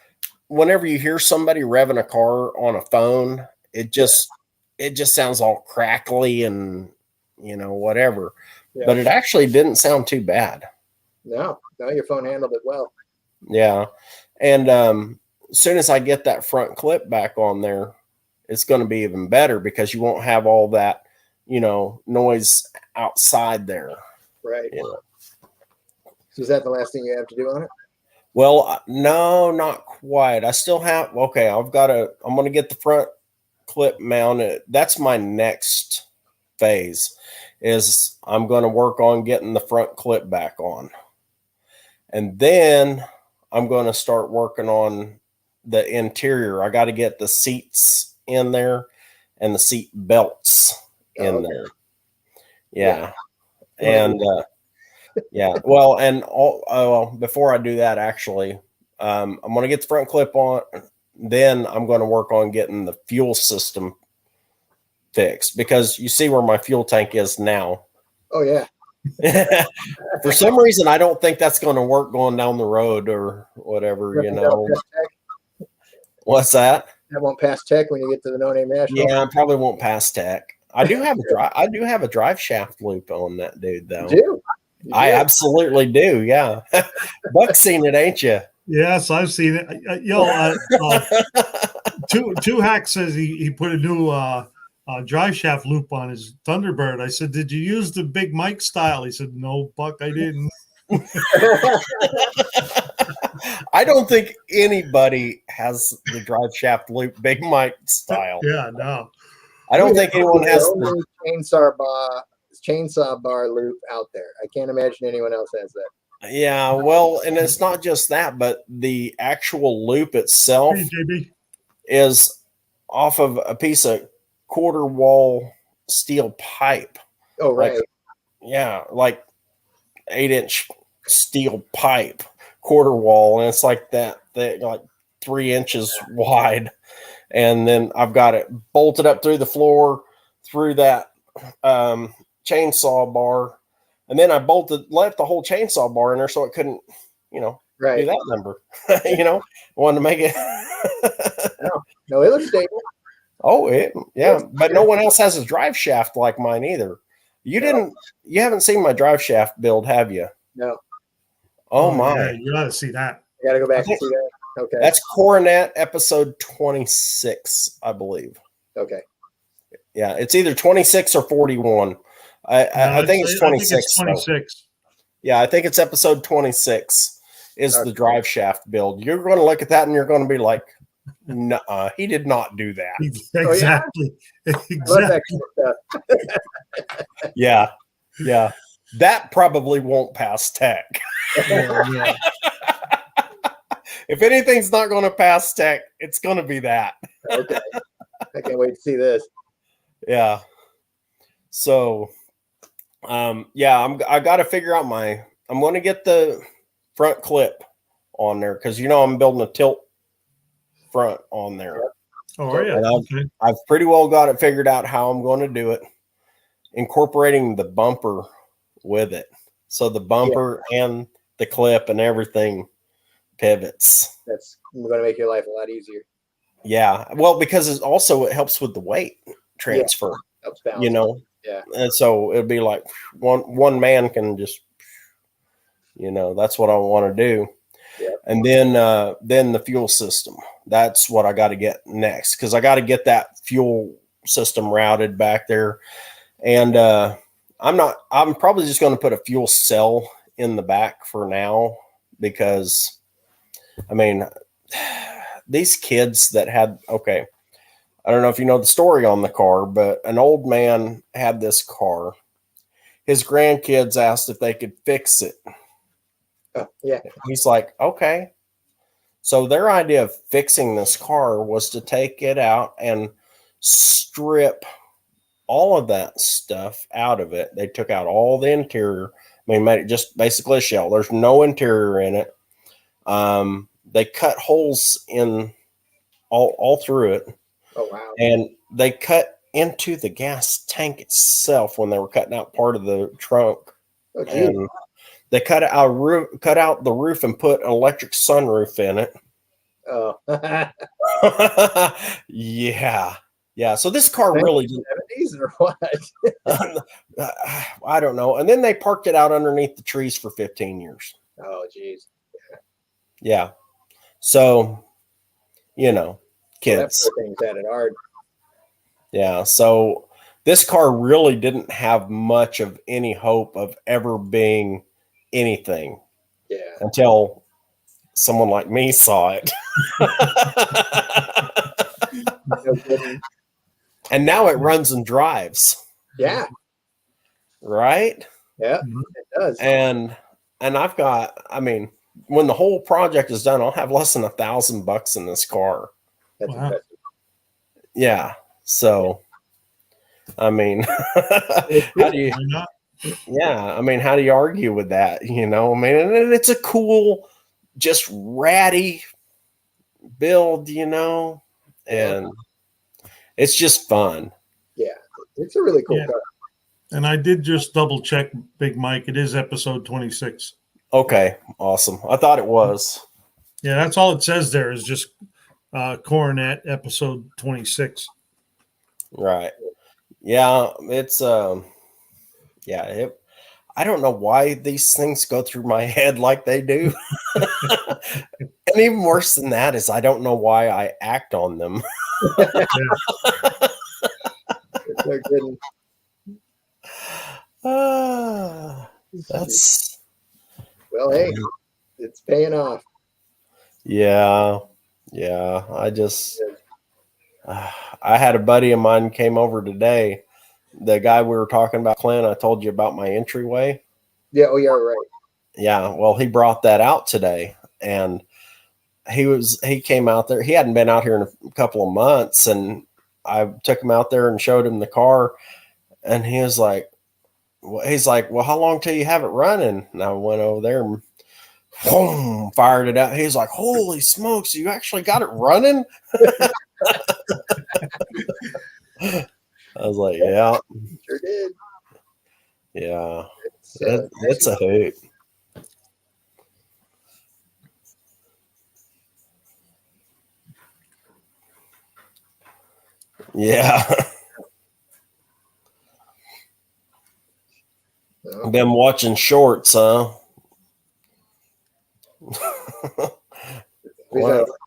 whenever you hear somebody revving a car on a phone, it just sounds all crackly and whatever. Yeah. But it actually didn't sound too bad. No, your phone handled it well. Yeah. And as soon as I get that front clip back on there, it's going to be even better because you won't have all that, noise outside there. Right. Yeah. So is that the last thing you have to do on it? Well, no, not quite. I still have, okay, I'm going to get the front clip mounted. That's my next phase is I'm going to work on getting the front clip back on. And then I'm going to start working on the interior. I got to get the seats in there and the seat belts in there. Yeah. And, yeah. Well, and before I do that, actually, I'm going to get the front clip on. Then I'm going to work on getting the fuel system fixed because you see where my fuel tank is now. Oh, yeah. For some reason, I don't think that's going to work going down the road or whatever, What's that? That won't pass tech when you get to the NoNameNationals. Yeah, I probably won't pass tech. I do have a drive shaft loop on that dude, though. You do? I absolutely do. Yeah. Buck's seen it, ain't you? Yes, I've seen it. Two Hack says he put a new drive shaft loop on his Thunderbird. I said, "Did you use the Big Mike style?" He said, "No, Buck, I didn't." I don't think anybody has the drive shaft loop Big Mike style. Yeah, no. I don't think anyone has the chainsaw bar loop out there. I can't imagine anyone else has that. Yeah, well, and it's not just that, but the actual loop itself is off of a piece of quarter wall steel pipe. Oh, right. Like 8-inch steel pipe, quarter wall, and it's like that, like 3 inches wide. And then I've got it bolted up through the floor, through that chainsaw bar. And then I left the whole chainsaw bar in there so it couldn't, do that number. Wanted to make it. No, it looks stable. Oh, but no one else has a drive shaft like mine either. You haven't seen my drive shaft build, have you? No. Oh my. Yeah, you got to see that. I got to go back and see that. Okay. That's Coronet episode 26, I believe. Okay. Yeah, it's either 26 or 41. I think it's 26. I think it's 26. Yeah, I think it's episode 26 is the drive shaft build. You're going to look at that and you're going to be like, nuh-uh, he did not do that. Exactly. Oh, yeah? Exactly. Yeah. That probably won't pass tech. Yeah. If anything's not going to pass tech, it's going to be that. Okay. I can't wait to see this. Yeah. So, I got to figure out I'm going to get the front clip on there because, I'm building a tilt front on there. Oh, yeah. I've pretty well got it figured out how I'm going to do it, incorporating the bumper with it. So the bumper and the clip and everything pivots. That's going to make your life a lot easier. Yeah. Well, because it helps with the weight transfer, helps balance. Yeah. And so it'd be like one man can just, that's what I want to do. Yeah. And then the fuel system, that's what I got to get next. Cause I got to get that fuel system routed back there. And, I'm probably just going to put a fuel cell in the back for now because, I mean, these kids that had, okay, I don't know if you know the story on the car, but an old man had this car. His grandkids asked if they could fix it. Oh, yeah. He's like, okay. So their idea of fixing this car was to take it out and strip all of that stuff out of it. They took out all the interior. I mean, made it just basically a shell. There's no interior in it. They cut holes in all through it. Oh, wow. And they cut into the gas tank itself when they were cutting out part of the trunk. Oh, geez. And they cut out the roof and put an electric sunroof in it. Oh. Yeah. Yeah. So this car really didn't. 70s or what? I don't know. And then they parked it out underneath the trees for 15 years. Oh, geez. Yeah. So, you know, kids. That's where things had it hard. Yeah. So this car really didn't have much of any hope of ever being anything. Yeah. Until someone like me saw it. No kidding. And now it runs and drives. Yeah. Right? Yeah, it does. And I've got, I mean, when the whole project is done, I'll have less than $1,000 in this car. That's Wow. impressive. Yeah. So, I mean, how do you, Why not? yeah, I mean, how do you argue with that? You know, I mean, and it's a cool, just ratty build, you know, and it's just fun. Yeah, it's a really cool Yeah. car. And I did just double check, Big Mike. It is episode 26. Okay. Awesome. I thought it was. Yeah, that's all it says there is just Coronet episode 26. Right. Yeah. It's, yeah, I don't know why these things go through my head like they do. And even worse than that is I don't know why I act on them. No kidding. That's, Well, hey, it's paying off. yeah. Yeah. I had a buddy of mine came over today. The guy we were talking about, Clint, I told you about my entryway. Yeah, oh, yeah, right. Yeah. Well, he brought that out today, and he came out there. He hadn't been out here in a couple of months, and I took him out there and showed him the car, and he's like, well, how long till you have it running? And I went over there and boom, fired it out. He's like, holy smokes, you actually got it running? I was like, yeah, Sure did. yeah, It's, it's a hoot. Yeah. Been watching shorts, huh?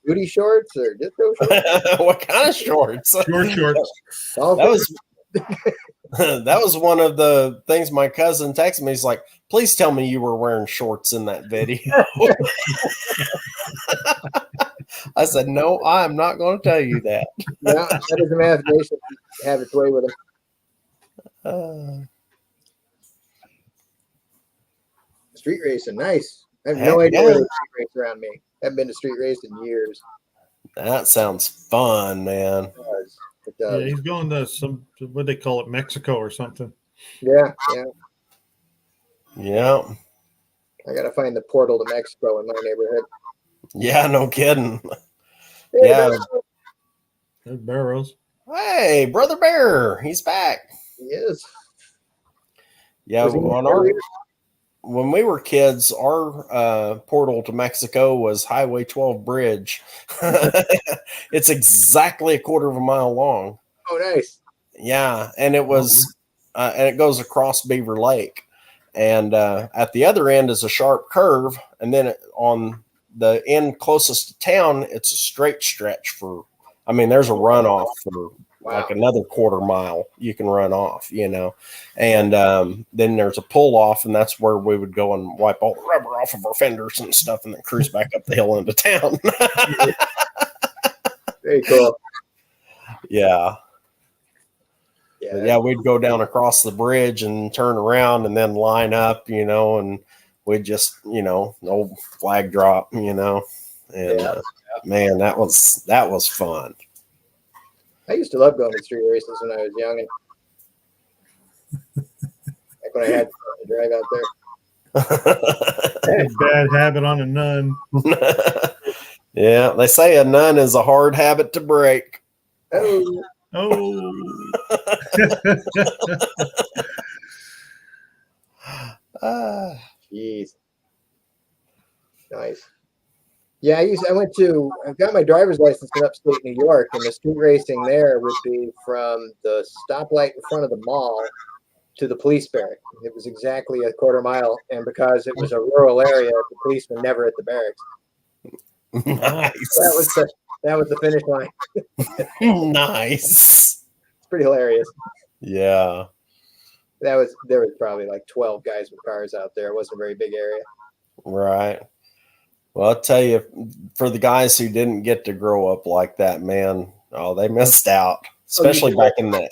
booty shorts or disco shorts? What kind of shorts? Short shorts. All That was that was one of the things my cousin texted me. He's like, please tell me you were wearing shorts in that video. I said, no, I'm not going to tell you that. Yeah, that is imagination have its way with them. Street racing, nice. I have no Heck idea yeah. where the street race around me. Haven't been to street race in years. That sounds fun, man. It does. It Yeah, does. he's going to some, what they call it, Mexico or something. Yeah, yeah. Yeah. I gotta find the portal to Mexico in my neighborhood. Yeah, no kidding. Hey, Yeah. man, There's Barrows. Hey, Brother Bear, he's back. he is. Yeah, Was he on there? when we were kids, our portal to Mexico was Highway 12 bridge. It's exactly a quarter of a mile long. Oh, nice. Yeah, and it was, and it goes across Beaver Lake, and at the other end is a sharp curve, and then on the end closest to town, it's a straight stretch for. I mean, there's a runoff for like another quarter mile you can run off, you know. And then there's a pull off, and that's where we would go and wipe all the rubber off of our fenders and stuff, and then cruise back up the hill into town. Very cool. Yeah. Yeah. But yeah, we'd go down across the bridge and turn around and then line up, you know, and we'd just, you know, old flag drop, you know. And man, that was fun. I used to love going to street races when I was young, and like when I had to drive out there. Bad habit on a nun. Yeah, they say a nun is a hard habit to break. Oh, Oh. jeez. Nice. Yeah, I got my driver's license in upstate New York, and the street racing there would be from the stoplight in front of the mall to the police barrack. It was exactly a quarter mile, and because it was a rural area, the police were never at the barracks. Nice. That was the finish line. Nice. It's pretty hilarious. Yeah. There was probably like 12 guys with cars out there. It wasn't a very big area. Right. Well, I'll tell you, for the guys who didn't get to grow up like that, man, they missed out. Especially back in the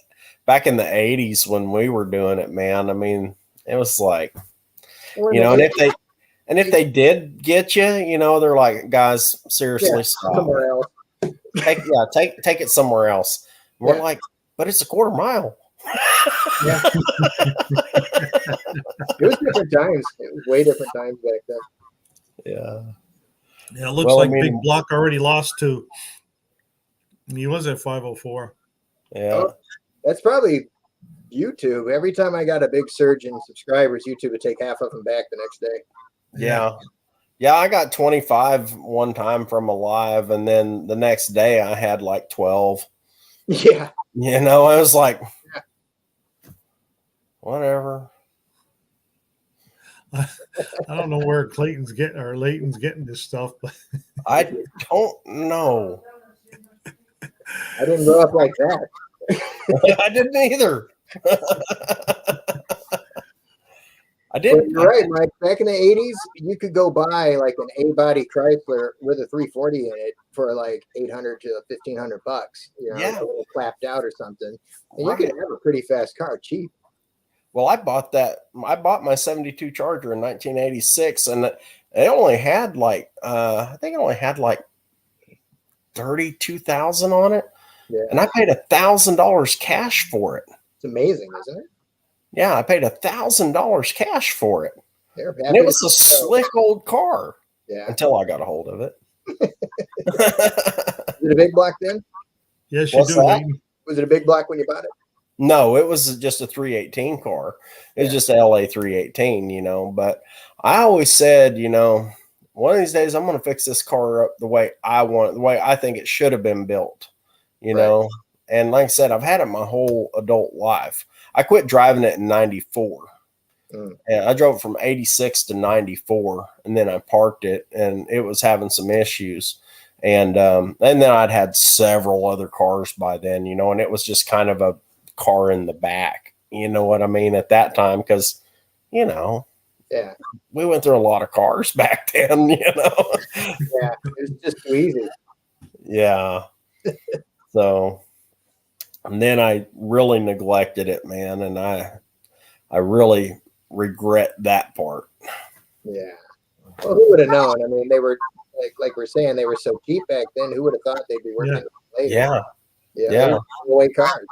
80s when we were doing it, man. I mean, it was like, you know, and if they did get you, you know, they're like, guys, seriously, stop. Somewhere else. Take it somewhere else. And we're like, but it's a quarter mile. Yeah. It was different times. It was way different times back then. Yeah. Yeah, it looks like Big Block already lost to. He was at 504. Yeah. Oh, that's probably YouTube. Every time I got a big surge in subscribers, YouTube would take half of them back the next day. Yeah. Yeah, I got 25 one time from a live, and then the next day I had like 12. Yeah. You know, I was like, whatever. I don't know where Layton's getting this stuff, but I don't know. I didn't grow up like that. I didn't either. I didn't. You're right, Mike. Back in the 80s, you could go buy like an A-body Chrysler with a 340 in it for like $800 to $1,500 bucks. You know, a little clapped out or something, and you could have a pretty fast car cheap. Well, I bought my 72 Charger in 1986, and it only had like I think it only had like 32,000 on it, and I paid $1,000 cash for it. It's amazing, isn't it? Yeah, I paid $1,000 cash for it. And it was a slick old car. Yeah. Until I got a hold of it. Was it a big block then? Yes, you do. Was it a big block when you bought it? No, it was just a 318 car. It was just an LA 318, you know. But I always said, you know, one of these days I'm going to fix this car up the way I want it, the way I think it should have been built, you know. And like I said, I've had it my whole adult life. I quit driving it in 94. And I drove it from 86 to 94, and then I parked it, and it was having some issues. And then I'd had several other cars by then, you know, and it was just kind of a car in the back, you know what I mean, at that time, because, you know, we went through a lot of cars back then, you know. Yeah, it was just too easy. Yeah. So, and then I really neglected it, man, and I really regret that part. Yeah. Well, who would have known? I mean, they were like we're saying, they were so cheap back then. Who would have thought they'd be worth it later? Yeah. Away cars.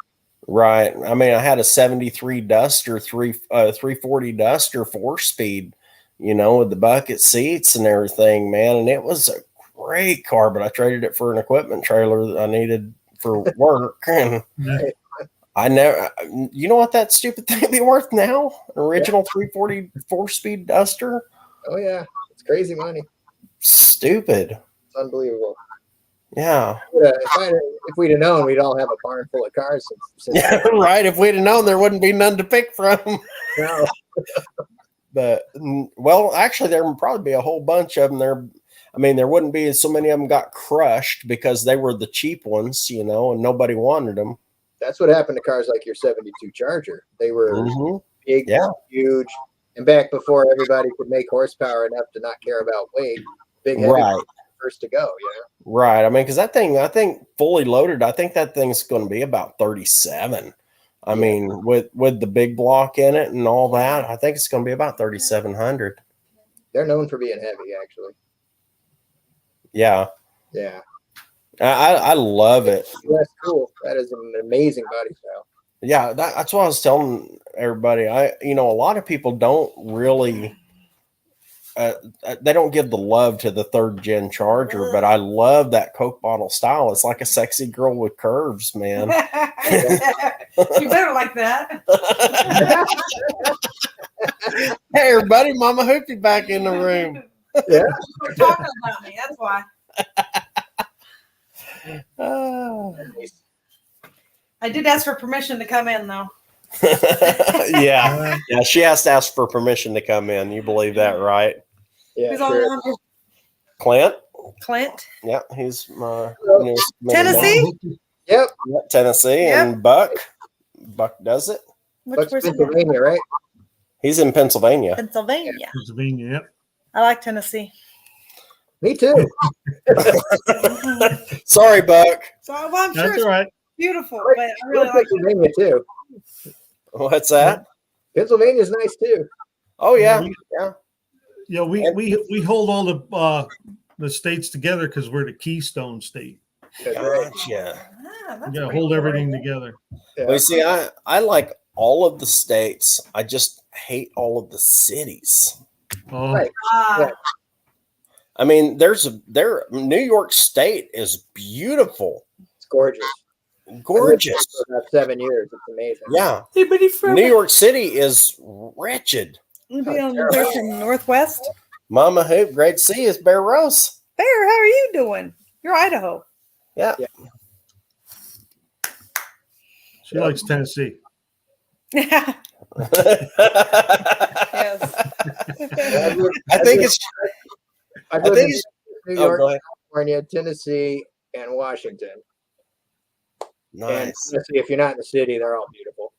Right. I mean, I had a 73 Duster, 340 Duster 4-speed, you know, with the bucket seats and everything, man. And it was a great car, but I traded it for an equipment trailer that I needed for work. And I never, you know what that stupid thing be worth now? An original 340 4-speed Duster? Oh, yeah. It's crazy money. Stupid. It's unbelievable. Yeah. If we'd have known, we'd all have a barn full of cars. Yeah, right. If we'd have known, there wouldn't be none to pick from. No. But, well, actually, there would probably be a whole bunch of them there. I mean, there wouldn't be so many of them got crushed because they were the cheap ones, you know, and nobody wanted them. That's what happened to cars like your 72 Charger. They were Mhm. big, Yeah. huge, and back before everybody could make horsepower enough to not care about weight, big, heavy Right. first to go. You know, Right. I mean, because that thing, I think fully loaded, I think that thing's going to be about 37. I Yeah. mean, with the big block in it and all that, I think it's going to be about 3,700. they're known for being heavy, actually. Yeah. Yeah, I love it. that's cool. That is an amazing body style. Yeah, that's what I was telling everybody. A lot of people don't really, they don't give the love to the 3rd gen Charger, but I love that Coke bottle style. It's like a sexy girl with curves, man. You better like that. Hey, everybody, Mama Hoopty back in the room. Yeah, You're talking about me. That's why. I did ask for permission to come in, though. Yeah, she has to ask for permission to come in. You believe that, right? yeah, Who's sure. on? Clint? Clint. Yeah, he's my Hello. newest Tennessee? Yep, Yep, Tennessee. Yep. And Buck does it. Buck's Where's he from? Pennsylvania, right? He's in Pennsylvania. Pennsylvania. Pennsylvania. Yep. I like Tennessee. Me too. Sorry, Buck. So well, I'm sure That's it's all right. beautiful, I but I like really like it. Pennsylvania too. What's that? Pennsylvania's nice too. Oh yeah, We- yeah. Yeah, we hold all the states together because we're the Keystone State. That's right. Gotcha. Ah, that's Yeah, pretty hold cool. everything together. Yeah. Well, you see, I like all of the states. I just hate all of the cities. Oh, Right. Ah, I mean, New York State is beautiful, It's gorgeous. gorgeous. I lived there for about 7 years. It's amazing. Yeah, anybody from New York City is wretched. anybody on the way from Northwest? Mama Hoop, Great C is Bear Rose. Bear, how are you doing? You're Idaho. Yeah. she likes Tennessee. Yes. I think it's. I've I lived think in it's. New Oh, York, go ahead. California, Tennessee, and Washington. And Nice. honestly, if you're not in the city, they're all beautiful.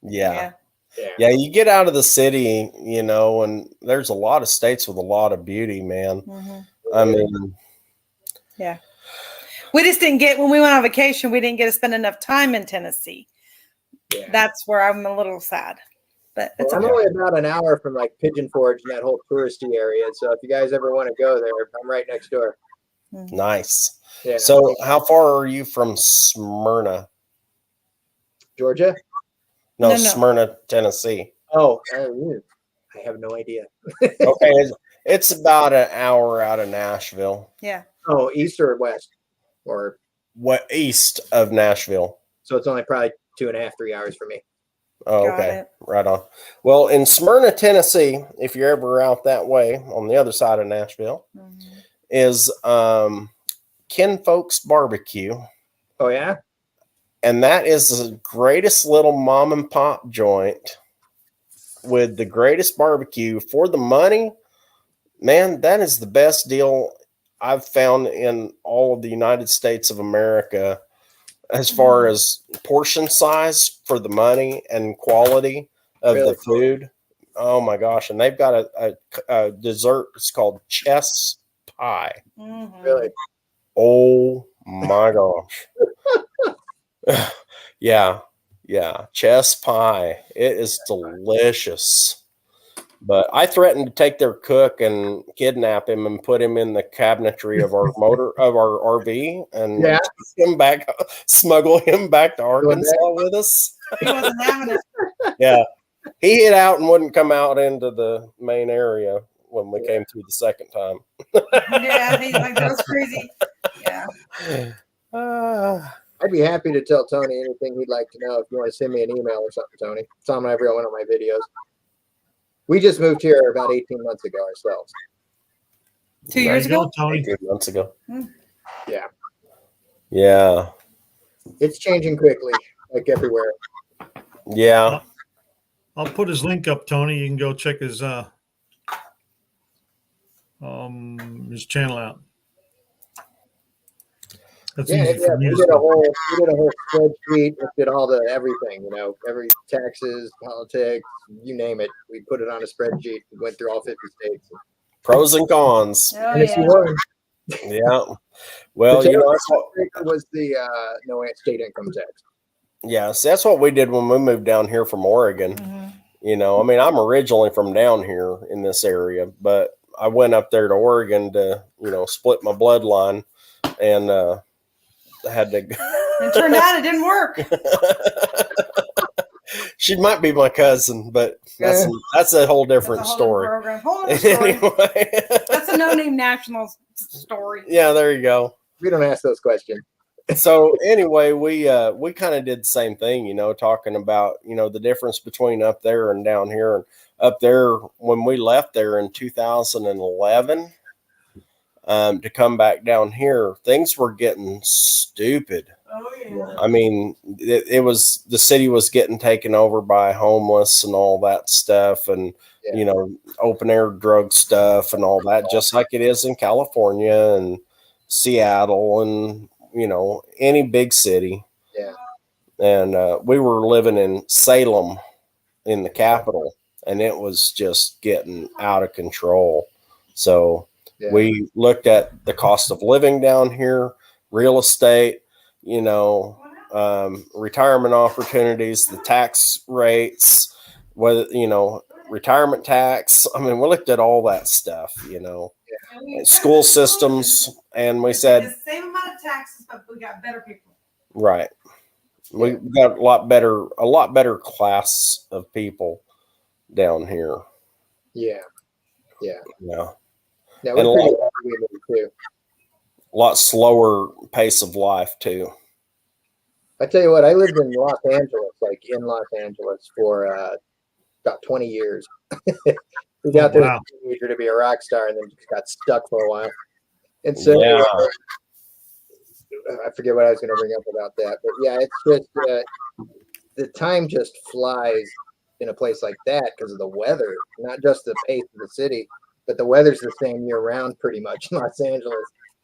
Yeah. Yeah. Yeah, you get out of the city, and there's a lot of states with a lot of beauty, man. Mhm. I mean, We just didn't get, when we went on vacation, we didn't get to spend enough time in Tennessee. Yeah. That's where I'm a little sad. But it's Well, I'm okay. only about an hour from like Pigeon Forge and that whole touristy area. So if you guys ever want to go there, I'm right next door. nice. Yeah. So, how far are you from Smyrna? Georgia? No. Smyrna, Tennessee. Oh, I have no idea. Okay, it's about an hour out of Nashville. Yeah. Oh, east or west? Or What east of Nashville? so it's only probably 2.5, 3 hours for me. Oh, Got okay, it. right on. Well, in Smyrna, Tennessee, if you're ever out that way on the other side of Nashville, Mhm. is Ken Folks Barbecue. Oh yeah? And that is the greatest little mom and pop joint with the greatest barbecue for the money. Man, that is the best deal I've found in all of the United States of America as far as portion size for the money and quality of Really? the food. Oh my gosh. And they've got a dessert. It's called chess pie. Mhm. Really? Oh my gosh. Yeah. Chess pie. It is delicious. But I threatened to take their cook and kidnap him and put him in the cabinetry of our RV and Yeah. take him back, smuggle him back to Arkansas with us. He wasn't having it. Yeah. He hid out and wouldn't come out into the main area when we came through the second time. Yeah, he's like, that was crazy. Yeah. I'd be happy to tell Tony anything he'd like to know if you want to send me an email or something, Tony. It's on every one of my videos. We just moved here about 18 months ago ourselves. 2 There years you go, ago? Tony. 18 months ago. Yeah. Yeah. It's changing quickly, like everywhere. Yeah. I'll put his link up, Tony. You can go check his channel out. That's Yeah, easy for me we to did a say. whole spreadsheet, looked at all the everything, every taxes, politics, you name it. We put it on a spreadsheet. We went through all 50 states. Pros and cons. Oh, Tennessee yeah. won. Yeah. Well, The you know, that's what, was the no state income tax. yeah, see, that's what we did when we moved down here from Oregon. Mhm. You know, I mean, I'm originally from down here in this area, but I went up there to Oregon to, split my bloodline and had to. It turned out it didn't work. She might be my cousin, but that's a whole different That's a whole story. program. Whole other story. Anyway, That's a NoNameNationals story. yeah, there you go. We don't ask those questions. So anyway, we kind of did the same thing, talking about, the difference between up there and down here. And up there, when we left there in 2011, to come back down here, things were getting stupid. Oh, yeah. I mean, it was, the city was getting taken over by homeless and all that stuff, and open air drug stuff and all that, just like it is in California and Seattle and any big city. Yeah. And we were living in Salem, in the capital, and it was just getting out of control. So we looked at the cost of living down here, real estate, retirement opportunities, the tax rates, whether, retirement tax. I mean, we looked at all that stuff, school systems, and we said the same amount of taxes, but we got better people. Right. We got a lot better class of people down here. Yeah. Yeah. Yeah. Yeah, And we're pretty too. a lot slower pace of life too. I tell you what, I lived in Los Angeles, for about 20 years. We got there as a teenager to be a rock star, and then just got stuck for a while. And so I forget what I was going to bring up about that, but yeah, it's just the time just flies in a place like that because of the weather, not just the pace of the city, but the weather's the same year round pretty much in Los Angeles.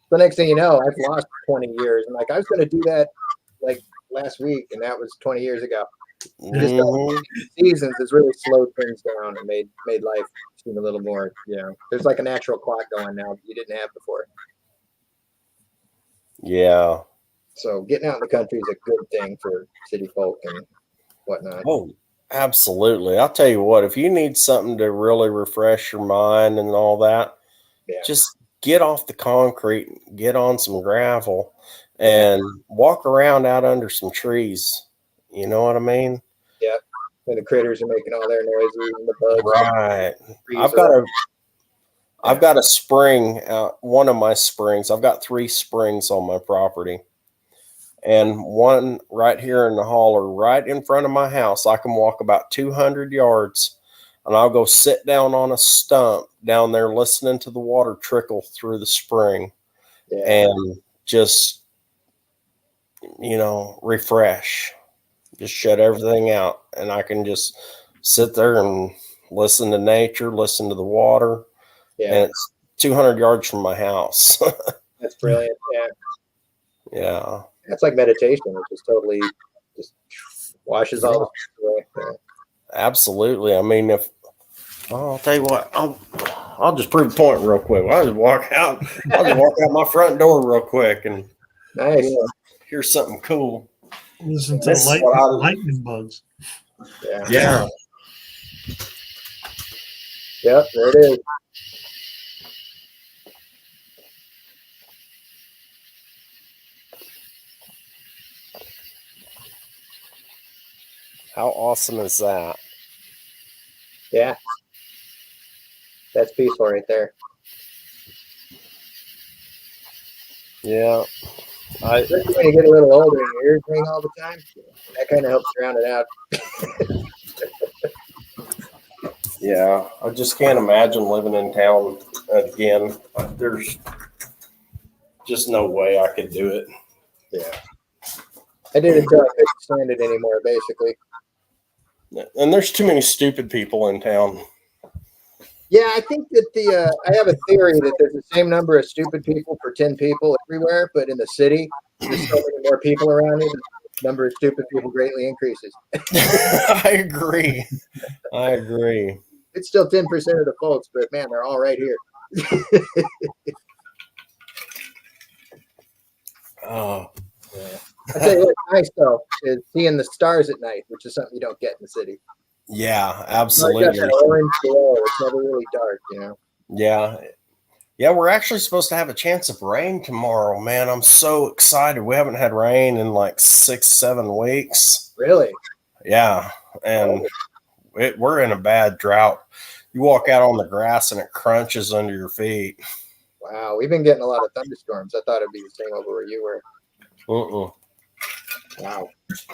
The next thing you know, I've lost 20 years, and I was going to do that like last week, and that was 20 years ago. Just seasons has really slowed things down and made life seem a little more, there's like a natural clock going now that you didn't have before. Yeah. So getting out in the country is a good thing for city folk and whatnot. Oh, absolutely. I'll tell you what, if you need something to really refresh your mind and all that, just get off the concrete, get on some gravel, and walk around out under some trees. You know what I mean? Yeah. And the critters are making all their noises and the bugs. Right. I've got a spring, one of my springs. I've got 3 springs on my property. And one right here in the holler, right in front of my house. I can walk about 200 yards, and I'll go sit down on a stump down there listening to the water trickle through the spring and just, refresh. Just shut everything out, and I can just sit there and listen to nature, listen to the water. Yeah. And it's 200 yards from my house. That's brilliant. Yeah. Yeah. That's like meditation. It just totally just washes all away. Yeah. Absolutely. I mean, I'll tell you what, I'll just prove a point real quick. I'll just walk out my front door real quick and hear something cool. Listen to lightning bugs. Yeah. Yep, there it is. How awesome is that? Yeah. That's peaceful right there. Yeah. Especially when you get a little older and your ears ring all the time, that kind of helps drown it out. Yeah, I just can't imagine living in town again. There's just no way I could do it. Yeah. I did it until I couldn't stand it anymore, basically. And there's too many stupid people in town. Yeah, I think that I have a theory that there's the same number of stupid people for 10 people everywhere, but in the city, there's so many more people around here, the number of stupid people greatly increases. I agree. I agree. It's still 10% of the folks, but man, they're all right here. Oh, Yeah. I tell you what's nice though is seeing the stars at night, which is something you don't get in the city. yeah, It's absolutely. got that orange glow. It's never really dark, you know. Yeah. Yeah, we're actually supposed to have a chance of rain tomorrow, man. I'm so excited. We haven't had rain in like 6-7 weeks. Really? Yeah. And we're in a bad drought. You walk out on the grass and it crunches under your feet. Wow, we've been getting a lot of thunderstorms. I thought it'd be the same over where you were. Wow.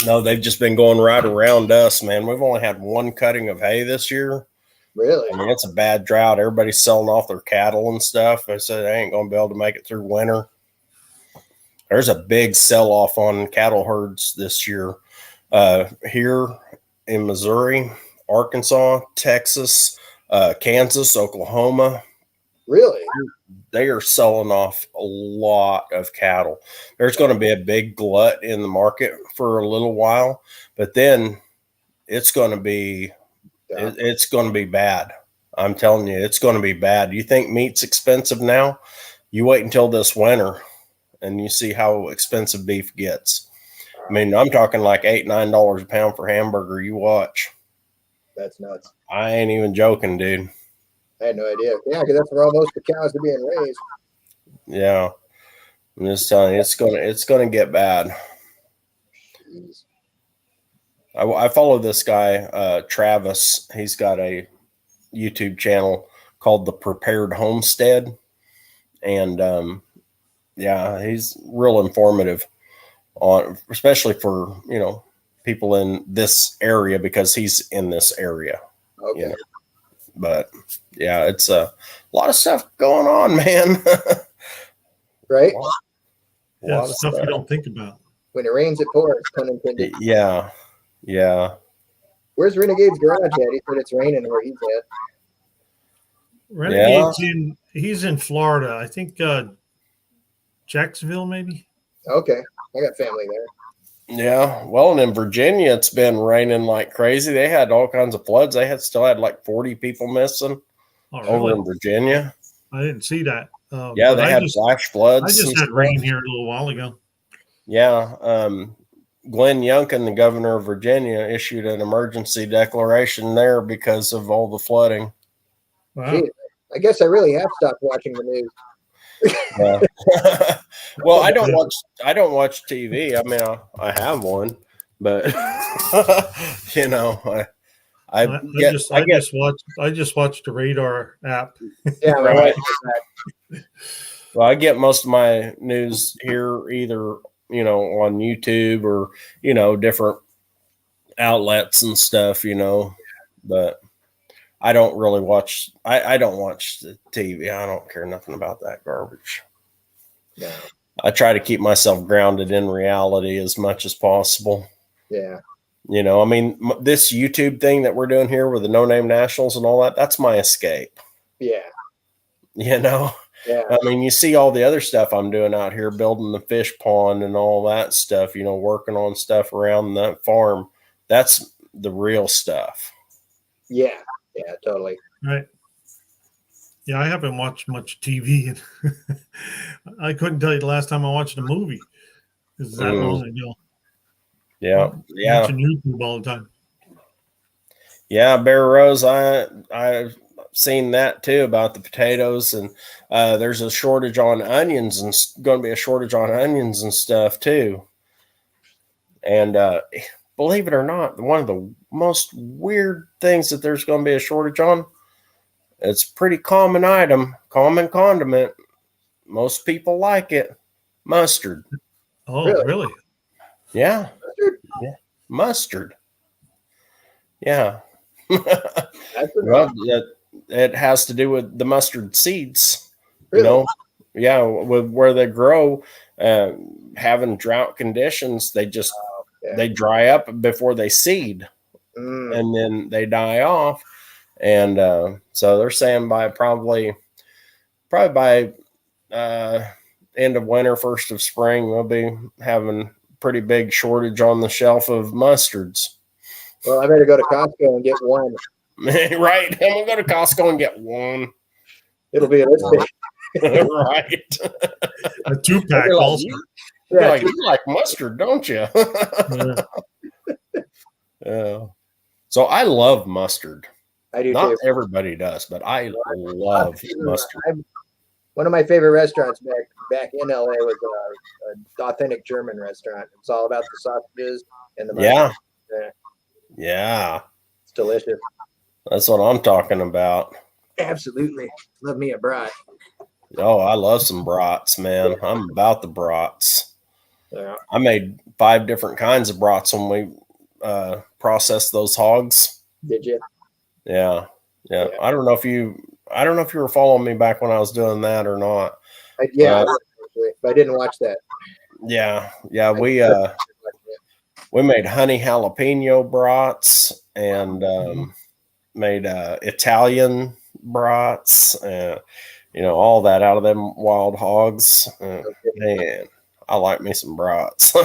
No, they've just been going right around us, man. We've only had one cutting of hay this year. Really? I mean, it's a bad drought. Everybody's selling off their cattle and stuff. They said they ain't going to be able to make it through winter. There's a big sell-off on cattle herds this year here in Missouri, Arkansas, Texas, Kansas, Oklahoma. Really? They are selling off a lot of cattle. There's going to be a big glut in the market for a little while, but then it's going to be it's going to be bad. I'm telling you, it's going to be bad. You think meat's expensive now? You wait until this winter and you see how expensive beef gets. I mean, I'm talking like $8-9 a pound for hamburger. You watch. That's nuts. I ain't even joking, dude. I had no idea. Yeah, because that's where all most of the cows are being raised. Yeah. I'm just telling you, it's gonna get bad. Jeez. I follow this guy, Travis. He's got a YouTube channel called The Prepared Homestead. And yeah, he's real informative on, especially for, you know, people in this area because he's in this area. Okay. You know? But yeah, it's a lot of stuff going on, man. Right? Yeah, stuff you don't think about. When it rains, it pours, pun intended. Yeah. Yeah. Where's Renegade's garage at? He said it's raining where he's at. Renegade's he's in Florida. I think Jacksonville, maybe. Okay. I got family there. Yeah. Well, and in Virginia, it's been raining like crazy. They had all kinds of floods. They still had like 40 people missing over in Virginia. I didn't see that. Yeah, they had flash floods. I just had rain here a little while ago. Yeah. Glenn Youngkin, the governor of Virginia, issued an emergency declaration there because of all the flooding. Wow. Gee, I guess I really have stopped watching the news. Well, I don't watch TV. I mean, I have one, but you know, I just watched the Radar app. Yeah, right. Well, I get most of my news here either, you know, on YouTube or, you know, different outlets and stuff, you know, but I don't really watch. I don't watch the TV. I don't care nothing about that garbage. No. I try to keep myself grounded in reality as much as possible. Yeah. You know, I mean, this YouTube thing that we're doing here with the NoNameNationals and all that, that's my escape. Yeah. You know? Yeah. I mean, you see all the other stuff I'm doing out here, building the fish pond and all that stuff, you know, working on stuff around that farm. That's the real stuff. Yeah. Yeah, totally. Right. Yeah, I haven't watched much TV. I couldn't tell you the last time I watched a movie. It's that long ago. Yeah. Yeah. Watching YouTube all the time. Yeah, Bear Rose, I've seen that too about the potatoes, and there's a shortage on onions, and going to be a shortage on onions and stuff too. And believe it or not, one of the most weird things that there's going to be a shortage on, it's a pretty common item, common condiment. Most people like it. Mustard. Oh, really? Yeah. Yeah. Mustard. Yeah. Well, it has to do with the mustard seeds. Really? You know, yeah, with where they grow, having drought conditions, they just they dry up before they seed, and then they die off. And so they're saying by probably by end of winter, first of spring, we'll be having pretty big shortage on the shelf of mustards. Well, I better go to Costco and get one. Right. And we'll go to Costco and get one. It'll be this big. Right. A 2-pack You're like, also. you're like, you like mustard, don't you? Yeah. So I love mustard. I do Not too. everybody does, but I love mustard. One of my favorite restaurants back in LA was an authentic German restaurant. It's all about the sausages and the mustard. Yeah. It's delicious. That's what I'm talking about. Absolutely. Love me a brat. Oh, I love some brats, man. I'm about the brats. Yeah. I made 5 different kinds of brats when we processed those hogs. Did you? Yeah. I don't know if you were following me back when I was doing that or not. I did, but I didn't watch that. Yeah. We made honey jalapeno brats and made Italian brats, all that out of them wild hogs. Man, I like me some brats.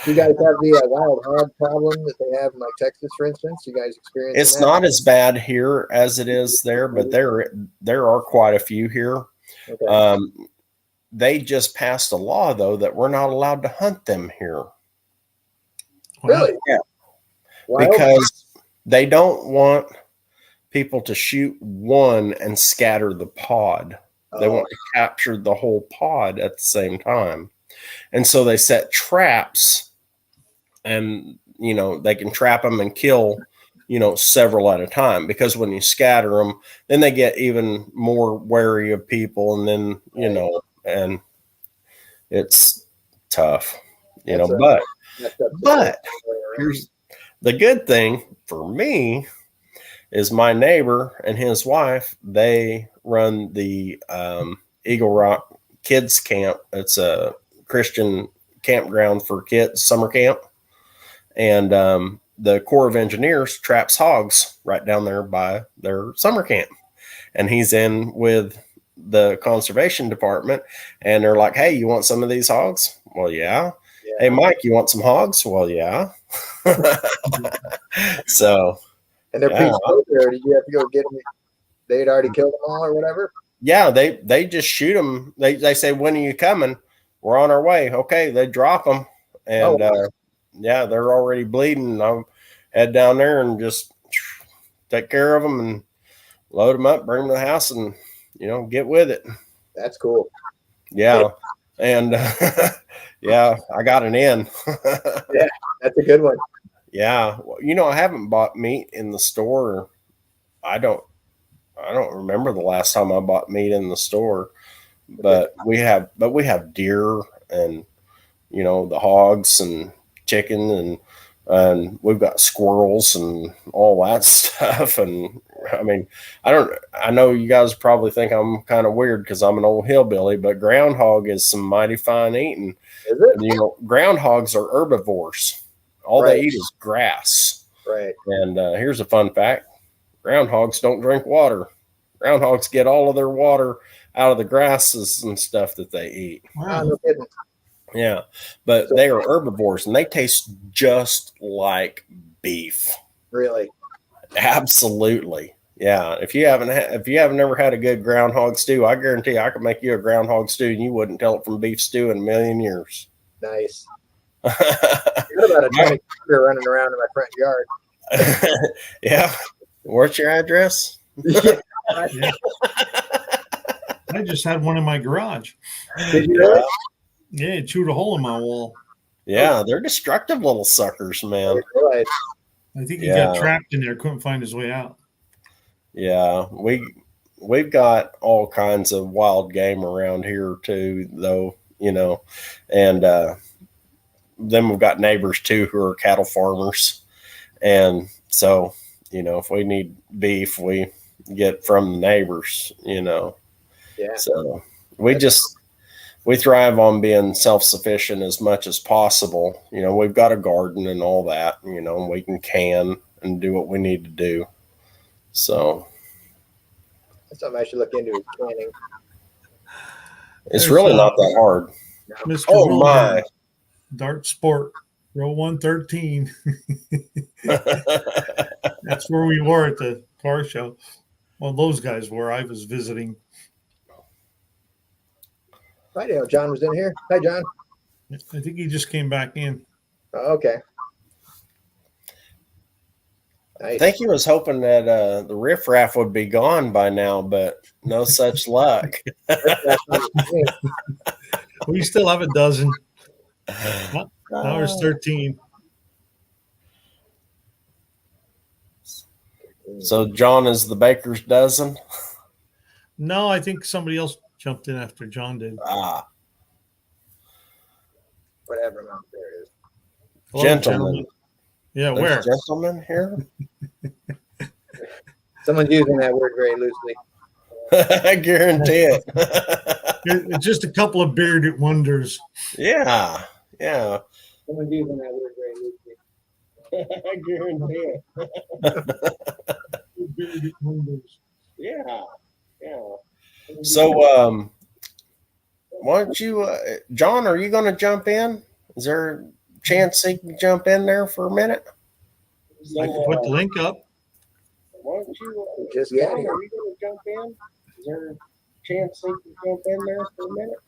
You guys have the wild hog problem that they have in like Texas, for instance? You guys experience It's not as bad here as it is there, but there are quite a few here. Okay. They just passed a law though that we're not allowed to hunt them here. Really? Yeah. Wild? Because they don't want people to shoot one and scatter the pod. They want to capture the whole pod at the same time. And so they set traps, and they can trap them and kill several at a time, because when you scatter them, then they get even more wary of people, and then and it's tough, but here's the good thing for me is my neighbor and his wife, they run the Eagle Rock Kids Camp. It's a Christian campground for kids, summer camp. And the Corps of Engineers traps hogs right down there by their summer camp. And he's in with the conservation department, and they're like, hey, you want some of these hogs? Well, yeah. Hey, Mike, you want some hogs? Well, yeah. So. And they're pretty close there. Did you have to go get them? They had already killed them all or whatever? Yeah, they just shoot them. They say, when are you coming? We're on our way. Okay, they drop them. And they're already bleeding. I'll head down there and just take care of them and load them up, bring them to the house, and, get with it. That's cool. Yeah. And I got an in. Yeah, that's a good one. Yeah. I haven't bought meat in the store. I don't remember the last time I bought meat in the store, but we have deer and, the hogs and chicken and we've got squirrels and all that stuff. And I mean, I know you guys probably think I'm kind of weird because I'm an old hillbilly, but groundhog is some mighty fine eating. Is it? Groundhogs are herbivores. All they eat is grass. Right. And here's a fun fact. Groundhogs don't drink water. Groundhogs get all of their water out of the grasses and stuff that they eat. Wow. No kidding. Yeah, but they are herbivores, and they taste just like beef. Really? Absolutely. Yeah. If you haven't ever had a good groundhog stew, I guarantee you I could make you a groundhog stew, and you wouldn't tell it from beef stew in a million years. Nice. I got about a 20 running around in my front yard. Yeah. What's your address? Yeah. I just had one in my garage. Did you really? Yeah, it chewed a hole in my wall. Yeah, they're destructive little suckers, man. Right. I think he got trapped in there, couldn't find his way out. Yeah, we've got all kinds of wild game around here too, though, and then we've got neighbors too who are cattle farmers, and so if we need beef, we get from the neighbors, Yeah. So we thrive on being self-sufficient as much as possible. We've got a garden and all that, and we can and do what we need to do. So that's something I should look into, is canning. It's There's, really not that hard. Mr. Oh Will my! Burns, Dart Sport, row 113. That's where we were at the car show. Well, those guys were. I was visiting. I didn't know John was in here. Hi, John. I think he just came back in. Oh, okay. I Nice. think he was hoping that the riffraff would be gone by now, but no such luck. We still have a dozen. Now there's 13. So John is the baker's dozen. No, I think somebody else jumped in after John did. Ah, Whatever amount there is. Hello, gentlemen. Yeah, There's where? gentlemen here? Someone's using that word very loosely. I guarantee it. It's just a couple of bearded wonders. Yeah. Someone's using that word very loosely. I guarantee it. Bearded wonders. Yeah. So, why don't you, John, are you going to jump in? Is there a chance he can jump in there for a minute? I can put the link up. Why don't you, Just John, got are here. you going to jump in? Is there a chance he can jump in there for a minute?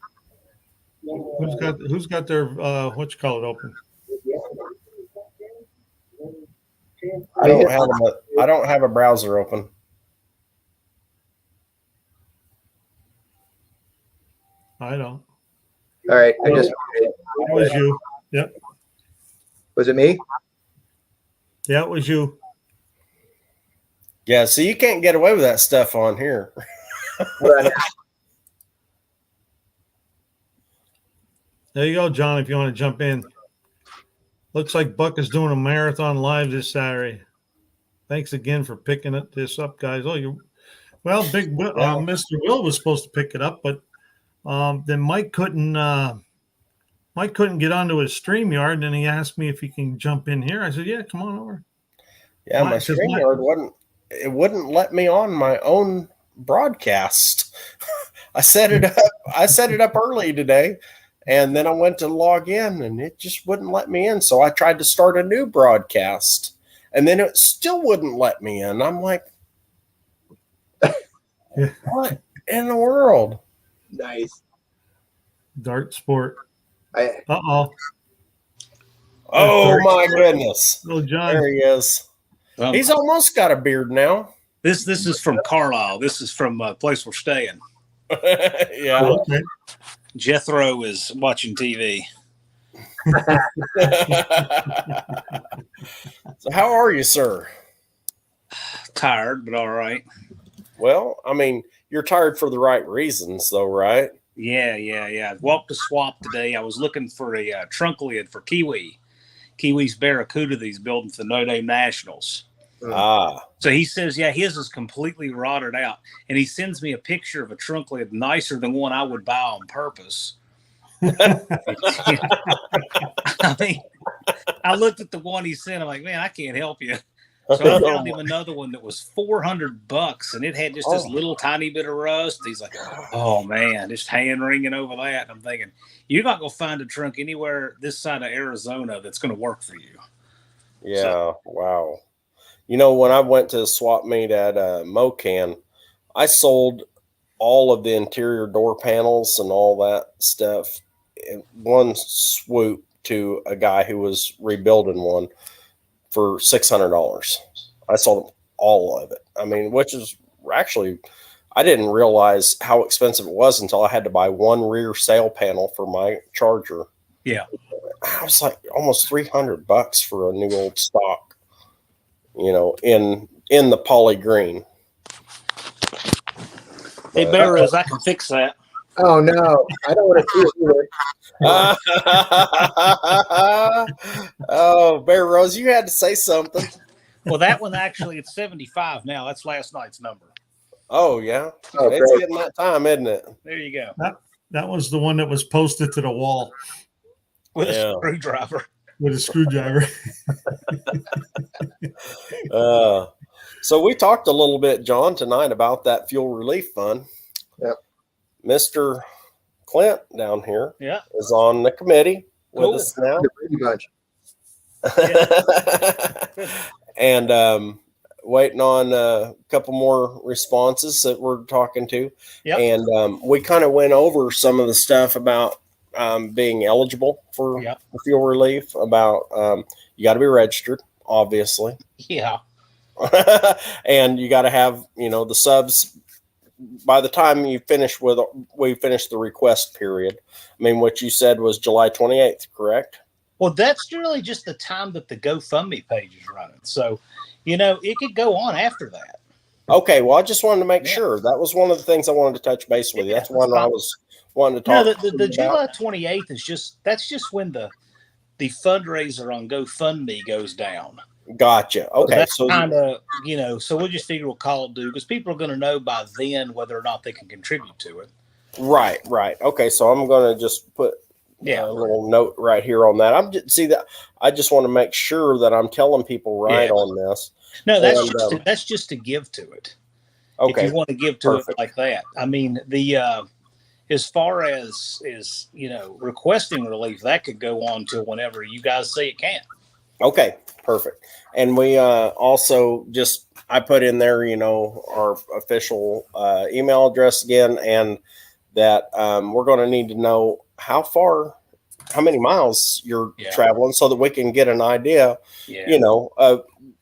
Who's got their what you call it open? I don't have a browser open. I don't. All right. I just It was you. Yep. was it me? Yeah, it was you. Yeah, so you can't get away with that stuff on here. Right. There you go, John, if you want to jump in. Looks like Buck is doing a marathon live this Saturday. Thanks again for picking this up, guys. Big Will, Mr. Will was supposed to pick it up, but then Mike couldn't get onto his StreamYard, and he asked me if he can jump in here. I said, yeah, come on over. Yeah, my StreamYard wouldn't let me on my own broadcast. I set it up early today, and then I went to log in and it just wouldn't let me in. So I tried to start a new broadcast and then it still wouldn't let me in. I'm like, what in the world? Nice. Dart Sport. Oh Dart my Sport. Goodness. Oh, John. There he is. He's almost got a beard now. This is from Carlisle. This is from a place we're staying. Yeah. Okay. Jethro is watching TV. So how are you, sir? Tired, but all right. Well, I mean, you're tired for the right reasons, though, right? Yeah. I walked a swap today. I was looking for a trunk lid for Kiwi. Kiwi's Barracuda that he's building for the NoNameNationals. Ah. So he says, yeah, his is completely rotted out. And he sends me a picture of a trunk lid nicer than one I would buy on purpose. I mean, I looked at the one he sent. I'm like, man, I can't help you. So I found him another one that was $400, and it had just this little tiny bit of rust. He's like, oh man, just hand wringing over that. And I'm thinking, you're not gonna find a trunk anywhere this side of Arizona that's gonna work for you. Yeah. So, wow. You know, when I went to a swap meet at Mocan, I sold all of the interior door panels and all that stuff in one swoop to a guy who was rebuilding one for $600. I sold all of it. I mean, which is actually, I didn't realize how expensive it was until I had to buy one rear sail panel for my Charger. yeah. I was like almost $300 for a new old stock. You know, in the poly green. Hey, Bear Rose, I can fix that. Oh no, I don't want to see it either. Oh, Bear Rose, you had to say something. Well, that one actually, it's 75 now. That's last night's number. Oh yeah, Oh, it's great. getting that time, isn't it? There you go. That was the one that was posted to the wall With Yeah. a screwdriver. with a screwdriver. So we talked a little bit, John, tonight about that fuel relief fund. Yep. Mr. Clint down here Yeah. is on the committee Cool. with us now. The Brady Bunch. And waiting on a couple more responses that we're talking to. Yep. And we kind of went over some of the stuff about being eligible for Yep. fuel relief, about you got to be registered, obviously. Yeah. And you got to have, the subs by the time we finish the request period. I mean, what you said was July 28th, correct? Well, that's really just the time that the GoFundMe page is running. So, it could go on after that. Okay. Well, I just wanted to make sure. That was one of the things I wanted to touch base with you. That's one I was wanting to talk No, about. the July 28th is just when the fundraiser on GoFundMe goes down. Gotcha. Okay. So that's kind of, so we'll just figure we'll call it due because people are going to know by then whether or not they can contribute to it. Right. Okay. So I'm going to just put a little note right here on that. I just want to make sure that I'm telling people right on this. No, that's just to give to it. Okay. If you want to give to it like that. I mean, as far as requesting relief, that could go on till whenever you guys say it can. Okay, perfect. And we also I put in there, our official email address again, and that we're going to need to know how many miles you're traveling so that we can get an idea,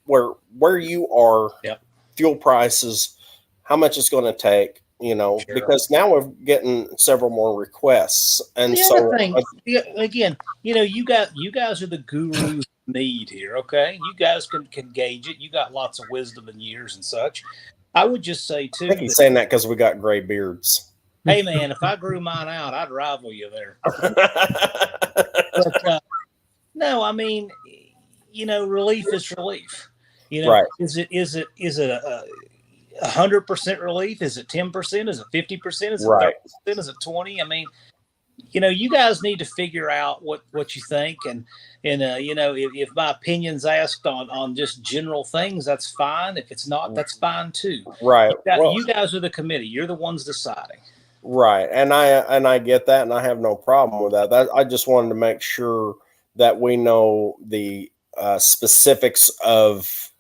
where you are, fuel prices, how much it's going to take, because now we're getting several more requests. And the other thing, again, you guys are the gurus need here. Okay. You guys can gauge it. You got lots of wisdom and years and such. I would just say too. I think he's saying that because we got gray beards. Hey man, if I grew mine out, I'd rival you there. But, no, I mean, relief is relief. Right. Is it 100% relief? Is it 10%? Is it 50%? Is it 30%? Is it 20%? I mean, you guys need to figure out what you think, and if my opinion's asked on just general things, that's fine. If it's not, that's fine too. Right. You guys are the committee. You're the ones deciding. Right. And I get that, and I have no problem with that. I just wanted to make sure that we know the specifics of,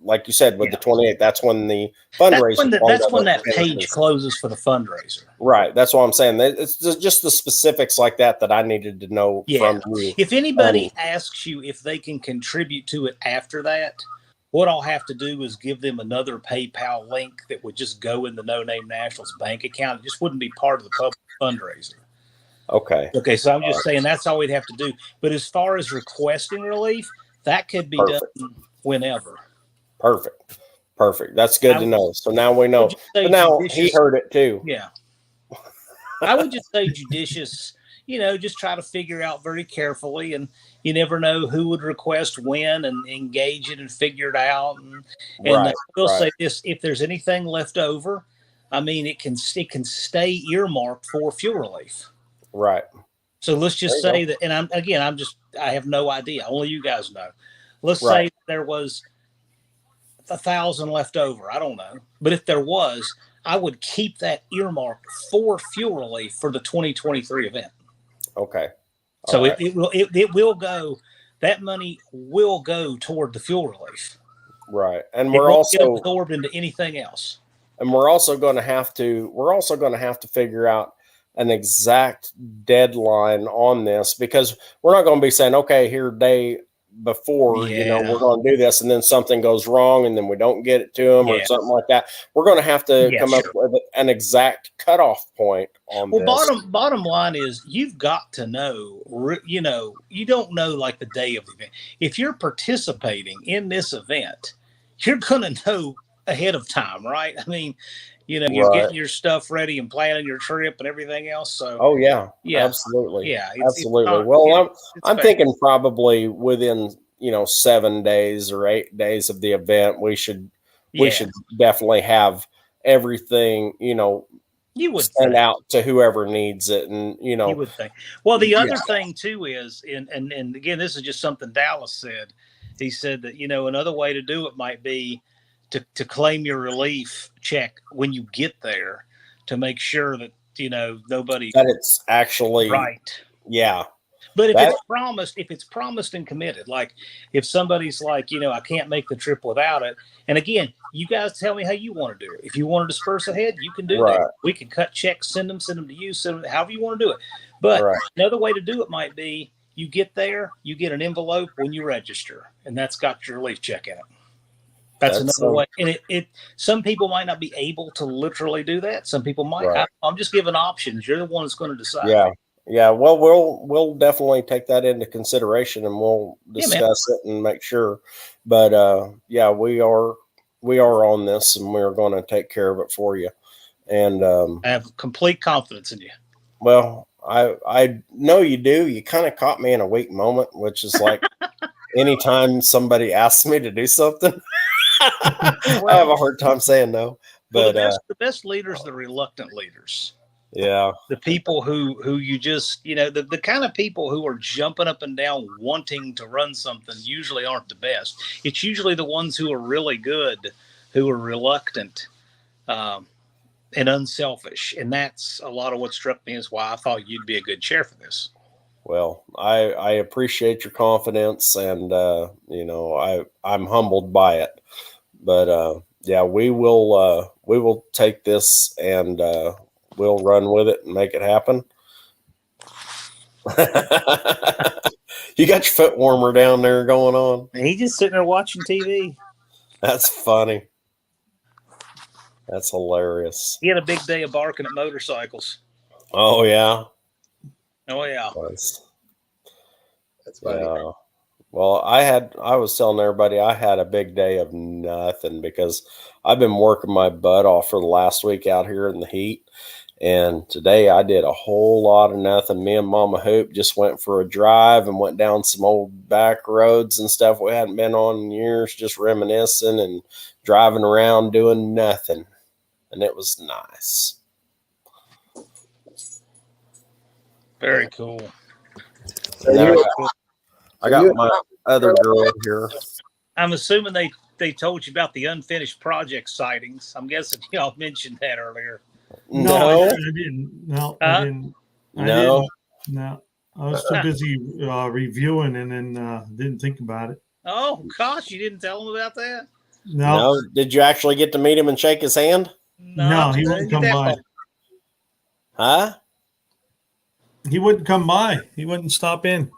like you said, with the 28th, that's when the fundraiser. That's when that page closes for the fundraiser. Right. That's what I'm saying. It's just the specifics like that I needed to know from you. If anybody asks you if they can contribute to it after that, what I'll have to do is give them another PayPal link that would just go in the No Name Nationals bank account. It just wouldn't be part of the public fundraiser. Okay. Okay. So I'm just saying that's all we'd have to do. But as far as requesting relief, that could be done whenever. Perfect. That's good to know. So now we know. But now he heard it too. Yeah. I would just say judicious, just try to figure out very carefully, and you never know who would request when, and engage it and figure it out. And we'll say this, if there's anything left over, I mean, it can stay earmarked for fuel relief. Right. So let's just say that, and I have no idea. Only you guys know. Let's say there was 1,000 left over. I don't know. But if there was, I would keep that earmarked for fuel relief for the 2023 event. Okay. So it will go, that money will go toward the fuel relief. Right. And we're also absorbed into anything else. And we're also going to have to figure out an exact deadline on this, because we're not going to be saying, okay, here day before, we're going to do this, and then something goes wrong and then we don't get it to them or something like that. We're going to have to come up with an exact cutoff point on this. Bottom line is, you've got to know, you don't know like the day of the event. If you're participating in this event, you're going to know ahead of time, right? I mean, you're getting your stuff ready and planning your trip and everything else. So, absolutely. Absolutely. Well, I'm thinking probably within, 7 days or 8 days of the event, we should definitely have everything, you would send out to whoever needs it. And, you would think. Well, the other thing too is, and again, this is just something Dallas said. He said that, another way to do it might be to claim your relief check when you get there, to make sure that, nobody. That it's actually Right. Yeah. But if That- it's promised and committed, like if somebody's like, I can't make the trip without it. And again, you guys tell me how you want to do it. If you want to disperse ahead, you can do Right. that. We can cut checks, send them to you, send them however you want to do it. But Right. another way to do it might be you get there, you get an envelope when you register, and that's got your relief check in it. That's another way. And it some people might not be able to literally do that. Some people might. Right. I'm just giving options. You're the one that's going to decide. Yeah. Yeah. Well, we'll definitely take that into consideration, and we'll discuss it and make sure. But yeah, we are on this, and we're going to take care of it for you. And I have complete confidence in you. well, I know you do. You kind of caught me in a weak moment, which is like anytime somebody asks me to do something, I have a hard time saying no. But the best leaders are the reluctant leaders. Yeah. The people who you just, the kind of people who are jumping up and down wanting to run something usually aren't the best. It's usually the ones who are really good, who are reluctant and unselfish. And that's a lot of what struck me is why I thought you'd be a good chair for this. Well, I appreciate your confidence, and I'm humbled by it. But yeah, we will take this, and we'll run with it and make it happen. You got your foot warmer down there going on. He's just sitting there watching TV. That's funny. That's hilarious. He had a big day of barking at motorcycles. Oh yeah. Oh yeah. That's funny. Yeah. Well, I was telling everybody I had a big day of nothing because I've been working my butt off for the last week out here in the heat. And today I did a whole lot of nothing. Me and Mama Hoop just went for a drive and went down some old back roads and stuff we hadn't been on in years, just reminiscing and driving around doing nothing. And it was nice. Very cool. I got my other girl here. I'm assuming they told you about the unfinished project sightings. I'm guessing y'all mentioned that earlier. No, I didn't. No, I didn't. No. No, I was too busy reviewing and then didn't think about it. Oh gosh, you didn't tell him about that? No. Did you actually get to meet him and shake his hand? No, he wouldn't come by. Huh? He wouldn't come by. He wouldn't stop in.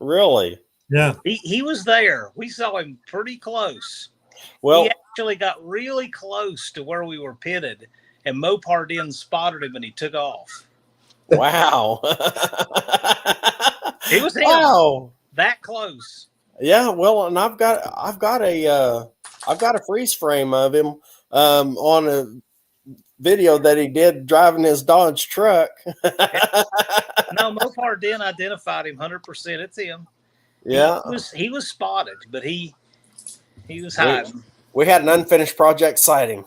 Really? Yeah. He was there. We saw him pretty close. Well, he actually got really close to where we were pitted, and Mopar Den spotted him and he took off. Wow. It was him. Wow. That close. Yeah, well, and I've got a freeze frame of him on a video that he did driving his Dodge truck. No, Mopar Den identified him 100%. It's him. Yeah. He was spotted, but he was hiding. We had an unfinished project sighting.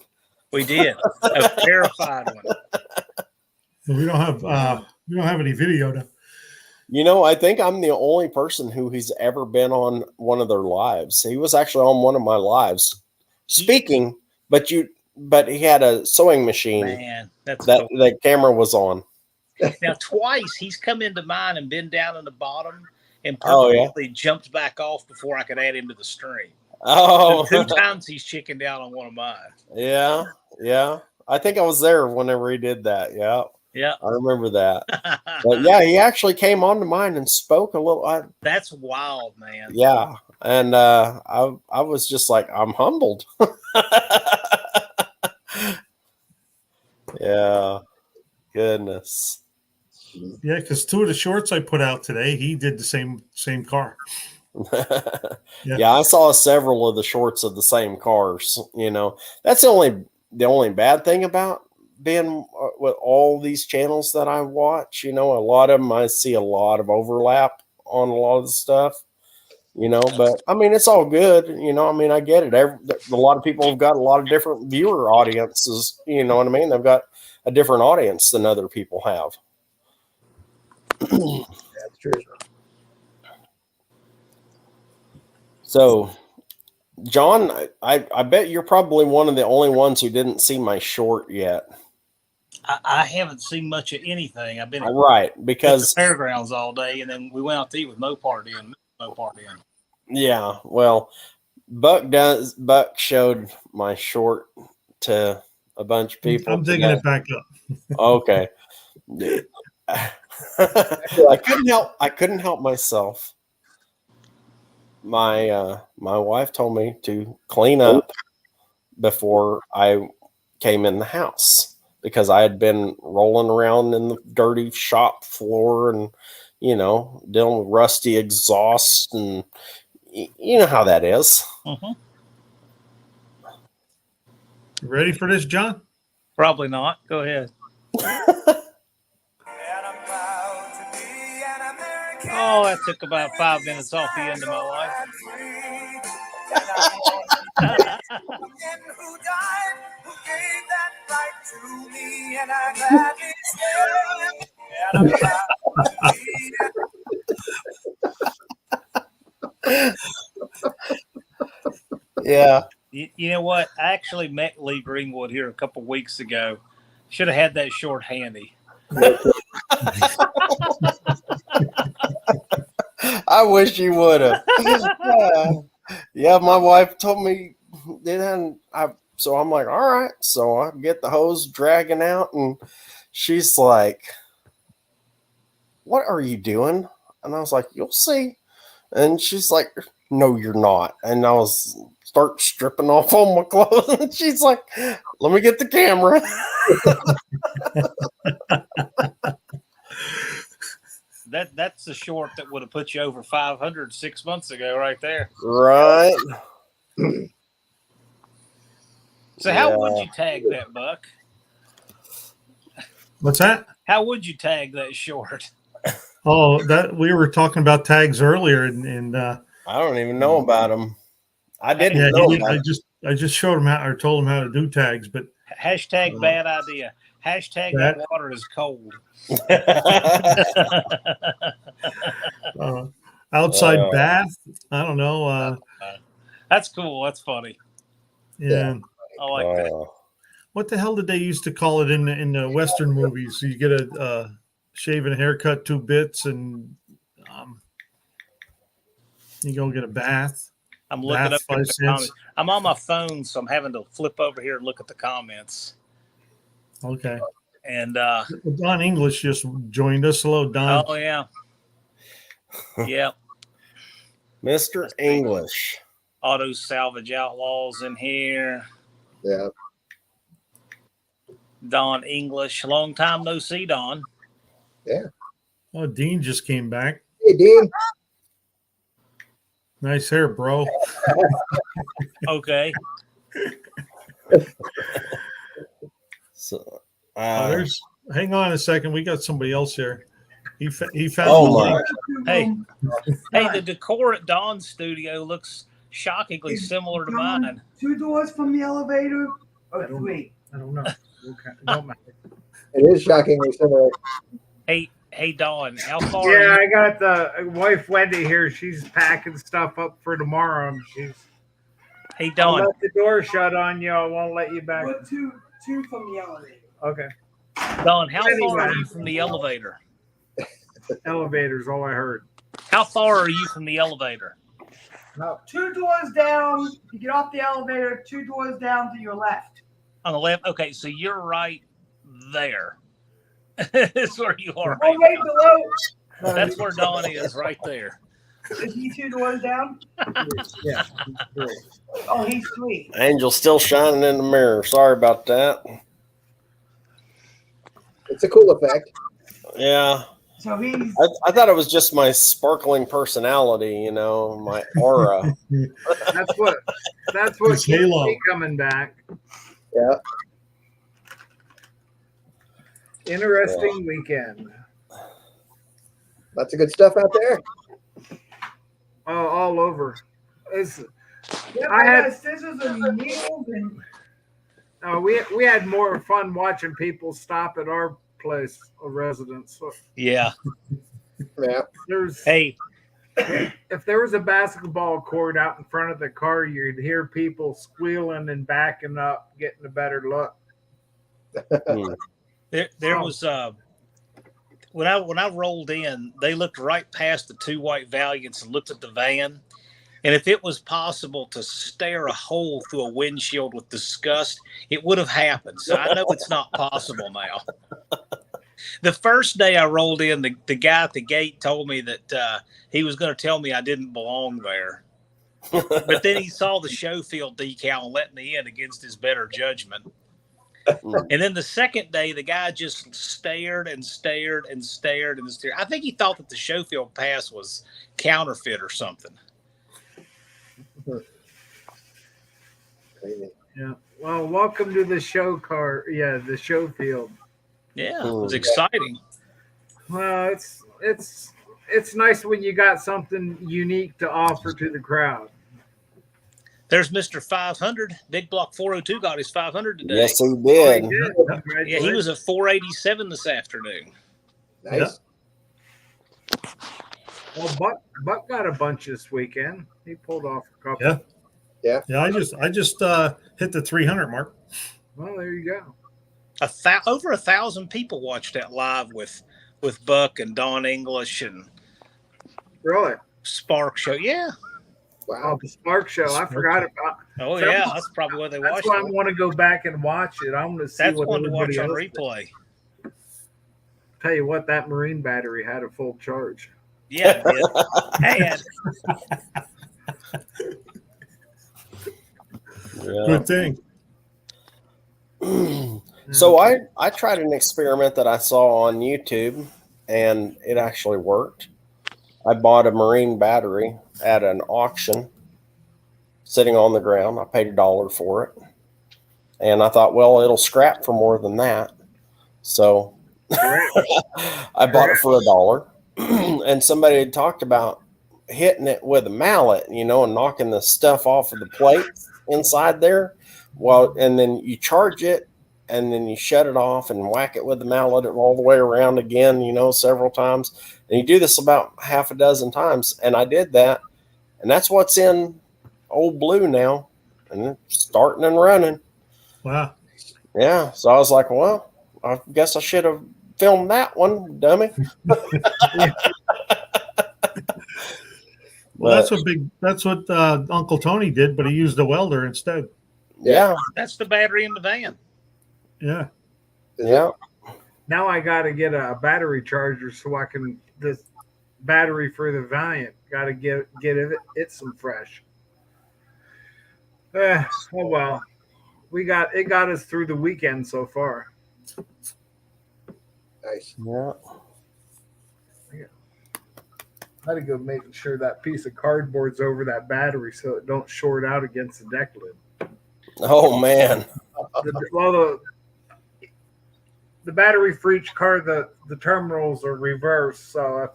We did. A terrified one. We don't have any video to. I think I'm the only person who he's ever been on one of their lives. He was actually on one of my lives speaking, but he had a sewing machine. Man, that's that cool. the camera was on. Now, twice he's come into mine and been down in the bottom and Oh, yeah? purposely jumped back off before I could add him to the stream. Oh, So 2 times he's chickened out on one of mine. yeah. I think I was there whenever he did that. Yeah. Yeah. I remember that. But yeah, he actually came onto mine and spoke a little. That's wild, man. Yeah. And I was just like, I'm humbled. Yeah. Goodness. Yeah, because 2 of the shorts I put out today, he did the same car. Yeah, I saw several of the shorts of the same cars. That's the only bad thing about being with all these channels that I watch. A lot of them, I see a lot of overlap on a lot of the stuff. But I mean, it's all good. I get it. A lot of people have got a lot of different viewer audiences. You know what I mean? They've got a different audience than other people have. That's true. So, John, I bet you're probably one of the only ones who didn't see my short yet. I haven't seen much of anything. I've been at Right, the because fairgrounds all day, and then we went out to eat with Mopar in. yeah, well, Buck showed my short to a bunch of people. I'm digging it back up. Okay. I couldn't help myself. My wife told me to clean up before I came in the house because I had been rolling around in the dirty shop floor and dealing with rusty exhaust, and you know how that is. Mm-hmm. You ready for this, John? Probably not. Go ahead. Oh, that took about 5 minutes off the end of my life. Yeah. You know what? I actually met Lee Greenwood here a couple weeks ago. Should have had that short handy. I wish you would have. Yeah, my wife told me, so I'm like, all right. So I get the hose dragging out, and she's like, "What are you doing?" And I was like, "You'll see." And she's like, "No, you're not." And I start stripping off all my clothes, and she's like, "Let me get the camera." That's the short that would have put you over 500 6 months ago, right there. Right. So how would you tag that, Buck? What's that? How would you tag that short? Oh, that we were talking about tags earlier, and I don't even know about them. I didn't yeah, know. I just showed him how, or told him how to do tags, but Hashtag bad idea. Hashtag that water is cold. Outside bath. I don't know. That's cool. That's funny. Yeah, I like that. What the hell did they used to call it in the Western movies? You get a shave and a haircut, 2 bits, and you go get a bath. I'm looking up 5 the cents. comments. I'm on my phone, so I'm having to flip over here and look at the comments. Okay. And Don English just joined us. Hello, Don. Oh yeah. Yep. Mr. English. Auto Salvage Outlaws in here. Yeah. Don English. Long time no see, Don. Yeah. Oh, Dean just came back. Hey, Dean. Nice hair, bro. Okay. So, there's. Hang on a second. We got somebody else here. He found. Oh my. Hey, the decor at Don's studio looks shockingly similar to mine. 2 doors from the elevator. Or 3. I don't know. Okay. Don't matter. It is shockingly similar. Hey, Dawn, how far? Yeah, I got the wife Wendy here. She's packing stuff up for tomorrow. And Hey, I'll Dawn. let the door shut on you. I won't let you back. But two from the elevator. Okay. Dawn, how far are you from the elevator? Elevator's all I heard. How far are you from the elevator? No. 2 doors down. You get off the elevator. 2 doors down to your left. On the left? Okay, so you're right there. That's where you are. Oh, right below. That's where Dawn is, right there. Is he 2 doors down? Yeah. Oh, he's 3. Angel's still shining in the mirror. Sorry about that. It's a cool effect. Yeah. So he's. I thought it was just my sparkling personality, my aura. That's what It's keeps Halo. me coming back. Yeah. Interesting weekend. Lots of good stuff out there. Oh, all over. Yeah, I had scissors and needles and. we had more fun watching people stop at our place of residence. So Yeah. Yeah. Hey. If there was a basketball court out in front of the car, you'd hear people squealing and backing up, getting a better look. There was when I rolled in, they looked right past the two white Valiants and looked at the van. And if it was possible to stare a hole through a windshield with disgust, it would have happened. So I know it's not possible now. The first day I rolled in, the guy at the gate told me that he was going to tell me I didn't belong there. But then he saw the show field decal and let me in against his better judgment. And then the second day, the guy just stared and stared and stared and stared. I think he thought that the show field pass was counterfeit or something. Crazy. Yeah. Well, welcome to the show car. Yeah, the show field. Yeah, it was exciting. Well, it's nice when you got something unique to offer to the crowd. There's Mr. 500. Big Block 402 got his 500 today. Yes, he did. Yeah, he was at 487 this afternoon. Nice. Well, Buck got a bunch this weekend. He pulled off a couple. Yeah. I just hit the 300 mark. Well, there you go. Over 1,000 people watched that live with Buck and Don English and Really? Spark Show. Yeah. Wow, the Spark Show. I forgot about. Oh yeah, that's probably what they watched. That's why I want to go back and watch it. I'm going to see That's what one to watch on everybody else replay. did. Tell you what, that Marine battery had a full charge. Yeah, it Good thing. So I tried an experiment that I saw on YouTube, and it actually worked. I bought a Marine battery at an auction sitting on the ground. I paid $1 for it. And I thought, well, it'll scrap for more than that. So I bought it for $1. And somebody had talked about hitting it with a mallet, and knocking the stuff off of the plate inside there. Well, and then you charge it, and then you shut it off and whack it with the mallet all the way around again, several times. And you do this about half a dozen times. And I did that. And that's what's in Old Blue now. And it's starting and running. Wow. Yeah. So I was like, well, I guess I should have filmed that one, dummy. Well, that's what Uncle Tony did, but he used a welder instead. Yeah. That's the battery in the van. Yeah. Yeah. Now I got to get a battery charger so I can this battery for the Valiant. Got to get it some fresh. Oh well, it got us through the weekend so far. Nice. Yeah. I got to go making sure that piece of cardboard's over that battery so it don't short out against the deck lid. Oh man. The battery for each car, the terminals are reversed. So if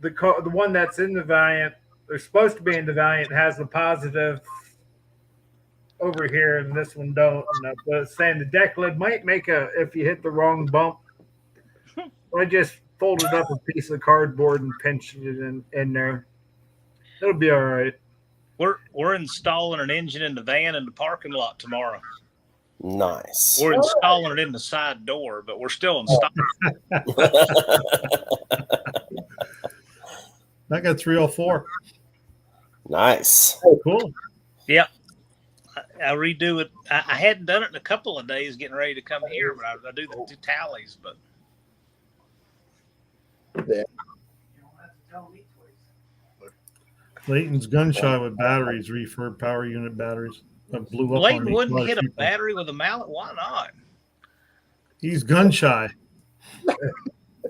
the one that's in the Valiant, they're supposed to be in the Valiant, has the positive over here, and this one don't. But it's saying the deck lid might make if you hit the wrong bump. I just folded up a piece of cardboard and pinched it in there. It'll be all right. We're installing an engine in the van in the parking lot tomorrow. Nice. We're installing it in the side door, but we're still installing. I got 304. Nice. Oh, cool. Yep. I redo it. I hadn't done it in a couple of days getting ready to come here, but I do the two tallies. But Yeah. Layton's gun shy with batteries, refurb power unit batteries. That blew up on Layton me. wouldn't hit a battery with a mallet. Why not? He's gun shy.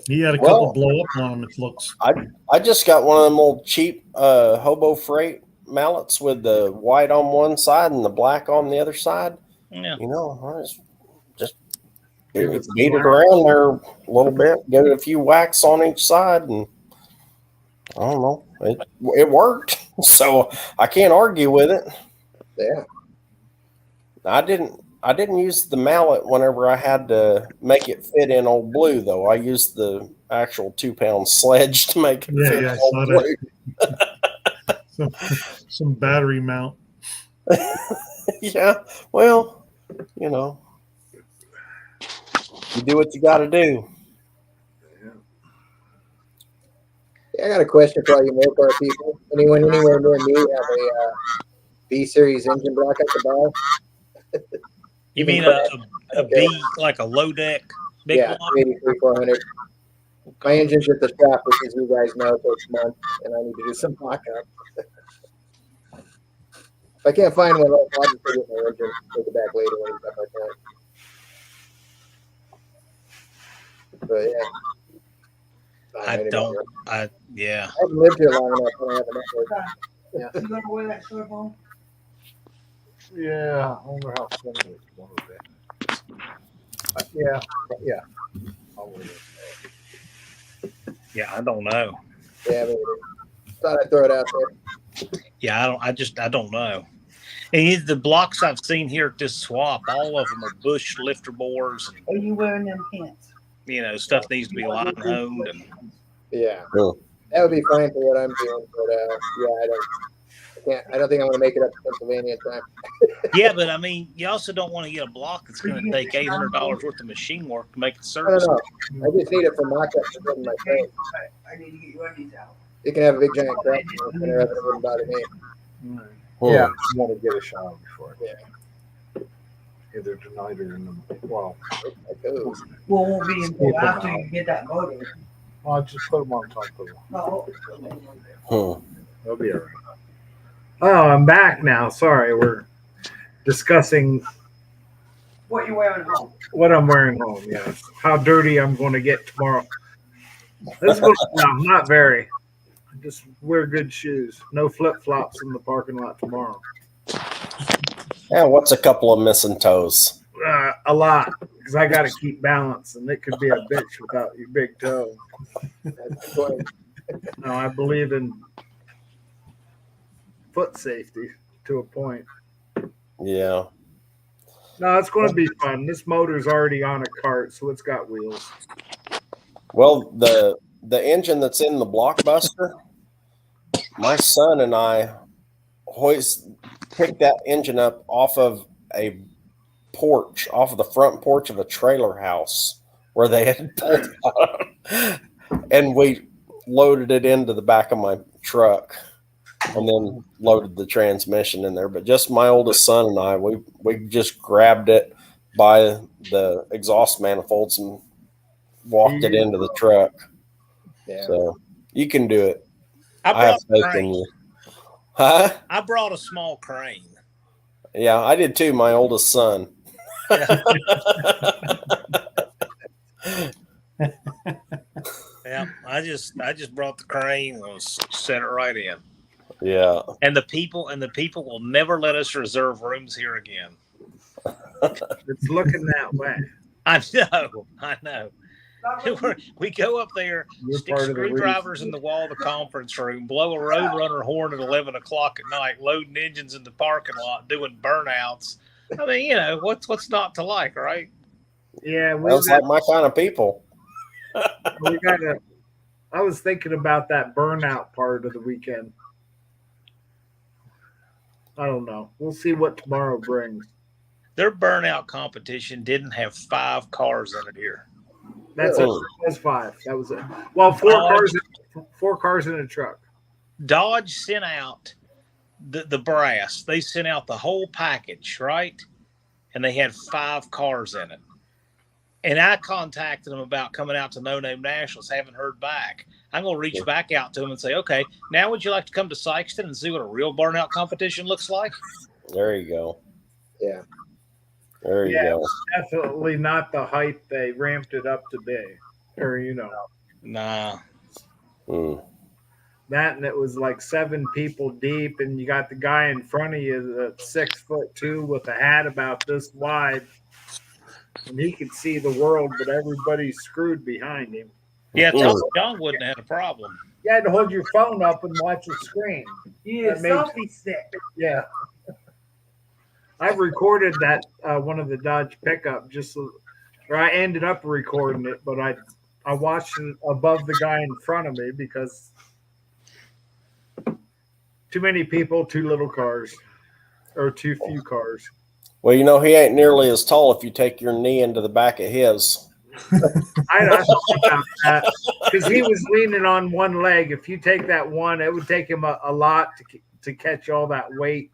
He had a couple blow up on him, it looks. I just got one of them old cheap Hobo Freight mallets with the white on one side and the black on the other side. Yeah. I just beat it around there a little bit, get it a few whacks on each side, and I don't know. It worked, so I can't argue with it. Yeah. I didn't use the mallet whenever I had to make it fit in Old Blue, though. I used the actual 2-pound sledge to make it fit in Old Blue. Some battery mount. Yeah, well, You do what you got to do. Yeah, I got a question for all you Mopar people. Anyone anywhere near me have a B series engine block at the bar? You mean a B, like a low deck big Yeah, block? 283 400. My engine's at the shop, which, as you guys know, takes months, and I need to do some mock up. If I can't find one, I'll just go get my engine, take it back later when it's got my time. But yeah. I haven't lived here long enough. I don't have enough. Yeah. You gonna wear that shirt on? Yeah, I wonder how soon it's going to be. Yeah. I'll wear it. Yeah, I don't know. Yeah, maybe. Thought I'd throw it out there. Yeah, I don't know. And the blocks I've seen here at this swap, all of them are bush lifter bores. And, Are you wearing them pants? stuff needs to be line honed. And Yeah. Cool. That would be fine for what I'm doing, but I don't think I'm gonna make it up to Pennsylvania in time. yeah, but I mean, you also don't want to get a block that's going to take $800 worth of machine work to make it I service. don't know. I just need it for mock up to put in my frame. I need to get your undies out. You can have a big giant crop and it wouldn't bother me. Yeah, I want to get a shower before. Yeah. Either tonight or in the well. Like those. Well, it won't be until after you get that motor. I'll just put them on top of them. Oh. They'll be all right. Oh, I'm back now. Sorry, we're discussing What you wearing home? what I'm wearing home. Yeah, how dirty I'm going to get tomorrow. This was not very. Just wear good shoes. No flip flops in the parking lot tomorrow. Yeah, what's a couple of missing toes? A lot, because I got to keep balance, and it could be a bitch without your big toe. That's the point. No, I believe in foot safety to a point. Yeah. No, it's going to be fun. This motor's already on a cart, so it's got wheels. Well, the engine that's in the Blockbuster, my son and I picked that engine up off of a porch, off of the front porch of a trailer house where they had pulled out, and we loaded it into the back of my truck and then loaded the transmission in there. But just my oldest son and I, we just grabbed it by the exhaust manifolds and walked it into the truck. Yeah. So you can do it. I I have brought a faith in crane. you. Huh? I brought a small crane. Yeah, I did too. My oldest son. Yeah, I just brought the crane and was set it right in. Yeah. And the people will never let us reserve rooms here again. It's looking that way. I know. We go up there, You're stick part of the screwdrivers reason. in the wall of the conference room, blow a Roadrunner horn at 11 o'clock at night, loading engines in the parking lot, doing burnouts. I mean, what's not to like, right? Yeah, Sounds like my kind of people. we got to. I was thinking about that burnout part of the weekend. I don't know. We'll see what tomorrow brings. Their burnout competition didn't have 5 cars in it here. That's it. Oh. That was 5. That was it. Well, four cars in a truck. Dodge sent out the brass. They sent out the whole package, right? And they had 5 cars in it. And I contacted them about coming out to NoNameNationals. Haven't heard back. I'm going to reach back out to them and say, okay, now would you like to come to Sykeston and see what a real burnout competition looks like? There you go. Yeah. There you Yeah, go. definitely not the height they ramped it up to be. Or, Nah. Mm. that, and it was like 7 people deep, and you got the guy in front of you that's 6'2" with a hat about this wide. And he could see the world, but everybody's screwed behind him. Yeah, John wouldn't have had a problem. You had to hold your phone up and watch the screen. Yeah, That made- selfie stick. Yeah. I've recorded that one of the Dodge pickup or I ended up recording it, but I watched it above the guy in front of me because too many people, too little cars, or too few cars. Well, he ain't nearly as tall if you take your knee into the back of his. I thought about that because he was leaning on one leg. If you take that one, it would take him a lot to catch all that weight.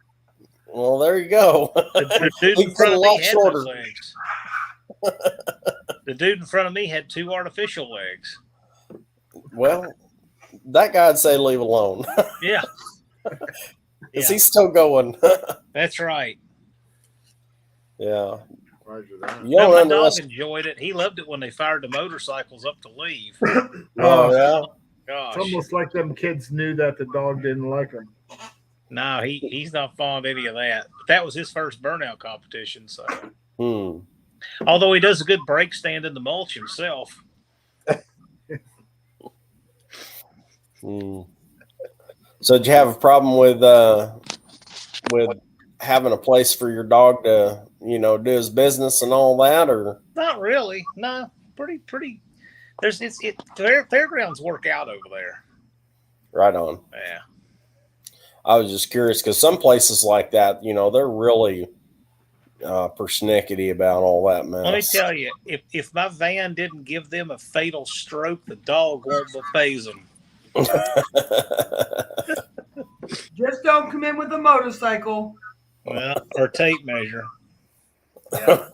Well, there you go. The dude He in put front a of me lot had no shorter. legs. The dude in front of me had 2 artificial legs. Well, that guy'd say leave alone. Yeah. Is he still going? That's right. Yeah. Roger that. You No, don't my dog underestimate. enjoyed it. He loved it when they fired the motorcycles up to leave. Oh, yeah. Gosh. It's almost like them kids knew that the dog didn't like him. No, he's not fond of any of that. But that was his first burnout competition. So, although he does a good brake stand in the mulch himself. So, did you have a problem with having a place for your dog to, do his business and all that, or Not really. No, pretty. There's fairgrounds work out over there. right on? Yeah. I was just curious because some places like that, they're really persnickety about all that mess. Let me tell you, if my van didn't give them a fatal stroke, the dog won't phase them. Just don't come in with a motorcycle. Well, or tape measure.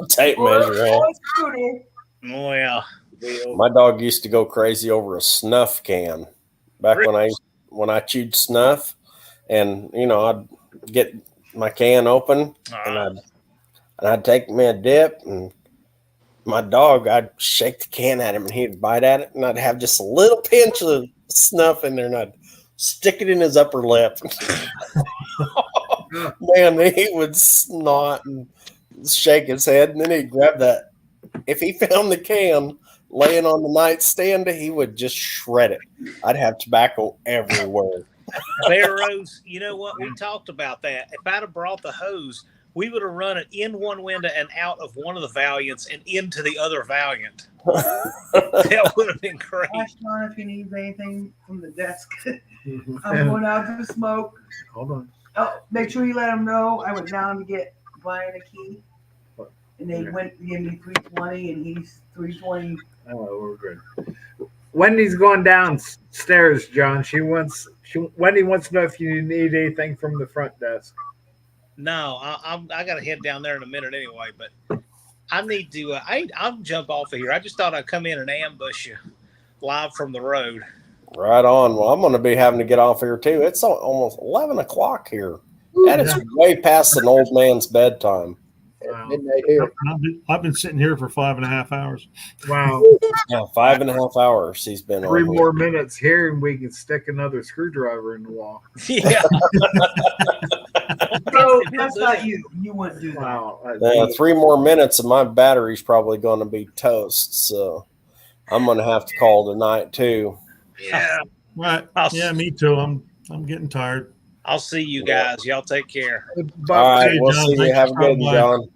Tape measure. Or a scooter. Oh yeah. My dog used to go crazy over a snuff can back when I chewed snuff, and I'd get my can open and I'd take me a dip, and my dog, I'd shake the can at him and he'd bite at it, and I'd have just a little pinch of snuff in there, and I'd stick it in his upper lip. Man, he would snot and shake his head, and then he'd grab that. If he found the can laying on the nightstand, he would just shred it. I'd have tobacco everywhere. Bear Rose, you know what? We talked about that. If I'd have brought the hose, we would have run it in one window and out of one of the Valiants and into the other Valiant. That would have been great. Ask John if he needs anything from the desk. I'm going out to smoke. Hold on. Oh, make sure you let him know I went down to get Brian a key. And they went to give me 320 and he's 320. Oh, we're good. Wendy's going downstairs, John. Wendy wants to know if you need anything from the front desk. No, I got to head down there in a minute anyway, but I need to, I'll jump off of here. I just thought I'd come in and ambush you live from the road. Right on. Well, I'm going to be having to get off here too. It's almost 11 o'clock here. That is way past an old man's bedtime. Midnight here. I've been sitting here for 5.5 hours. Wow. Yeah, 5.5 hours he's been 3 on more minutes here and we can stick another screwdriver in the wall. Yeah. So that's not you. You wouldn't do that. Wow. 3 more minutes and my battery's probably going to be toast. So I'm going to have to call tonight too. Yeah. Right. Yeah, me too. I'm getting tired. I'll see you guys. Y'all take care. All right. Hey, We'll John, see you. thanks Have a for good stopping one, by. John.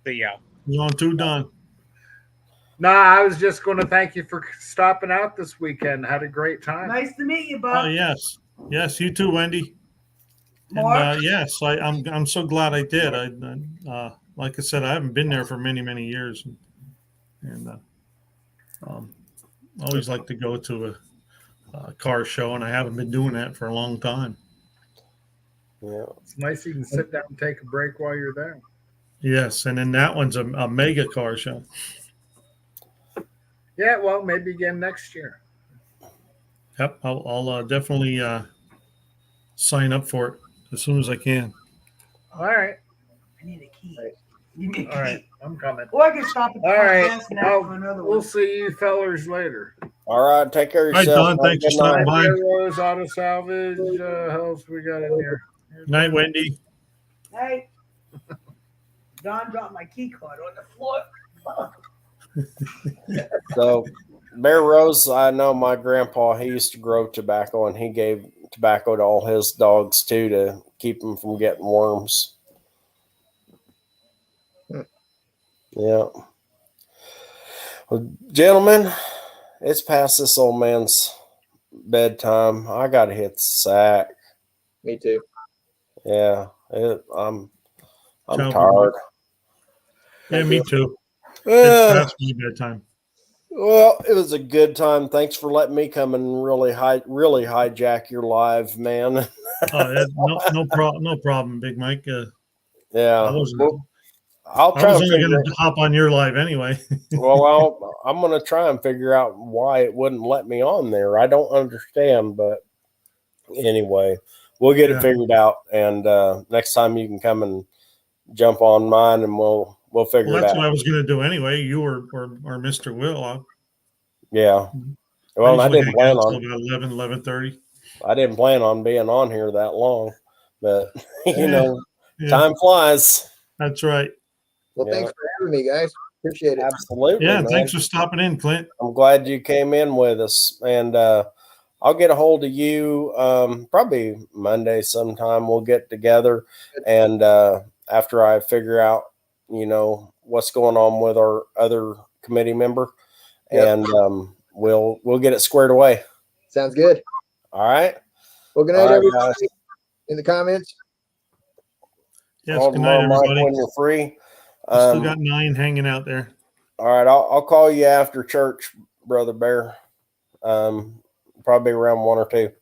See y'all. You on too, Don? No, I was just going to thank you for stopping out this weekend. Had a great time. Nice to meet you, Oh Bob. yes, you too, Wendy. Mark? And yes, I'm so glad I did. Like I said, I haven't been there for many years, and always like to go to a car show, and I haven't been doing that for a long time. Yeah, It's nice you can sit down and take a break while you're there. Yes, and then that one's a mega car show. Yeah, well, maybe again next year. Yep, I'll definitely sign up for it as soon as I can. All right. I need a key. You need a All right. key. I'm coming. Or I can stop at the All front right. desk and ask for another We'll one. see you fellers later. all right. Take care of All right, yourself. Don, Have a thanks for good stopping night. by. Rose Auto Salvage. Who else we got in here? Night, Wendy. Hey. Don dropped my key card on the floor. So, Bear Rose, I know my grandpa, he used to grow tobacco, and he gave tobacco to all his dogs too to keep them from getting worms. Yeah. Well, gentlemen, it's past this old man's bedtime. I got to hit the sack. Me too. Yeah, I'm Ciao, tired. Yeah, me too. Uh, It's past my bedtime. Well, it was a good time. Thanks for letting me come and really hijack your live, man. No problem, Big Mike. I Yeah. wasn't. Well, I'll I try was and only figure going to hop on your live anyway. I'm going to try and figure out why it wouldn't let me on there. I don't understand, but anyway, we'll get it figured out. And next time you can come and jump on mine, and we'll figure Well, it that's out. what I was going to do anyway. You or Mr. Will. Yeah. Well, I didn't plan on about 11:30. I didn't plan on being on here that long, but Yeah. time flies. That's right. Well, thanks for having me, guys. Appreciate it. Absolutely. Yeah. Man. Thanks for stopping in, Clint. I'm glad you came in with us, and I'll get a hold of you probably Monday sometime. We'll get together, and after I figure out, what's going on with our other committee member, and we'll get it squared away. Sounds good. All right. Well, good night, All right, everybody. guys. In the comments. Yes. Hold Good night, on, Mike, everybody. when you're free. Still got 9 hanging out there. All right, I'll call you after church, Brother Bear. Probably around 1 or 2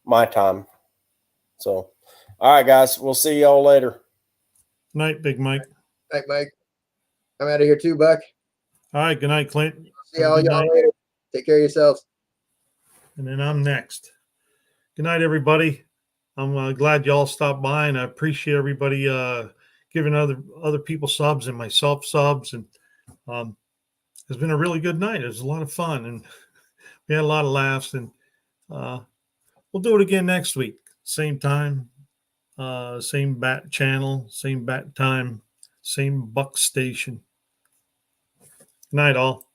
my time. So, all right, guys, we'll see y'all later. Night, Big Mike. Night, Mike. I'm out of here too, Buck. All right. Good night, Clint. See all y'all later. Take care of yourselves. And then I'm next. Good night, everybody. I'm glad y'all stopped by, and I appreciate everybody giving other people subs and myself subs. And it's been a really good night. It was a lot of fun, and we had a lot of laughs. And we'll do it again next week. Same time, same bat channel, same bat time, same buck station. Good night, all.